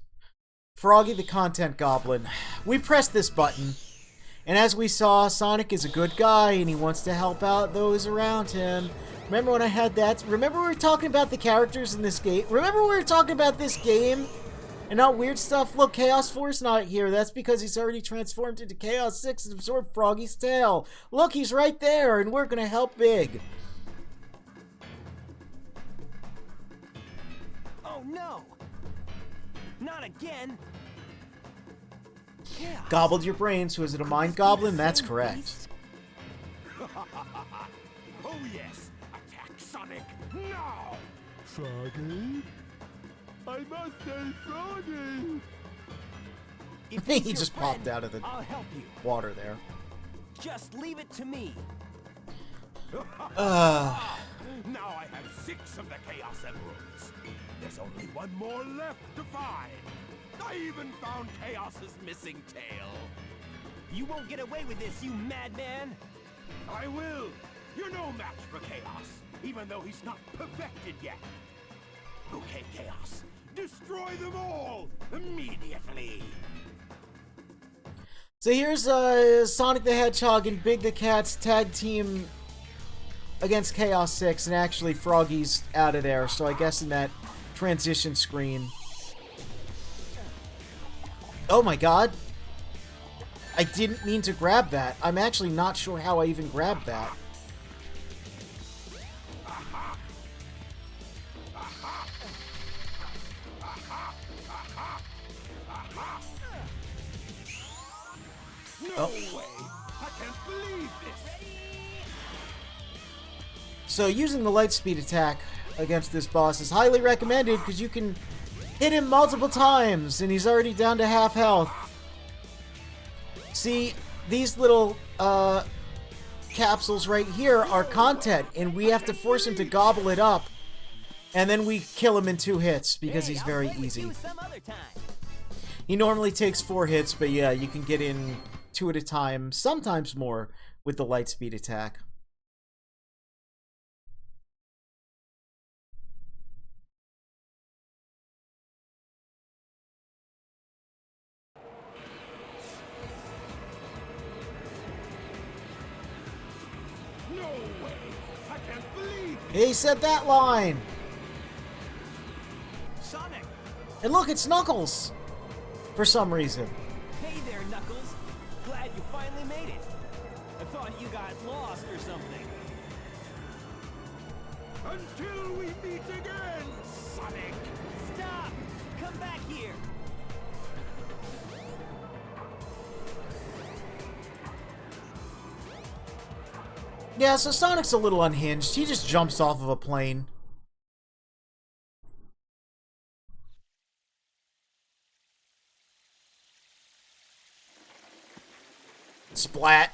Froggy the content goblin. We pressed this button, and as we saw, Sonic is a good guy, and he wants to help out those around him. Remember when I had that? Remember we were talking about the characters in this game? Remember we were talking about this game? And not weird stuff? Look, Chaos Force not here. That's because he's already transformed into Chaos 6 and absorbed Froggy's tail. Look, he's right there, and we're gonna help big. Oh no! Not again! Yeah. Gobbled your brain, so is it a mind goblin? That's correct. Oh yes! Attack Sonic now! Froggy? I must say Froggy! If He he's your just friend, popped out of the I'll help you. water there. Just leave it to me. Now I have 6 of the Chaos Emeralds. There's only one more left to find. I even found Chaos's missing tail. You won't get away with this, you madman! I will. You're no match for Chaos, even though he's not perfected yet. Okay, Chaos. Destroy them all immediately. So here's Sonic the Hedgehog and Big the Cat's tag team against Chaos 6, and actually Froggy's out of there, so I guess in that transition screen. Oh my god. I didn't mean to grab that. I'm actually not sure how I even grabbed that. No way! I can't believe this! So using the light speed attack against this boss is highly recommended because you can hit him multiple times and he's already down to half health. See, these little capsules right here are content, and we have to force him to gobble it up, and then we kill him in 2 hits because he's very easy. He normally takes 4 hits, but yeah, you can get in 2 at a time, sometimes more, with the light speed attack. No way! I can't believe He said that line! Sonic! And look, it's Knuckles! For some reason. Hey there, Knuckles. Glad you finally made it. I thought you got lost or something. until we meet again, Sonic! Stop! Come back here! Yeah, so Sonic's a little unhinged. He just jumps off of a plane. Splat.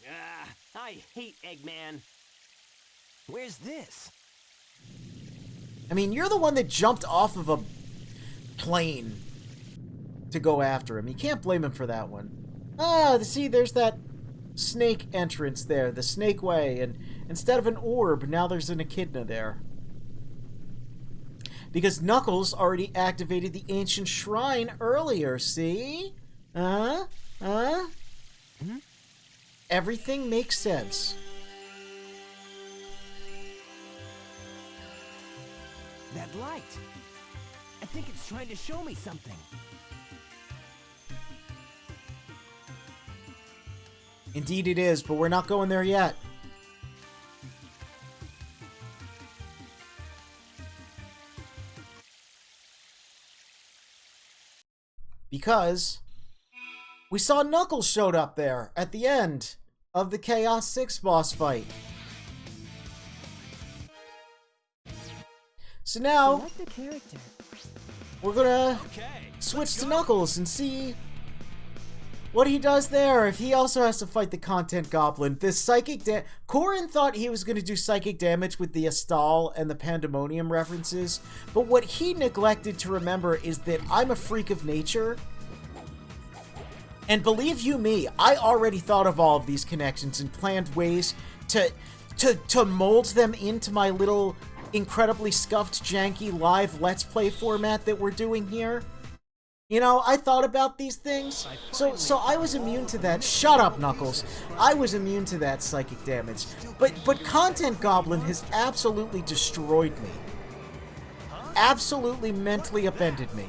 Ah, I hate Eggman. Where's this? I mean, you're the one that jumped off of a plane to go after him. You can't blame him for that one. Ah, see, there's that snake entrance there, the snake way, and instead of an orb, now there's an echidna there. Because Knuckles already activated the ancient shrine earlier, see? Everything makes sense. That light. I think it's trying to show me something. Indeed it is, but we're not going there yet. Because we saw Knuckles showed up there at the end of the Chaos 6 boss fight. So now, Select a character. we're gonna switch to Knuckles and see what he does there. If he also has to fight the Content Goblin. This psychic Corrin thought he was gonna do psychic damage with the Astal and the Pandemonium references, but what he neglected to remember is that I'm a freak of nature. And believe you me, I already thought of all of these connections and planned ways to mold them into my little incredibly scuffed, janky live Let's Play format that we're doing here. You know, I thought about these things, so I was immune to that. Shut up, Knuckles. I was immune to that psychic damage. But Content Goblin has absolutely destroyed me. Absolutely mentally upended me.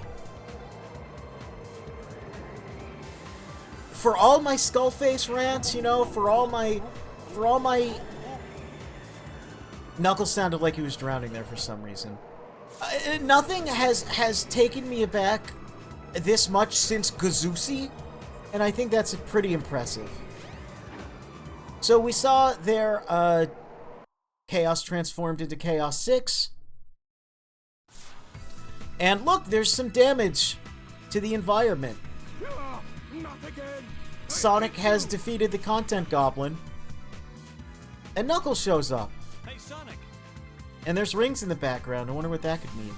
For all my Skullface rants, you know, for all my Knuckles sounded like he was drowning there for some reason. Nothing has taken me aback this much since Gazusi, and I think that's pretty impressive. So we saw their Chaos transformed into Chaos 6. And look, there's some damage to the environment. Sonic has defeated the Content Goblin. And Knuckles shows up. Hey, Sonic! And there's rings in the background. I wonder what that could mean.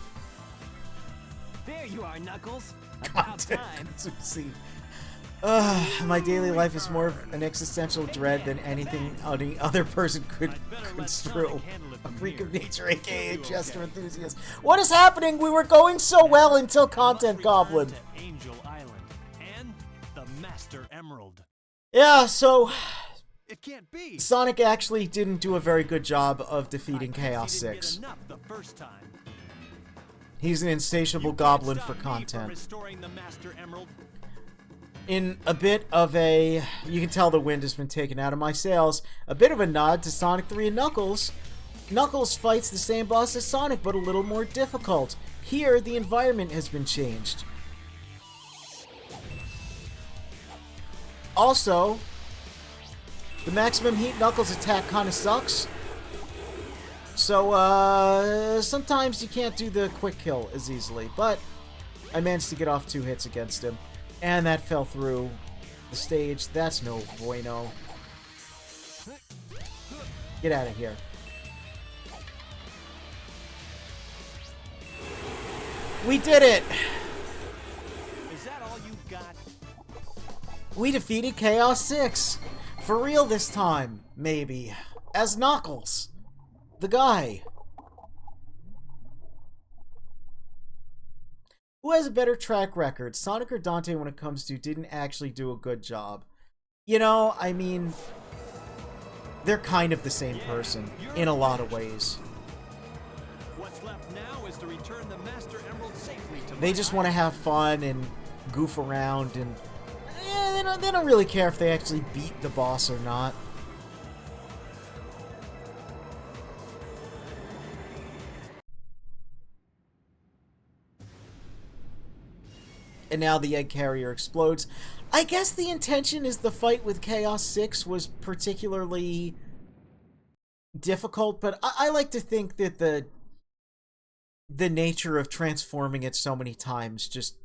There you are, Knuckles. About time. See, my daily life is more of an existential dread than anything any other person could construe. A freak of nature, aka a jester enthusiast. What is happening? We were going so well until Content Goblin. Angel Island and the Master Emerald. Yeah, so It can't be. Sonic actually didn't do a very good job of defeating Chaos 6. The first time. He's an insatiable goblin for content. In a bit of a, you can tell the wind has been taken out of my sails, a bit of a nod to Sonic 3 and Knuckles. Knuckles fights the same boss as Sonic, but a little more difficult. Here, the environment has been changed. Also, the maximum heat Knuckles attack kind of sucks. So, sometimes you can't do the quick kill as easily, but I managed to get off 2 hits against him. And that fell through the stage. That's no bueno. Get out of here. We did it! Is that all you got? We defeated Chaos 6. For real this time, maybe. As Knuckles. The guy. Who has a better track record, Sonic or Dante, when it comes to didn't actually do a good job? You know, I mean, they're kind of the same person in a lot of ways. What's left now is to return the Master Emerald safely to They just want to have fun and goof around, and they don't really care if they actually beat the boss or not. And now the egg carrier explodes. I guess the intention is the fight with Chaos 6 was particularly difficult, but I like to think that the nature of transforming it so many times just,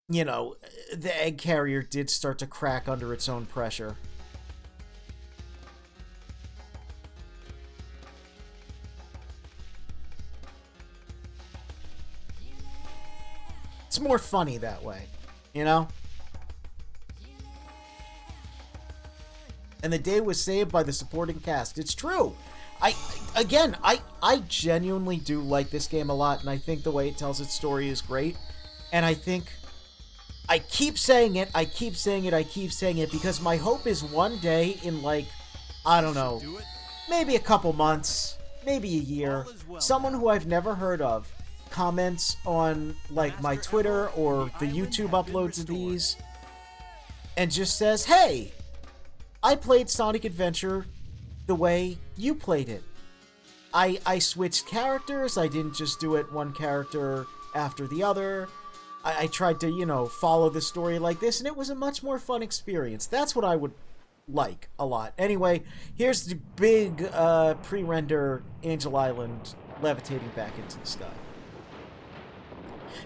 you know, the egg carrier did start to crack under its own pressure. It's more funny that way, you know? And the day was saved by the supporting cast. It's true. I genuinely do like this game a lot, and I think the way it tells its story is great. And I think I keep saying it, because my hope is one day in, like, I don't know, maybe a couple months, maybe a year, someone who I've never heard of comments on, like, my Twitter or the YouTube uploads of these and just says, hey, I played Sonic Adventure the way you played it. I switched characters. I didn't just do it one character after the other. I tried to, follow the story like this, and it was a much more fun experience. That's what I would like a lot. Anyway, here's the big pre-render Angel Island levitating back into the sky.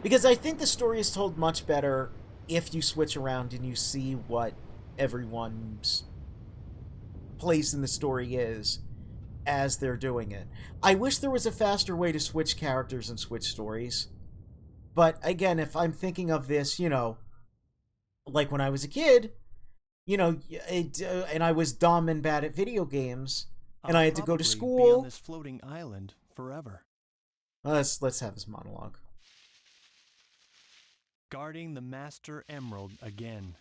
Because I think the story is told much better if you switch around and you see what everyone's place in the story is as they're doing it. I wish there was a faster way to switch characters and switch stories. But again, if I'm thinking of this, like when I was a kid, and I was dumb and bad at video games, and I had to go to school. Be on this floating island forever. Let's have this monologue. Guarding the Master Emerald again.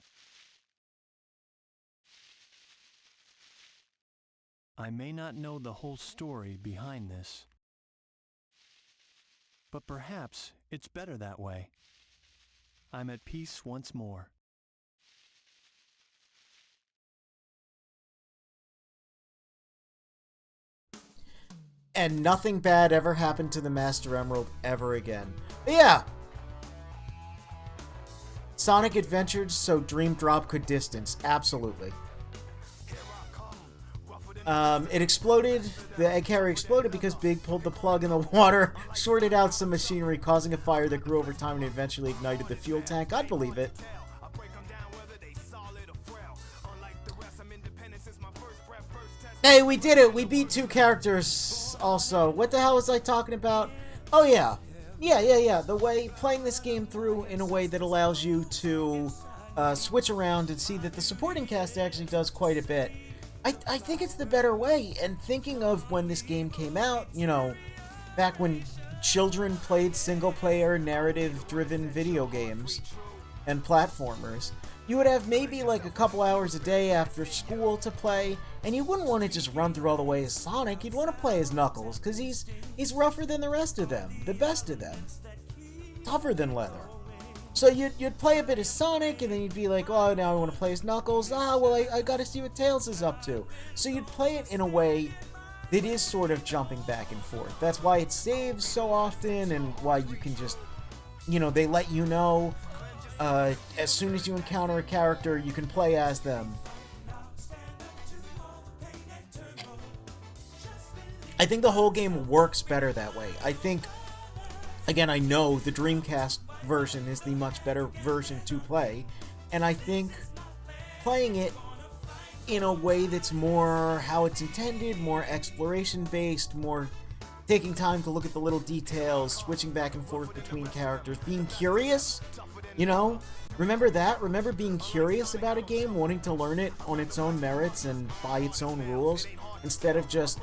I may not know the whole story behind this, but perhaps it's better that way. I'm at peace once more. And nothing bad ever happened to the Master Emerald ever again. But yeah! Sonic adventured so Dream Drop could distance. Absolutely. It exploded. The egg carrier exploded because Big pulled the plug in the water, shorted out some machinery, causing a fire that grew over time and eventually ignited the fuel tank. I'd believe it. Hey, we did it! We beat 2 characters also. What the hell was I talking about? Oh, yeah. Yeah. The way, playing this game through in a way that allows you to switch around and see that the supporting cast actually does quite a bit. I think it's the better way, and thinking of when this game came out, back when children played single-player, narrative-driven video games and platformers, you would have maybe like a couple hours a day after school to play, and you wouldn't want to just run through all the way as Sonic. You'd want to play as Knuckles, because he's rougher than the rest of them, the best of them, tougher than leather. So you'd play a bit as Sonic, and then you'd be like, oh, now I want to play as Knuckles. Well, I gotta see what Tails is up to. So you'd play it in a way that is sort of jumping back and forth. That's why it saves so often, and why you can just, they let you know as soon as you encounter a character, you can play as them. I think the whole game works better that way. I think, again, I know the Dreamcast version is the much better version to play, and I think playing it in a way that's more how it's intended, more exploration based, more taking time to look at the little details, switching back and forth between characters, being curious, remember that? Remember being curious about a game, wanting to learn it on its own merits and by its own rules, instead of just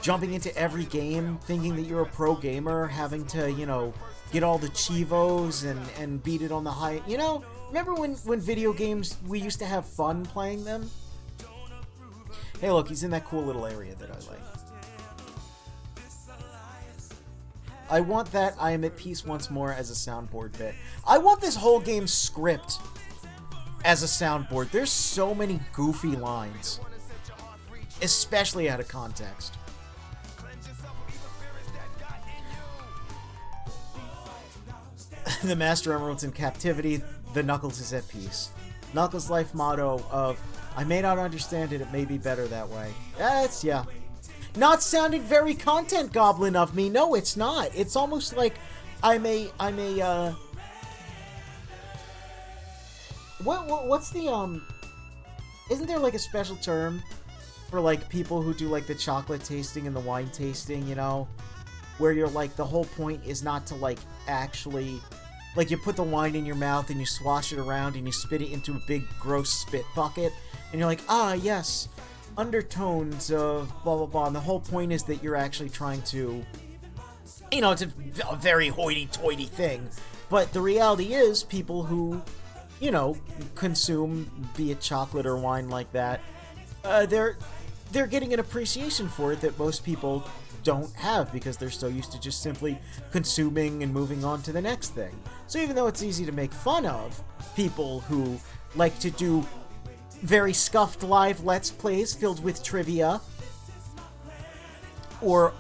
jumping into every game thinking that you're a pro gamer, having to, get all the Chivos and beat it on the high... remember when video games, we used to have fun playing them? Hey, look, he's in that cool little area that I like. I want that I am at peace once more as a soundboard bit. I want this whole game script as a soundboard. There's so many goofy lines, especially out of context. The Master Emerald's in captivity, the Knuckles is at peace. Knuckles' life motto of, I may not understand it, it may be better that way. Yeah. Not sounding very content goblin of me. No, it's not. It's almost like what's the, isn't there like a special term for like people who do like the chocolate tasting and the wine tasting, where you're like, the whole point is not to like actually, like, you put the wine in your mouth and you swash it around and you spit it into a big gross spit bucket, and you're like, yes, undertones of blah blah blah, and the whole point is that you're actually trying to, it's a very hoity-toity thing, but the reality is people who, consume, be it chocolate or wine like that, they're getting an appreciation for it that most people don't have, because they're so used to just simply consuming and moving on to the next thing. So even though it's easy to make fun of people who like to do very scuffed live Let's Plays filled with trivia. Or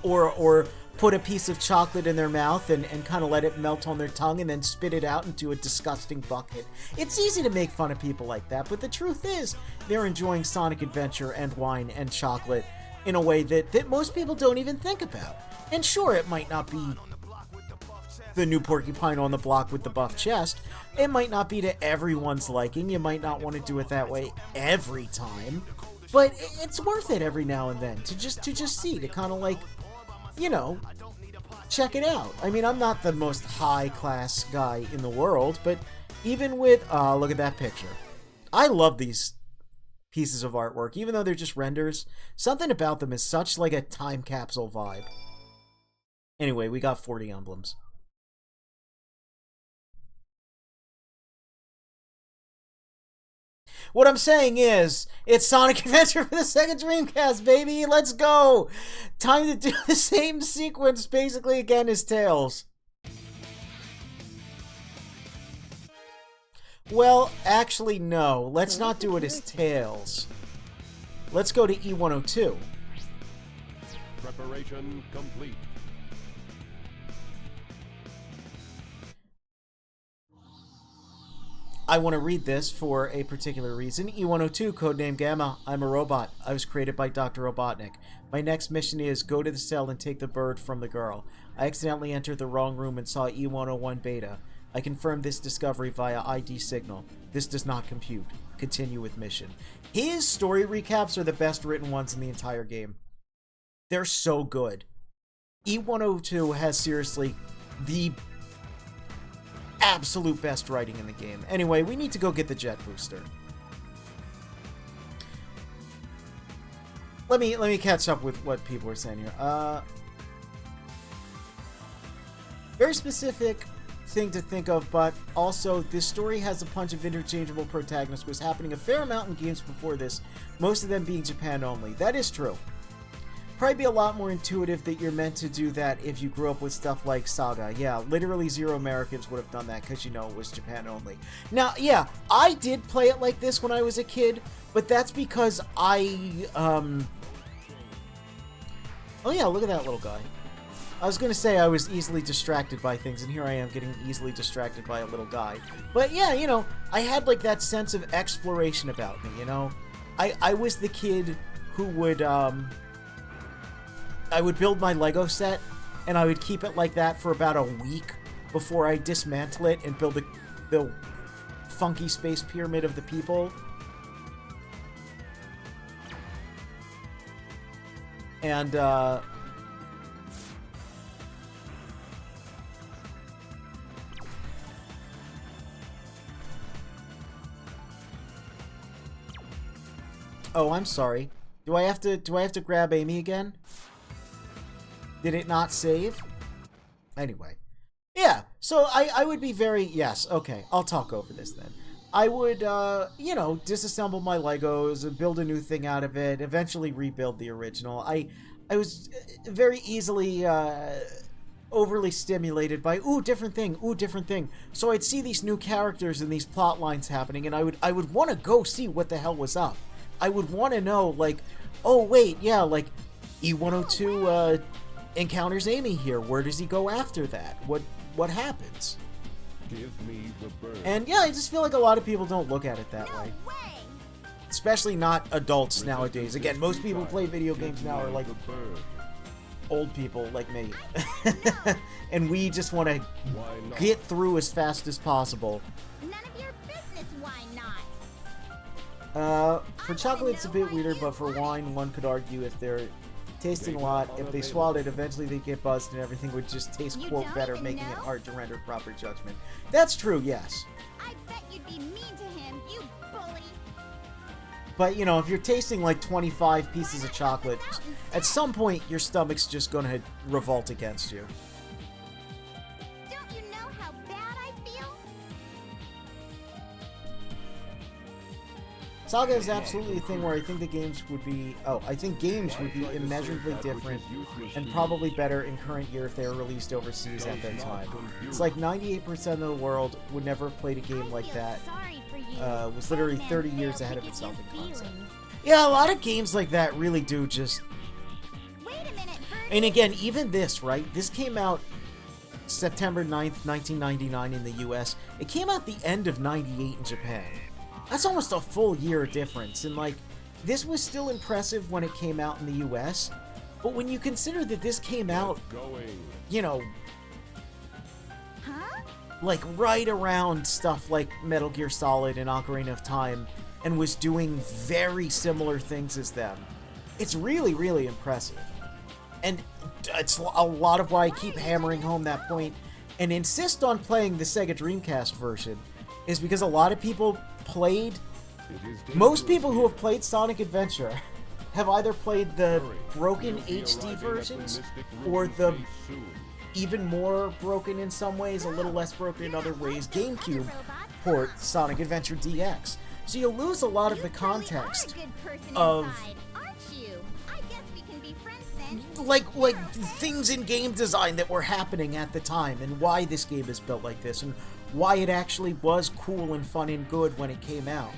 put a piece of chocolate in their mouth and kind of let it melt on their tongue and then spit it out into a disgusting bucket. It's easy to make fun of people like that, but the truth is, they're enjoying Sonic Adventure and wine and chocolate in a way that most people don't even think about. And sure, it might not be the new porcupine on the block with the buff chest. It might not be to everyone's liking. You might not want to do it that way every time. But it's worth it every now and then to just see, to kind of like, you know, check it out. I mean, I'm not the most high-class guy in the world, but even with... look at that picture. I love these pieces of artwork, even though they're just renders. Something about them is such like a time capsule vibe. Anyway, we got 40 emblems. What I'm saying is, it's Sonic Adventure for the Sega Dreamcast, baby! Let's go! Time to do the same sequence, basically, again as Tails. Well, actually, no. Let's not do it as Tails. Let's go to E102. Preparation complete. I want to read this for a particular reason. E102, codename Gamma. I'm a robot. I was created by Dr. Robotnik. My next mission is go to the cell and take the bird from the girl. I accidentally entered the wrong room and saw E101 beta. I confirmed this discovery via ID signal. This does not compute. Continue with mission. His story recaps are the best written ones in the entire game. They're so good. E102 has seriously the absolute best writing in the game. Anyway, we need to go get the jet booster. Let me catch up with what people are saying here. Very specific thing to think of, but also this story has a bunch of interchangeable protagonists. Was happening a fair amount in games before this, most of them being Japan only. That is true. Probably be a lot more intuitive that you're meant to do that if you grew up with stuff like Saga. Yeah, literally zero Americans would have done that because, you know, it was Japan only. Now, yeah, I did play it like this when I was a kid, but that's because I, Oh yeah, look at that little guy. I was gonna say I was easily distracted by things, and here I am getting easily distracted by a little guy. But yeah, you know, I had like that sense of exploration about me, you know? I was the kid who would, I would build my Lego set, and I would keep it like that for about a week before I dismantle it and build the funky space pyramid of the people. And, oh, I'm sorry. Do I have to grab Amy again? Did it not save? Anyway. Yeah, so I would be very... Yes, okay, I'll talk over this then. I would, you know, disassemble my Legos and build a new thing out of it, eventually rebuild the original. I was very easily, overly stimulated by, ooh, different thing, ooh, different thing. So I'd see these new characters and these plot lines happening, and I would want to go see what the hell was up. I would want to know, like, oh, wait, yeah, like, E102, encounters Amy here. Where does he go after that? What happens? Give me the bird. And yeah, I just feel like a lot of people don't look at it that way. Especially not adults nowadays. Again, most people who play video games now are like old people like me. And we just want to get through as fast as possible. None of your business, why not? For chocolate it's a bit weirder, but for wine one could argue if they're tasting a lot, if they swallowed it, eventually they'd get buzzed and everything would just taste, quote, better, making it hard to render proper judgment. That's true, yes. I bet you'd be mean to him, you bully. But, you know, if you're tasting like 25 pieces of chocolate, at some point your stomach's just gonna revolt against you. Don't you know how bad I feel? Saga is absolutely a thing where I think the games would be... Oh, I think games would be immeasurably different and probably better in current year if they were released overseas at that time. It's like 98% of the world would never have played a game like that was literally 30 years ahead of itself in concept. Yeah, a lot of games like that really do just... And again, even this, right? This came out September 9th, 1999 in the US. It came out the end of 98 in Japan. That's almost a full year difference, and like, this was still impressive when it came out in the US, but when you consider that this came out, you know, like right around stuff like Metal Gear Solid and Ocarina of Time, and was doing very similar things as them, it's really, really impressive. And it's a lot of why I keep hammering home that point and insist on playing the Sega Dreamcast version, is because a lot of people played... Most people who have played Sonic Adventure have either played the broken HD versions or the even more broken in some ways, a little less broken in other ways, GameCube port Sonic Adventure DX. So you lose a lot of the context of... like things in game design that were happening at the time, and why this game is built like this, and why it actually was cool and fun and good when it came out.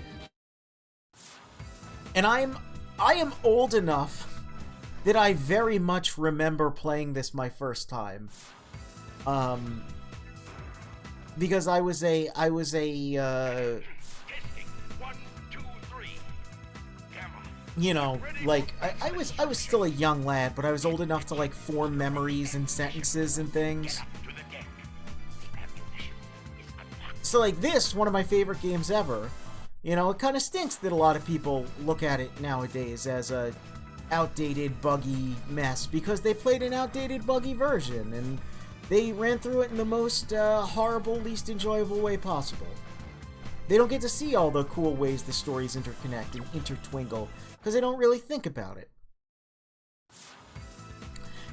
And I am old enough that I very much remember playing this my first time. Because I was a you know, like, I was still a young lad, but I was old enough to, like, form memories and sentences and things. So, like, this, one of my favorite games ever, you know, it kind of stinks that a lot of people look at it nowadays as a outdated, buggy mess, because they played an outdated, buggy version, and they ran through it in the most horrible, least enjoyable way possible. They don't get to see all the cool ways the stories interconnect and intertwingle, because they don't really think about it.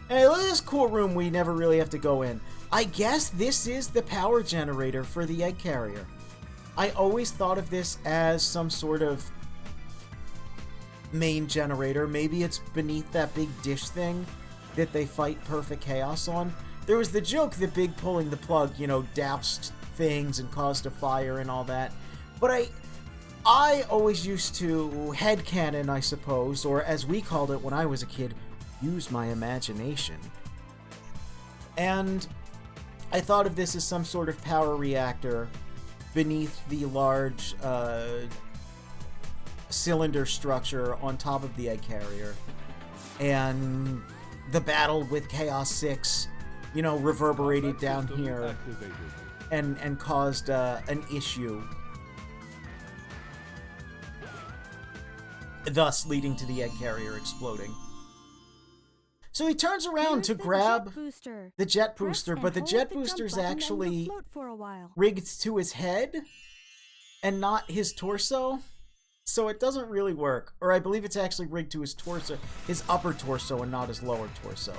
Hey, look at this cool room we never really have to go in. I guess this is the power generator for the egg carrier. I always thought of this as some sort of main generator. Maybe it's beneath that big dish thing that they fight Perfect Chaos on. There was the joke that Big pulling the plug, you know, doused things and caused a fire and all that. But I always used to headcanon, I suppose, or as we called it when I was a kid, use my imagination. And I thought of this as some sort of power reactor beneath the large cylinder structure on top of the egg carrier. And the battle with Chaos 6, you know, reverberated down here and caused an issue, thus leading to the egg carrier exploding. So he turns around to grab the jet booster, but the jet booster's actually rigged to his head and not his torso, so it doesn't really work. Or I believe it's actually rigged to his torso, his upper torso, and not his lower torso.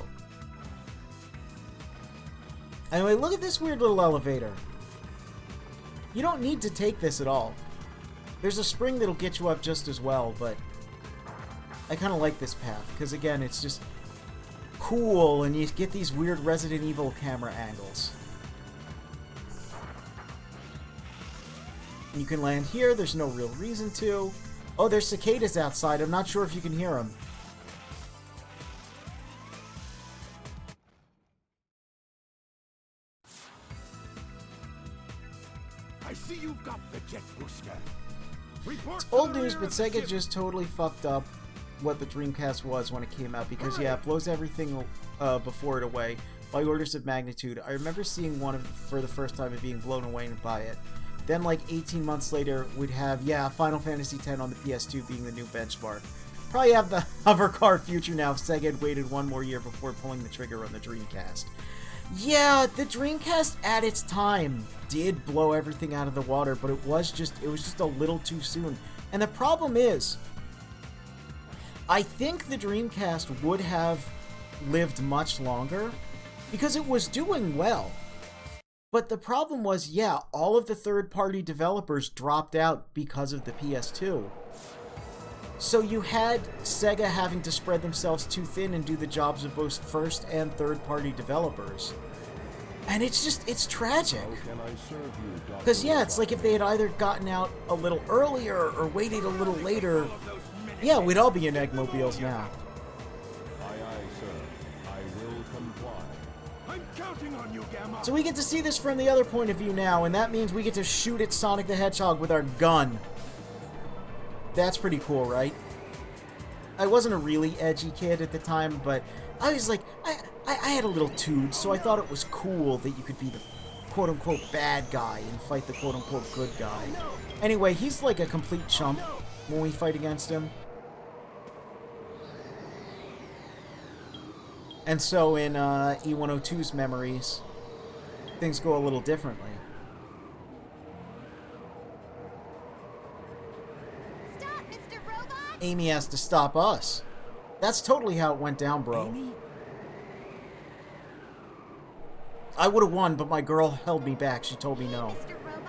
Anyway, look at this weird little elevator. You don't need to take this at all. There's a spring that'll get you up just as well, but I kind of like this path, because again, it's just cool, and you get these weird Resident Evil camera angles. You can land here, there's no real reason to. Oh, there's cicadas outside, I'm not sure if you can hear them. I see you've got the jet booster. It's old news, but Sega just totally fucked up what the Dreamcast was when it came out, because yeah, it blows everything before it away by orders of magnitude. I remember seeing one for the first time and being blown away by it. Then like 18 months later, we'd have, yeah, Final Fantasy X on the PS2 being the new benchmark. Probably have the hover car future now if Sega had waited one more year before pulling the trigger on the Dreamcast. Yeah, the Dreamcast at its time did blow everything out of the water, but it was just a little too soon. And the problem is, I think the Dreamcast would have lived much longer because it was doing well. But the problem was, yeah, all of the third-party developers dropped out because of the PS2. So you had Sega having to spread themselves too thin and do the jobs of both first and third-party developers. And it's tragic. How can I serve you, Dr. Because, yeah, it's like if Robotnik? they had either gotten out a little earlier or waited a little later, yeah, we'd all be in Eggmobiles now. Aye, aye, sir. I will comply. I'm counting on you, Gamma. So we get to see this from the other point of view now, and that means we get to shoot at Sonic the Hedgehog with our gun. That's pretty cool, right? I wasn't a really edgy kid at the time, but I was like, I had a little tood, so I thought it was cool that you could be the quote-unquote bad guy and fight the quote-unquote good guy. Anyway, he's like a complete chump when we fight against him. And so in E102's memories, things go a little differently. Stop, Mr. Robot! Amy has to stop us. That's totally how it went down, bro. Amy? I would have won, but my girl held me back. She told me no. Mr. Robot,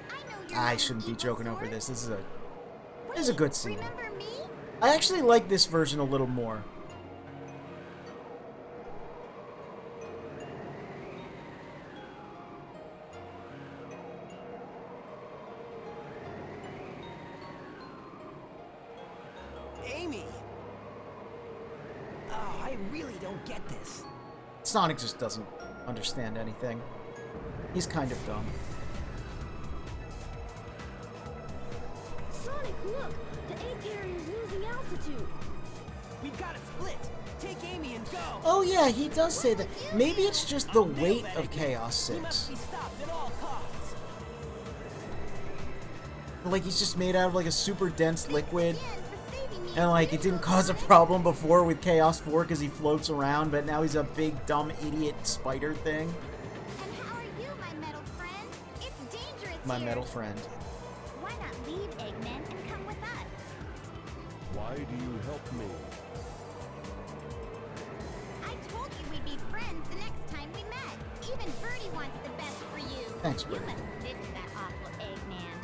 I know you're I not shouldn't be evil joking over sword. this. This is a good scene. Remember me? I actually like this version a little more. Amy! Oh, I really don't get this. Sonic just doesn't understand anything. He's kind of dumb. Sonic, look! The egg carrier's losing altitude. We've got to split. Take Amy and go. Oh yeah, he does say that. Maybe it's just the weight of Chaos He must 6. be stopped at all costs. Like he's just made out of like a super dense liquid. Again, for saving me. And like it didn't cause a problem before with Chaos 4 because he floats around, but now he's a big dumb idiot spider thing. And how are you, my metal friend? It's dangerous My here. metal friend. Why not leave, Eggman, and come with us? Why do you help me? I told you we'd be friends the next time we met. Even Birdie wants the best for you. Thanks, You Birdie. must ditch that awful Eggman.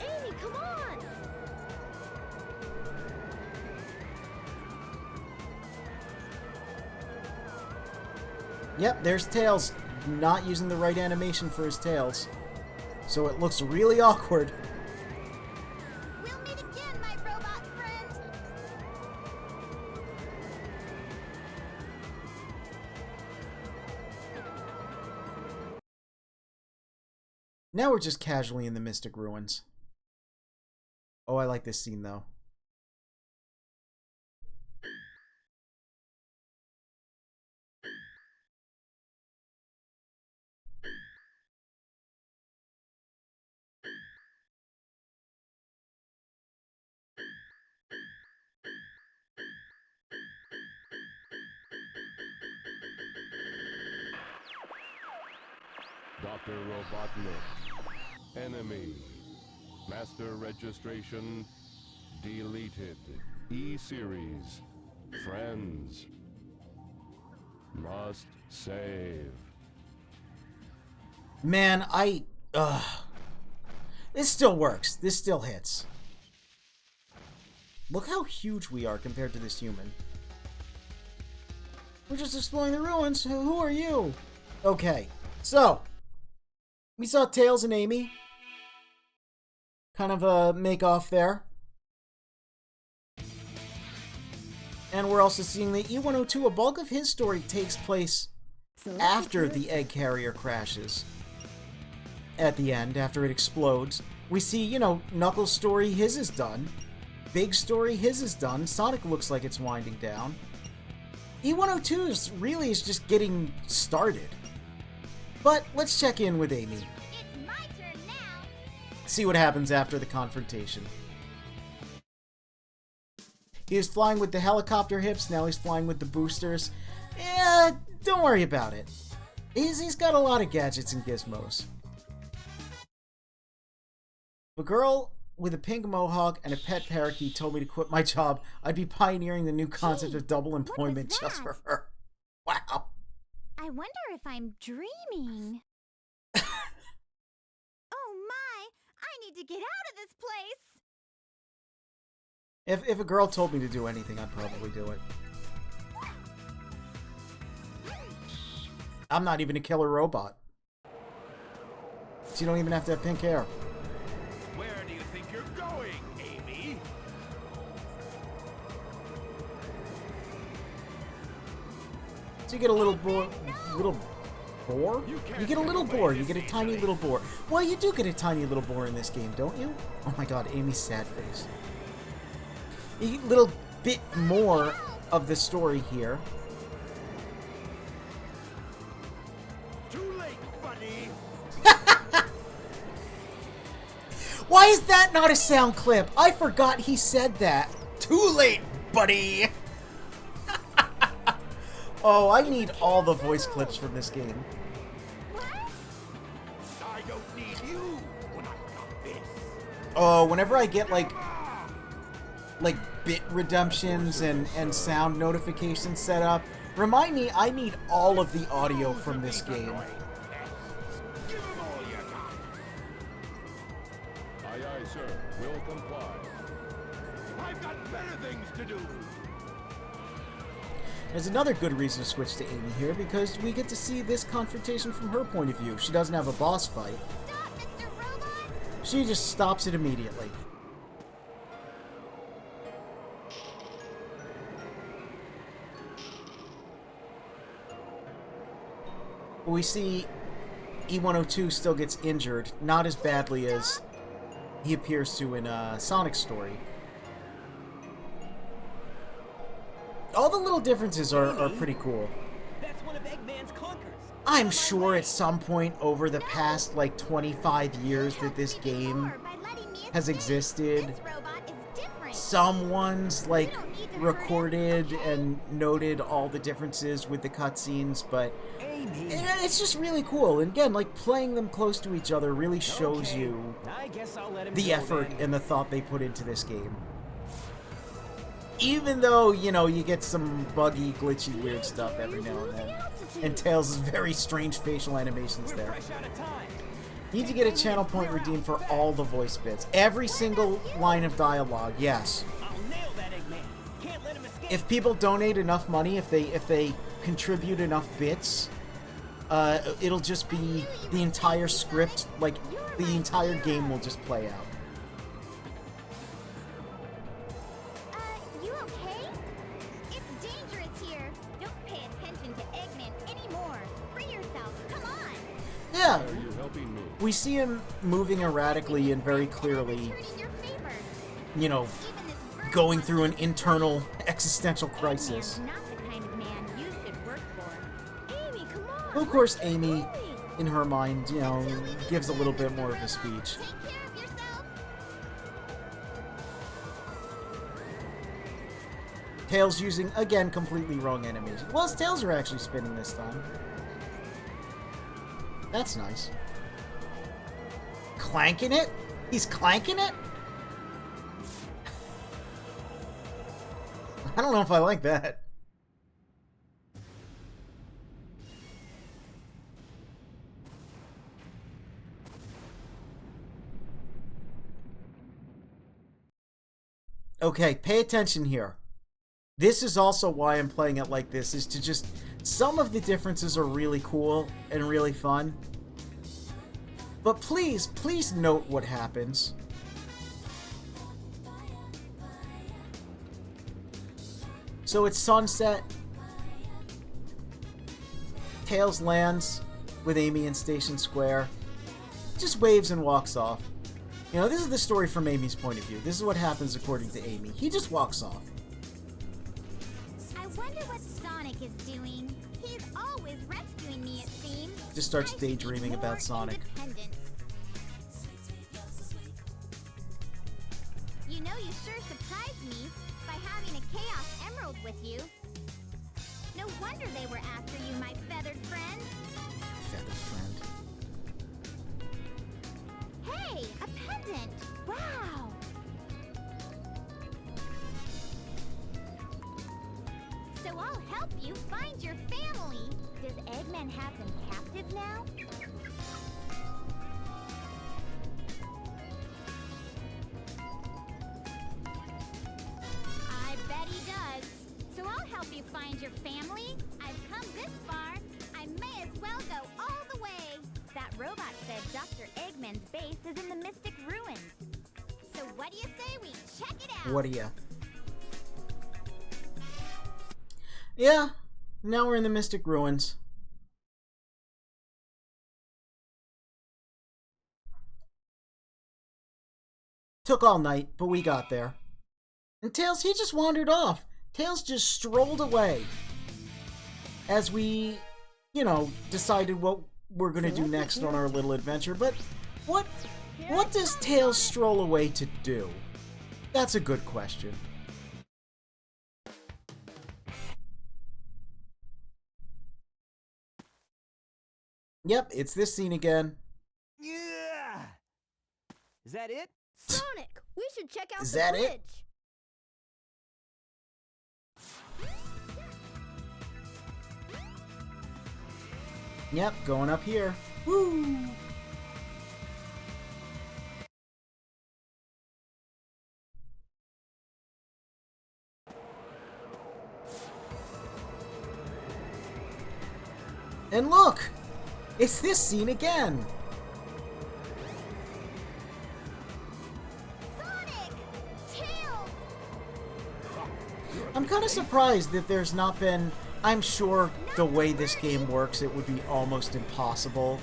Amy, come on! Yep, there's Tails not using the right animation for his tails. So it looks really awkward. We'll meet again, my robot friend. Now we're just casually in the Mystic Ruins. Oh, I like this scene though. Dr. Robotnik. Enemy. Master registration deleted. E-Series. Friends. Must save. Man, this still works. This still hits. Look how huge we are compared to this human. We're just exploring the ruins. Who are you? Okay, so we saw Tails and Amy. Kind of a make-off there. And we're also seeing the E102. A bulk of his story takes place after the egg carrier crashes. At the end, after it explodes. We see, you know, Knuckles' story, his is done. Big's story, his is done. Sonic looks like it's winding down. E102 is just getting started. But let's check in with Amy. It's my turn now. See what happens after the confrontation. He was flying with the helicopter hips, now he's flying with the boosters. Yeah, don't worry about it. He's got a lot of gadgets and gizmos. A girl with a pink mohawk and a pet parakeet told me to quit my job. I'd be pioneering the new concept of double employment was just that? for her. Wow. I wonder if I'm dreaming. Oh my! I need to get out of this place! If a girl told me to do anything, I'd probably do it. I'm not even a killer robot. So you don't even have to have pink hair. Where do you think you're going, Amy? So you get a little boar. You get a little boar. You get a tiny little boar. Well, you do get a tiny little boar in this game, don't you? Oh my god, Amy's sad face. You get a little bit more of the story here. Too late, buddy. Why is that not a sound clip? I forgot he said that. Too late, buddy. Oh, I need all the voice clips from this game. I don't need you when I've got this. Oh, whenever I get like bit redemptions and sound notifications set up, remind me I need all of the audio from this game. Give 'em all you got. Aye, aye, sir. Will comply. I've got better things to do. There's another good reason to switch to Amy here, because we get to see this confrontation from her point of view. She doesn't have a boss fight. Stop, Mr. Robot! She just stops it immediately. We see E102 still gets injured, not as badly as he appears to in Sonic's story. All the little differences are pretty cool. That's one of Eggman's clunkers. I'm sure at some point over the past, like, 25 years that this game has existed, This robot is different. someone's, like, recorded and noted all the differences with the cutscenes, but it's just really cool. And again, like, playing them close to each other really shows Okay, you I guess I'll let him the go effort then. and the thought they put into this game. Even though, you know, you get some buggy, glitchy, weird stuff every now and then. And Tails' very strange facial animations We're there. fresh out of time. Need to get a channel point redeemed for all the voice bits. Every single line of dialogue, yes. I'll nail that Eggman. Can't let him escape. If people donate enough money, if they contribute enough bits, it'll just be the entire script, like, the entire game will just play out. You okay? It's dangerous here. Don't pay attention to Eggman anymore. Free yourself. Come on. Yeah, Are you helping me? we see him moving erratically and very clearly, Turn in your favor. you know, Even this bird going wants through an to- internal existential crisis. Eggman's not the kind of man you should work for. Amy, come on. Well, of course, Amy, in her mind, you know, gives a little bit more of a speech. Take care of yourself. Tails using, again, completely wrong animation. Well, his tails are actually spinning this time. That's nice. Clanking it? He's clanking it? I don't know if I like that. Okay, pay attention here. This is also why I'm playing it like this, is to just... Some of the differences are really cool and really fun. But please, please note what happens. So it's sunset. Tails lands with Amy in Station Square. Just waves and walks off. You know, this is the story from Amy's point of view. This is what happens according to Amy. He just walks off. I wonder what Sonic is doing. He's always rescuing me, it seems. Just starts I should be daydreaming more about Sonic. independent. You know, you sure surprised me by having a Chaos Emerald with you. No wonder they were after you, my feathered friend. Feathered friend. Hey, a pendant! Wow! So I'll help you find your family. Does Eggman have them captive now? I bet he does. So I'll help you find your family. I've come this far. I may as well robot said Dr. Eggman's base is in the Mystic Ruins. So what do you say we check it out? What do you? Yeah, now we're in the Mystic Ruins. Took all night, but we got there. And Tails, he just wandered off. Tails just strolled away. As we, you know, decided what we're gonna do next on our little adventure. But what does Tails stroll away to do? That's a good question. Yep, it's this scene again. Yeah. Is that it? Sonic, we should check out Is the that bridge. it? Yep, going up here. Woo! And look! It's this scene again! Sonic! Tails! I'm kind of surprised that there's not been... I'm sure the way this game works, it would be almost impossible.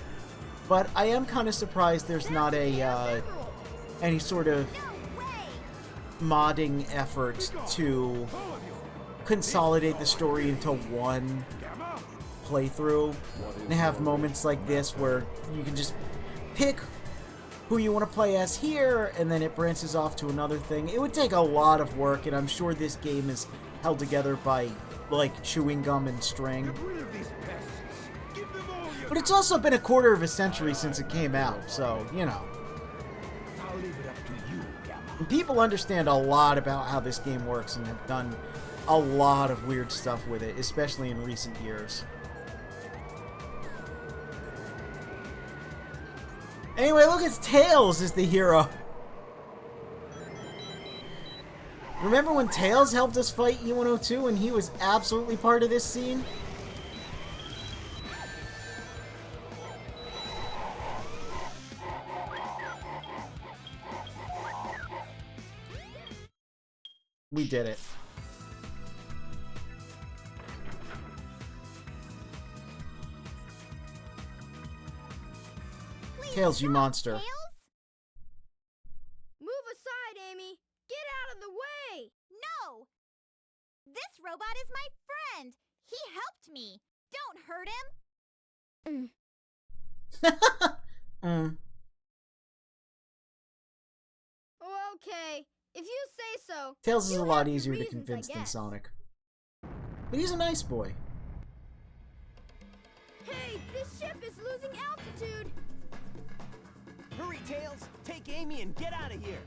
But I am kind of surprised there's not a, any sort of modding effort to consolidate the story into one playthrough and have moments like this where you can just pick who you want to play as here and then it branches off to another thing. It would take a lot of work, and I'm sure this game is held together by like chewing gum and string. But it's also been a quarter of a century since it came out, so, you know. I'll leave it up to you, Gamma. People understand a lot about how this game works and have done a lot of weird stuff with it, especially in recent years. Anyway, look, it's Tails is the hero. Remember when Tails helped us fight E102 and he was absolutely part of this scene? We did it. Tails, you monster. Tails? Move aside, Amy. Get out of the way. No! This robot is my friend. He helped me. Don't hurt him. Okay, if you say so. Tails is You a lot have your easier to reasons, I convince than guess. Sonic. But he's a nice boy. Hey, this ship is losing altitude. Hurry, Tails! Take Amy and get out of here!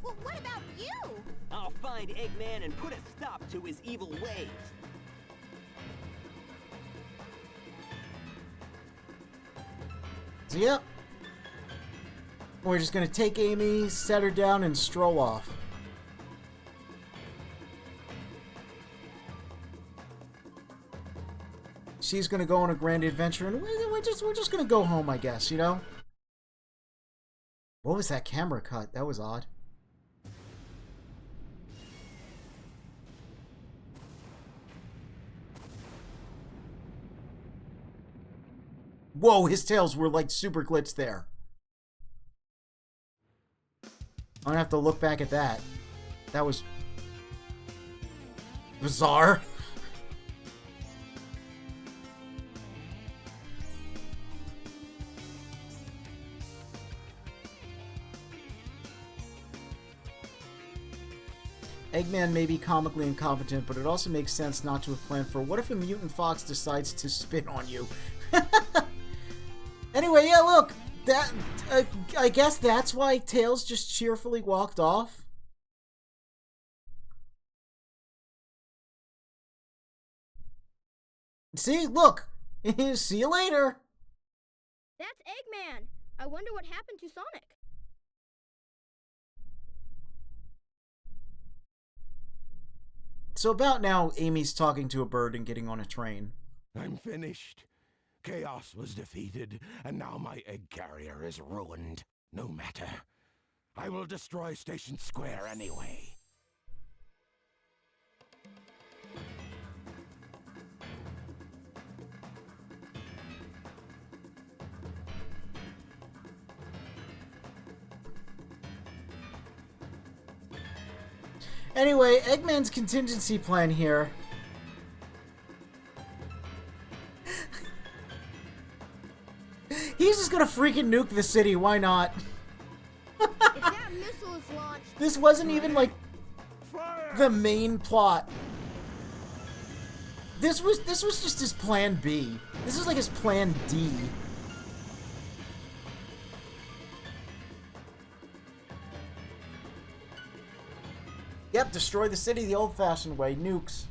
Well, what about you? I'll find Eggman and put a stop to his evil ways. So yep. We're just gonna take Amy, set her down, and stroll off. She's gonna go on a grand adventure, and we're just gonna go home, I guess, you know? What was that camera cut? That was odd. Whoa, his tails were like super glitched there. I'm gonna have to look back at that. That was bizarre. Eggman may be comically incompetent, but it also makes sense not to have planned for what if a mutant fox decides to spit on you? Anyway, yeah, look, that I guess that's why Tails just cheerfully walked off. See, look, see you later. That's Eggman. I wonder what happened to Sonic. So about now, Amy's talking to a bird and getting on a train. I'm finished. Chaos was defeated, and now my egg carrier is ruined. No matter. I will destroy Station Square anyway. Anyway, Eggman's contingency plan here. He's just gonna freaking nuke the city, why not? If that missile is launched... This wasn't even, like, the main plot. This was just his plan B. This is like his plan D. Yep, destroy the city the old-fashioned way. Nukes.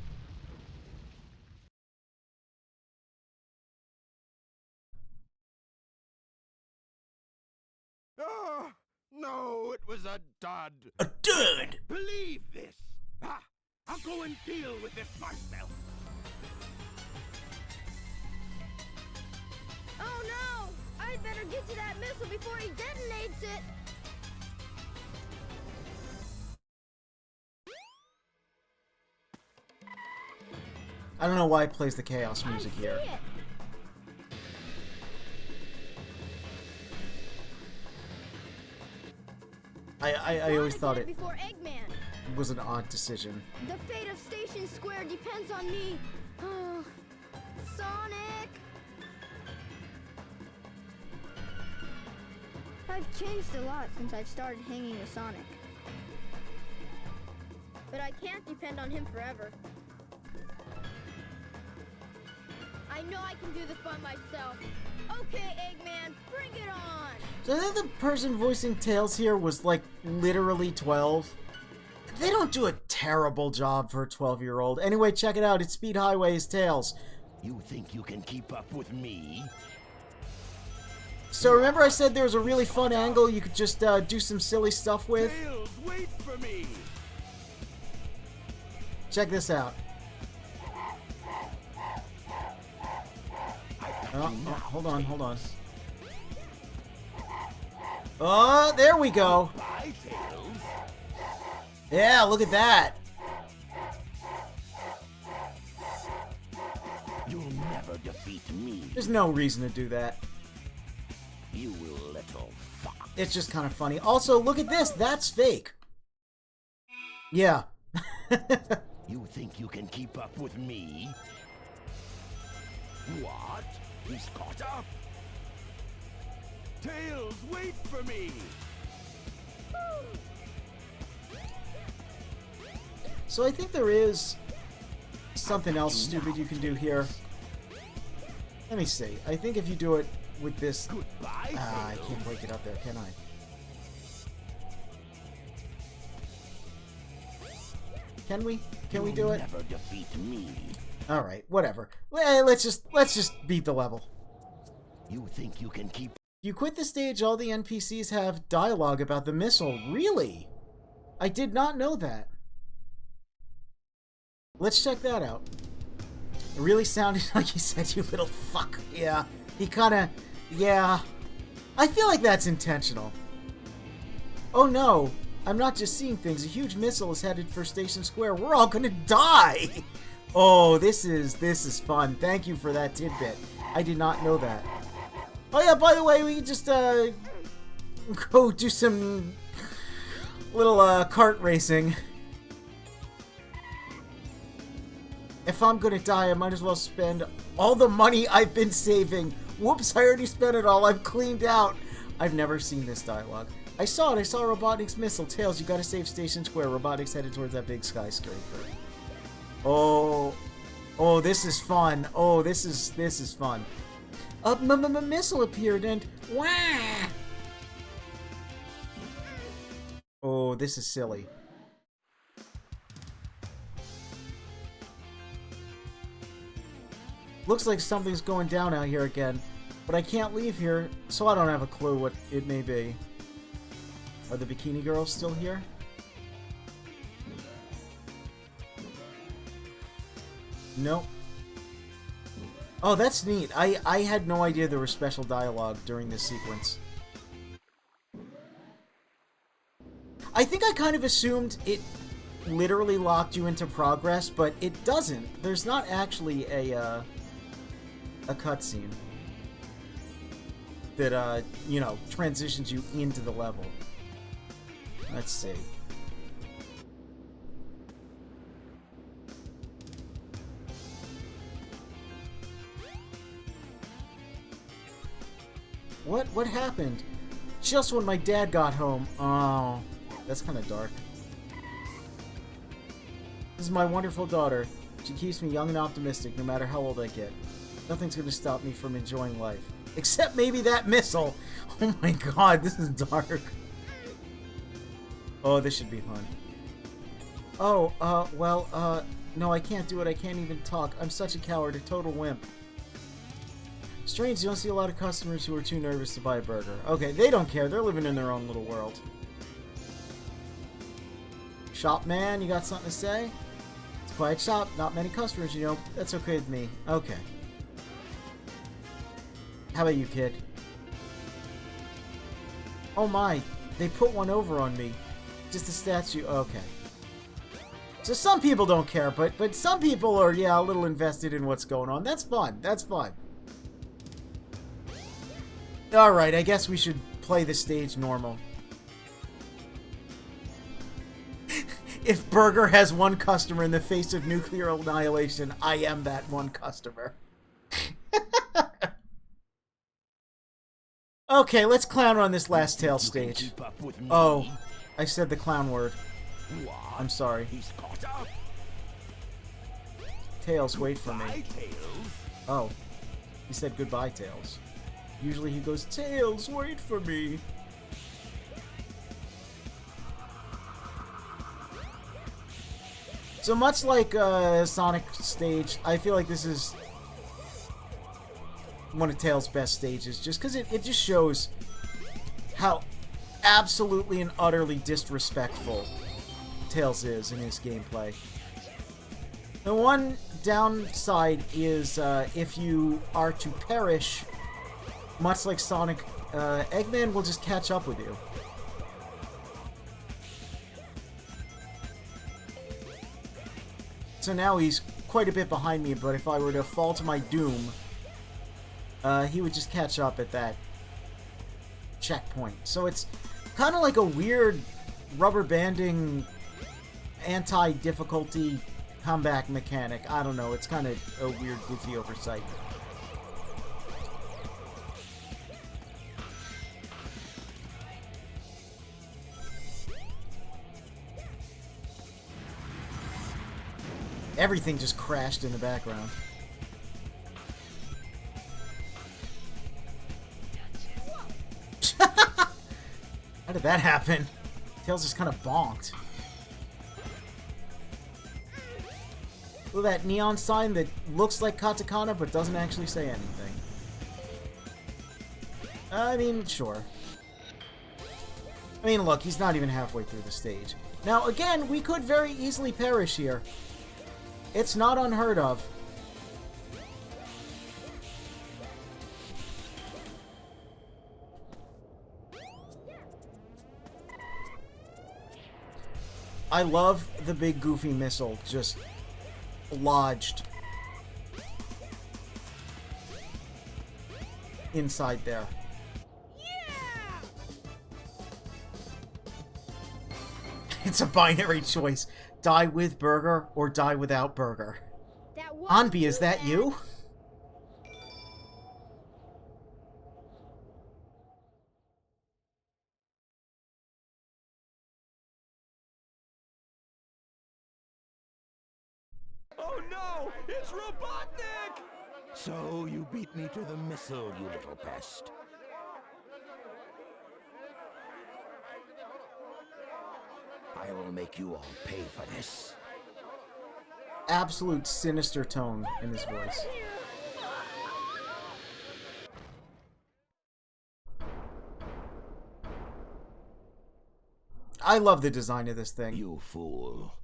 Ah, no, it was a dud. A dud! Believe this. Ah, I'll go and deal with this myself. Oh no! I'd better get to that missile before he detonates it! I don't know why it plays the chaos music I see here. it. I always thought it Before Eggman. was an odd decision. The fate of Station Square depends on me. Oh, Sonic! I've changed a lot since I've started hanging with Sonic. But I can't depend on him forever. I know I can do this by myself. Okay, Eggman, bring it on! So I think the person voicing Tails here was like literally 12. They don't do a terrible job for a 12-year-old. Anyway, check it out. It's Speed Highway's Tails. You think you can keep up with me? So remember I said there was a really fun angle you could just do some silly stuff with? Tails, wait for me! Check this out. Oh, hold on, hold on. Oh, there we go. Bye, Tails. Yeah, look at that. You'll never defeat me. There's no reason to do that. You little fuck. It's just kind of funny. Also, look at this. That's fake. Yeah. You think you can keep up with me? What? He's caught up? Tails, wait for me! So I think there is something else stupid you can do here. Let me see. I think if you do it with this... Goodbye, I Tails. can't break it up there, can I? Can we? Can we do You'll it? never defeat me. All right, whatever. Let's just beat the level. You think you can keep... You quit the stage, all the NPCs have dialogue about the missile. Really? I did not know that. Let's check that out. It really sounded like he said, you little fuck. Yeah, he kinda... Yeah. I feel like that's intentional. Oh no, I'm not just seeing things. A huge missile is headed for Station Square. We're all gonna die! Oh, this is fun. Thank you for that tidbit. I did not know that. Oh yeah, by the way, we can just go do some little kart racing. If I'm gonna die, I might as well spend all the money I've been saving. Whoops, I already spent it all. I've cleaned out. I've never seen this dialogue. I saw it. I saw Robotnik's missile. Tails, you gotta save Station Square. Robotnik's headed towards that big skyscraper. Oh, oh, this is fun. Oh, this is fun. A missile appeared and wah! Oh, this is silly. Looks like something's going down out here again, but I can't leave here, so I don't have a clue what it may be. Are the bikini girls still here? Nope. Oh, that's neat. I had no idea there was special dialogue during this sequence. I think I kind of assumed it literally locked you into progress, but it doesn't. There's not actually a cutscene that, you know, transitions you into the level. Let's see. What happened? Just when my dad got home. Oh, that's kind of dark. This is my wonderful daughter. She keeps me young and optimistic no matter how old I get. Nothing's going to stop me from enjoying life. Except maybe that missile. Oh my god, this is dark. Oh, this should be fun. Oh, well, no, I can't do it. I can't even talk. I'm such a coward, a total wimp. Strange, you don't see a lot of customers who are too nervous to buy a burger. Okay, they don't care. They're living in their own little world. Shop man, you got something to say? It's a quiet shop. Not many customers, you know. That's okay with me. Okay. How about you, kid? Oh my, they put one over on me. Just a statue. Okay. So some people don't care, but some people are, yeah, a little invested in what's going on. That's fun. That's fun. Alright, I guess we should play the stage normal. If Burger has one customer in the face of nuclear annihilation, I am that one customer. Okay, let's clown on this last Tails stage. Oh, I said the clown word. I'm sorry. Tails, wait for me. Oh, he said goodbye, Tails. Usually he goes, Tails, wait for me. So much like Sonic stage, I feel like this is one of Tails' best stages, just because it just shows how absolutely and utterly disrespectful Tails is in his gameplay. The one downside is if you are to perish, much like Sonic, Eggman will just catch up with you. So now he's quite a bit behind me, but if I were to fall to my doom, he would just catch up at that checkpoint. So it's kind of like a weird rubber banding anti-difficulty comeback mechanic. I don't know, it's kind of a weird, goofy oversight. Everything just crashed in the background. How did that happen? Tails just kind of bonked. Look at that neon sign that looks like katakana but doesn't actually say anything. I mean, sure. I mean, look, he's not even halfway through the stage. Now, again, we could very easily perish here. It's not unheard of. I love the big goofy missile just lodged inside there. It's a binary choice. Die with Burger or die without Burger. Anbi, is that you? Oh no! It's Robotnik! So you beat me to the missile, you little pest. I will make you all pay for this. Absolute sinister tone in his voice. I love the design of this thing. You fool.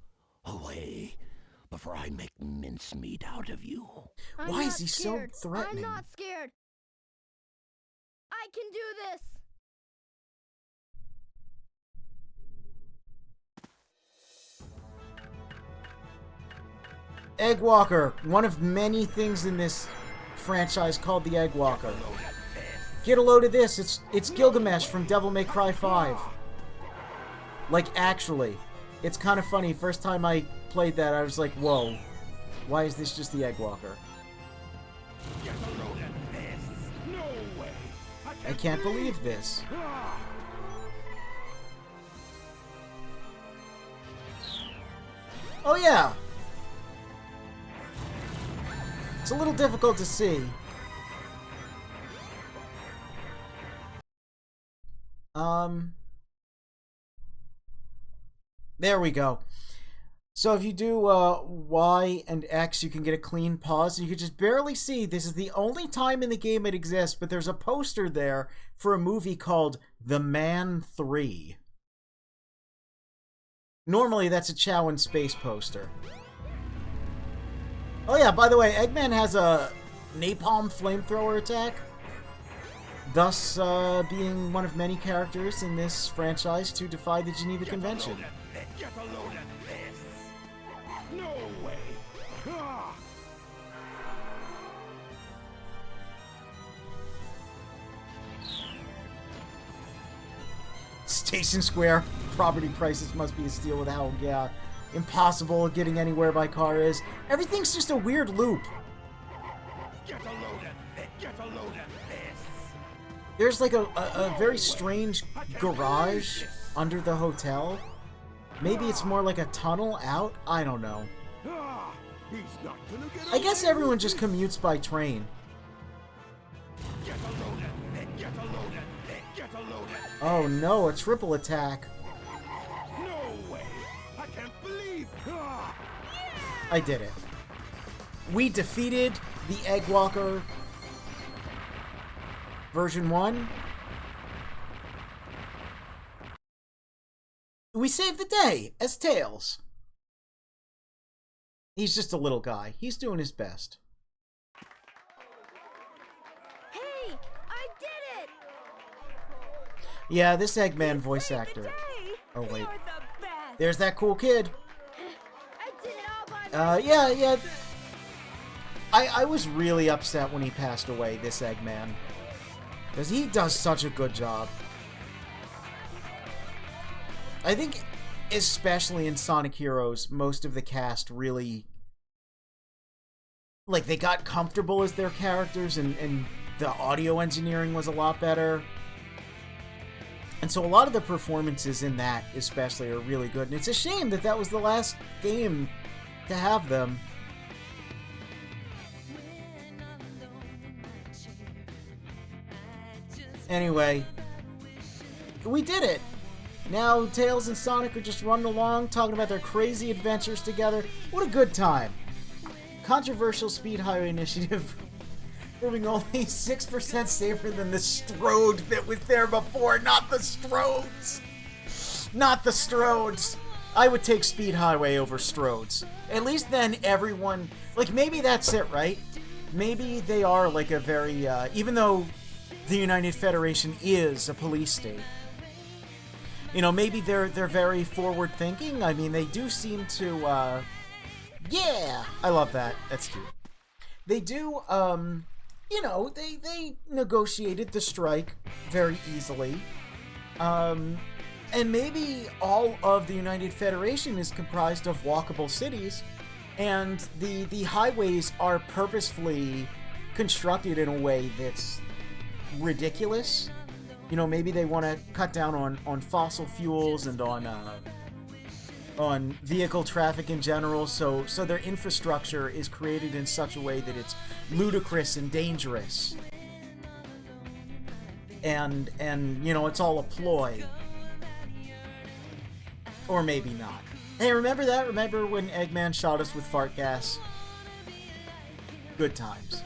Away. before I make mincemeat out of you. Why is he so threatening? I'm not scared. I can do this. Egg Walker, one of many things in this franchise called the Egg Walker. Get a load of this. It's Gilgamesh from Devil May Cry 5. Like, actually. It's kind of funny. First time I played that, I was like, whoa. Why is this just the Egg Walker? I can't believe this. Oh yeah! It's a little difficult to see. There we go. So if you do Y and X, you can get a clean pause. You can just barely see. This is the only time in the game it exists, but there's a poster there for a movie called The Man 3. Normally, that's a Chow in Space poster. Oh yeah, by the way, Eggman has a napalm flamethrower attack, thus being one of many characters in this franchise to defy the Geneva Convention. Get a load of this! No way! Ah! Station Square, property prices must be a steal with hell, yeah. Impossible getting anywhere by car is. Everything's just a weird loop. Get a load of this! Get a load of this! There's like a very strange garage under the hotel. Maybe it's more like a tunnel out? I don't know. Ah! He's not gonna get I guess away everyone with just this. commutes by train. Get a load of this! Get a load of this! Get a load of this! Oh no, a triple attack. No way! I can't believe! Ah! I did it. We defeated the Egg Walker version 1. We saved the day as Tails. He's just a little guy. He's doing his best. Hey, I did it! Yeah, this Eggman voice actor. Oh wait. There's that cool kid. I did it all by Yeah. I was really upset when he passed away, this Eggman. Because he does such a good job. I think, especially in Sonic Heroes, most of the cast really... Like, they got comfortable as their characters, and the audio engineering was a lot better. And so a lot of the performances in that, especially, are really good. And it's a shame that that was the last game to have them. Anyway, we did it! Now Tails and Sonic are just running along, talking about their crazy adventures together. What a good time. Controversial Speed Highway Initiative proving only 6% safer than the Strode that was there before. Not the Strodes! Not the Strodes! I would take Speed Highway over Strodes. At least then everyone... Like, maybe that's it, right? Maybe they are like a very... even though the United Federation is a police state, you know, maybe they're very forward-thinking. I mean, they do seem to, yeah! I love that. That's cute. They do, you know, they negotiated the strike very easily. And maybe all of the United Federation is comprised of walkable cities, and the highways are purposefully constructed in a way that's ridiculous. You know, maybe they want to cut down on fossil fuels and on vehicle traffic in general, so their infrastructure is created in such a way that it's ludicrous and dangerous. And you know, it's all a ploy. Or maybe not. Hey, remember that? Remember when Eggman shot us with fart gas? Good times.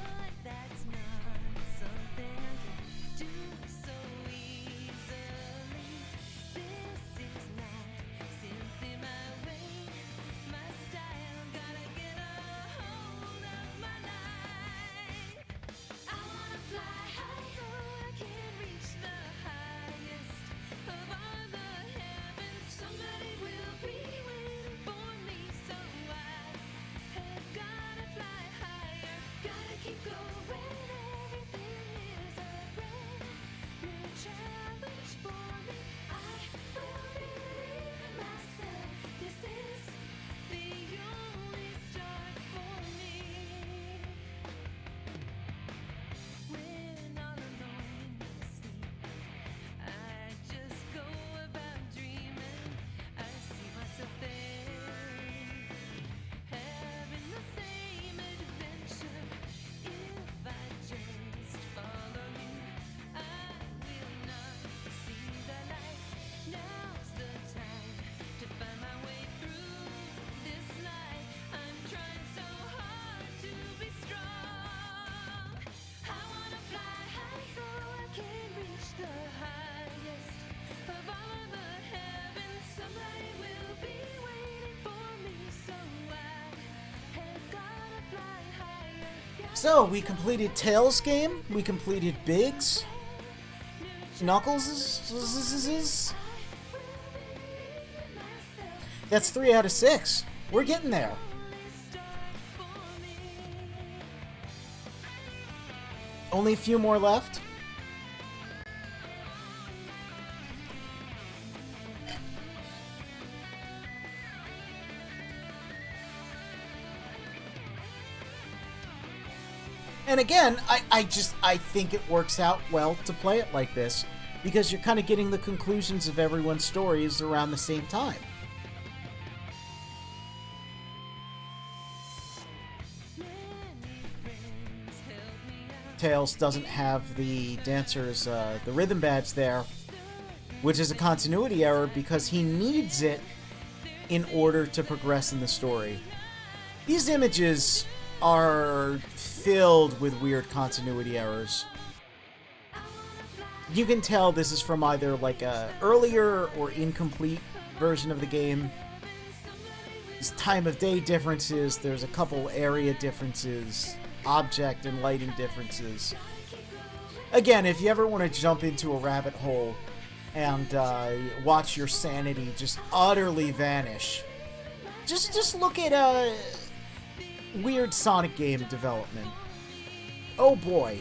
So, we completed Tails' game, we completed Biggs, Knuckles'. That's 3 out of 6. We're getting there. Only a few more left. And again, I think it works out well to play it like this, because you're kind of getting the conclusions of everyone's stories around the same time. Tails doesn't have the dancers, the rhythm badge there, which is a continuity error because he needs it in order to progress in the story. These images are filled with weird continuity errors. You can tell this is from either like a earlier or incomplete version of the game. There's time of day differences, there's a couple area differences, object and lighting differences. Again, if you ever want to jump into a rabbit hole and watch your sanity just utterly vanish, just look at weird Sonic game development. Oh boy.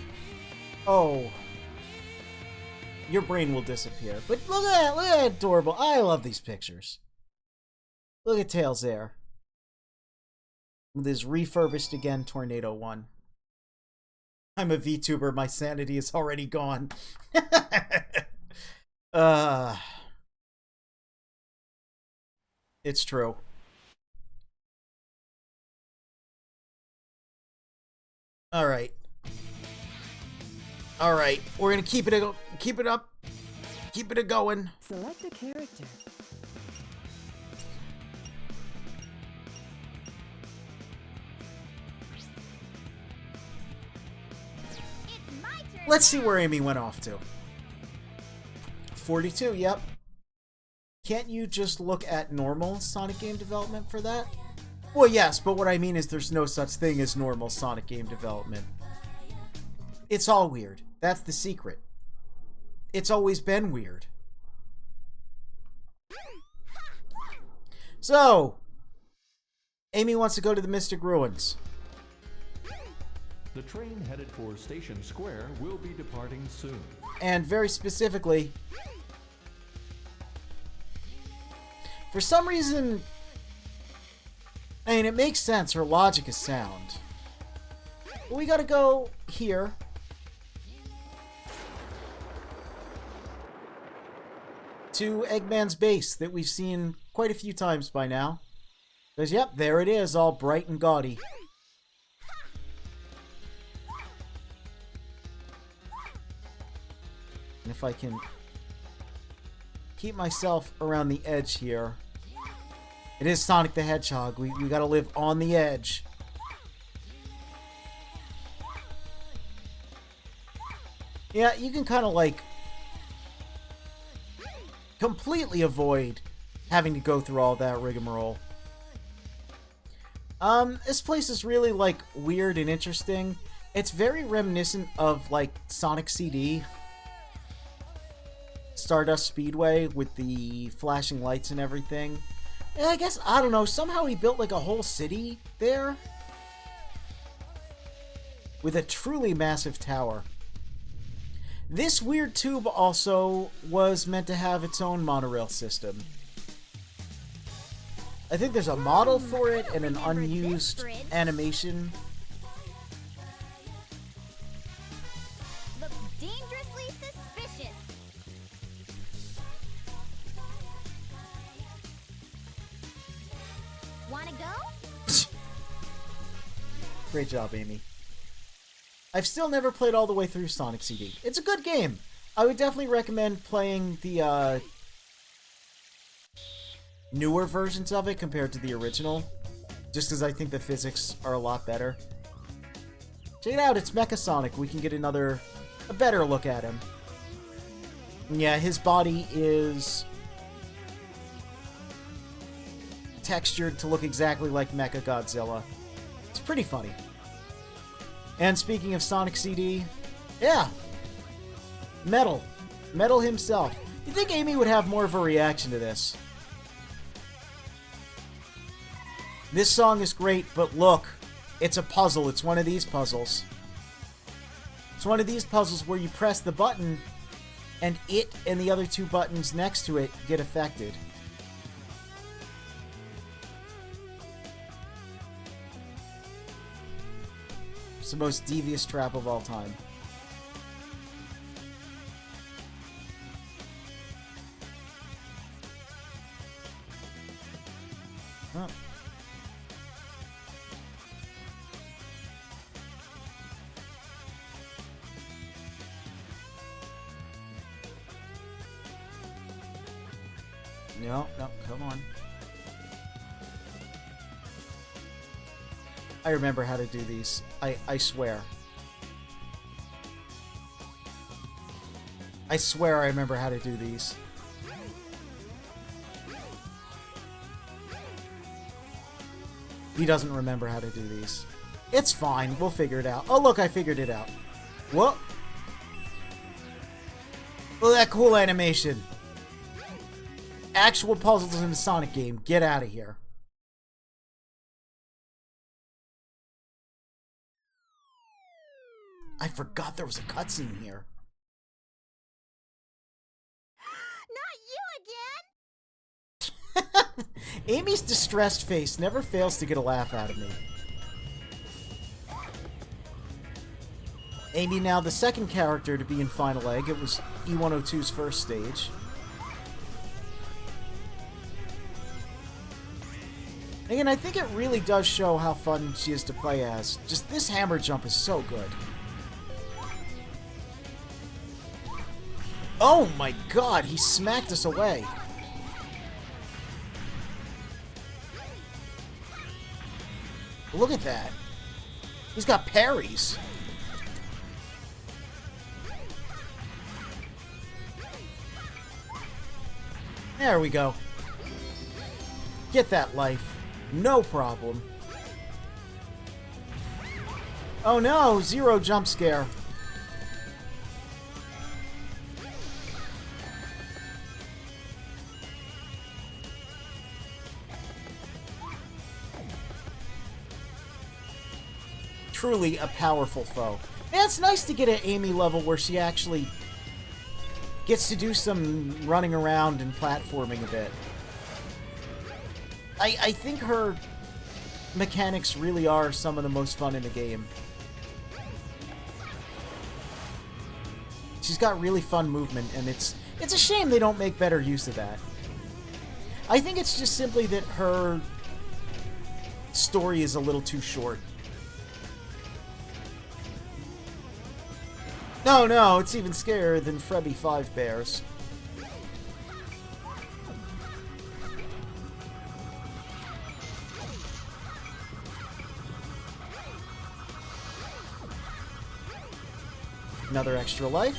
Oh. Your brain will disappear. But look at that adorable. I love these pictures. Look at Tails there. With his refurbished again Tornado 1. I'm a VTuber, my sanity is already gone. It's true. Alright. Alright, we're gonna keep it up. Keep it going. Select a character. Let's see where Amy went off to. 42, yep. Can't you just look at normal Sonic game development for that? Well, yes, but what I mean is there's no such thing as normal Sonic game development. It's all weird. That's the secret. It's always been weird. So, Amy wants to go to the Mystic Ruins. The train headed for Station Square will be departing soon. And very specifically, for some reason, I mean, it makes sense. Her logic is sound. But we gotta go here. To Eggman's base that we've seen quite a few times by now. Because, yep, there it is, all bright and gaudy. And if I can keep myself around the edge here. It is Sonic the Hedgehog. We gotta live on the edge. Yeah, you can kind of like completely avoid having to go through all that rigmarole. This place is really like weird and interesting. It's very reminiscent of like Sonic CD. Stardust Speedway with the flashing lights and everything. And I guess, I don't know, somehow he built like a whole city there. With a truly massive tower. This weird tube also was meant to have its own monorail system. I think there's a model for it and an unused animation. Looks dangerously suspicious. Wanna go? Great job, Amy. I've still never played all the way through Sonic CD. It's a good game. I would definitely recommend playing the newer versions of it compared to the original. Just because I think the physics are a lot better. Check it out, it's Mecha Sonic. We can get a better look at him. Yeah, his body is textured to look exactly like Mecha Godzilla. It's pretty funny. And speaking of Sonic CD, yeah, Metal. Metal himself. You think Amy would have more of a reaction to this? This song is great, but look, it's a puzzle. It's one of these puzzles. It's one of these puzzles where you press the button and it and the other two buttons next to it get affected. It's the most devious trap of all time. Huh. No, come on. I remember how to do these. I swear. I swear I remember how to do these. He doesn't remember how to do these. It's fine. We'll figure it out. Oh, look, I figured it out. Whoa. Look at that cool animation. Actual puzzles in a Sonic game. Get out of here. I forgot there was a cutscene here. Not you again! Amy's distressed face never fails to get a laugh out of me. Amy now the second character to be in Final Egg. It was E102's first stage. Again, I think it really does show how fun she is to play as. Just this hammer jump is so good. Oh my god, he smacked us away. Look at that. He's got parries. There we go. Get that life. No problem. Oh no, zero jump scare. Truly a powerful foe. And it's nice to get an Amy level where she actually gets to do some running around and platforming a bit. I think her mechanics really are some of the most fun in the game. She's got really fun movement, and it's a shame they don't make better use of that. I think it's just simply that her story is a little too short. No, it's even scarier than Frebby 5 Bears. Another extra life.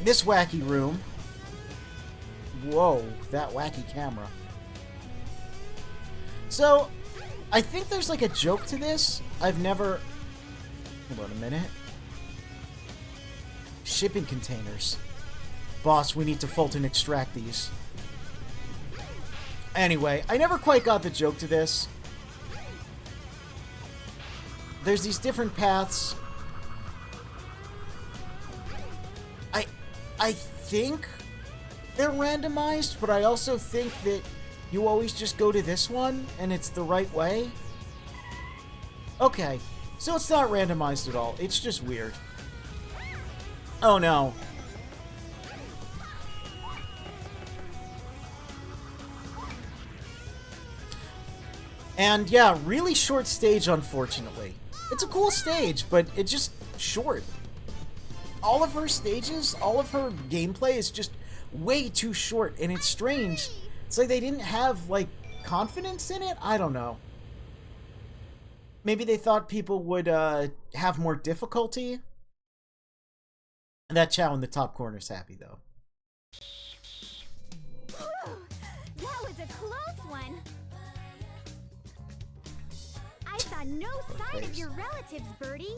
This wacky room. Whoa, that wacky camera. So, I think there's like a joke to this. I've never... Hold on a minute. Shipping containers. Boss, we need to Fulton extract these. Anyway, I never quite got the joke to this. There's these different paths. I think they're randomized, but I also think that you always just go to this one, and it's the right way. Okay, so it's not randomized at all. It's just weird. Oh no. And yeah, really short stage, unfortunately. It's a cool stage, but it's just short. All of her stages, all of her gameplay is just way too short, and it's strange. It's like they didn't have, like, confidence in it? I don't know. Maybe they thought people would have more difficulty? And that Chow in the top corner's happy, though. That was a saw no sign of your relatives, Birdie.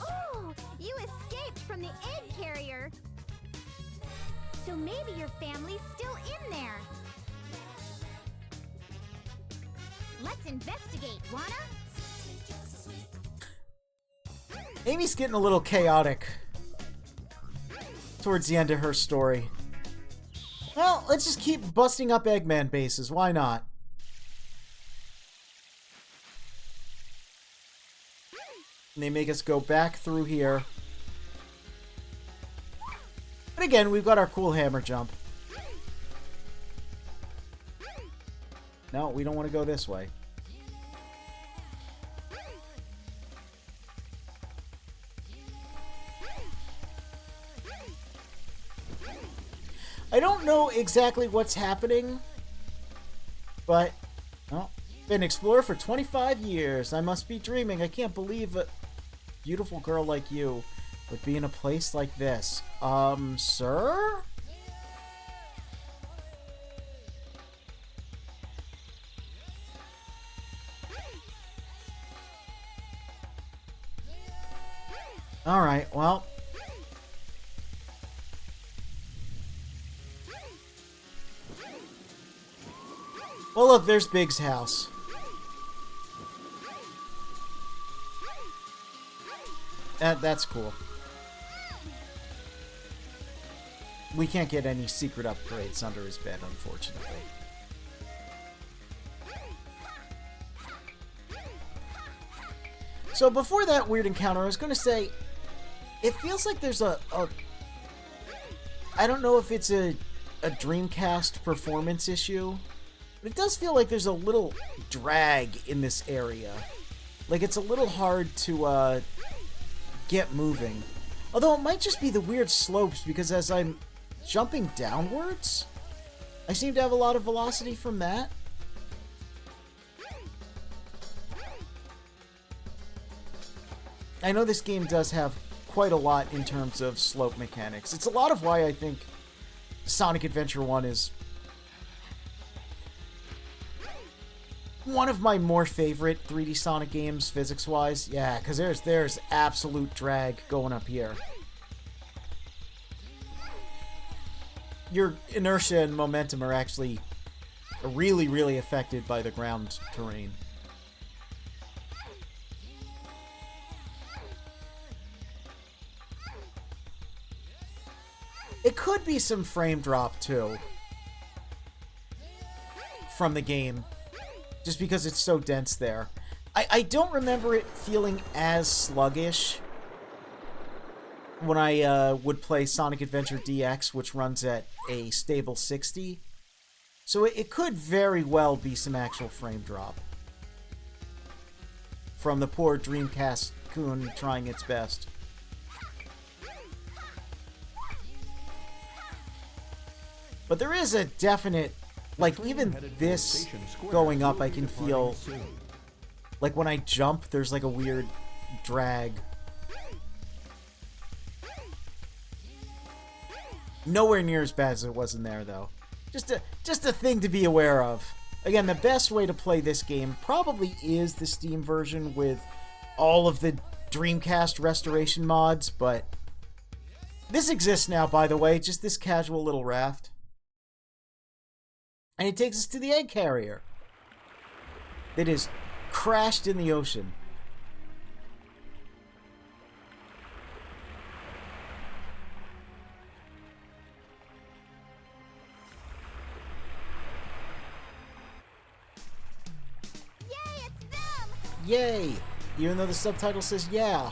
Oh, you escaped from the egg carrier. So maybe your family's still in there. Let's investigate, wanna? Amy's getting a little chaotic towards the end of her story. Well, let's just keep busting up Eggman bases. Why not? And they make us go back through here. And again, we've got our cool hammer jump. No, we don't want to go this way. I don't know exactly what's happening, but, well, been an explorer for 25 years. I must be dreaming. I can't believe a beautiful girl like you would be in a place like this. Sir? Alright, well. Well, look, there's Big's house. That's cool. We can't get any secret upgrades under his bed, unfortunately. So before that weird encounter, I was going to say, it feels like there's a I don't know if it's a Dreamcast performance issue, but it does feel like there's a little drag in this area. Like it's a little hard to get moving. Although it might just be the weird slopes, because as I'm jumping downwards, I seem to have a lot of velocity from that. I know this game does have quite a lot in terms of slope mechanics. It's a lot of why I think Sonic Adventure 1 is one of my more favorite 3D Sonic games, physics-wise. Yeah, because there's absolute drag going up here. Your inertia and momentum are actually really, really affected by the ground terrain. It could be some frame drop, too, from the game, just because it's so dense there. I don't remember it feeling as sluggish when I would play Sonic Adventure DX, which runs at a stable 60. So it could very well be some actual frame drop from the poor Dreamcast coon trying its best. But there is a definite, like, even this going up, I can feel, like, when I jump, there's, like, a weird drag. Nowhere near as bad as it was in there, though. Just a thing to be aware of. Again, the best way to play this game probably is the Steam version with all of the Dreamcast restoration mods, but this exists now, by the way, just this casual little raft. And it takes us to the egg carrier that is crashed in the ocean. Yay, it's them! Yay! Even though the subtitle says yeah.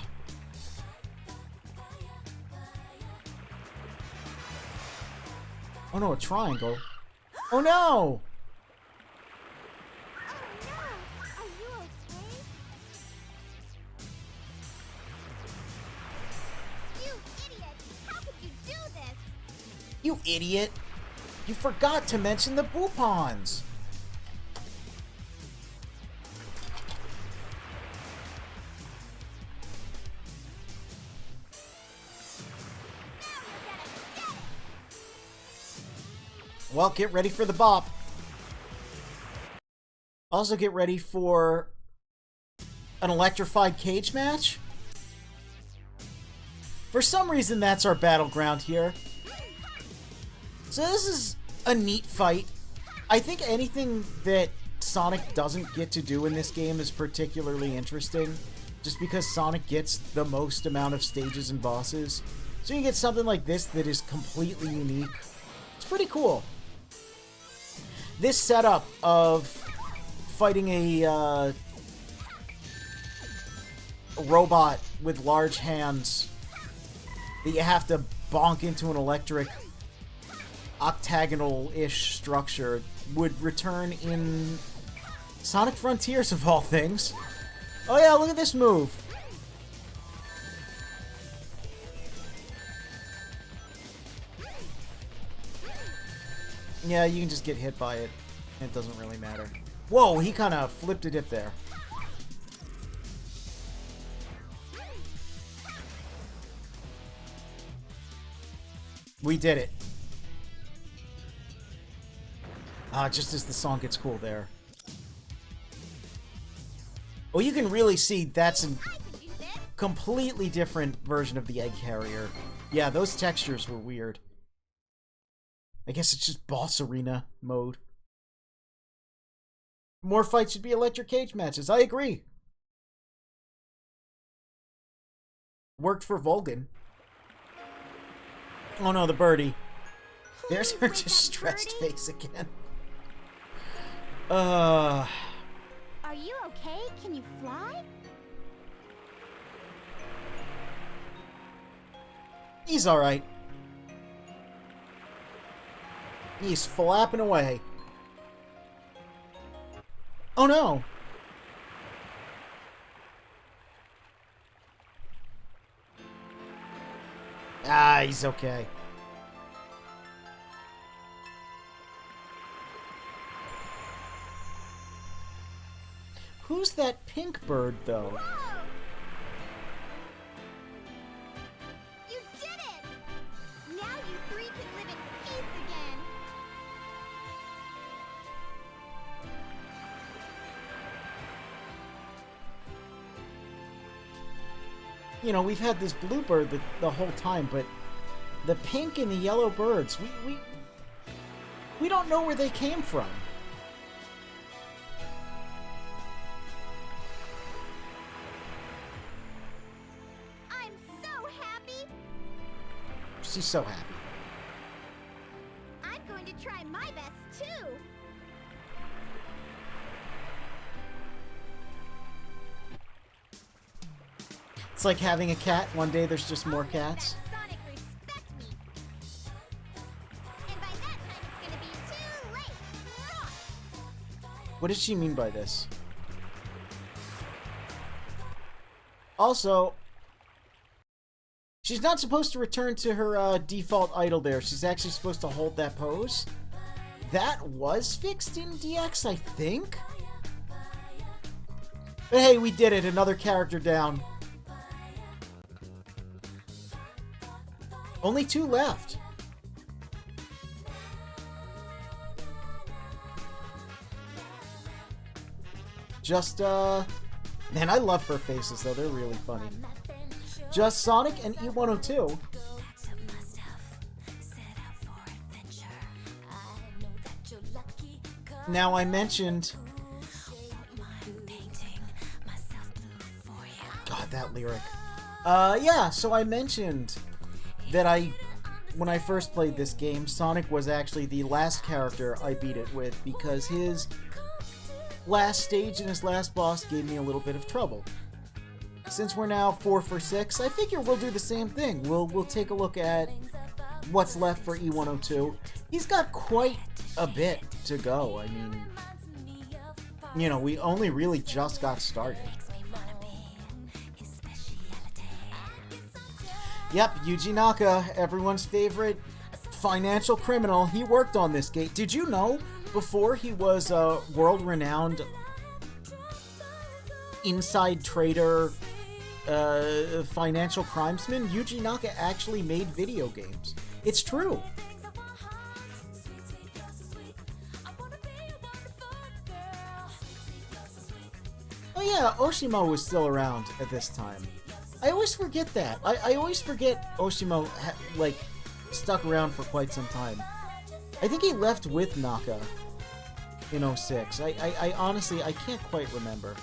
Oh no, a triangle. Oh no! Oh no! Are you okay? You idiot! How could you do this? You idiot! You forgot to mention the Boopons! Well, get ready for the bop. Also get ready for an electrified cage match. For some reason, that's our battleground here. So this is a neat fight. I think anything that Sonic doesn't get to do in this game is particularly interesting, just because Sonic gets the most amount of stages and bosses. So you get something like this that is completely unique. It's pretty cool. This setup of fighting a robot with large hands that you have to bonk into an electric octagonal-ish structure would return in Sonic Frontiers, of all things. Oh yeah, look at this move. Yeah, you can just get hit by it. It doesn't really matter. Whoa, he kind of flipped a dip there. We did it. Just as the song gets cool there. Well, you can really see that's a completely different version of the egg carrier. Yeah, those textures were weird. I guess it's just boss arena mode. More fights should be electric cage matches. I agree. Worked for Vulcan. Oh no, the birdie. There's her distressed face again. Are you okay? Can you fly? He's alright. He's flapping away. Oh no! He's okay. Who's that pink bird, though? Whoa! You did it! Now you three can live in peace again. You know, we've had this blue bird the whole time, but the pink and the yellow birds, we don't know where they came from. I'm so happy. She's so happy. I'm going to try my best too. It's like having a cat. One day there's just more cats. Sonic respect me. And by that time it's gonna be too late. What does she mean by this? Also, she's not supposed to return to her default idle there. She's actually supposed to hold that pose. That was fixed in DX, I think? But hey, we did it. Another character down. Only 2 left. Just, man, I love her faces, though. They're really funny. Just Sonic and E102. Now, I mentioned... God, that lyric. Yeah, so I mentioned that when I first played this game, Sonic was actually the last character I beat it with because his last stage and his last boss gave me a little bit of trouble. Since we're now 4 for 6, I figure we'll do the same thing. We'll take a look at what's left for E102. He's got quite a bit to go. I mean, you know, we only really just got started. Yep, Yuji Naka, everyone's favorite financial criminal. He worked on this game. Did you know, before he was a world-renowned inside trader, financial crimesman, Yuji Naka actually made video games. It's true. yeah, Oshima was still around at this time. I always forget that. I always forget Oshima, like, stuck around for quite some time. I think he left with Naka in 06. I honestly, I can't quite remember.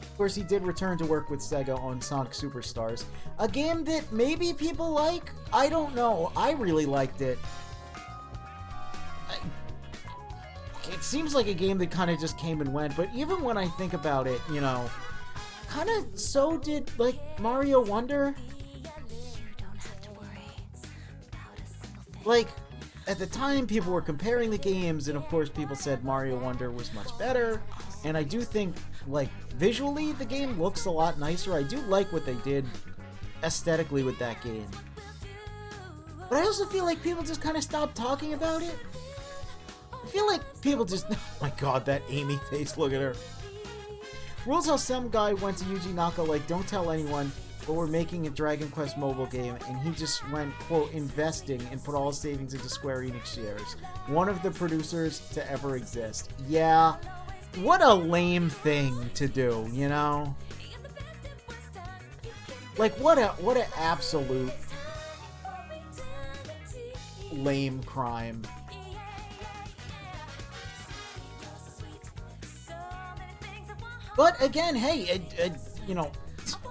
Of course, he did return to work with Sega on Sonic Superstars. A game that maybe people like? I don't know. I really liked it. It seems like a game that kind of just came and went, but even when I think about it, you know, kind of so did, like, Mario Wonder. Like, at the time, people were comparing the games, and of course, people said Mario Wonder was much better. And I do think, like, visually, the game looks a lot nicer. I do like what they did aesthetically with that game. But I also feel like people just kind of stopped talking about it. I feel like people just... Oh my god, that Amy face, look at her. Rules how some guy went to Yuji Naka like, don't tell anyone, but we're making a Dragon Quest mobile game, and he just went, quote, investing and put all his savings into Square Enix shares. One of the producers to ever exist. Yeah, what a lame thing to do, you know? Like, what a absolute lame crime. But again, hey, you know,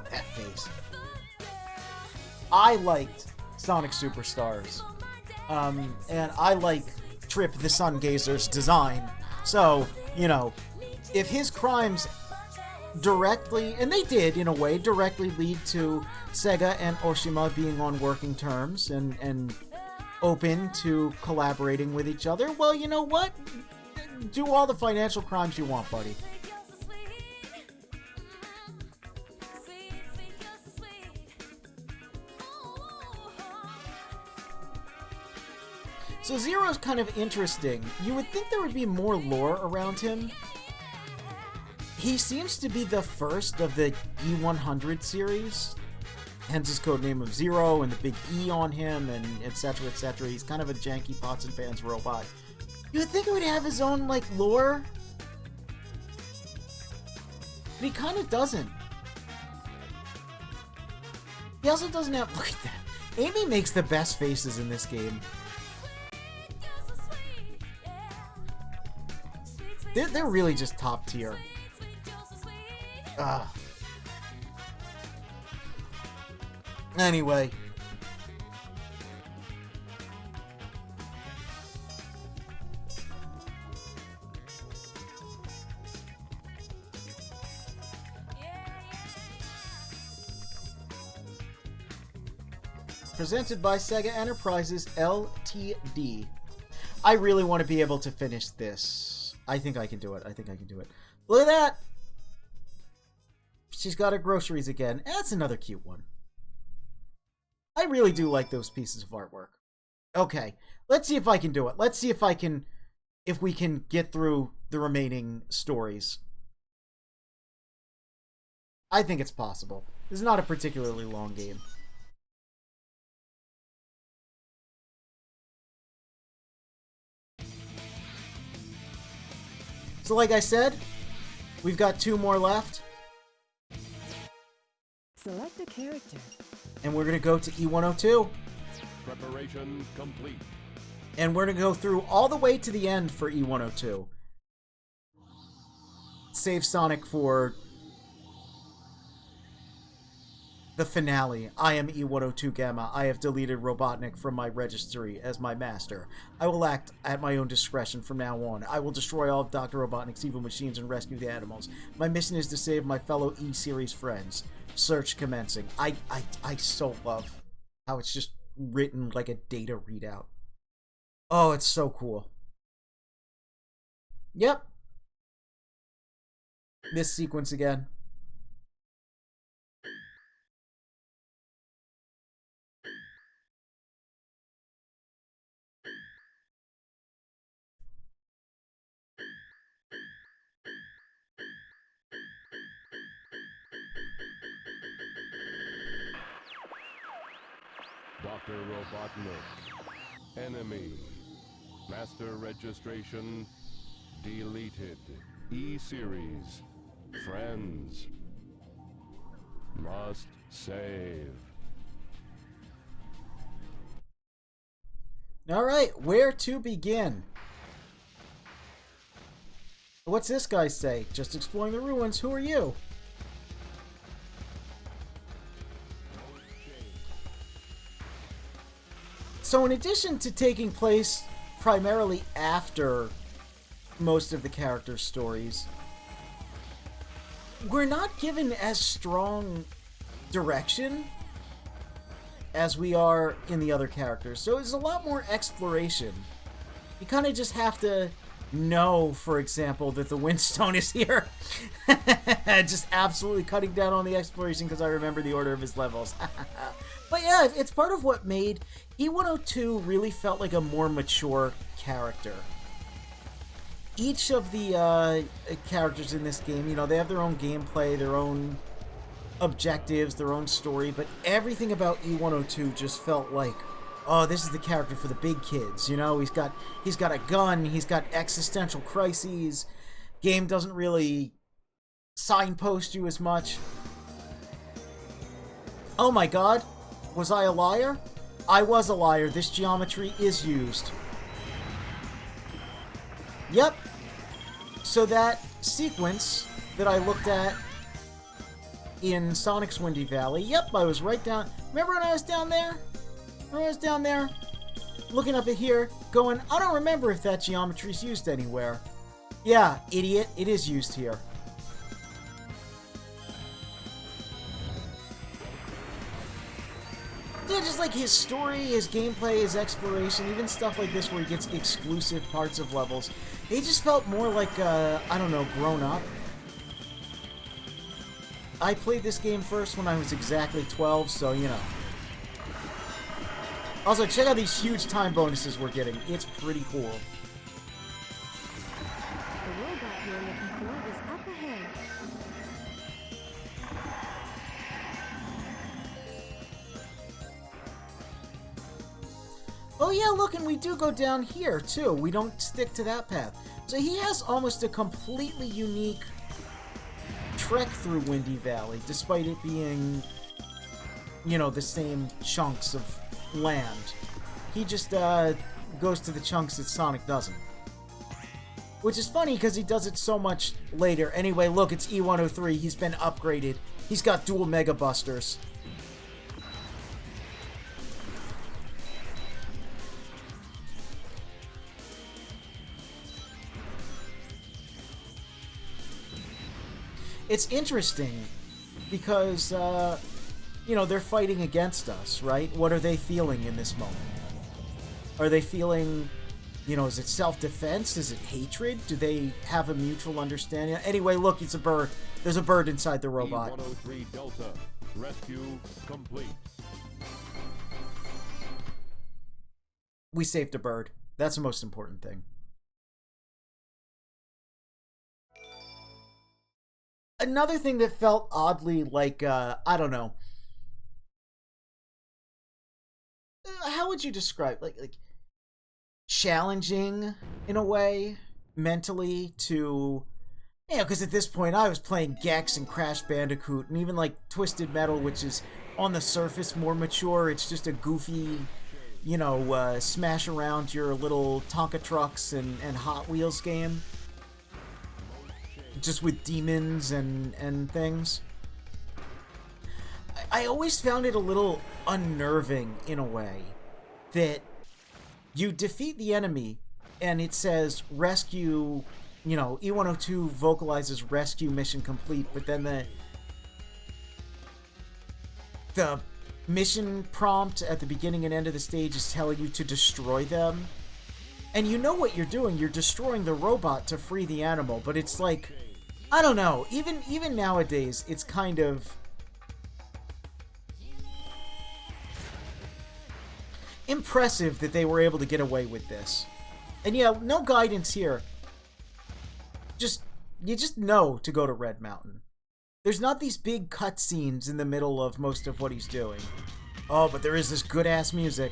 that face. I liked Sonic Superstars. And I like Trip the Sun Gazer's design. So, you know, if his crimes directly, and they did in a way, directly lead to Sega and Oshima being on working terms and open to collaborating with each other, well, you know what? Do all the financial crimes you want, buddy. So Zero's kind of interesting. You would think there would be more lore around him. He seems to be the first of the E100 series, hence his codename of Zero and the big E on him, and etc, etc. He's kind of a janky pots and pans robot. You would think he would have his own, like, lore, but he kind of doesn't. He also doesn't have... Look at that. Amy makes the best faces in this game. They're really just top tier. Anyway. Presented by Sega Enterprises Ltd. I really want to be able to finish this. I think I can do it. I think I can do it. Look at that! She's got her groceries again. That's another cute one. I really do like those pieces of artwork. Okay, let's see if I can do it. Let's see if we can get through the remaining stories. I think it's possible. This is not a particularly long game. So like I said, we've got 2 more left. Select a character. And we're going to go to E102. Preparation complete. And we're going to go through all the way to the end for E102. Save Sonic for the finale. I am E102 Gamma. I have deleted Robotnik from my registry as my master. I will act at my own discretion from now on. I will destroy all of Dr. Robotnik's evil machines and rescue the animals. My mission is to save my fellow E-Series friends. Search commencing. I so love how it's just written like a data readout. Oh, it's so cool. Yep. This sequence again. Dr. Robotnik. Enemy. Master registration deleted. E-Series. Friends. Must save. Alright, where to begin? What's this guy say? Just exploring the ruins. Who are you? So in addition to taking place primarily after most of the characters' stories, we're not given as strong direction as we are in the other characters. So it's a lot more exploration. You kind of just have to know, for example, that the Windstone is here. Just absolutely cutting down on the exploration because I remember the order of his levels. But yeah, it's part of what made E102 really felt like a more mature character. Each of the characters in this game, you know, they have their own gameplay, their own objectives, their own story, but everything about E102 just felt like, oh, this is the character for the big kids, you know? He's got a gun, he's got existential crises. Game doesn't really signpost you as much. Oh my god, was I a liar? I was a liar. This geometry is used. Yep. So that sequence that I looked at in Sonic's Windy Valley, yep, I was right down. Remember when I was down there? When I was down there, looking up at here, going, I don't remember if that geometry's used anywhere. Yeah, idiot, it is used here. Yeah, just like his story, his gameplay, his exploration, even stuff like this where he gets exclusive parts of levels. It just felt more like, I don't know, grown up. I played this game first when I was exactly 12, so, you know. Also, check out these huge time bonuses we're getting. It's pretty cool. The robot you're looking for is up ahead. Oh yeah, look, and we do go down here, too. We don't stick to that path. So he has almost a completely unique trek through Windy Valley, despite it being, you know, the same chunks of land. He just goes to the chunks that Sonic doesn't. Which is funny, because he does it so much later. Anyway, look, it's E103. He's been upgraded. He's got dual Mega Busters. It's interesting because, you know, they're fighting against us, right? What are they feeling in this moment? Are they feeling, you know, is it self-defense? Is it hatred? Do they have a mutual understanding? Anyway, look, it's a bird. There's a bird inside the robot. E103 Delta. Rescue complete. We saved a bird. That's the most important thing. Another thing that felt oddly like, I don't know. How would you describe, like challenging in a way, mentally, to, you know, because at this point I was playing Gex and Crash Bandicoot, and even like Twisted Metal, which is on the surface more mature. It's just a goofy, you know, smash around your little Tonka trucks and Hot Wheels game. Just with demons and things. I always found it a little unnerving in a way that you defeat the enemy and it says rescue, you know, E102 vocalizes rescue mission complete, but then the mission prompt at the beginning and end of the stage is telling you to destroy them. And you know what you're doing. You're destroying the robot to free the animal, but it's like, I don't know, even nowadays, it's kind of impressive that they were able to get away with this. And yeah, no guidance here. You just know to go to Red Mountain. There's not these big cutscenes in the middle of most of what he's doing. Oh, but there is this good-ass music.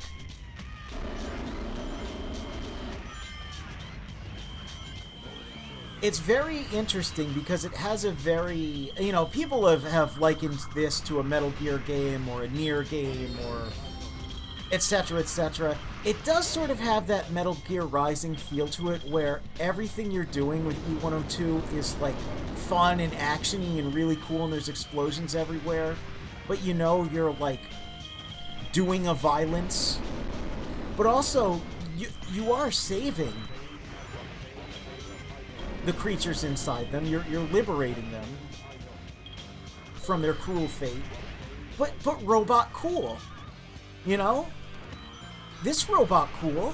it's very interesting because it has a very, you know, people have likened this to a Metal Gear game or a Nier game or etc., etc. It does sort of have that Metal Gear Rising feel to it, where everything you're doing with E102 is, like, fun and actiony and really cool, and there's explosions everywhere. But you know you're, like, doing a violence. But also, you are saving the creatures inside them. You're liberating them from their cruel fate. But robot cool. You know? This robot cool.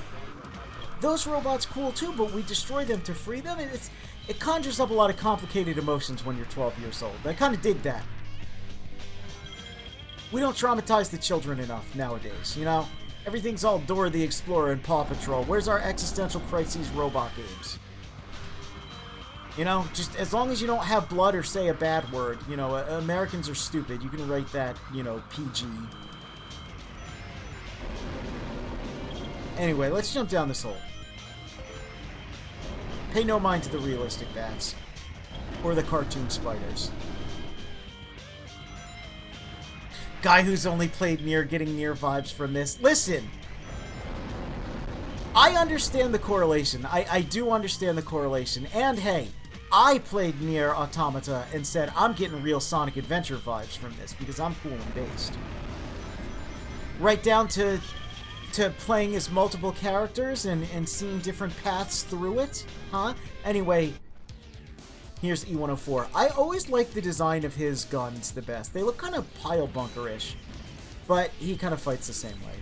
Those robots cool too, but we destroy them to free them. It conjures up a lot of complicated emotions when you're 12 years old. I kind of dig that. We don't traumatize the children enough nowadays, you know? Everything's all Dora the Explorer and Paw Patrol. Where's our existential crises robot games? You know, just as long as you don't have blood or say a bad word, you know, Americans are stupid. You can write that, you know, PG. Anyway, let's jump down this hole. Pay no mind to the realistic bats. Or the cartoon spiders. Guy who's only played Nier getting Nier vibes from this. Listen! I understand the correlation. I do understand the correlation. And hey, I played Nier Automata and said I'm getting real Sonic Adventure vibes from this because I'm cool and based. Right down to playing as multiple characters and seeing different paths through it, huh? Anyway, here's E104. I always like the design of his guns the best. They look kind of pile bunker-ish, but he kind of fights the same way.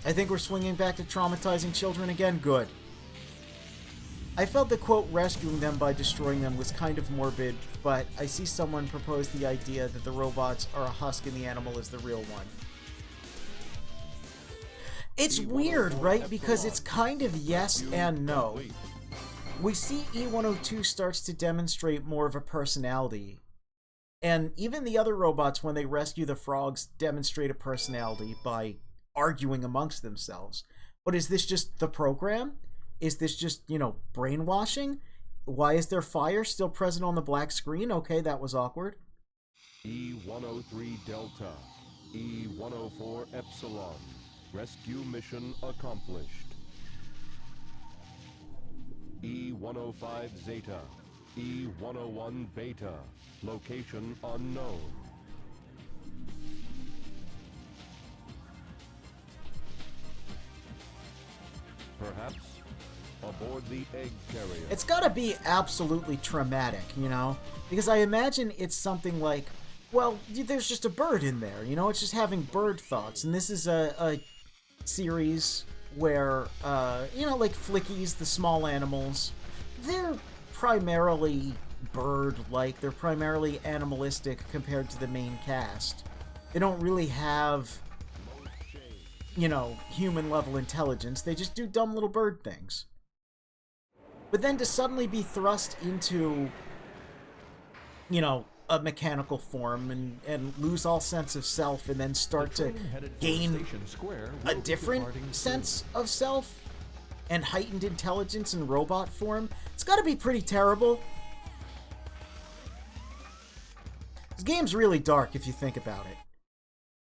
I think we're swinging back to traumatizing children again. Good. I felt that, quote, rescuing them by destroying them was kind of morbid, but I see someone propose the idea that the robots are a husk and the animal is the real one. It's weird, right? Because it's kind of yes and no. We see E102 starts to demonstrate more of a personality. And even the other robots, when they rescue the frogs, demonstrate a personality by arguing amongst themselves. But is this just the program? Is this just, you know, brainwashing? Why is there fire still present on the black screen? Okay, that was awkward. E-103 Delta, E-104 Epsilon. Rescue mission accomplished. E-105 Zeta, E-101 Beta. Location unknown. Perhaps aboard the egg carrier. It's gotta be absolutely traumatic, you know? Because I imagine it's something like, well, there's just a bird in there, you know? It's just having bird thoughts. And this is a series where, you know, like Flickies, the small animals, they're primarily bird-like. They're primarily animalistic compared to the main cast. They don't really have, you know, human-level intelligence. They just do dumb little bird things. But then to suddenly be thrust into, you know, a mechanical form and lose all sense of self and then start to gain a different sense of self and heightened intelligence in robot form, it's gotta be pretty terrible. This game's really dark if you think about it.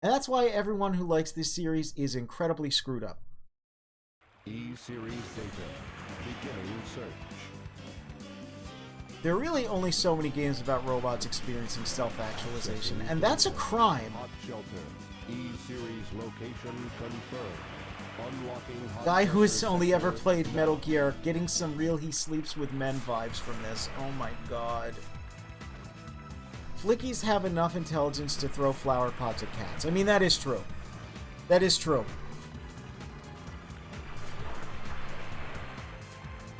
And that's why everyone who likes this series is incredibly screwed up. E-Series Data. Beginning search. There are really only so many games about robots experiencing self-actualization, and that's a crime. Hot shelter. E-Series location confirmed. Unlocking hot Guy who has shelter only ever sector. played Metal Gear, getting some real He Sleeps with Men vibes from this. Oh my god. Flickies have enough intelligence to throw flower pots at cats. I mean, that is true. That is true.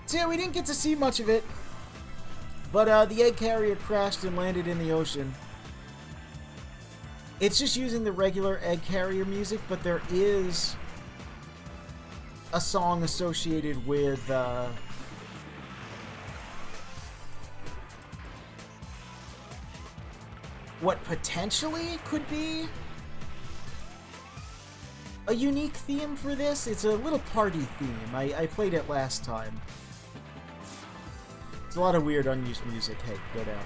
So yeah, we didn't get to see much of it. But the egg carrier crashed and landed in the ocean. It's just using the regular egg carrier music, but there is a song associated with what potentially could be a unique theme for this. It's a little party theme. I played it last time. There's a lot of weird unused music. Hey, go down.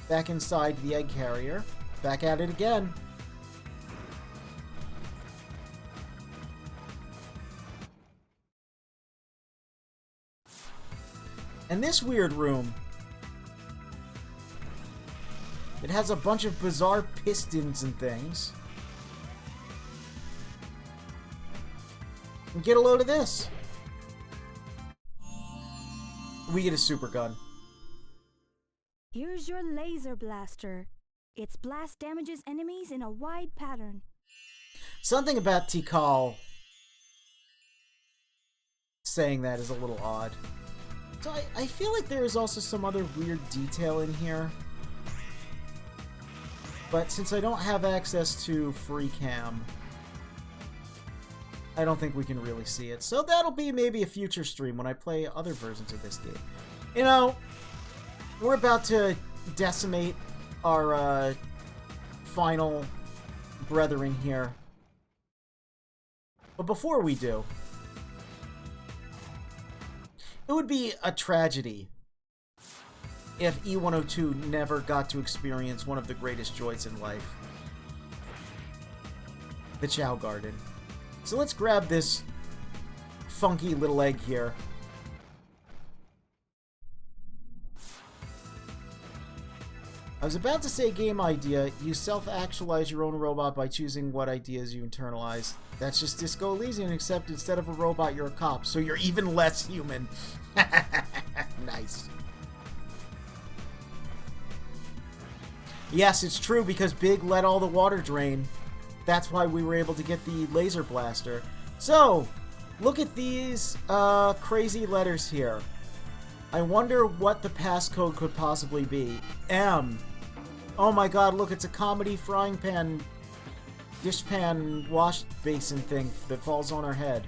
Back inside the egg carrier. Back at it again. And this weird room, it has a bunch of bizarre pistons and things. And get a load of this. We get a super gun. Here's your laser blaster. Its blast damages enemies in a wide pattern. Something about Tikal saying that is a little odd. So I feel like there is also some other weird detail in here. But since I don't have access to free cam, I don't think we can really see it. So that'll be maybe a future stream when I play other versions of this game. You know, we're about to decimate our final brethren here. But before we do, it would be a tragedy if E102 never got to experience one of the greatest joys in life. The Chow Garden. So let's grab this funky little egg here. I was about to say game idea. You self-actualize your own robot by choosing what ideas you internalize. That's just Disco Elysium, except instead of a robot, you're a cop, so you're even less human. Nice. Yes, it's true, because Big let all the water drain. That's why we were able to get the laser blaster. So, look at these crazy letters here. I wonder what the passcode could possibly be. M. Oh my god, look, it's a comedy frying pan, dish pan, wash basin thing that falls on our head.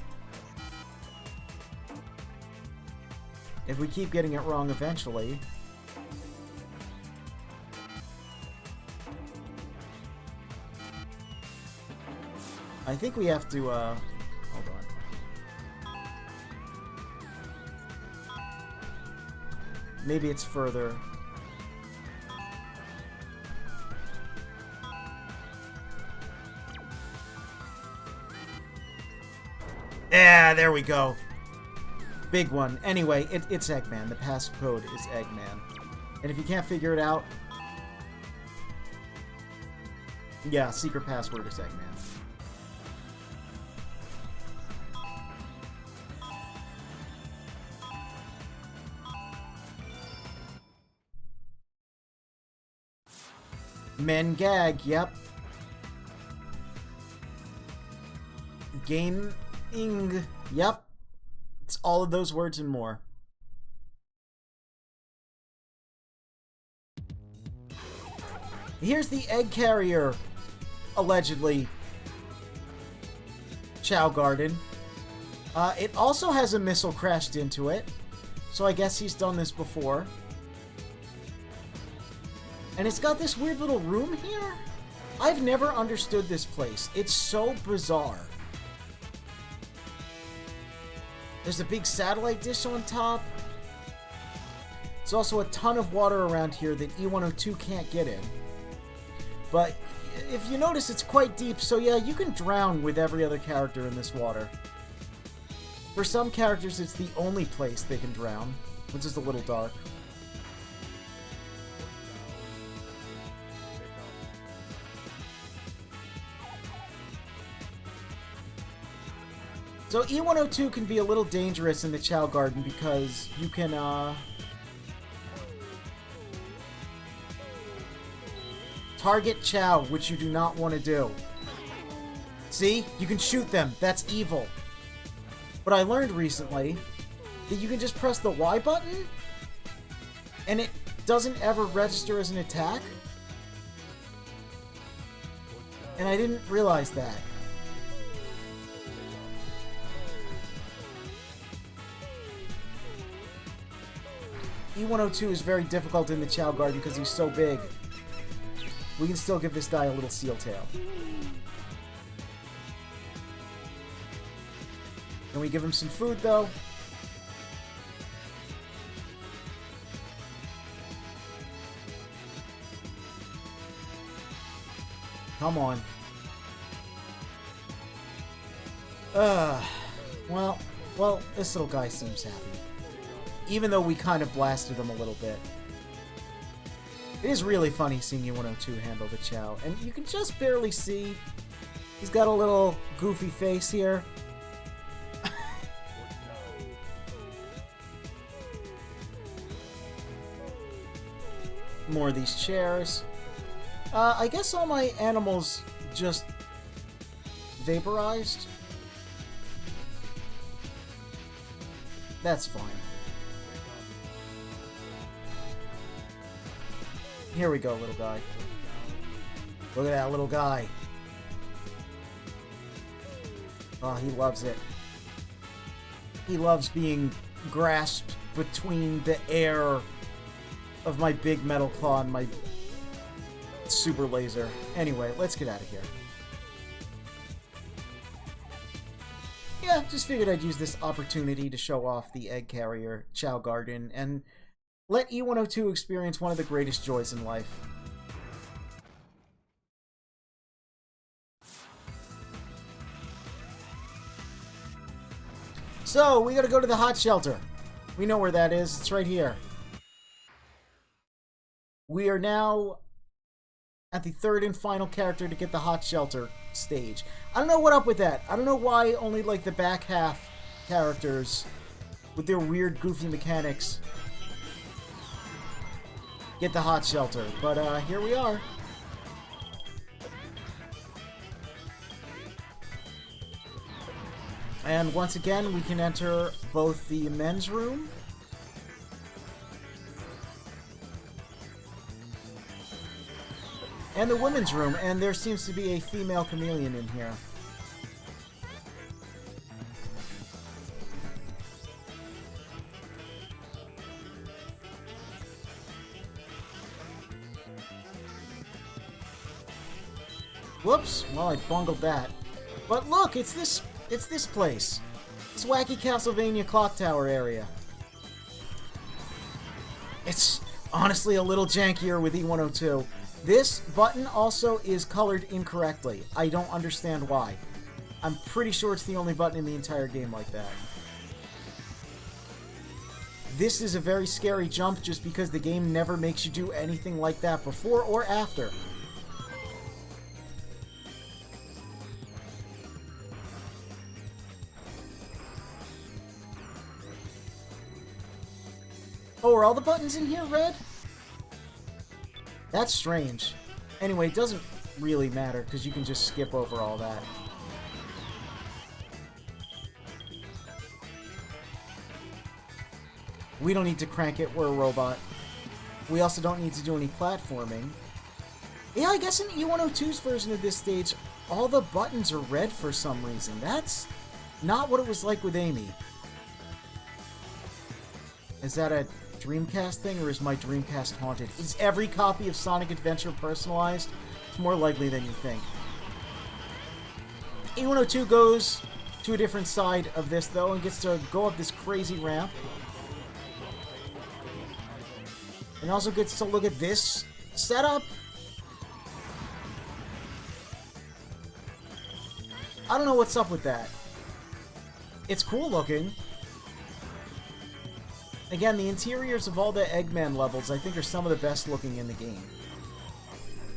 If we keep getting it wrong eventually. I think we have to, hold on. Maybe it's further. Yeah, there we go. Big one. Anyway, it's Eggman. The passcode is Eggman. And if you can't figure it out... Yeah, secret password is Eggman. Men gag, yep. Gaming, yep. It's all of those words and more. Here's the egg carrier, allegedly. Chow Garden. It also has a missile crashed into it, so I guess he's done this before. And it's got this weird little room here. I've never understood this place. It's so bizarre. There's a big satellite dish on top. There's also a ton of water around here that E102 can't get in. But if you notice, it's quite deep, so yeah, you can drown with every other character in this water. For some characters, it's the only place they can drown, which is a little dark. So E102 can be a little dangerous in the Chow Garden because you can, target Chow, which you do not want to do. See? You can shoot them. That's evil. But I learned recently that you can just press the Y button and it doesn't ever register as an attack. And I didn't realize that. E102 is very difficult in the Chow Garden because he's so big. we can still give this guy a little seal tail. Can we give him some food, though? Come on. Well, this little guy seems happy. Even though we kind of blasted him a little bit. It is really funny seeing E102 handle the Chow. And you can just barely see he's got a little goofy face here. More of these chairs. I guess all my animals just vaporized. That's fine. Here we go, little guy. Look at that little guy. Oh, he loves it. He loves being grasped between the air of my big metal claw and my super laser. Anyway, let's get out of here. Yeah, just figured I'd use this opportunity to show off the egg carrier, Chow Garden, and let E102 experience one of the greatest joys in life. So, we gotta go to the hot shelter. We know where that is. It's right here. We are now at the third and final character to get the hot shelter stage. I don't know what up with that. I don't know why only like the back half characters with their weird goofy mechanics get the hot shelter. But here we are. And once again, we can enter both the men's room and the women's room, and there seems to be a female chameleon in here. Whoops, well, I bungled that. But look, it's this place. This wacky Castlevania clock tower area. It's honestly a little jankier with E102. This button also is colored incorrectly. I don't understand why. I'm pretty sure it's the only button in the entire game like that. This is a very scary jump just because the game never makes you do anything like that before or after. Oh, are all the buttons in here red? That's strange. Anyway, it doesn't really matter, because you can just skip over all that. We don't need to crank it, we're a robot. We also don't need to do any platforming. Yeah, I guess in E102's version of this stage, all the buttons are red for some reason. That's not what it was like with Amy. Is that a Dreamcast thing, or is my Dreamcast haunted? Is every copy of Sonic Adventure personalized? It's more likely than you think. E102 goes to a different side of this, though, and gets to go up this crazy ramp. And also gets to look at this setup. I don't know what's up with that. It's cool looking. Again, the interiors of all the Eggman levels, I think, are some of the best looking in the game.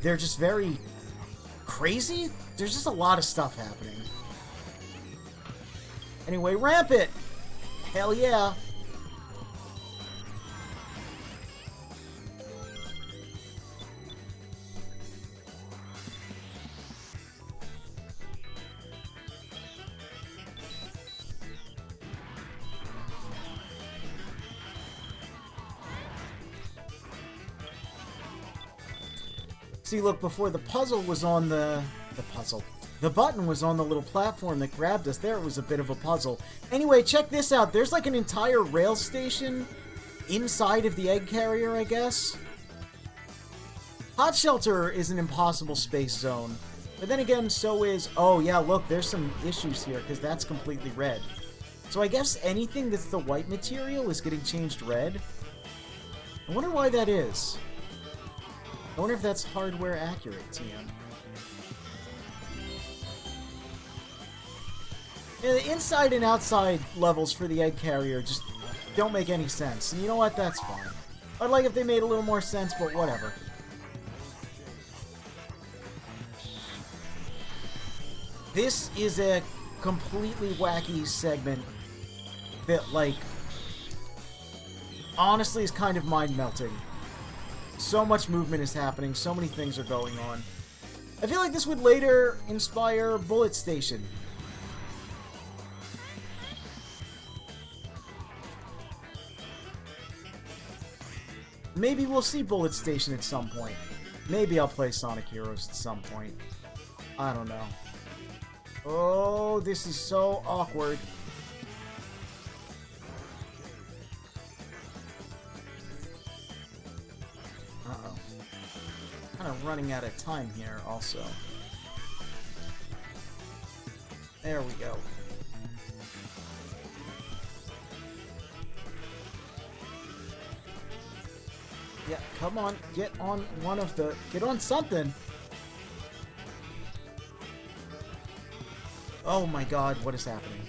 They're just very crazy. There's just a lot of stuff happening. Anyway, ramp it! Hell yeah! See, look, before the puzzle was on the button was on the little platform that grabbed us. There, it was a bit of a puzzle. Anyway, check this out. There's like an entire rail station inside of the egg carrier, I guess. Hot Shelter is an impossible space zone. But then again, so is... Oh, yeah, look, there's some issues here, because that's completely red. So I guess anything that's the white material is getting changed red? I wonder why that is. I wonder if that's hardware accurate, TM. Yeah, the inside and outside levels for the egg carrier just don't make any sense. And you know what? That's fine. I'd like if they made a little more sense, but whatever. This is a completely wacky segment that, like, honestly is kind of mind-melting. So much movement is happening, so many things are going on. I feel like this would later inspire Bullet Station. Maybe we'll see Bullet Station at some point. Maybe I'll play Sonic Heroes at some point. I don't know. Oh, this is so awkward. Uh-oh. Kind of running out of time here, also. There we go. Yeah, come on, get on one of the... Get on something! Oh my god, what is happening?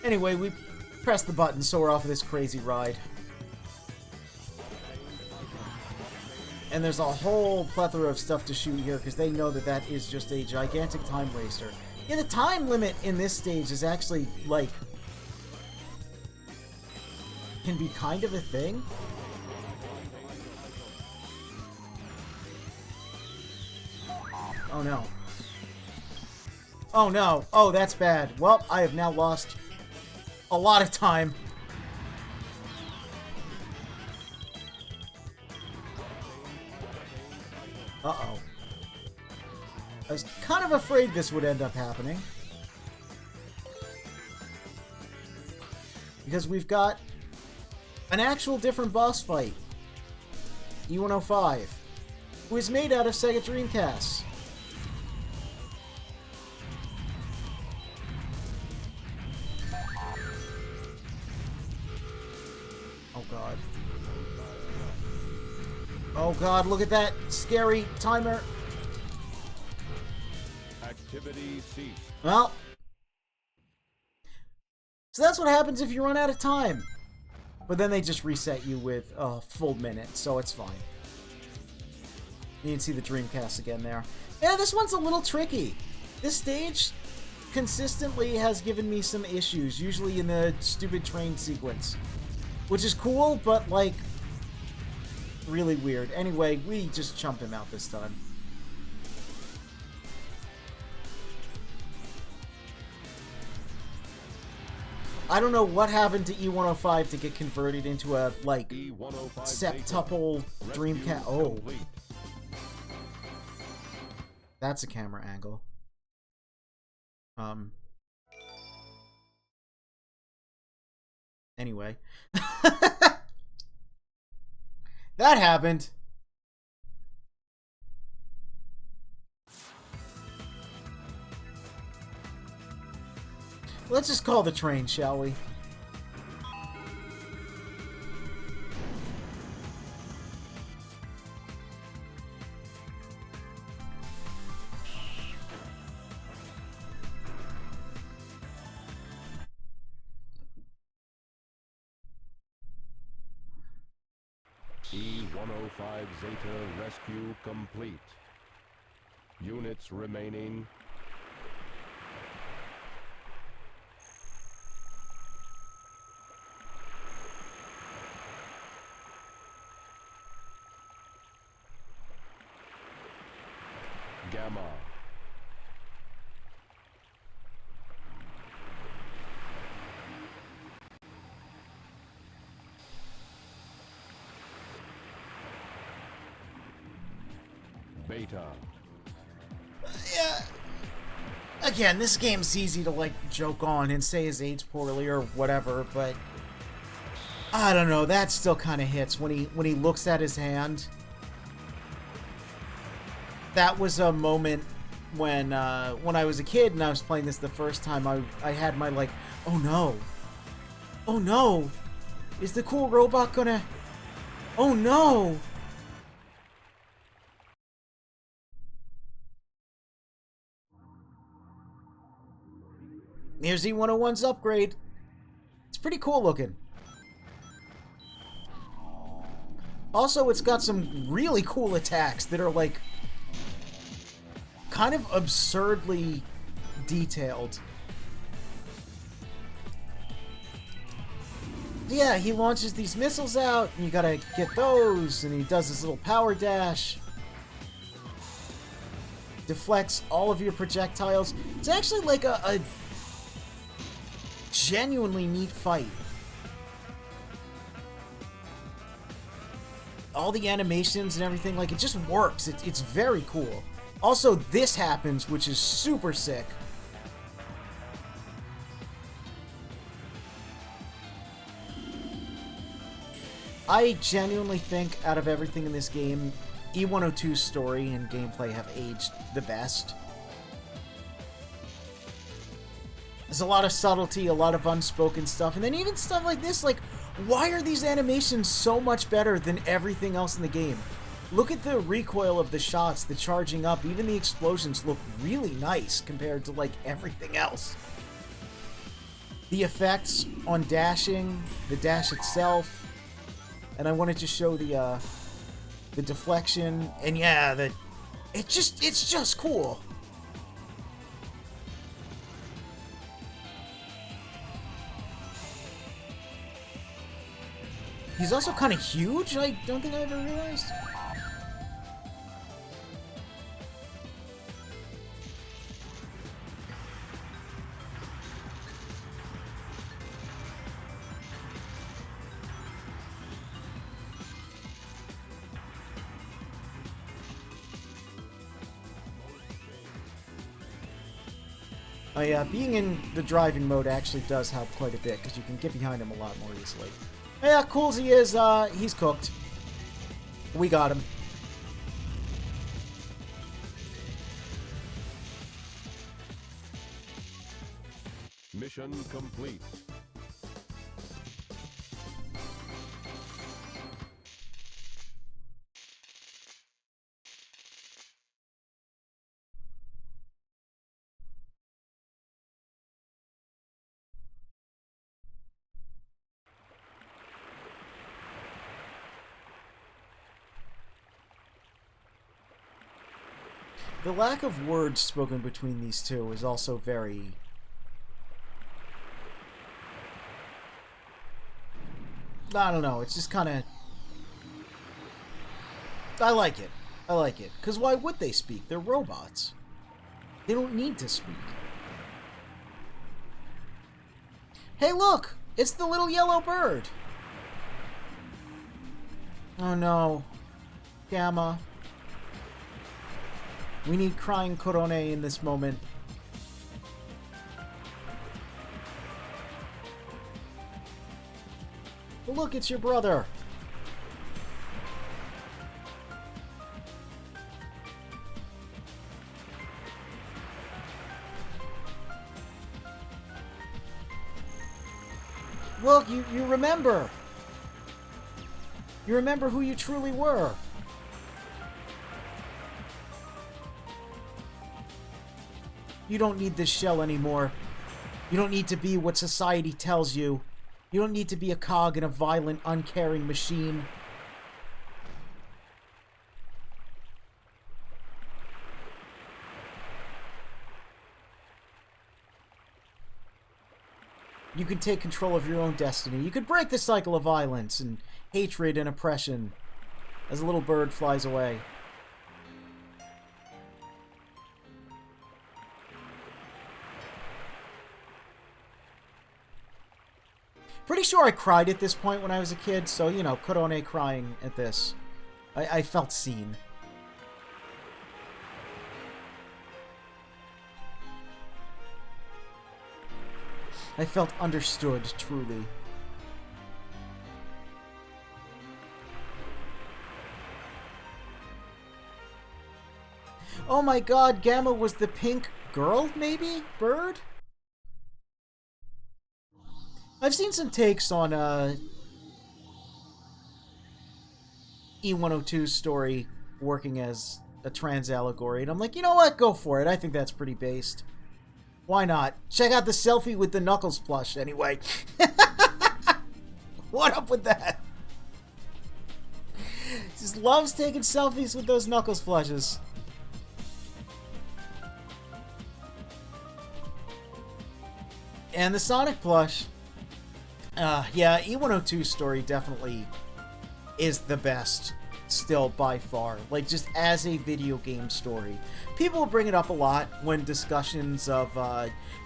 Anyway, we pressed the button, so we're off of this crazy ride. And there's a whole plethora of stuff to shoot here, because they know that that is just a gigantic time waster. Yeah, the time limit in this stage is actually, like... can be kind of a thing. Oh no. Oh no. Oh, that's bad. Well, I have now lost a lot of time. Uh-oh. I was kind of afraid this would end up happening. Because we've got an actual different boss fight. E105. Who is made out of Sega Dreamcast. Oh god. Oh god, look at that scary timer. Activity ceased. Well. So that's what happens if you run out of time. But then they just reset you with a full minute, so it's fine. You can see the Dreamcast again there. Yeah, this one's a little tricky. This stage consistently has given me some issues, usually in the stupid train sequence. Which is cool, but, like, really weird. Anyway, we just chumped him out this time. I don't know what happened to E105 to get converted into a, like, septuple Dreamcast. Oh. That's a camera angle. Anyway. That happened. Let's just call the train, shall we? E-105 Zeta rescue complete. Units remaining. Gamma. Beta. Yeah. Again, this game's easy to, like, joke on and say his aged poorly or whatever, but I don't know, that still kind of hits when he looks at his hand. That was a moment when I was a kid and I was playing this the first time, I had my, like, oh no. Oh no! Is the cool robot gonna... Oh no! Here's E101's upgrade. It's pretty cool looking. Also, it's got some really cool attacks that are, like, kind of absurdly detailed. Yeah, he launches these missiles out, and you gotta get those, and he does this little power dash. Deflects all of your projectiles. It's actually like a genuinely neat fight. All the animations and everything, like, it just works. It's very cool. Also, this happens, which is super sick. I genuinely think, out of everything in this game, E102's story and gameplay have aged the best. There's a lot of subtlety, a lot of unspoken stuff, and then even stuff like this, like, why are these animations so much better than everything else in the game? Look at the recoil of the shots, the charging up, even the explosions look really nice compared to, like, everything else. The effects on dashing, the dash itself, and I wanted to show the deflection, and yeah, it's just cool. He's also kind of huge. I don't think I ever realized. Oh yeah, being in the driving mode actually does help quite a bit, because you can get behind him a lot more easily. Yeah, cool as he is, he's cooked. We got him. Mission complete. The lack of words spoken between these two is also very... I don't know, it's just kind of... I like it. I like it. Because why would they speak? They're robots. They don't need to speak. Hey, look! It's the little yellow bird! Oh no. Gamma. We need crying Korone in this moment. Well, look, it's your brother. Look, you remember. You remember who you truly were. You don't need this shell anymore. You don't need to be what society tells you. You don't need to be a cog in a violent, uncaring machine. You can take control of your own destiny. You could break the cycle of violence and hatred and oppression as a little bird flies away. Pretty sure I cried at this point when I was a kid, so, you know, Korone crying at this. I felt seen. I felt understood, truly. Oh my god, Gamma was the pink girl, maybe? Bird? I've seen some takes on E102's story working as a trans allegory, and I'm like, you know what? Go for it. I think that's pretty based. Why not? Check out the selfie with the Knuckles plush, anyway. What up with that? Just loves taking selfies with those Knuckles plushes. And the Sonic plush. Yeah, E102's story definitely is the best, still, by far. Like, just as a video game story. People will bring it up a lot when discussions of,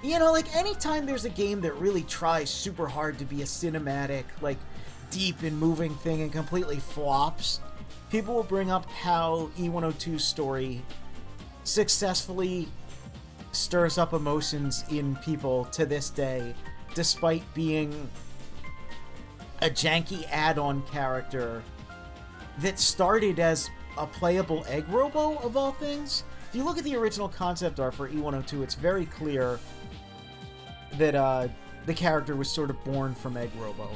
you know, like, anytime there's a game that really tries super hard to be a cinematic, like, deep and moving thing and completely flops, people will bring up how E102's story successfully stirs up emotions in people to this day, despite being a janky add-on character that started as a playable egg robo, of all things. If you look at the original concept art for E102, it's very clear that the character was sort of born from egg robo.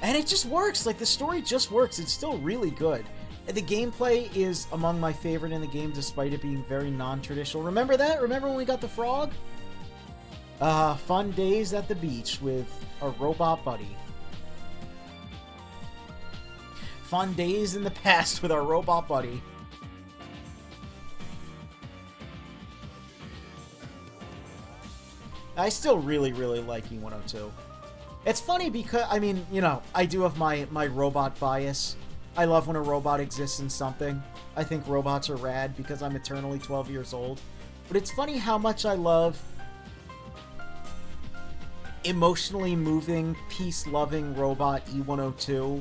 And it just works. Like, the story just works. It's still really good. The gameplay is among my favorite in the game, despite it being very non-traditional. Remember that? Remember when we got the frog? Fun days at the beach with a robot buddy. Fun days in the past with our robot buddy. I still really, really like E102. It's funny because, I mean, you know, I do have my robot bias. I love when a robot exists in something. I think robots are rad because I'm eternally 12 years old. But it's funny how much I love emotionally moving, peace-loving robot E102.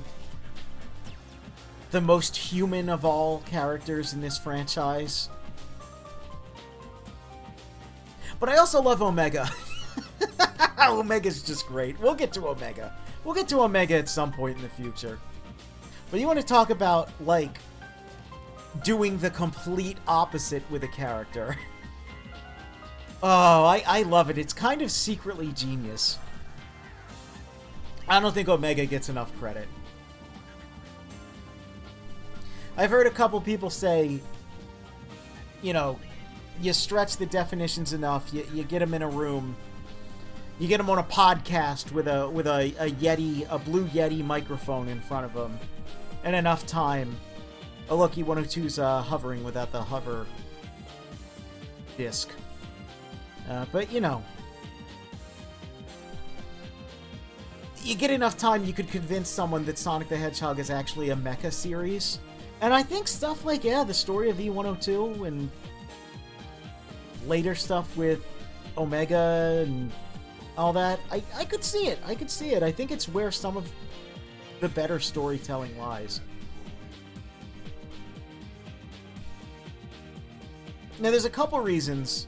The most human of all characters in this franchise. But I also love Omega. Omega's just great. We'll get to Omega. We'll get to Omega at some point in the future. But you want to talk about, like, doing the complete opposite with a character. Oh, I love it. It's kind of secretly genius. I don't think Omega gets enough credit. I've heard a couple people say, you know, you stretch the definitions enough, you get them in a room, you get them on a podcast with a Yeti, a blue Yeti microphone in front of them, and enough time. Oh look, E102's hovering without the hover disc. But, you know, you get enough time, you could convince someone that Sonic the Hedgehog is actually a mecha series. And I think stuff like, yeah, the story of E102 and later stuff with Omega and all that, I could see it. I could see it. I think it's where some of the better storytelling lies. Now, there's a couple reasons.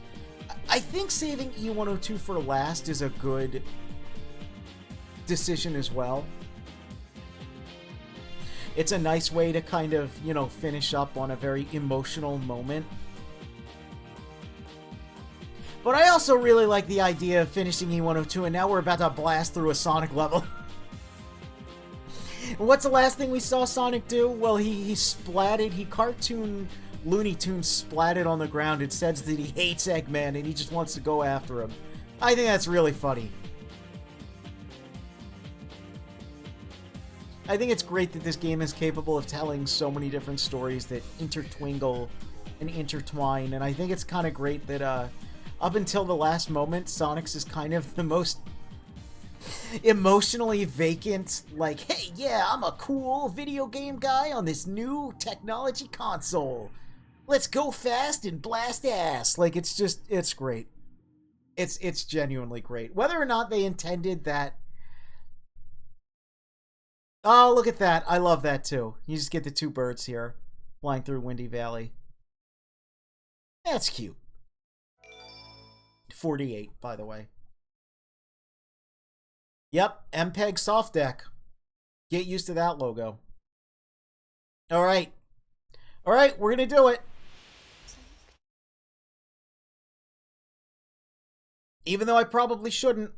I think saving E102 for last is a good decision as well. It's a nice way to kind of, you know, finish up on a very emotional moment. But I also really like the idea of finishing E102, and now we're about to blast through a Sonic level. What's the last thing we saw Sonic do? Well, he splatted, he cartoon Looney Tunes splatted on the ground. It says that he hates Eggman and he just wants to go after him. I think that's really funny. I think it's great that this game is capable of telling so many different stories that intertwingle and intertwine, and I think it's kind of great that up until the last moment, Sonic's is kind of the most emotionally vacant, like, hey, yeah, I'm a cool video game guy on this new technology console. Let's go fast and blast ass. Like, it's just, it's great. It's genuinely great. Whether or not they intended that. Oh, look at that. I love that too. You just get the two birds here flying through Windy Valley. That's cute. 48, by the way. Yep, MPEG soft deck. Get used to that logo. All right. All right, we're going to do it. Even though I probably shouldn't.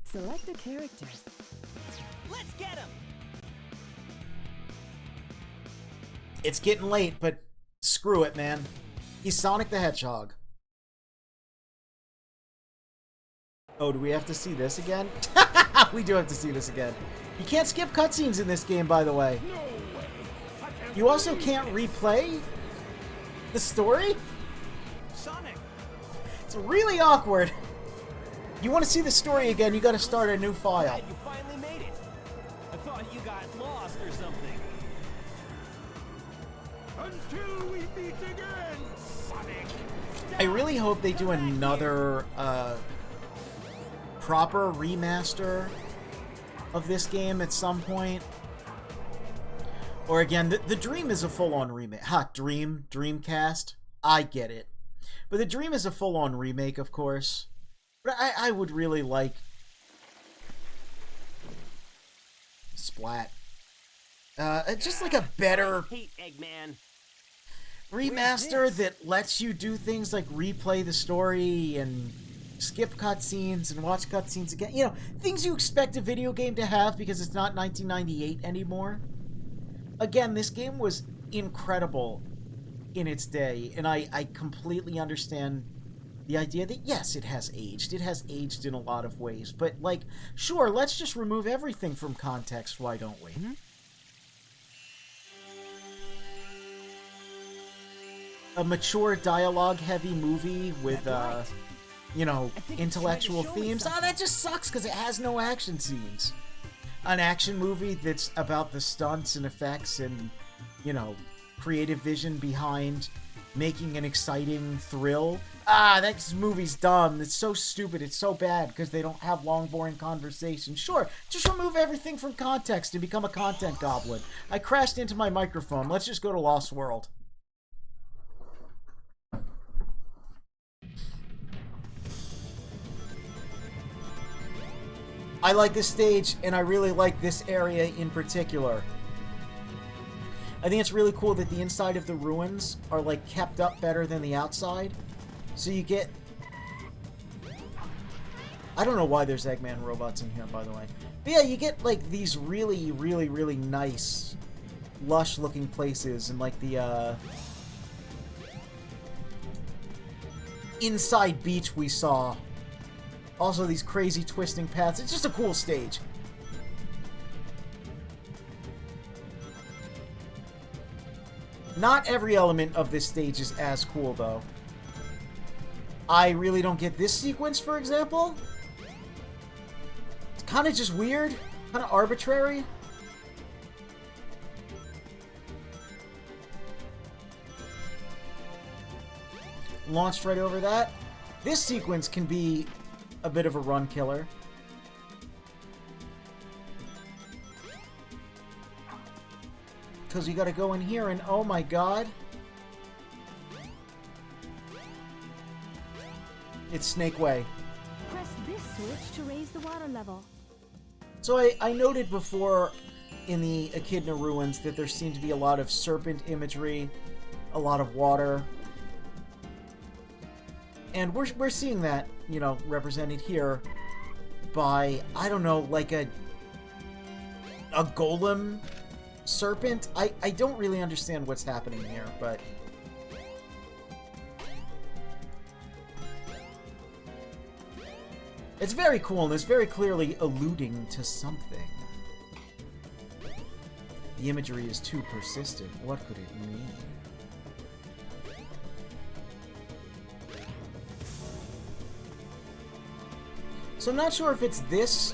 Select a character. Let's get him! It's getting late, but screw it, man. He's Sonic the Hedgehog. Oh, do we have to see this again? We do have to see this again. You can't skip cutscenes in this game, by the way. You also can't replay the story? Sonic! It's really awkward. You want to see the story again, you gotta start a new file. Glad you finally made it. I thought you got lost or something. Until we meet again, Sonic! I really hope they do another proper remaster of this game at some point. Or again, the Dream is a full-on remake. Ha, Dreamcast. I get it. But the Dream is a full-on remake, of course. But I would really like... Splat. Just like a better... I hate Eggman. Remaster that lets you do things like replay the story and skip cutscenes and watch cutscenes again. You know, things you expect a video game to have because it's not 1998 anymore. Again, this game was incredible in its day, and I completely understand the idea that, yes, it has aged. It has aged in a lot of ways, but, like, sure, let's just remove everything from context, why don't we? A mature, dialogue-heavy movie with, you know, intellectual themes. Ah, that just sucks because it has no action scenes. An action movie that's about the stunts and effects and, you know, creative vision behind making an exciting thrill. Ah, that movie's dumb. It's so stupid. It's so bad because they don't have long, boring conversations. Sure, just remove everything from context and become a content goblin. I crashed into my microphone. Let's just go to Lost World. I like this stage, and I really like this area in particular. I think it's really cool that the inside of the ruins are, like, kept up better than the outside. So you get... I don't know why there's Eggman robots in here, by the way. But yeah, you get, like, these really, really, really nice, lush-looking places, and, like, the, inside beach we saw. Also, these crazy twisting paths. It's just a cool stage. Not every element of this stage is as cool, though. I really don't get this sequence, for example. It's kind of just weird. Kind of arbitrary. Launched right over that. This sequence can be a bit of a run killer. Because you gotta go in here and oh my god. It's Snake Way. Press this switch to raise the water level. So I noted before in the Echidna Ruins that there seemed to be a lot of serpent imagery, a lot of water. And we're seeing that, you know, represented here by, I don't know, like a golem serpent? I don't really understand what's happening here, but... It's very cool, and it's very clearly alluding to something. The imagery is too persistent. What could it mean? So I'm not sure if it's this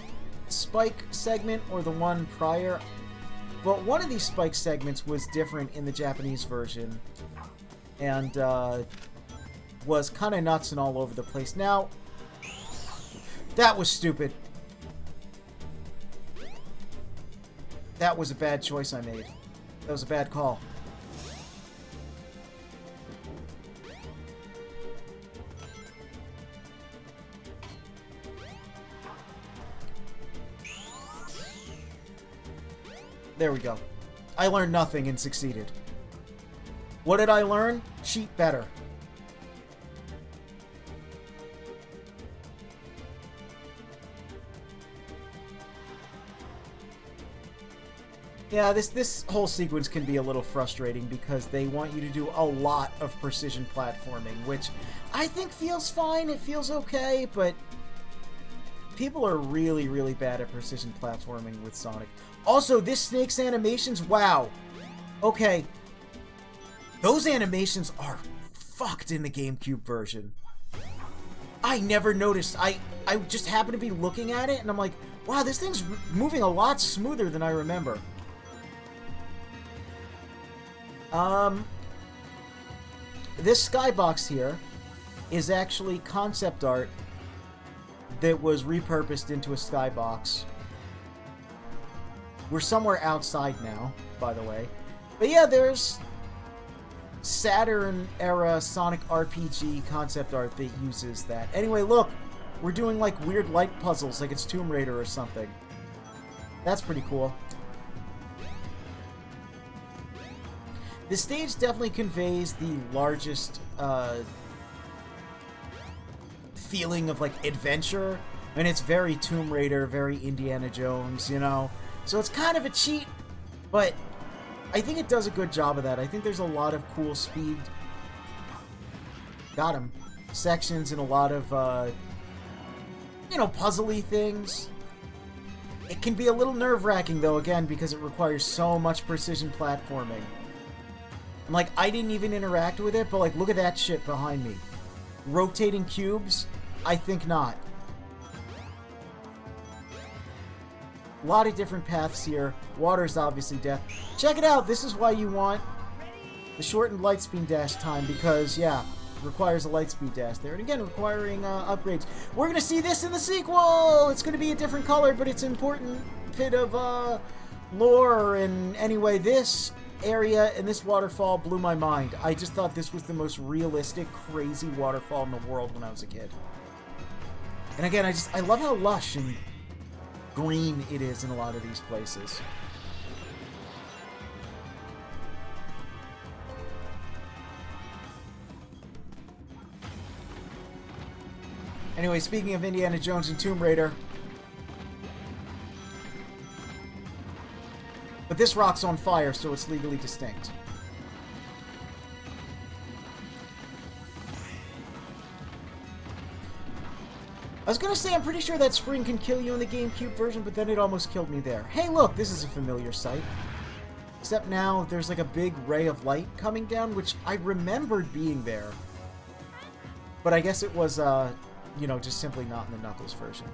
Spike segment or the one prior, but one of these Spike segments was different in the Japanese version and was kind of nuts and all over the place. Now, that was stupid. That was a bad choice I made. That was a bad call. There we go. I learned nothing and succeeded. What did I learn? Cheat better. Yeah, this whole sequence can be a little frustrating because they want you to do a lot of precision platforming, which I think feels fine, it feels okay, but people are really, really bad at precision platforming with Sonic. Also, this Snake's animations, wow. Okay. Those animations are fucked in the GameCube version. I never noticed. I just happened to be looking at it, and I'm like, wow, this thing's moving a lot smoother than I remember. This skybox here is actually concept art that was repurposed into a skybox. We're somewhere outside now, by the way. But yeah, there's Saturn-era Sonic RPG concept art that uses that. Anyway, look! We're doing, like, weird light puzzles, like it's Tomb Raider or something. That's pretty cool. The stage definitely conveys the largest, feeling of, like, adventure. And it's very Tomb Raider, very Indiana Jones, you know? So it's kind of a cheat, but I think it does a good job of that. I think there's a lot of cool speed... Got him. Sections and a lot of, you know, puzzly things. It can be a little nerve-wracking, though, again, because it requires so much precision platforming. I'm like, I didn't even interact with it, but, like, look at that shit behind me. Rotating cubes? I think not. A lot of different paths here. Water's obviously death. Check it out! This is why you want the shortened lightspeed dash time, because, yeah, requires a lightspeed dash there. And again, requiring upgrades. We're gonna see this in the sequel! It's gonna be a different color, but it's an important bit of lore. And anyway, this area and this waterfall blew my mind. I just thought this was the most realistic, crazy waterfall in the world when I was a kid. And again, I love how lush and green it is in a lot of these places. Anyway, speaking of Indiana Jones and Tomb Raider, but this rock's on fire, so it's legally distinct. I was gonna say, I'm pretty sure that spring can kill you in the GameCube version, but then it almost killed me there. Hey, look, this is a familiar sight. Except now, there's like a big ray of light coming down, which I remembered being there. But I guess it was, you know, just simply not in the Knuckles version.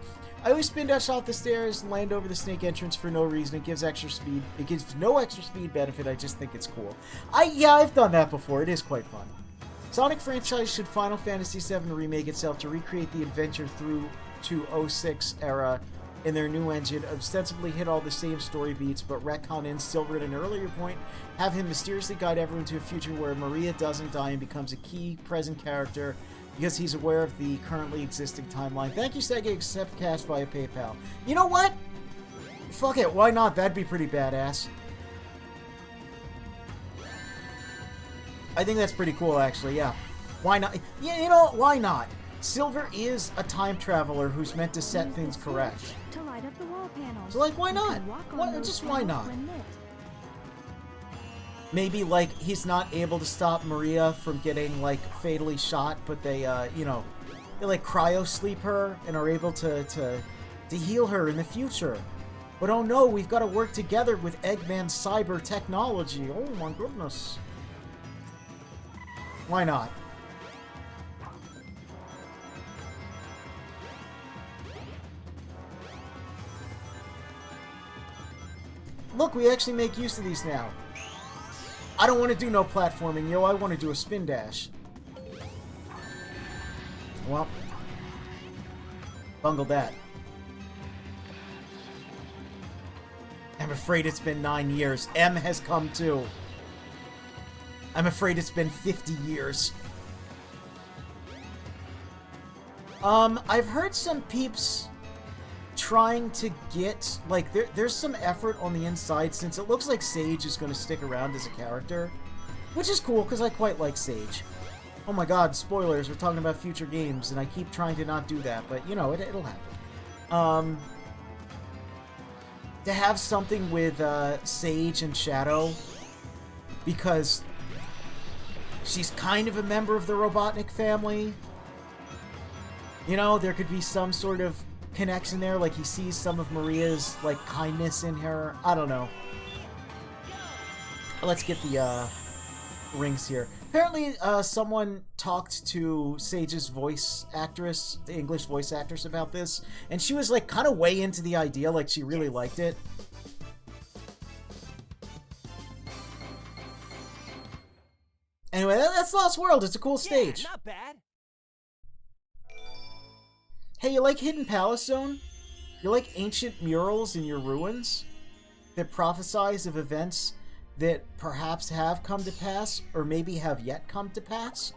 I always spin dash off the stairs and land over the snake entrance for no reason. It gives extra speed. It gives no extra speed benefit. I just think it's cool. Yeah, I've done that before. It is quite fun. Sonic franchise should Final Fantasy VII remake itself to recreate the adventure through to 06 era in their new engine, ostensibly hit all the same story beats, but retcon in Silver at an earlier point, have him mysteriously guide everyone to a future where Maria doesn't die and becomes a key present character because he's aware of the currently existing timeline. Thank you, Sega. Accept cash via PayPal. You know what? Fuck it. Why not? That'd be pretty badass. I think that's pretty cool, actually, yeah. Why not? Yeah, you know, why not? Silver is a time traveler who's meant to set things correct. To light up the wall panels. So, like, why not? Just why not? Maybe, like, he's not able to stop Maria from getting, like, fatally shot, but they, you know, they, like, cryo-sleep her and are able to heal her in the future. But oh no, we've got to work together with Eggman's cyber technology. Oh my goodness. Why not? Look, we actually make use of these now. I don't want to do no platforming, yo. I want to do a spin dash. Well, bungled that. I'm afraid it's been 9 years. M has come too. I'm afraid it's been 50 years. I've heard some peeps trying to get, like, there's some effort on the inside since it looks like Sage is going to stick around as a character, which is cool because I quite like Sage. Oh my god, spoilers, we're talking about future games, and I keep trying to not do that, but, you know, it'll happen. To have something with Sage and Shadow, because she's kind of a member of the Robotnik family. You know, there could be some sort of connection there, like he sees some of Maria's, like, kindness in her. I don't know. Let's get the rings here. Apparently, someone talked to Sage's voice actress, the English voice actress, about this, and she was, like, kind of way into the idea, like, she really liked it. Anyway, that's Lost World. It's a cool stage. Yeah, not bad. Hey, you like Hidden Palace Zone? You like ancient murals in your ruins that prophesize of events that perhaps have come to pass, or maybe have yet come to pass?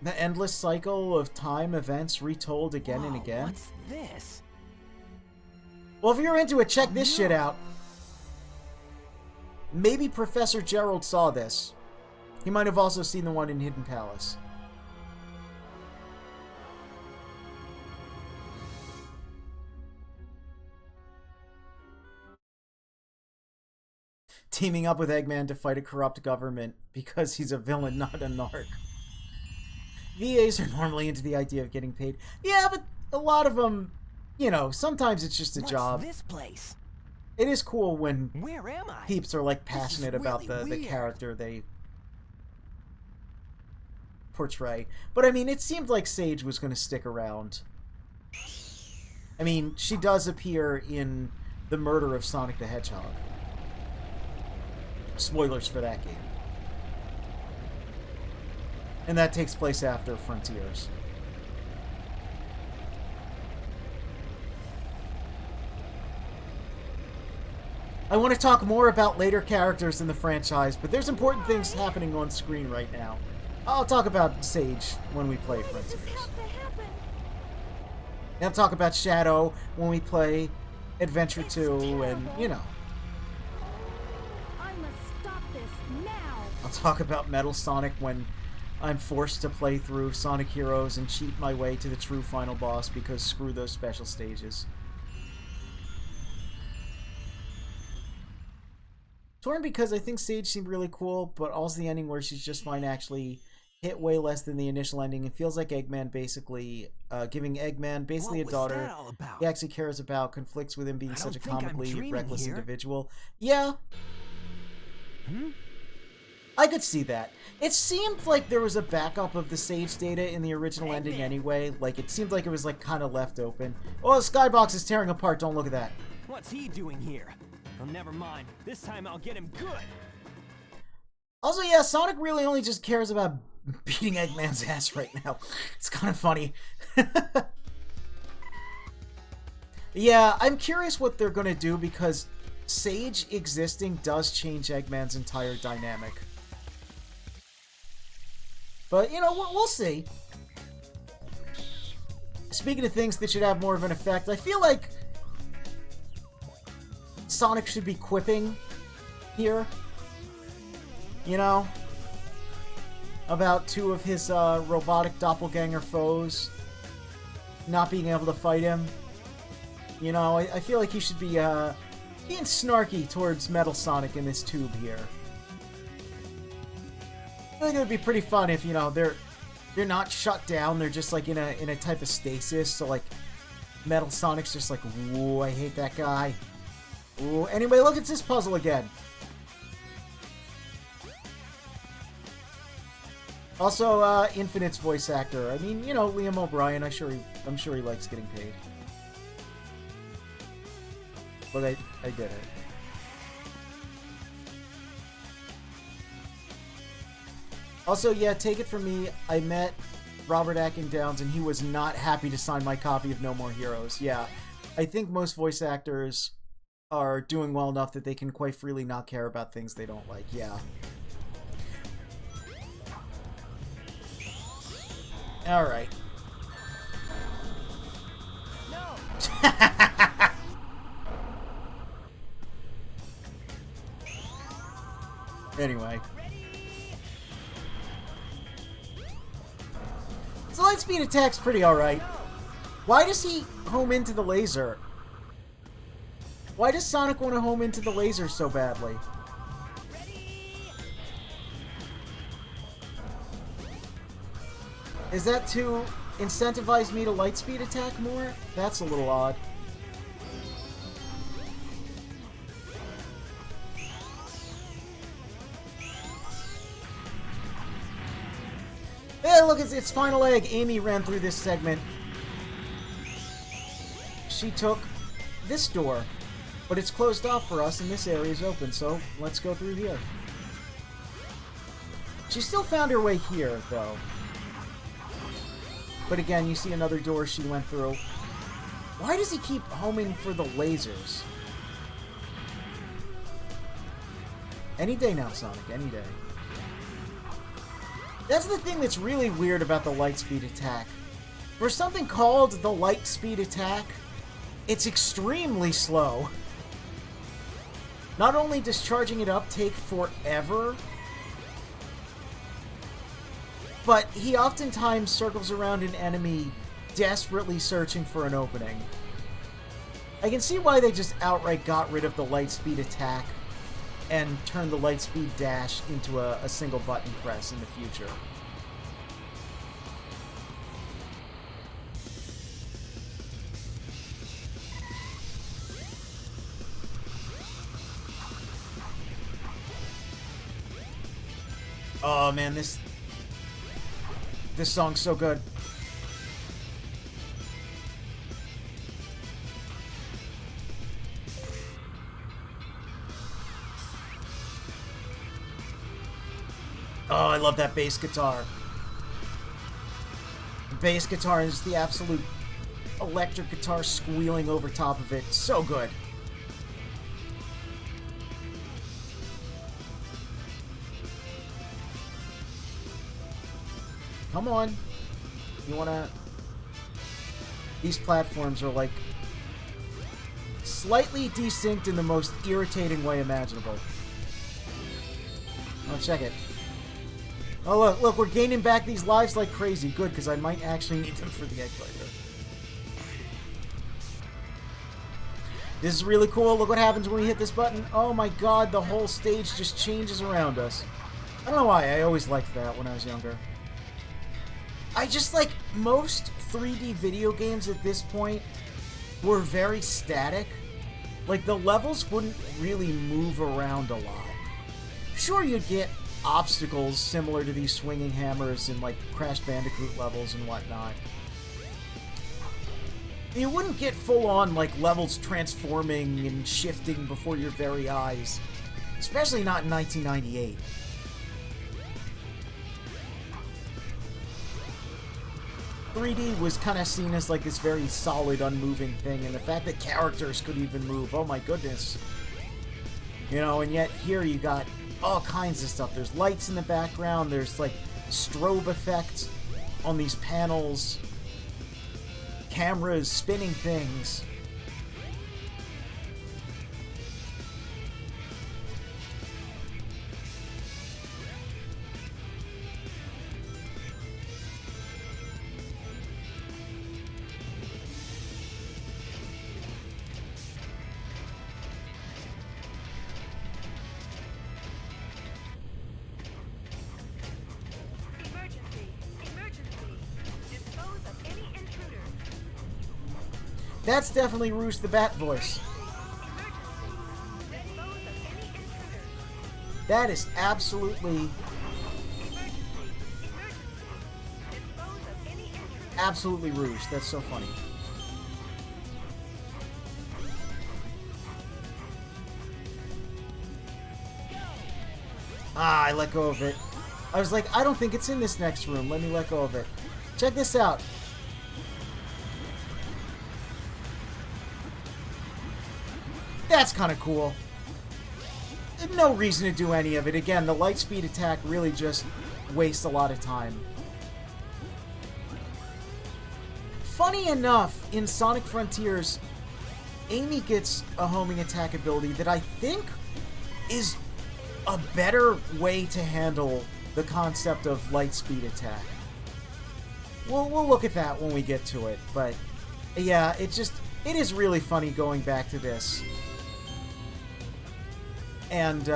The endless cycle of time events retold again and again. What's this? Well, if you're into it, check this shit out. Maybe Professor Gerald saw this. He might have also seen the one in Hidden Palace. Teaming up with Eggman to fight a corrupt government because he's a villain, not a narc. VAs are normally into the idea of getting paid. Yeah, but a lot of them, you know, sometimes it's just a job. What's this place? It is cool when Where am I? peeps are, like, passionate about really the weird. character they portray. But, I mean, it seemed like Sage was going to stick around. I mean, she does appear in The Murder of Sonic the Hedgehog. Spoilers for that game. And that takes place after Frontiers. I want to talk more about later characters in the franchise, but there's important things happening on screen right now. I'll talk about Sage when we play Frontiers. And I'll talk about Shadow when we play Adventure 2, and, you know. I must stop this now. I'll talk about Metal Sonic when I'm forced to play through Sonic Heroes and cheat my way to the true final boss because screw those special stages. Torn because I think Sage seemed really cool, but also the ending where she's just fine actually hit way less than the initial ending. It feels like Eggman basically, giving Eggman basically a daughter he actually cares about, conflicts with him being such a comically reckless individual. Yeah. I could see that. It seemed like there was a backup of the Sage data in the original ending anyway. Like, it seemed like it was, like, kind of left open. Oh, the skybox is tearing apart. Don't look at that. What's he doing here? Oh, never mind. This time I'll get him good. Also, yeah, Sonic really only just cares about beating Eggman's ass right now. It's kind of funny. Yeah, I'm curious what they're going to do because Sage existing does change Eggman's entire dynamic. But, you know, we'll see. Speaking of things that should have more of an effect, I feel like Sonic should be quipping here. You know? About two of his robotic doppelganger foes not being able to fight him. You know, I feel like he should be being snarky towards Metal Sonic in this tube here. I think it would be pretty fun if, you know, they're not shut down, they're just like in a type of stasis, so like Metal Sonic's just like, ooh, I hate that guy. Ooh, anyway, look at this puzzle again. Also, Infinite's voice actor. I mean, you know, Liam O'Brien, I'm sure he likes getting paid. But I get it. Also, yeah, take it from me, I met Robert Atkin Downs and he was not happy to sign my copy of No More Heroes. Yeah, I think most voice actors are doing well enough that they can quite freely not care about things they don't like, yeah. Alright. Anyway. So Lightspeed attack's pretty alright. Why does he home into the laser? Why does Sonic want to home into the laser so badly? Is that to incentivize me to Lightspeed attack more? That's a little odd. Hey, look, it's Final Egg. Amy ran through this segment. She took this door, but it's closed off for us and this area is open, so let's go through here. She still found her way here, though. But again, you see another door she went through. Why does he keep homing for the lasers? Any day now, Sonic, any day. That's the thing that's really weird about the Lightspeed attack. For something called the Lightspeed attack, it's extremely slow. Not only does charging it up take forever, but he oftentimes circles around an enemy desperately searching for an opening. I can see why they just outright got rid of the Lightspeed attack and turned the Lightspeed dash into a single button press in the future. Oh man, this song's so good. Oh, I love that bass guitar. The bass guitar is the absolute electric guitar squealing over top of it. So good. Come on. You wanna... These platforms are like slightly desynced in the most irritating way imaginable. Oh, check it. Oh, look, we're gaining back these lives like crazy. Good, because I might actually need them for the egg fighter. This is really cool. Look what happens when we hit this button. Oh my god, the whole stage just changes around us. I don't know why, I always liked that when I was younger. I just like, most 3D video games at this point were very static. Like, the levels wouldn't really move around a lot. Sure, you'd get obstacles similar to these swinging hammers in like Crash Bandicoot levels and whatnot. You wouldn't get full-on like levels transforming and shifting before your very eyes, especially not in 1998. .3D was kind of seen as like this very solid, unmoving thing, and the fact that characters could even move, oh my goodness. You know, and yet here you got all kinds of stuff. There's lights in the background, there's like strobe effects on these panels, cameras spinning things. That's definitely Rouge the Bat voice. That is absolutely... absolutely Rouge. That's so funny. Ah, I let go of it. I was like, I don't think it's in this next room. Let me let go of it. Check this out. That's kind of cool. No reason to do any of it. Again, the Lightspeed attack really just wastes a lot of time. Funny enough, in Sonic Frontiers, Amy gets a homing attack ability that I think is a better way to handle the concept of light speed attack. We'll look at that when we get to it, but yeah, it is really funny going back to this. And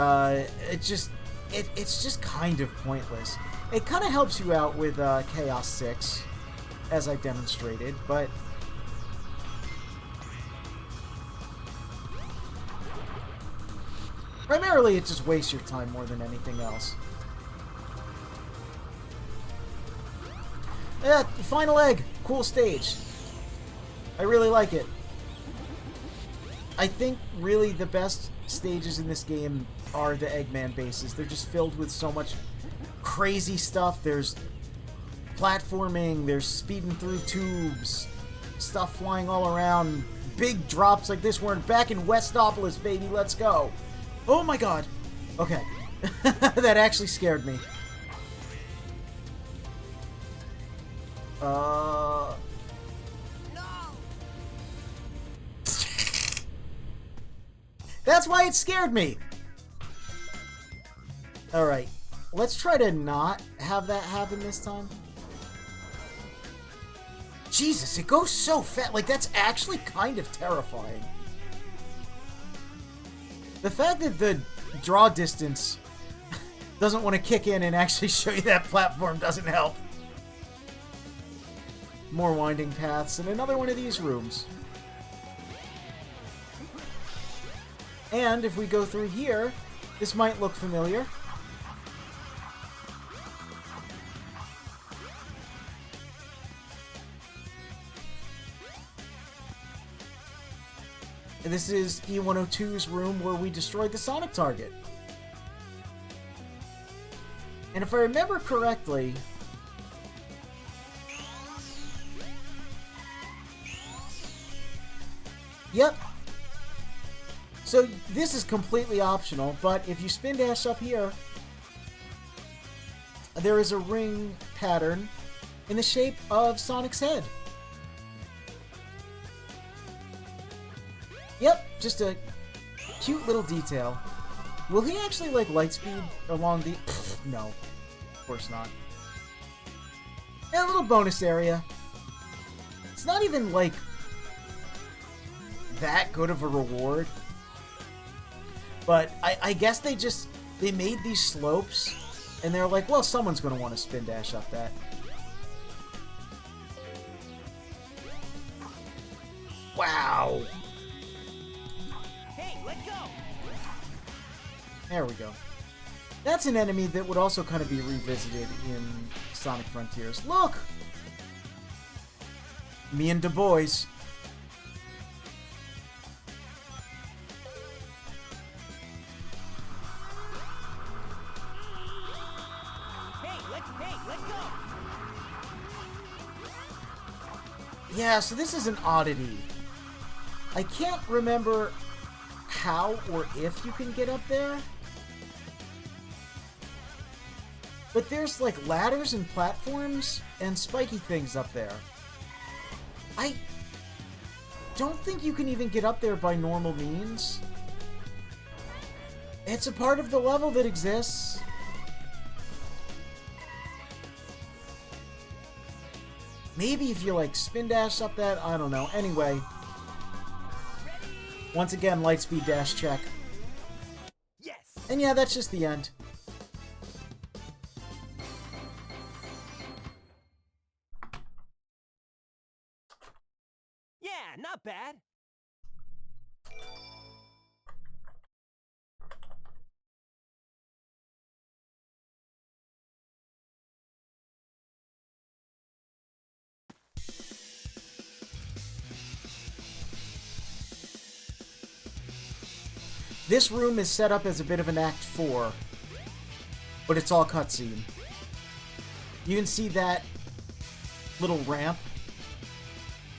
it's just kind of pointless. It kind of helps you out with Chaos 6, as I demonstrated, but primarily it just wastes your time more than anything else. Yeah, final egg. Cool stage. I really like it. I think really the best stages in this game are the Eggman bases. They're just filled with so much crazy stuff. There's platforming, there's speeding through tubes, stuff flying all around, big drops like this. We're back in Westopolis, baby. Let's go. Oh my god. Okay. That actually scared me. No. That's why it scared me. Alright. Let's try to not have that happen this time. Jesus, it goes so fast. Like, that's actually kind of terrifying. The fact that the draw distance doesn't want to kick in and actually show you that platform doesn't help. More winding paths and another one of these rooms. And if we go through here, this might look familiar. This is E102's room where we destroyed the Sonic target. And if I remember correctly, yep. So this is completely optional, but if you spin dash up here, there is a ring pattern in the shape of Sonic's head. Yep, just a cute little detail. Will he actually, like, lightspeed along the... Pfft, no, of course not. And a little bonus area. It's not even, like, that good of a reward. But I guess they made these slopes, and they're like, well, someone's going to want to spin dash up that. Wow. Hey, let go. There we go. That's an enemy that would also kind of be revisited in Sonic Frontiers. Look! Me and Du Bois. Yeah, so this is an oddity. I can't remember how or if you can get up there. But there's like ladders and platforms and spiky things up there. I don't think you can even get up there by normal means. It's a part of the level that exists. Maybe if you, like, spin dash up that, I don't know. Anyway. Once again, lightspeed dash check. Yes. And yeah, that's just the end. Yeah, not bad. This room is set up as a bit of an Act 4, but it's all cutscene. You can see that little ramp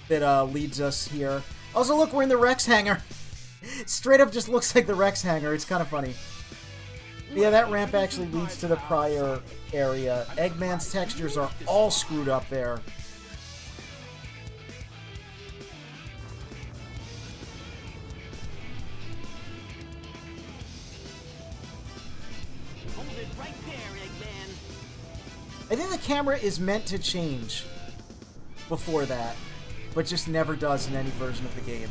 that leads us here. Also, look, we're in the Rex hangar. Straight up just looks like the Rex hangar. It's kind of funny. But yeah, that ramp actually leads to the prior area. Eggman's textures are all screwed up there. I think the camera is meant to change before that, but just never does in any version of the game.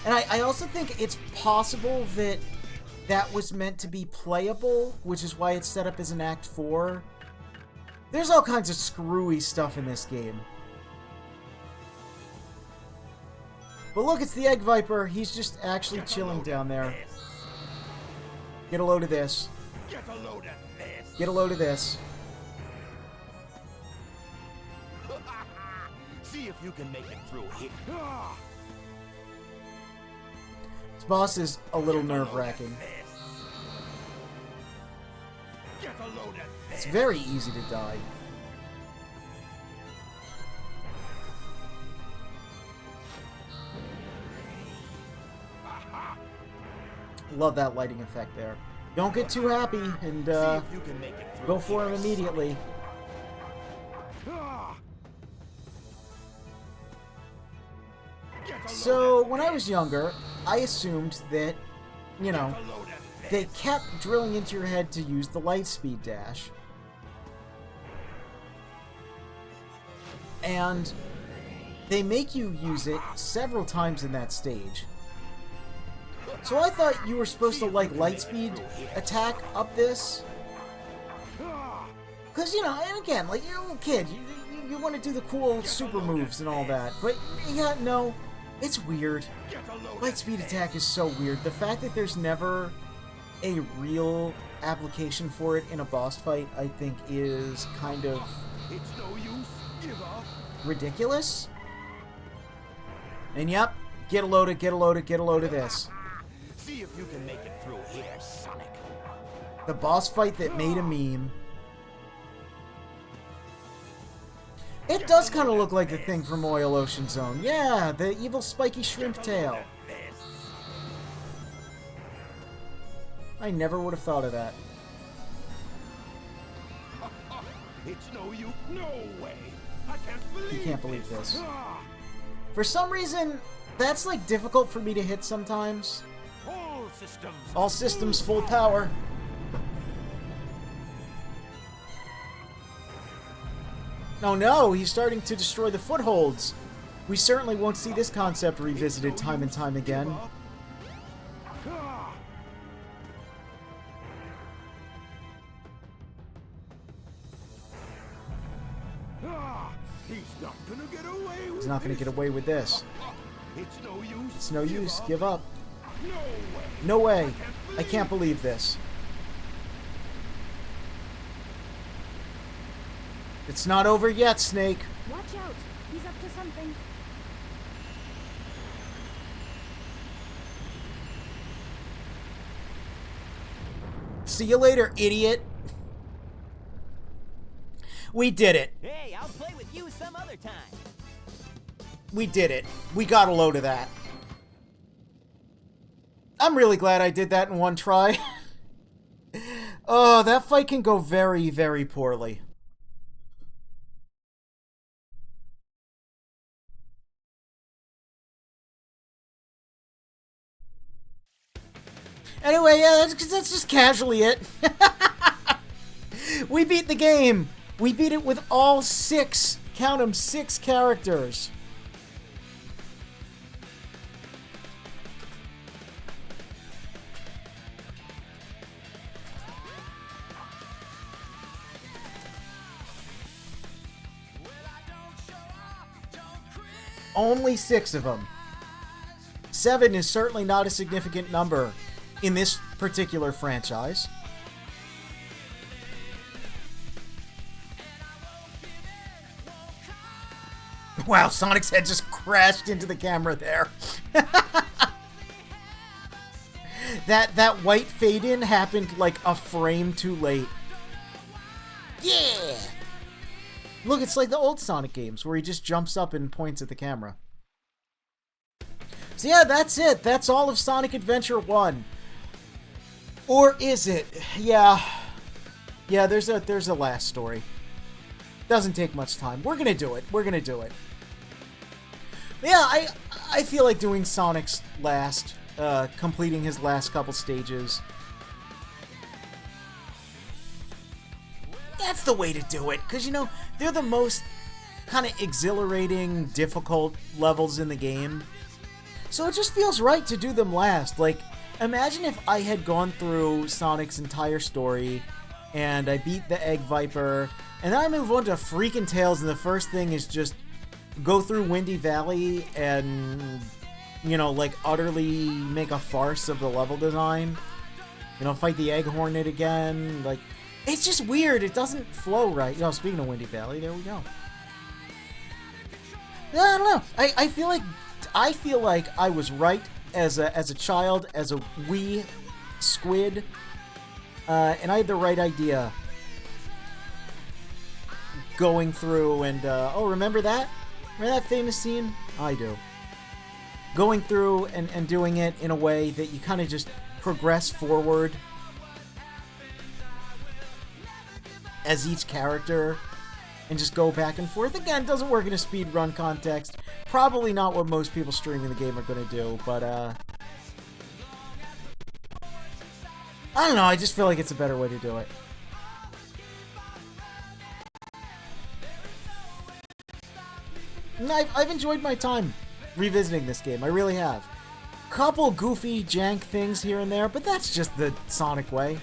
And I also think it's possible that that was meant to be playable, which is why it's set up as an Act 4. There's all kinds of screwy stuff in this game. But look, it's the Egg Viper. He's just actually chilling down there. Get a load of this. Get a load of this. Get a load of this. See if you can make it through here. This boss is a little nerve-wracking. Get a load of this. It's very easy to die. Love that lighting effect there. Don't get too happy and go for him immediately. So, when I was younger, I assumed that, you know, they kept drilling into your head to use the light speed dash. And they make you use it several times in that stage. So I thought you were supposed to, like, lightspeed attack up this. Because, you know, and again, like, you're a little kid. You want to do the cool super moves and all that. But, yeah, no, it's weird. Lightspeed attack is so weird. The fact that there's never a real application for it in a boss fight, I think, is kind of ridiculous. And, yep, get a load of this. See if you can make it through here, Sonic. The boss fight that made a meme. It does kind of look like the thing from Oil Ocean Zone. Yeah, the evil spiky shrimp tail. I never would have thought of that. It's no you. No way. I can't believe You can't believe this. For some reason, that's like difficult for me to hit sometimes. All systems full power. Oh no, he's starting to destroy the footholds. We certainly won't see this concept revisited time and time again. He's not gonna get away with this. It's no use. Give up. No way. I can't believe this. It's not over yet, Snake. Watch out. He's up to something. See you later, idiot. We did it. Hey, I'll play with you some other time. We did it. We got a load of that. I'm really glad I did that in one try. Oh, that fight can go very, very poorly. Anyway, yeah, that's just casually it. We beat the game. We beat it with all 6, count them, 6 characters. Only 6 of them. 7 is certainly not a significant number in this particular franchise. Wow, Sonic's head just crashed into the camera there. That white fade-in happened like a frame too late. Yeah! Look, it's like the old Sonic games where he just jumps up and points at the camera. So yeah, that's it. That's all of Sonic Adventure 1. Or is it? Yeah. Yeah, there's a last story. Doesn't take much time. We're gonna do it. We're gonna do it. Yeah, I feel like doing Sonic's last, completing his last couple stages. that's the way to do it. Because, you know, they're the most kind of exhilarating, difficult levels in the game. So it just feels right to do them last. Like, imagine if I had gone through Sonic's entire story, and I beat the Egg Viper, and then I move on to freaking Tails, and the first thing is just go through Windy Valley and, you know, like, utterly make a farce of the level design. You know, fight the Egg Hornet again. Like, it's just weird. It doesn't flow right. You know, speaking of Windy Valley, there we go. I don't know. I feel like I was right as a child, as a wee squid, and I had the right idea going through and oh, remember that? Remember that famous scene? I do. Going through and doing it in a way that you kind of just progress forward as each character and just go back and forth. Again, doesn't work in a speedrun context. Probably not what most people streaming the game are going to do, but I don't know, I just feel like it's a better way to do it. And I've enjoyed my time revisiting this game. I really have. Couple goofy jank things here and there, but that's just the Sonic way.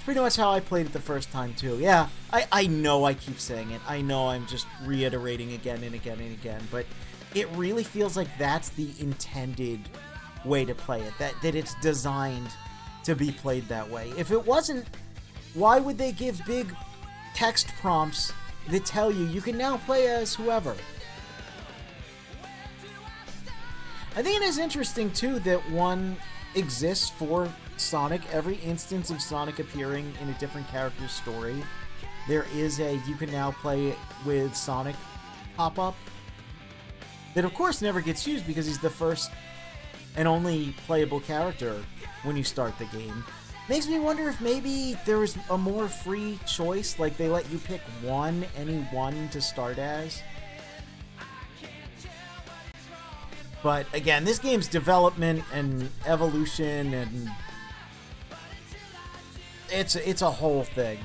Pretty much how I played it the first time, too. Yeah, I know I keep saying it. I know I'm just reiterating again and again and again, but it really feels like that's the intended way to play it. That it's designed to be played that way. If it wasn't, why would they give big text prompts that tell you can now play as whoever? I think it is interesting, too, that one exists for Sonic. Every instance of Sonic appearing in a different character's story, there is a you can now play with Sonic pop-up that of course never gets used because he's the first and only playable character when you start the game. Makes me wonder if maybe there was a more free choice, like they let you pick any one to start as. But again, this game's development and evolution, and it's a whole thing.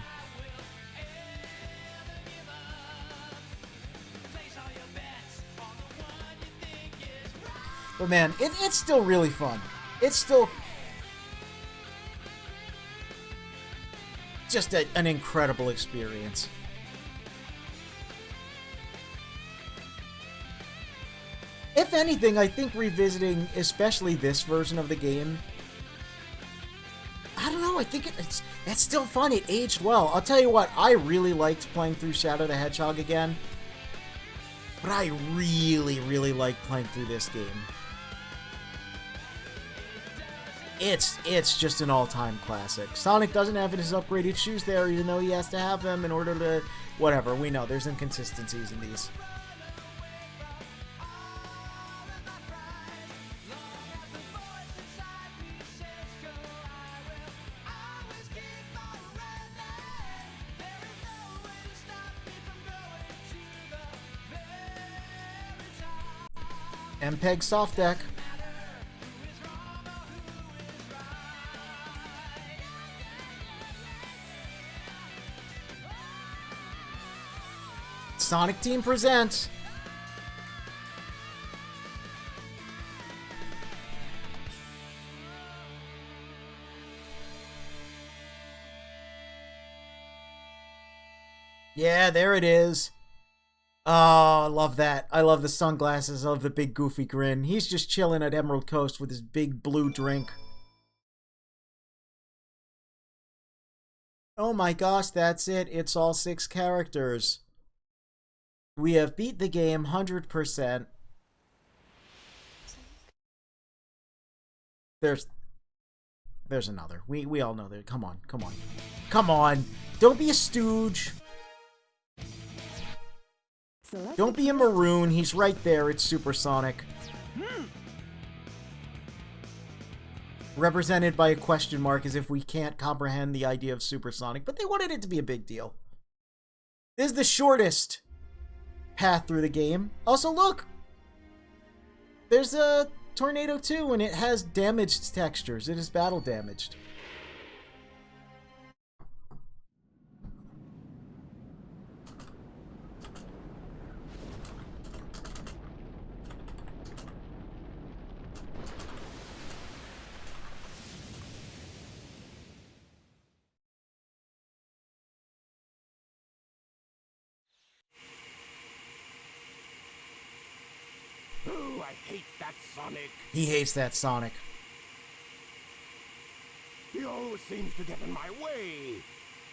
But man, it's still really fun. It's still just an incredible experience. If anything, I think revisiting, especially this version of the game, I don't know, I think it's still fun. It aged well. I'll tell you what, I really liked playing through Shadow the Hedgehog again, but I really, really like playing through this game. It's just an all-time classic. Sonic doesn't have his upgraded shoes there, even though he has to have them in order to... Whatever, we know, there's inconsistencies in these. MPEG soft deck. Sonic Team presents yeah, there it is. Oh, I love that. I love the sunglasses. I love the big goofy grin. He's just chilling at Emerald Coast with his big blue drink. Oh my gosh, that's it. It's all 6 characters. We have beat the game 100%. There's another. We all know that. Come on, come on. Come on. Don't be a stooge. Don't be a maroon. He's right there. It's Supersonic. Represented by a question mark as if we can't comprehend the idea of Supersonic, but they wanted it to be a big deal. This is the shortest path through the game. Also, look! There's a Tornado 2, and it has damaged textures. It is battle damaged. Oh, I hate that Sonic. He hates that Sonic. He always seems to get in my way.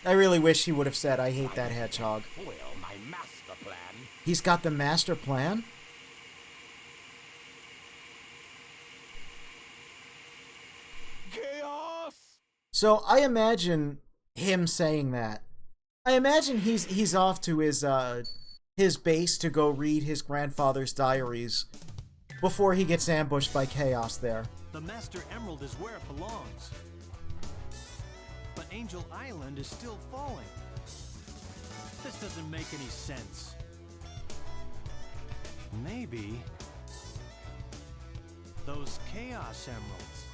I really wish he would have said, I hate that hedgehog. Foil my master plan. He's got the master plan? Chaos! So I imagine him saying that. I imagine he's off to his base to go read his grandfather's diaries before he gets ambushed by Chaos there. The Master Emerald is where it belongs. But Angel Island is still falling. This doesn't make any sense. Maybe those Chaos Emeralds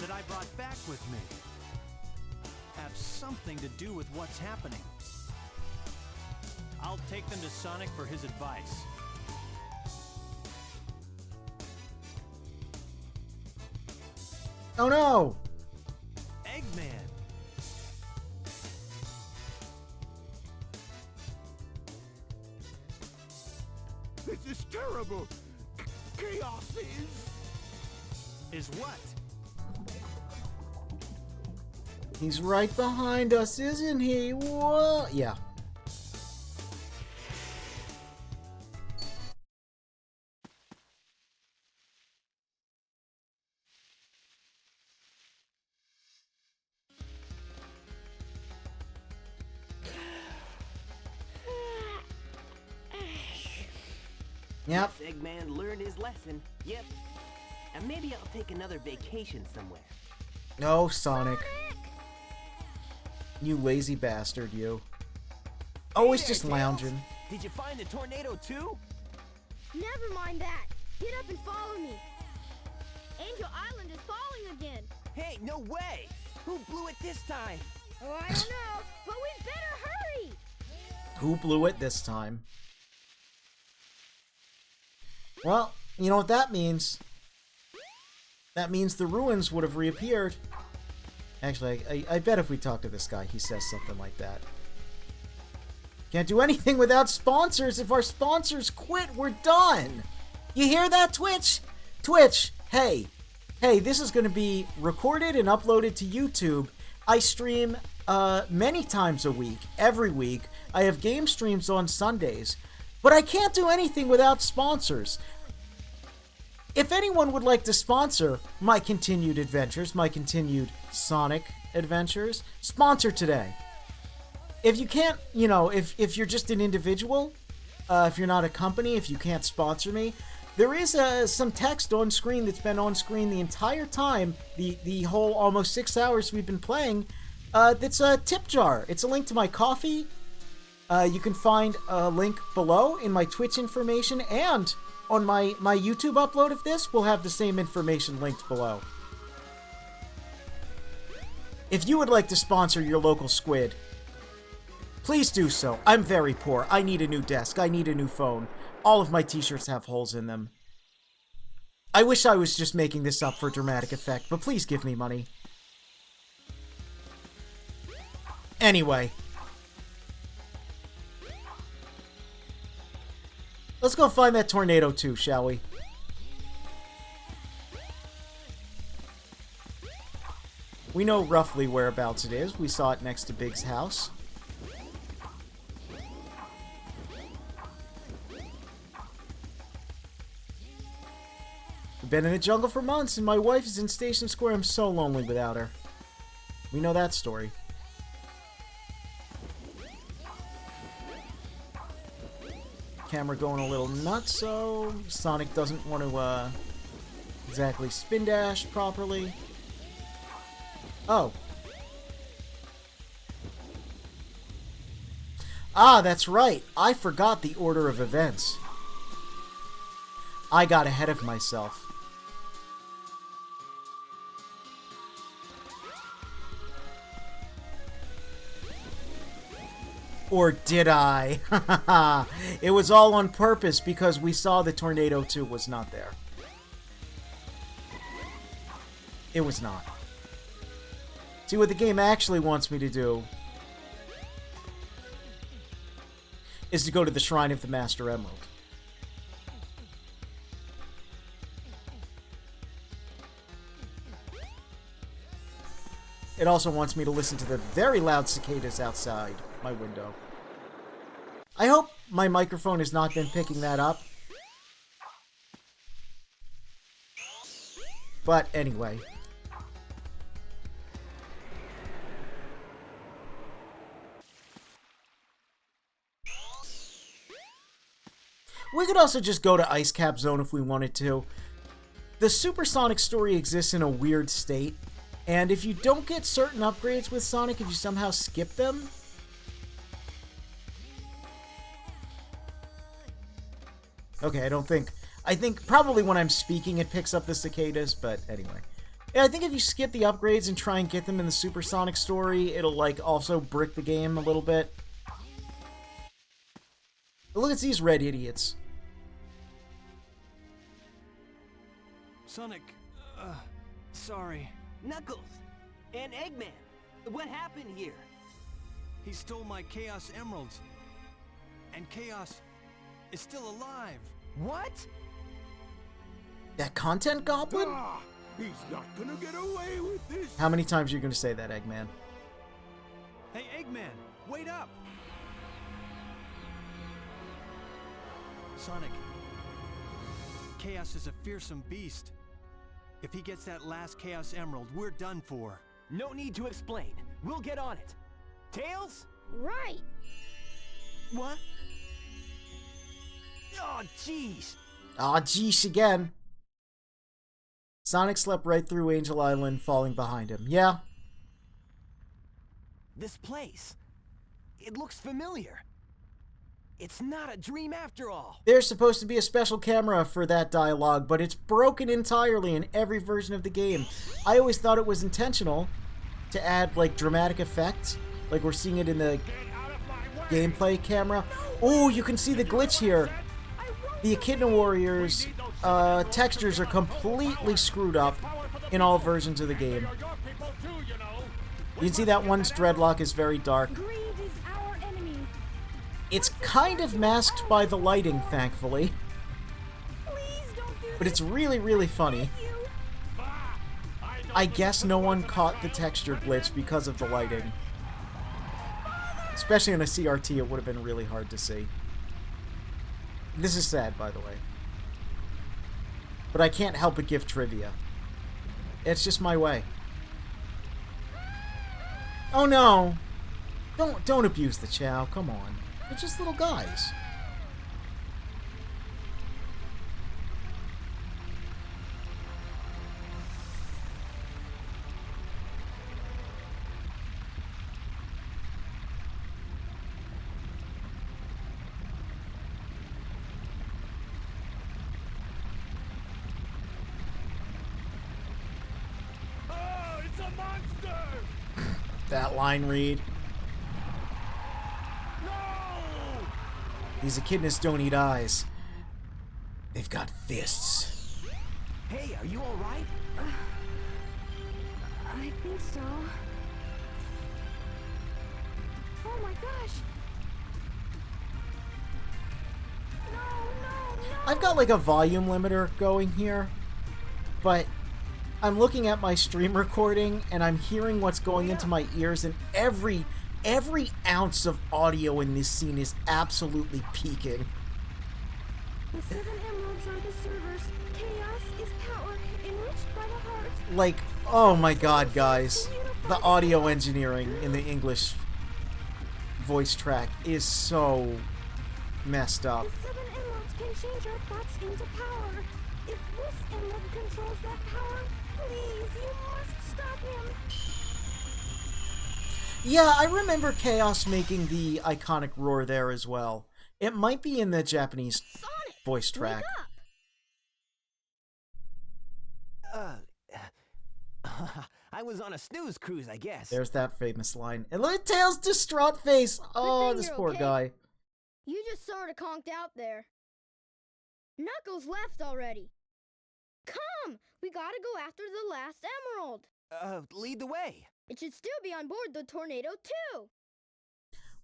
that I brought back with me have something to do with what's happening. I'll take them to Sonic for his advice. Oh no! Eggman! This is terrible. Chaos is what? He's right behind us, isn't he? Whoa! Yeah. Yep. This Eggman learned his lesson. Yep. And maybe I'll take another vacation somewhere. No, Sonic. You lazy bastard, you. Always just lounging. Did you find the tornado too? Never mind that. Get up and follow me. Angel Island is falling again. Hey, no way! Who blew it this time? Oh, I don't know, but we better hurry. Who blew it this time? Well, you know what that means. That means the ruins would have reappeared. Actually, I bet if we talk to this guy, he says something like that. Can't do anything without sponsors. If our sponsors quit, we're done. You hear that, Twitch? Twitch, hey. Hey, this is going to be recorded and uploaded to YouTube. I stream many times a week, every week. I have game streams on Sundays. But I can't do anything without sponsors. If anyone would like to sponsor my continued adventures, my continued Sonic adventures, sponsor today. If you can't, you know, if you're just an individual, if you're not a company, if you can't sponsor me, there is some text on screen that's been on screen the entire time, the whole almost 6 hours we've been playing, that's a tip jar. It's a link to my coffee. You can find a link below in my Twitch information, and on my YouTube upload of this, we'll have the same information linked below. If you would like to sponsor your local squid, please do so. I'm very poor. I need a new desk. I need a new phone. All of my t-shirts have holes in them. I wish I was just making this up for dramatic effect, but please give me money. Anyway. Let's go find that tornado too, shall we? We know roughly whereabouts it is. We saw it next to Big's house. We've been in the jungle for months, and my wife is in Station Square. I'm so lonely without her. We know that story. Camera going a little nuts, so Sonic doesn't want to exactly spin dash properly. Oh. Ah, that's right. I forgot the order of events. I got ahead of myself. Or did I? It was all on purpose because we saw the Tornado 2 was not there. It was not. See, what the game actually wants me to do is to go to the Shrine of the Master Emerald. It also wants me to listen to the very loud cicadas outside my window. I hope my microphone has not been picking that up. But anyway. We could also just go to Ice Cap Zone if we wanted to. The Supersonic story exists in a weird state, and if you don't get certain upgrades with Sonic, if you somehow skip them... Okay, I think probably when I'm speaking it picks up the cicadas, but anyway. Yeah, I think if you skip the upgrades and try and get them in the Supersonic story, it'll, like, also brick the game a little bit. But look at these red idiots. Sonic, sorry. Knuckles! And Eggman! What happened here? He stole my Chaos Emeralds. And Chaos is still alive. What? That content goblin? Ah, he's not gonna get away with this. How many times are you gonna say that, Eggman? Hey, Eggman, wait up! Sonic, Chaos is a fearsome beast. If he gets that last Chaos Emerald, we're done for. No need to explain. We'll get on it. Tails? Right. What? Oh, jeez. Aw, jeez again. Sonic slept right through Angel Island, falling behind him. Yeah. This place. It looks familiar. It's not a dream after all. There's supposed to be a special camera for that dialogue, but it's broken entirely in every version of the game. I always thought it was intentional to add, like, dramatic effect, like we're seeing it in the gameplay camera. Oh, you can see the glitch here. The Echidna Warriors textures are completely screwed up in all versions of the game. You can see that one's dreadlock is very dark. It's kind of masked by the lighting, thankfully. But it's really, really funny. I guess no one caught the texture glitch because of the lighting. Especially on a CRT, it would have been really hard to see. This is sad, by the way. But I can't help but give trivia. It's just my way. Oh no! Don't abuse the Chow, come on. They're just little guys. Oh, it's a monster! That line read. These echidnas don't eat eyes. They've got fists. Hey, are you alright? I think so. Oh my gosh! No! I've got like a volume limiter going here, but I'm looking at my stream recording and I'm hearing what's going into my ears, and every ounce of audio in this scene is absolutely peaking. The 7 emeralds are the servers. Chaos is power, enriched by the heart. Like, oh my god, guys. The audio engineering in the English voice track is so messed up. The 7 emeralds can change our thoughts into power. If this emerald controls that power, please, you must stop him. Yeah, I remember Chaos making the iconic roar there as well. It might be in the Japanese voice track. I was on a snooze cruise, I guess. There's that famous line. And look at Tails' distraught face. Oh, this poor guy. You just sort of conked out there. Knuckles left already. Come! We gotta go after the last emerald. Lead the way. It should still be on board the tornado, too.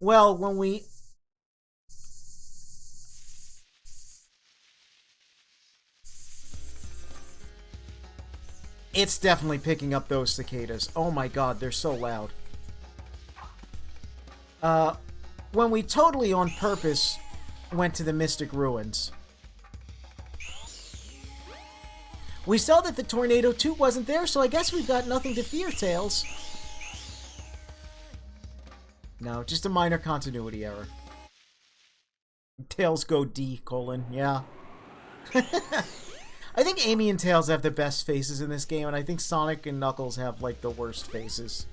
Well, when we... It's definitely picking up those cicadas. Oh my god, they're so loud. When we totally on purpose went to the Mystic Ruins, we saw that the Tornado 2 wasn't there, so I guess we've got nothing to fear, Tails. No, just a minor continuity error. Tails go D, : yeah. I think Amy and Tails have the best faces in this game, and I think Sonic and Knuckles have, like, the worst faces.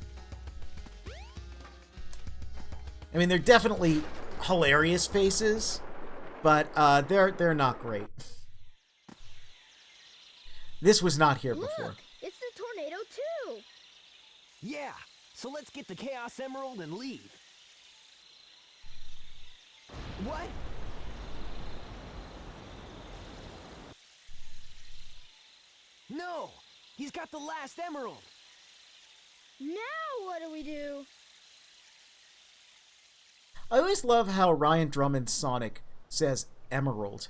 I mean, they're definitely hilarious faces, but they're not great. This was not here before. Look, it's the Tornado 2. Yeah, so let's get the Chaos Emerald and leave. What? No! He's got the last emerald! Now what do we do? I always love how Ryan Drummond's Sonic says Emerald.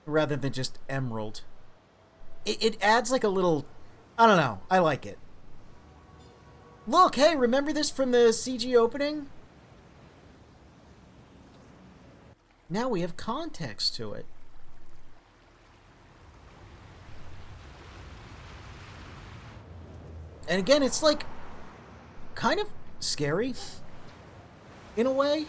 Rather than just Emerald. It adds like a little... I don't know. I like it. Look, hey, remember this from the CG opening? Now we have context to it. And again, it's like kind of scary in a way.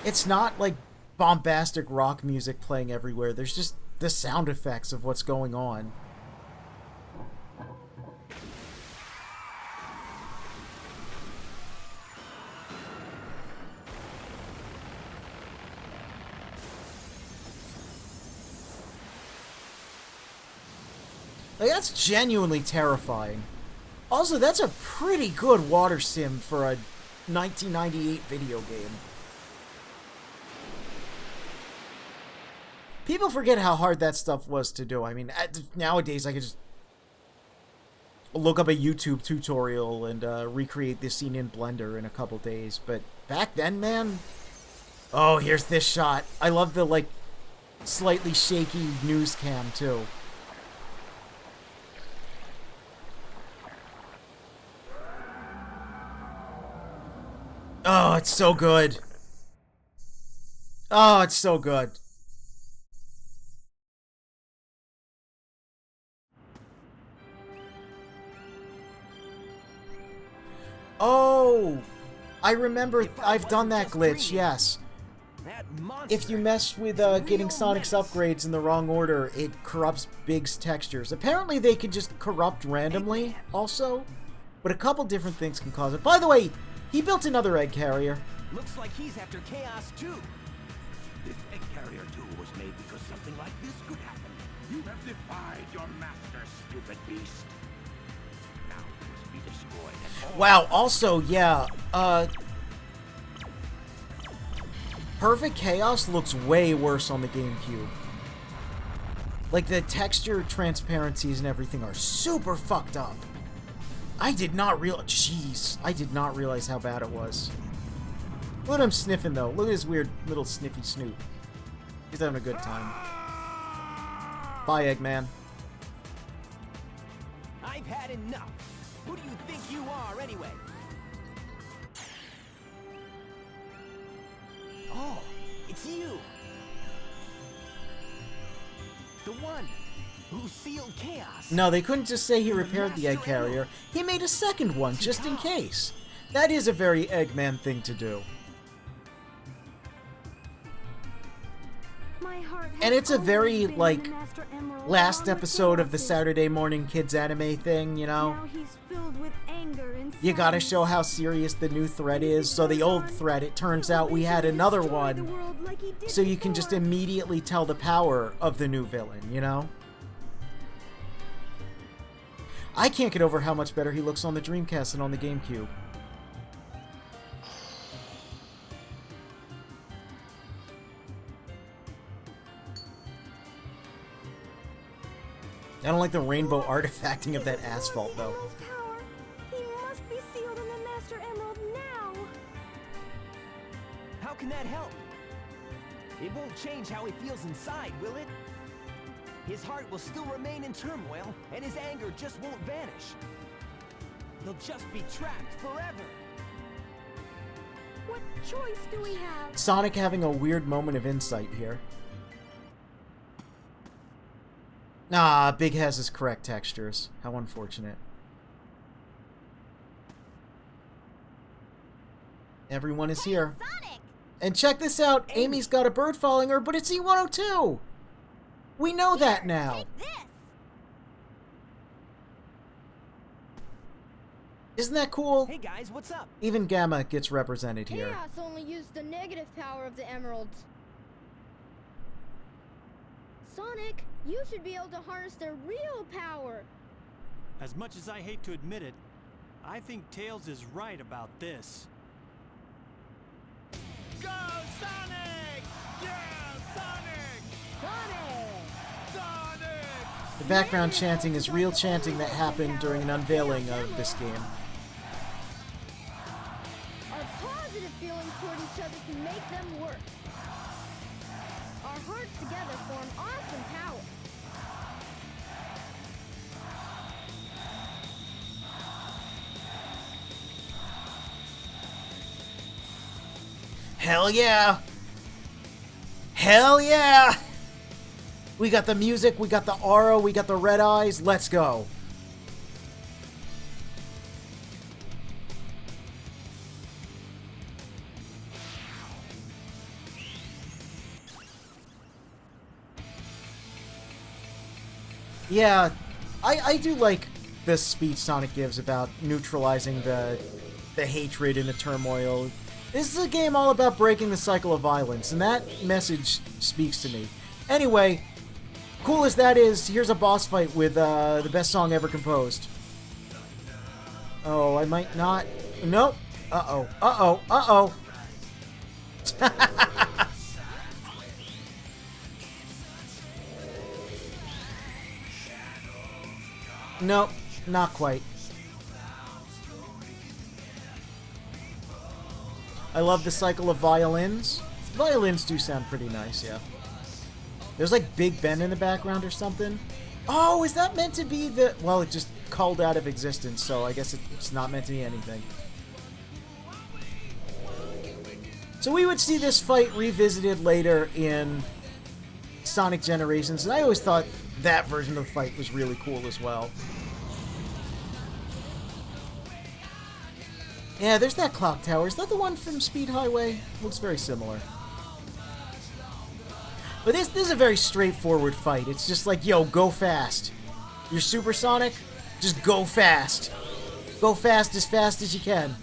It's not like bombastic rock music playing everywhere. There's just the sound effects of what's going on. Like, that's genuinely terrifying. Also, that's a pretty good water sim for a 1998 video game. People forget how hard that stuff was to do. I mean, nowadays I could just look up a YouTube tutorial and recreate this scene in Blender in a couple days. But back then, man... Oh, here's this shot. I love the, like, slightly shaky news cam, too. Oh, it's so good. Oh, it's so good. Oh, I remember I've done that glitch, yes. If you mess with getting Sonic's upgrades in the wrong order, it corrupts Big's textures. Apparently they can just corrupt randomly also, but a couple different things can cause it. By the way, he built another egg carrier. Looks like he's after Chaos too. This egg carrier too was made because something like this could happen. You have defied your master, stupid beast. Now you must be destroyed and all... Wow, also, yeah, Perfect Chaos looks way worse on the GameCube. Like, the texture transparencies and everything are super fucked up. I did not realize... Jeez. I did not realize how bad it was. Look at him sniffing, though. Look at his weird little sniffy snoot. He's having a good time. Bye, Eggman. I've had enough. Who do you think you are, anyway? Oh, it's you. The one who sealed Chaos. No, they couldn't just say he repaired the egg carrier. He made a second one, just in case. That is a very Eggman thing to do. And it's a very, like, last episode of the Saturday Morning Kids anime thing, you know? You gotta show how serious the new threat is. So the old threat, it turns out we had another one. So you can just immediately tell the power of the new villain, you know? I can't get over how much better he looks on the Dreamcast than on the GameCube. I don't like the rainbow artifacting of that asphalt, though. He must be sealed in the Master Emerald now. How can that help? It It won't change how he feels inside, will it? His heart will still remain in turmoil, and his anger just won't vanish. He'll just be trapped forever. What choice do we have? Sonic having a weird moment of insight here. Ah, Big has his correct textures. How unfortunate. Everyone is here. Sonic! And check this out. Amy's got a bird following her, but it's E102. We know that now. Take this! Isn't that cool? Hey guys, what's up? Even Gamma gets represented here. Chaos only used the negative power of the emeralds. Sonic, you should be able to harness their real power. As much as I hate to admit it, I think Tails is right about this. Go, Sonic! Yeah, Sonic! Sonic! Sonic! The background chanting is real chanting that happened during an unveiling of this game. Our positive feelings toward each other can make them work. Our hearts together form awesome power. Hell yeah! Hell yeah! We got the music, we got the aura, we got the red eyes, let's go. Yeah, I do like the speech Sonic gives about neutralizing the hatred and the turmoil. This is a game all about breaking the cycle of violence, and that message speaks to me. Anyway, cool as that is, here's a boss fight with the best song ever composed. Oh, I might not... Nope. Uh-oh. Uh-oh. Uh-oh. Nope. Not quite. I love the cycle of violins. Violins do sound pretty nice, yeah. There's like Big Ben in the background or something. Oh, is that meant to be the... Well, it just called out of existence, so I guess it's not meant to be anything. So we would see this fight revisited later in Sonic Generations, and I always thought that version of the fight was really cool as well. Yeah, there's that clock tower. Is that the one from Speed Highway? Looks very similar. But this is a very straightforward fight. It's just like, yo, go fast. You're supersonic? Just go fast. Go fast as you can.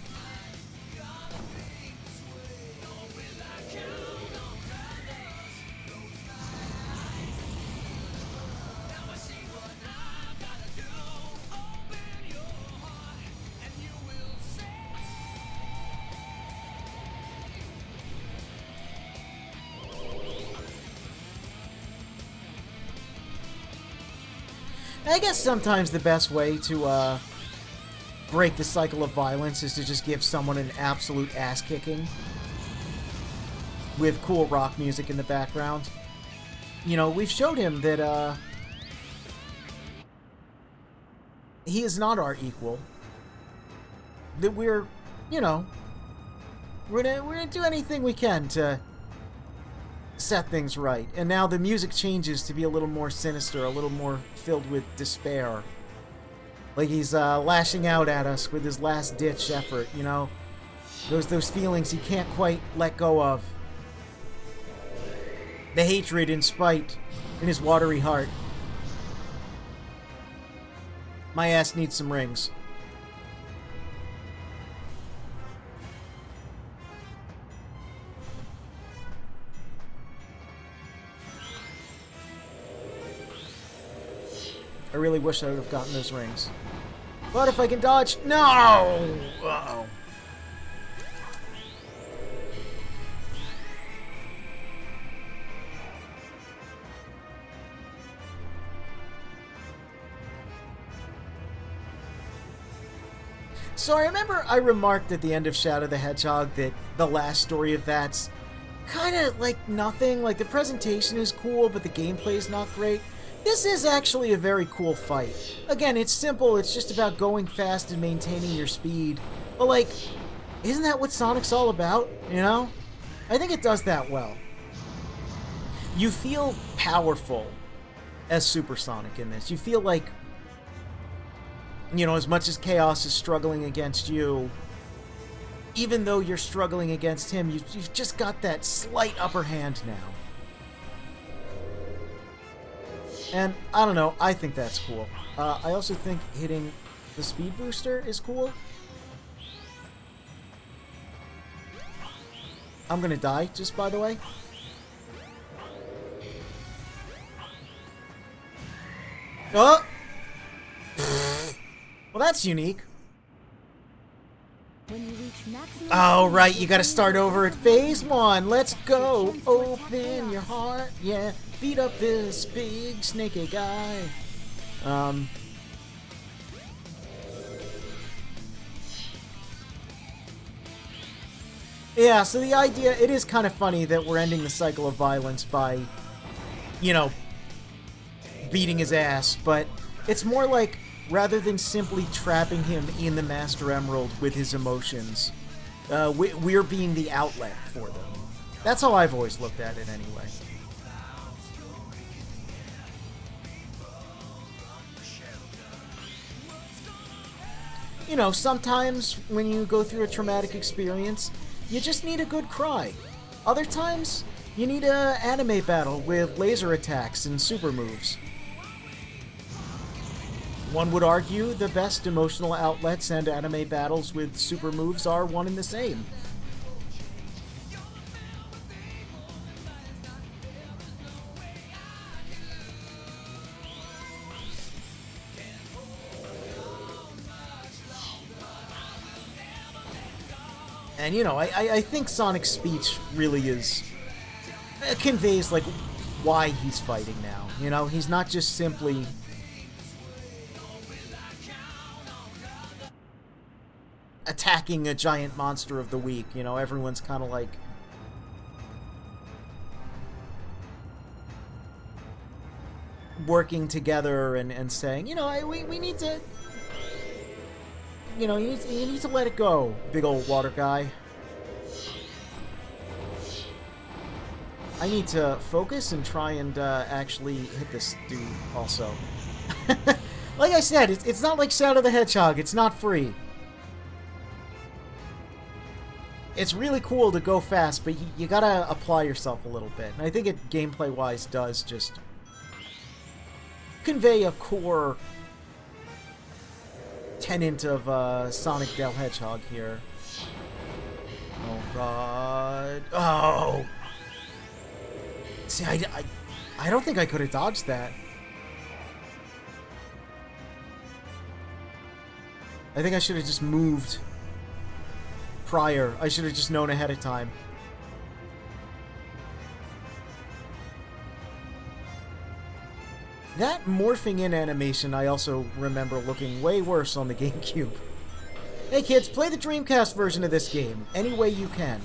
I guess sometimes the best way to break the cycle of violence is to just give someone an absolute ass-kicking with cool rock music in the background. You know, we've showed him that he is not our equal. That we're, you know, we're gonna do anything we can to set things right. And now the music changes to be a little more sinister, a little more filled with despair. Like he's lashing out at us with his last-ditch effort, you know? Those feelings he can't quite let go of. The hatred and spite in his watery heart. My ass needs some rings. I really wish I would have gotten those rings. But if I can dodge... No! Uh-oh. So I remember I remarked at the end of Shadow the Hedgehog that the last story of that's kind of like nothing. Like, the presentation is cool, but the gameplay is not great. This is actually a very cool fight. Again, it's simple. It's just about going fast and maintaining your speed. But, like, isn't that what Sonic's all about, you know? I think it does that well. You feel powerful as Super Sonic in this. You feel like, you know, as much as Chaos is struggling against you, even though you're struggling against him, you've just got that slight upper hand now. And, I don't know, I think that's cool. I also think hitting the speed booster is cool. I'm gonna die, just by the way. Oh! Well, that's unique. When you reach maximum Oh, right, you gotta start over at phase 1. Let's go. Open your heart, yeah. Beat up this big snaky guy. Yeah, so the idea, it is kind of funny that we're ending the cycle of violence by, you know, beating his ass, but it's more like, rather than simply trapping him in the Master Emerald with his emotions, we're being the outlet for them. That's how I've always looked at it anyway. You know, sometimes when you go through a traumatic experience, you just need a good cry. Other times, you need an anime battle with laser attacks and super moves. One would argue the best emotional outlets and anime battles with super moves are one and the same. And, you know, I think Sonic's speech really is... conveys, like, why he's fighting now. You know, he's not just simply... attacking a giant monster of the week. You know, everyone's kind of like... working together and saying, you know, we need to... You know, you need to let it go, big old water guy. I need to focus and try and actually hit this dude also. Like I said, it's not like Shadow the Hedgehog. It's not free. It's really cool to go fast, but you gotta apply yourself a little bit. And I think it, gameplay-wise, does just convey a core tenet of Sonic the Hedgehog here. Oh, God. Oh! See, I don't think I could have dodged that. I think I should have just moved prior. I should have just known ahead of time. That morphing in animation I also remember looking way worse on the GameCube. Hey kids, play the Dreamcast version of this game any way you can.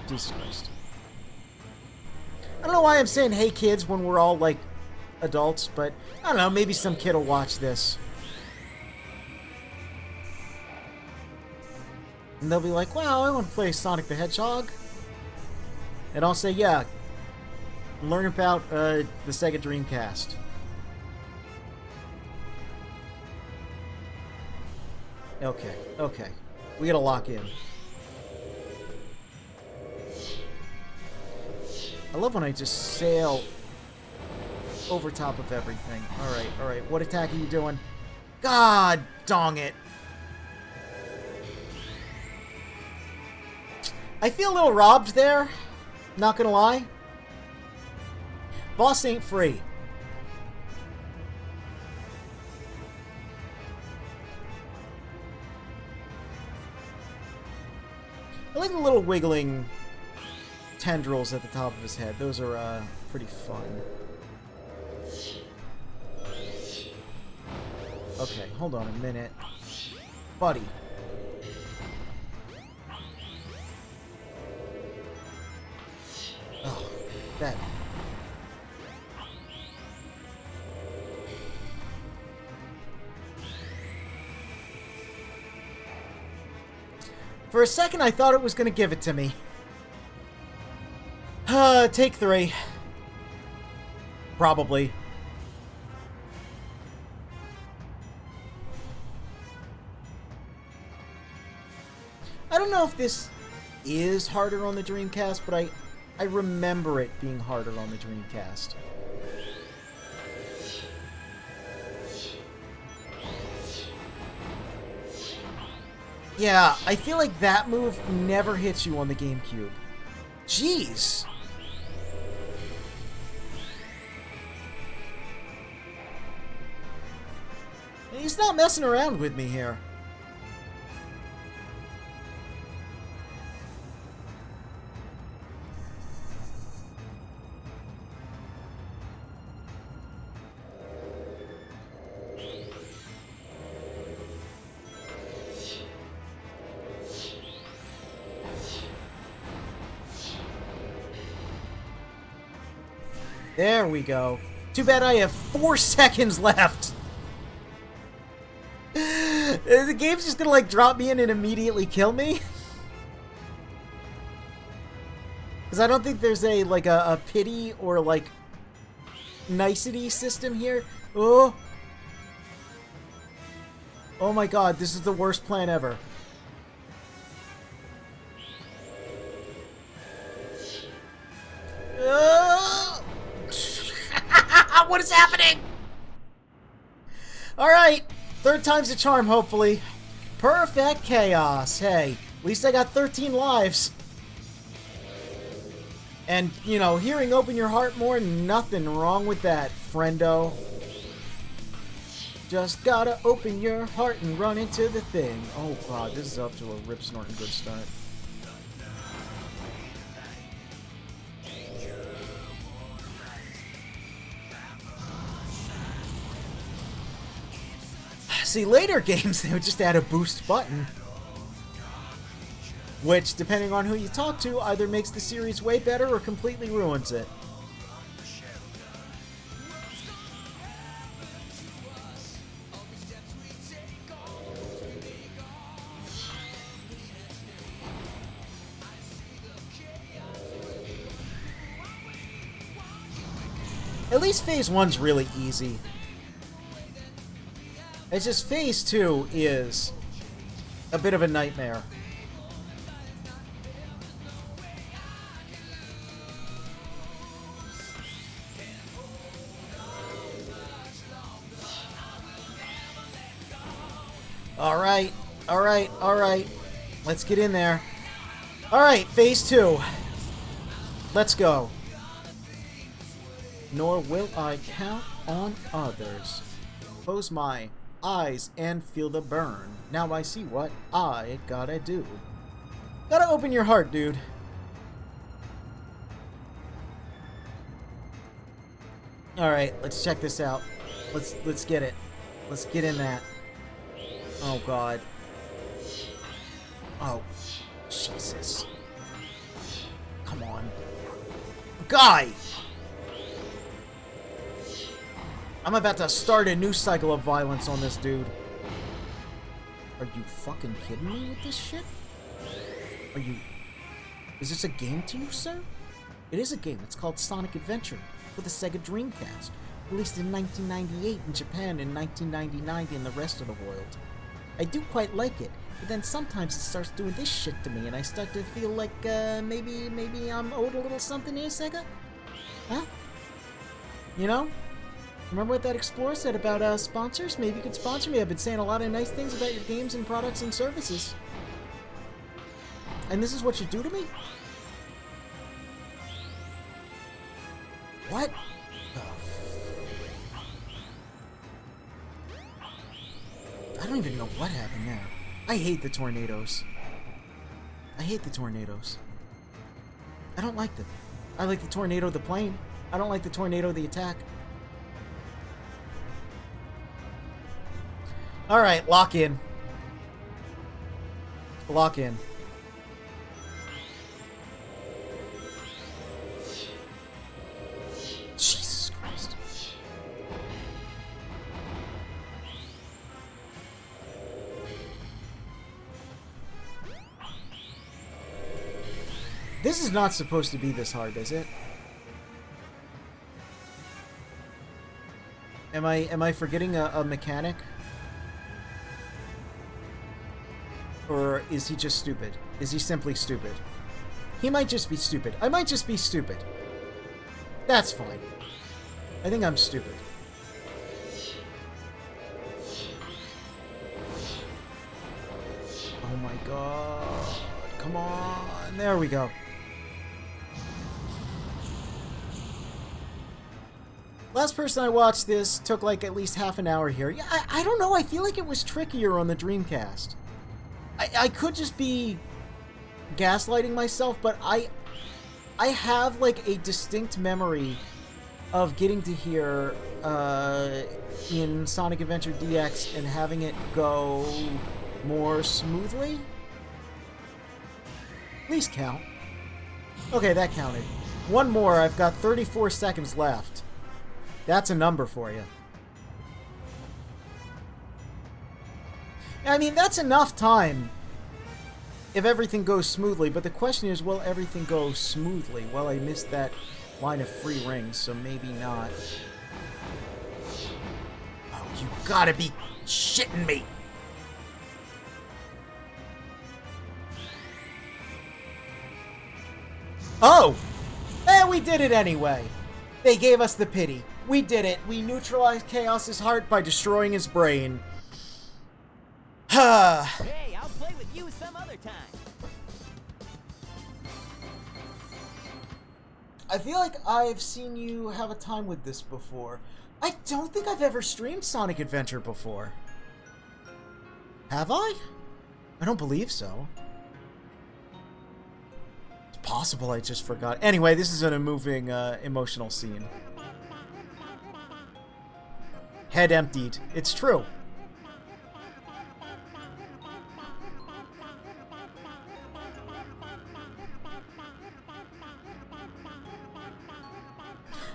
Jesus Christ. I don't know why I'm saying hey kids when we're all like adults, but I don't know, maybe some kid will watch this. And they'll be like, wow, I want to play Sonic the Hedgehog. And I'll say, yeah, learn about the Sega Dreamcast. Okay, okay. We gotta lock in. I love when I just sail over top of everything. Alright, alright. What attack are you doing? God dong it. I feel a little robbed there. Not gonna lie. Boss ain't free. I like the little wiggling tendrils at the top of his head. Those are pretty fun. Okay, hold on a minute. Buddy. For a second, I thought it was going to give it to me. Take 3. Probably. I don't know if this is harder on the Dreamcast, but I remember it being harder on the Dreamcast. Yeah, I feel like that move never hits you on the GameCube. Jeez! He's not messing around with me here. There we go. Too bad I have 4 seconds left. The game's just gonna, like, drop me in and immediately kill me? Because I don't think there's a pity or, like, nicety system here. Oh! Oh my god, this is the worst plan ever. What is happening? Alright, 3rd time's a charm, hopefully. Perfect chaos. Hey, at least I got 13 lives. And, you know, hearing Open Your Heart more, nothing wrong with that, friendo. Just gotta open your heart and run into the thing. Oh god, this is up to a rip-snorting good start. See, later games, they would just add a boost button. Which, depending on who you talk to, either makes the series way better or completely ruins it. At least Phase 1's really easy. It's just Phase 2 is a bit of a nightmare. Alright, alright, alright. Let's get in there. Alright, Phase 2. Let's go. Nor will I count on others. Close my eyes and feel the burn. Now I see what I gotta do. Gotta open your heart, dude. Alright, let's check this out. Let's get it. Let's get in that. Oh god. Oh, Jesus. Come on. Guy! I'm about to start a new cycle of violence on this dude. Are you fucking kidding me with this shit? Are you... Is this a game to you, sir? It is a game. It's called Sonic Adventure for the Sega Dreamcast. Released in 1998 in Japan and 1999 in the rest of the world. I do quite like it, but then sometimes it starts doing this shit to me and I start to feel like, maybe I'm owed a little something here, Sega? Huh? You know? Remember what that Explorer said about sponsors? Maybe you could sponsor me. I've been saying a lot of nice things about your games and products and services. And this is what you do to me? What? I don't even know what happened there. I hate the tornadoes. I hate the tornadoes. I don't like them. I like the tornado the plane. I don't like the tornado the attack. Alright, lock in. Lock in. Jesus Christ. This is not supposed to be this hard, is it? Am I forgetting a mechanic? Or is he just stupid? Is he simply stupid? He might just be stupid. I might just be stupid. That's fine. I think I'm stupid. Oh my god. Come on. There we go. Last person I watched this took like at least half an hour here. Yeah, I don't know. I feel like it was trickier on the Dreamcast. I could just be gaslighting myself, but I have like a distinct memory of getting to here in Sonic Adventure DX and having it go more smoothly. Please count. Okay, that counted. One more. I've got 34 seconds left. That's a number for you. I mean, that's enough time if everything goes smoothly, but the question is, will everything go smoothly? Well, I missed that line of free rings, so maybe not. Oh, you gotta be shitting me! Oh! We did it anyway! They gave us the pity. We did it. We neutralized Chaos's heart by destroying his brain. Hey, I'll play with you some other time. I feel like I've seen you have a time with this before. I don't think I've ever streamed Sonic Adventure before. Have I? I don't believe so. It's possible I just forgot. Anyway, this is a moving, emotional scene. Head emptied. It's true.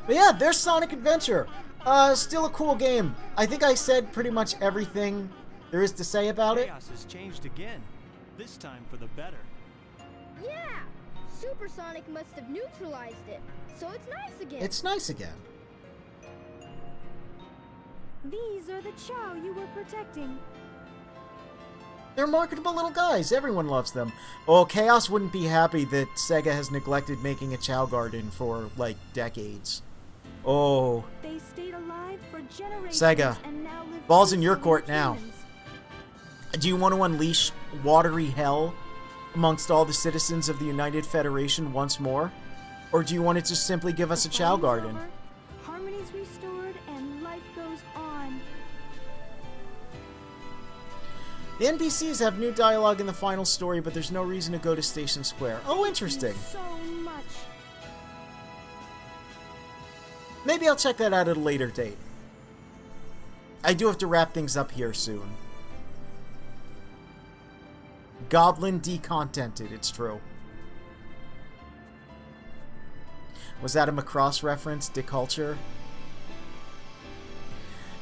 But yeah, there's Sonic Adventure. Still a cool game. I think I said pretty much everything there is to say about it. Chaos has changed again. This time for the better. Yeah! Super Sonic must have neutralized it, so it's nice again. It's nice again. These are the Chow you were protecting. They're marketable little guys. Everyone loves them. Oh, Chaos wouldn't be happy that Sega has neglected making a Chow Garden for, like, decades. Oh. They stayed alive for generations. Sega, and now live ball's in your court peacefully now. with humans. Do you want to unleash watery hell amongst all the citizens of the United Federation once more? Or do you want to just simply give us a Chow Fight's Garden? over, harmony's restored, and life goes on. The NPCs have new dialogue in the final story, but there's no reason to go to Station Square. Oh, interesting. So much. Maybe I'll check that out at a later date. I do have to wrap things up here soon. Goblin decontented, it's true. Was that a Macross reference? Deculture?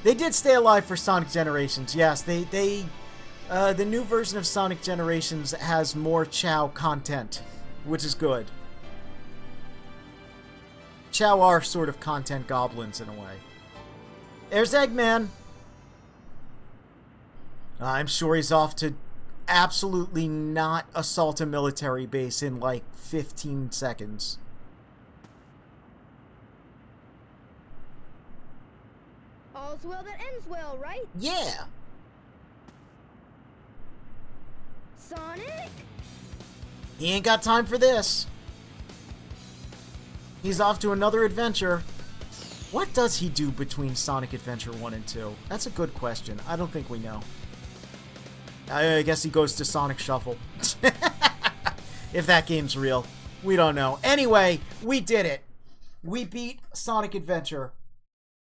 They did stay alive for Sonic Generations. Yes, the new version of Sonic Generations has more Chow content, which is good. Chow are sort of content goblins in a way. There's Eggman. I'm sure he's off to absolutely not assault a military base in like 15 seconds. All's well that ends well, right? Yeah. Sonic? He ain't got time for this. He's off to another adventure. What does he do between Sonic Adventure 1 and 2? That's a good question. I don't think we know. I guess he goes to Sonic Shuffle. If that game's real. We don't know. Anyway, we did it. We beat Sonic Adventure.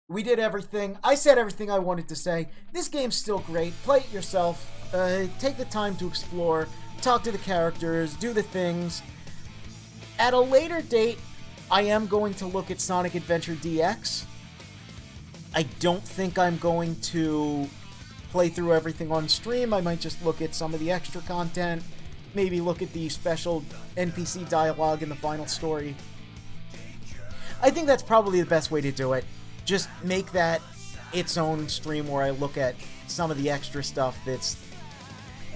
We did everything. I said everything I wanted to say. This game's still great. Play it yourself. Take the time to explore. Talk to the characters. Do the things. At a later date, I am going to look at Sonic Adventure DX. I don't think I'm going to play through everything on stream. I might just look at some of the extra content maybe look at the special NPC dialogue in the final story. I think that's probably the best way to do it. Just make that its own stream where I look at some of the extra stuff that's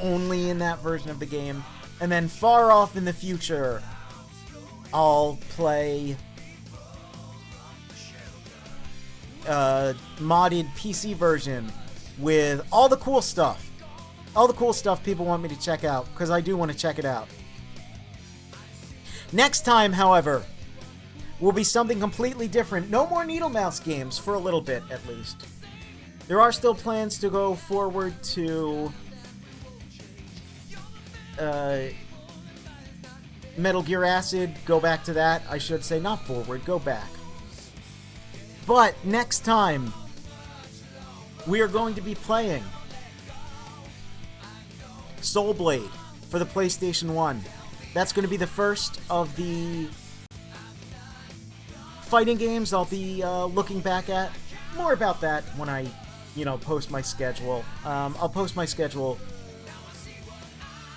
only in that version of the game. And then far off in the future, I'll play modded PC version with all the cool stuff. All the cool stuff people want me to check out, because I do want to check it out. Next time, however, will be something completely different. No more Needle Mouse games, for a little bit, at least. There are still plans to go forward to Metal Gear Acid. Go back to that. I should say, not forward, go back. But next time, we are going to be playing Soul Blade for the PlayStation 1. That's going to be the first of the fighting games I'll be looking back at. More about that when I, post my schedule. I'll post my schedule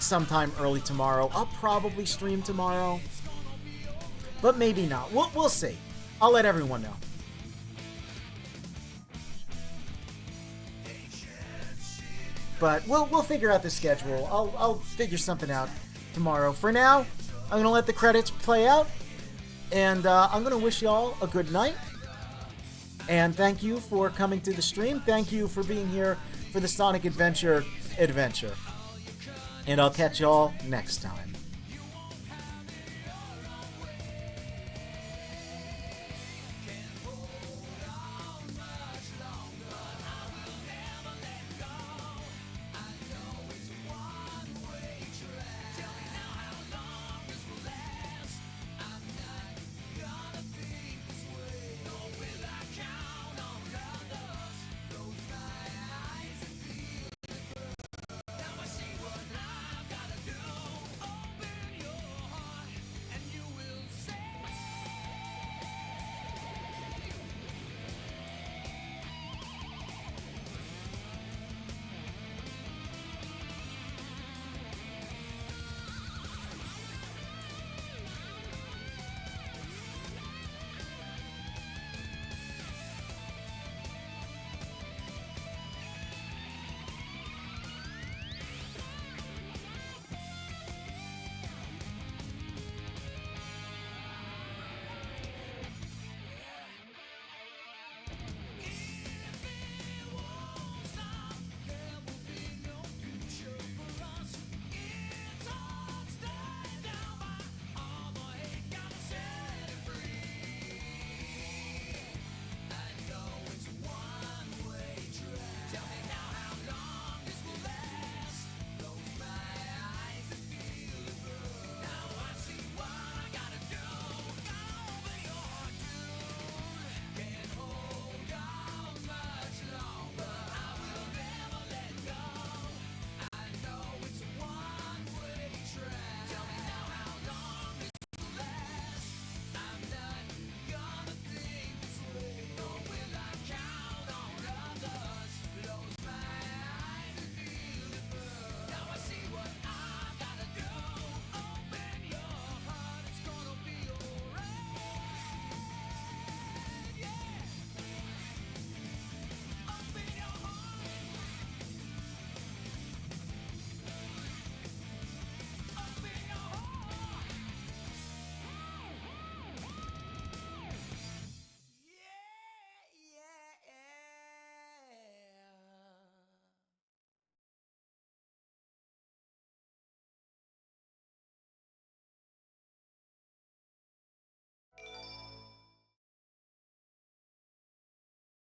sometime early tomorrow. I'll probably stream tomorrow, but maybe not. We'll see. I'll let everyone know. But we'll figure out the schedule. I'll figure something out tomorrow. For now, I'm going to let the credits play out. And I'm going to wish y'all a good night. And thank you for coming to the stream. Thank you for being here for the Sonic Adventure. And I'll catch y'all next time.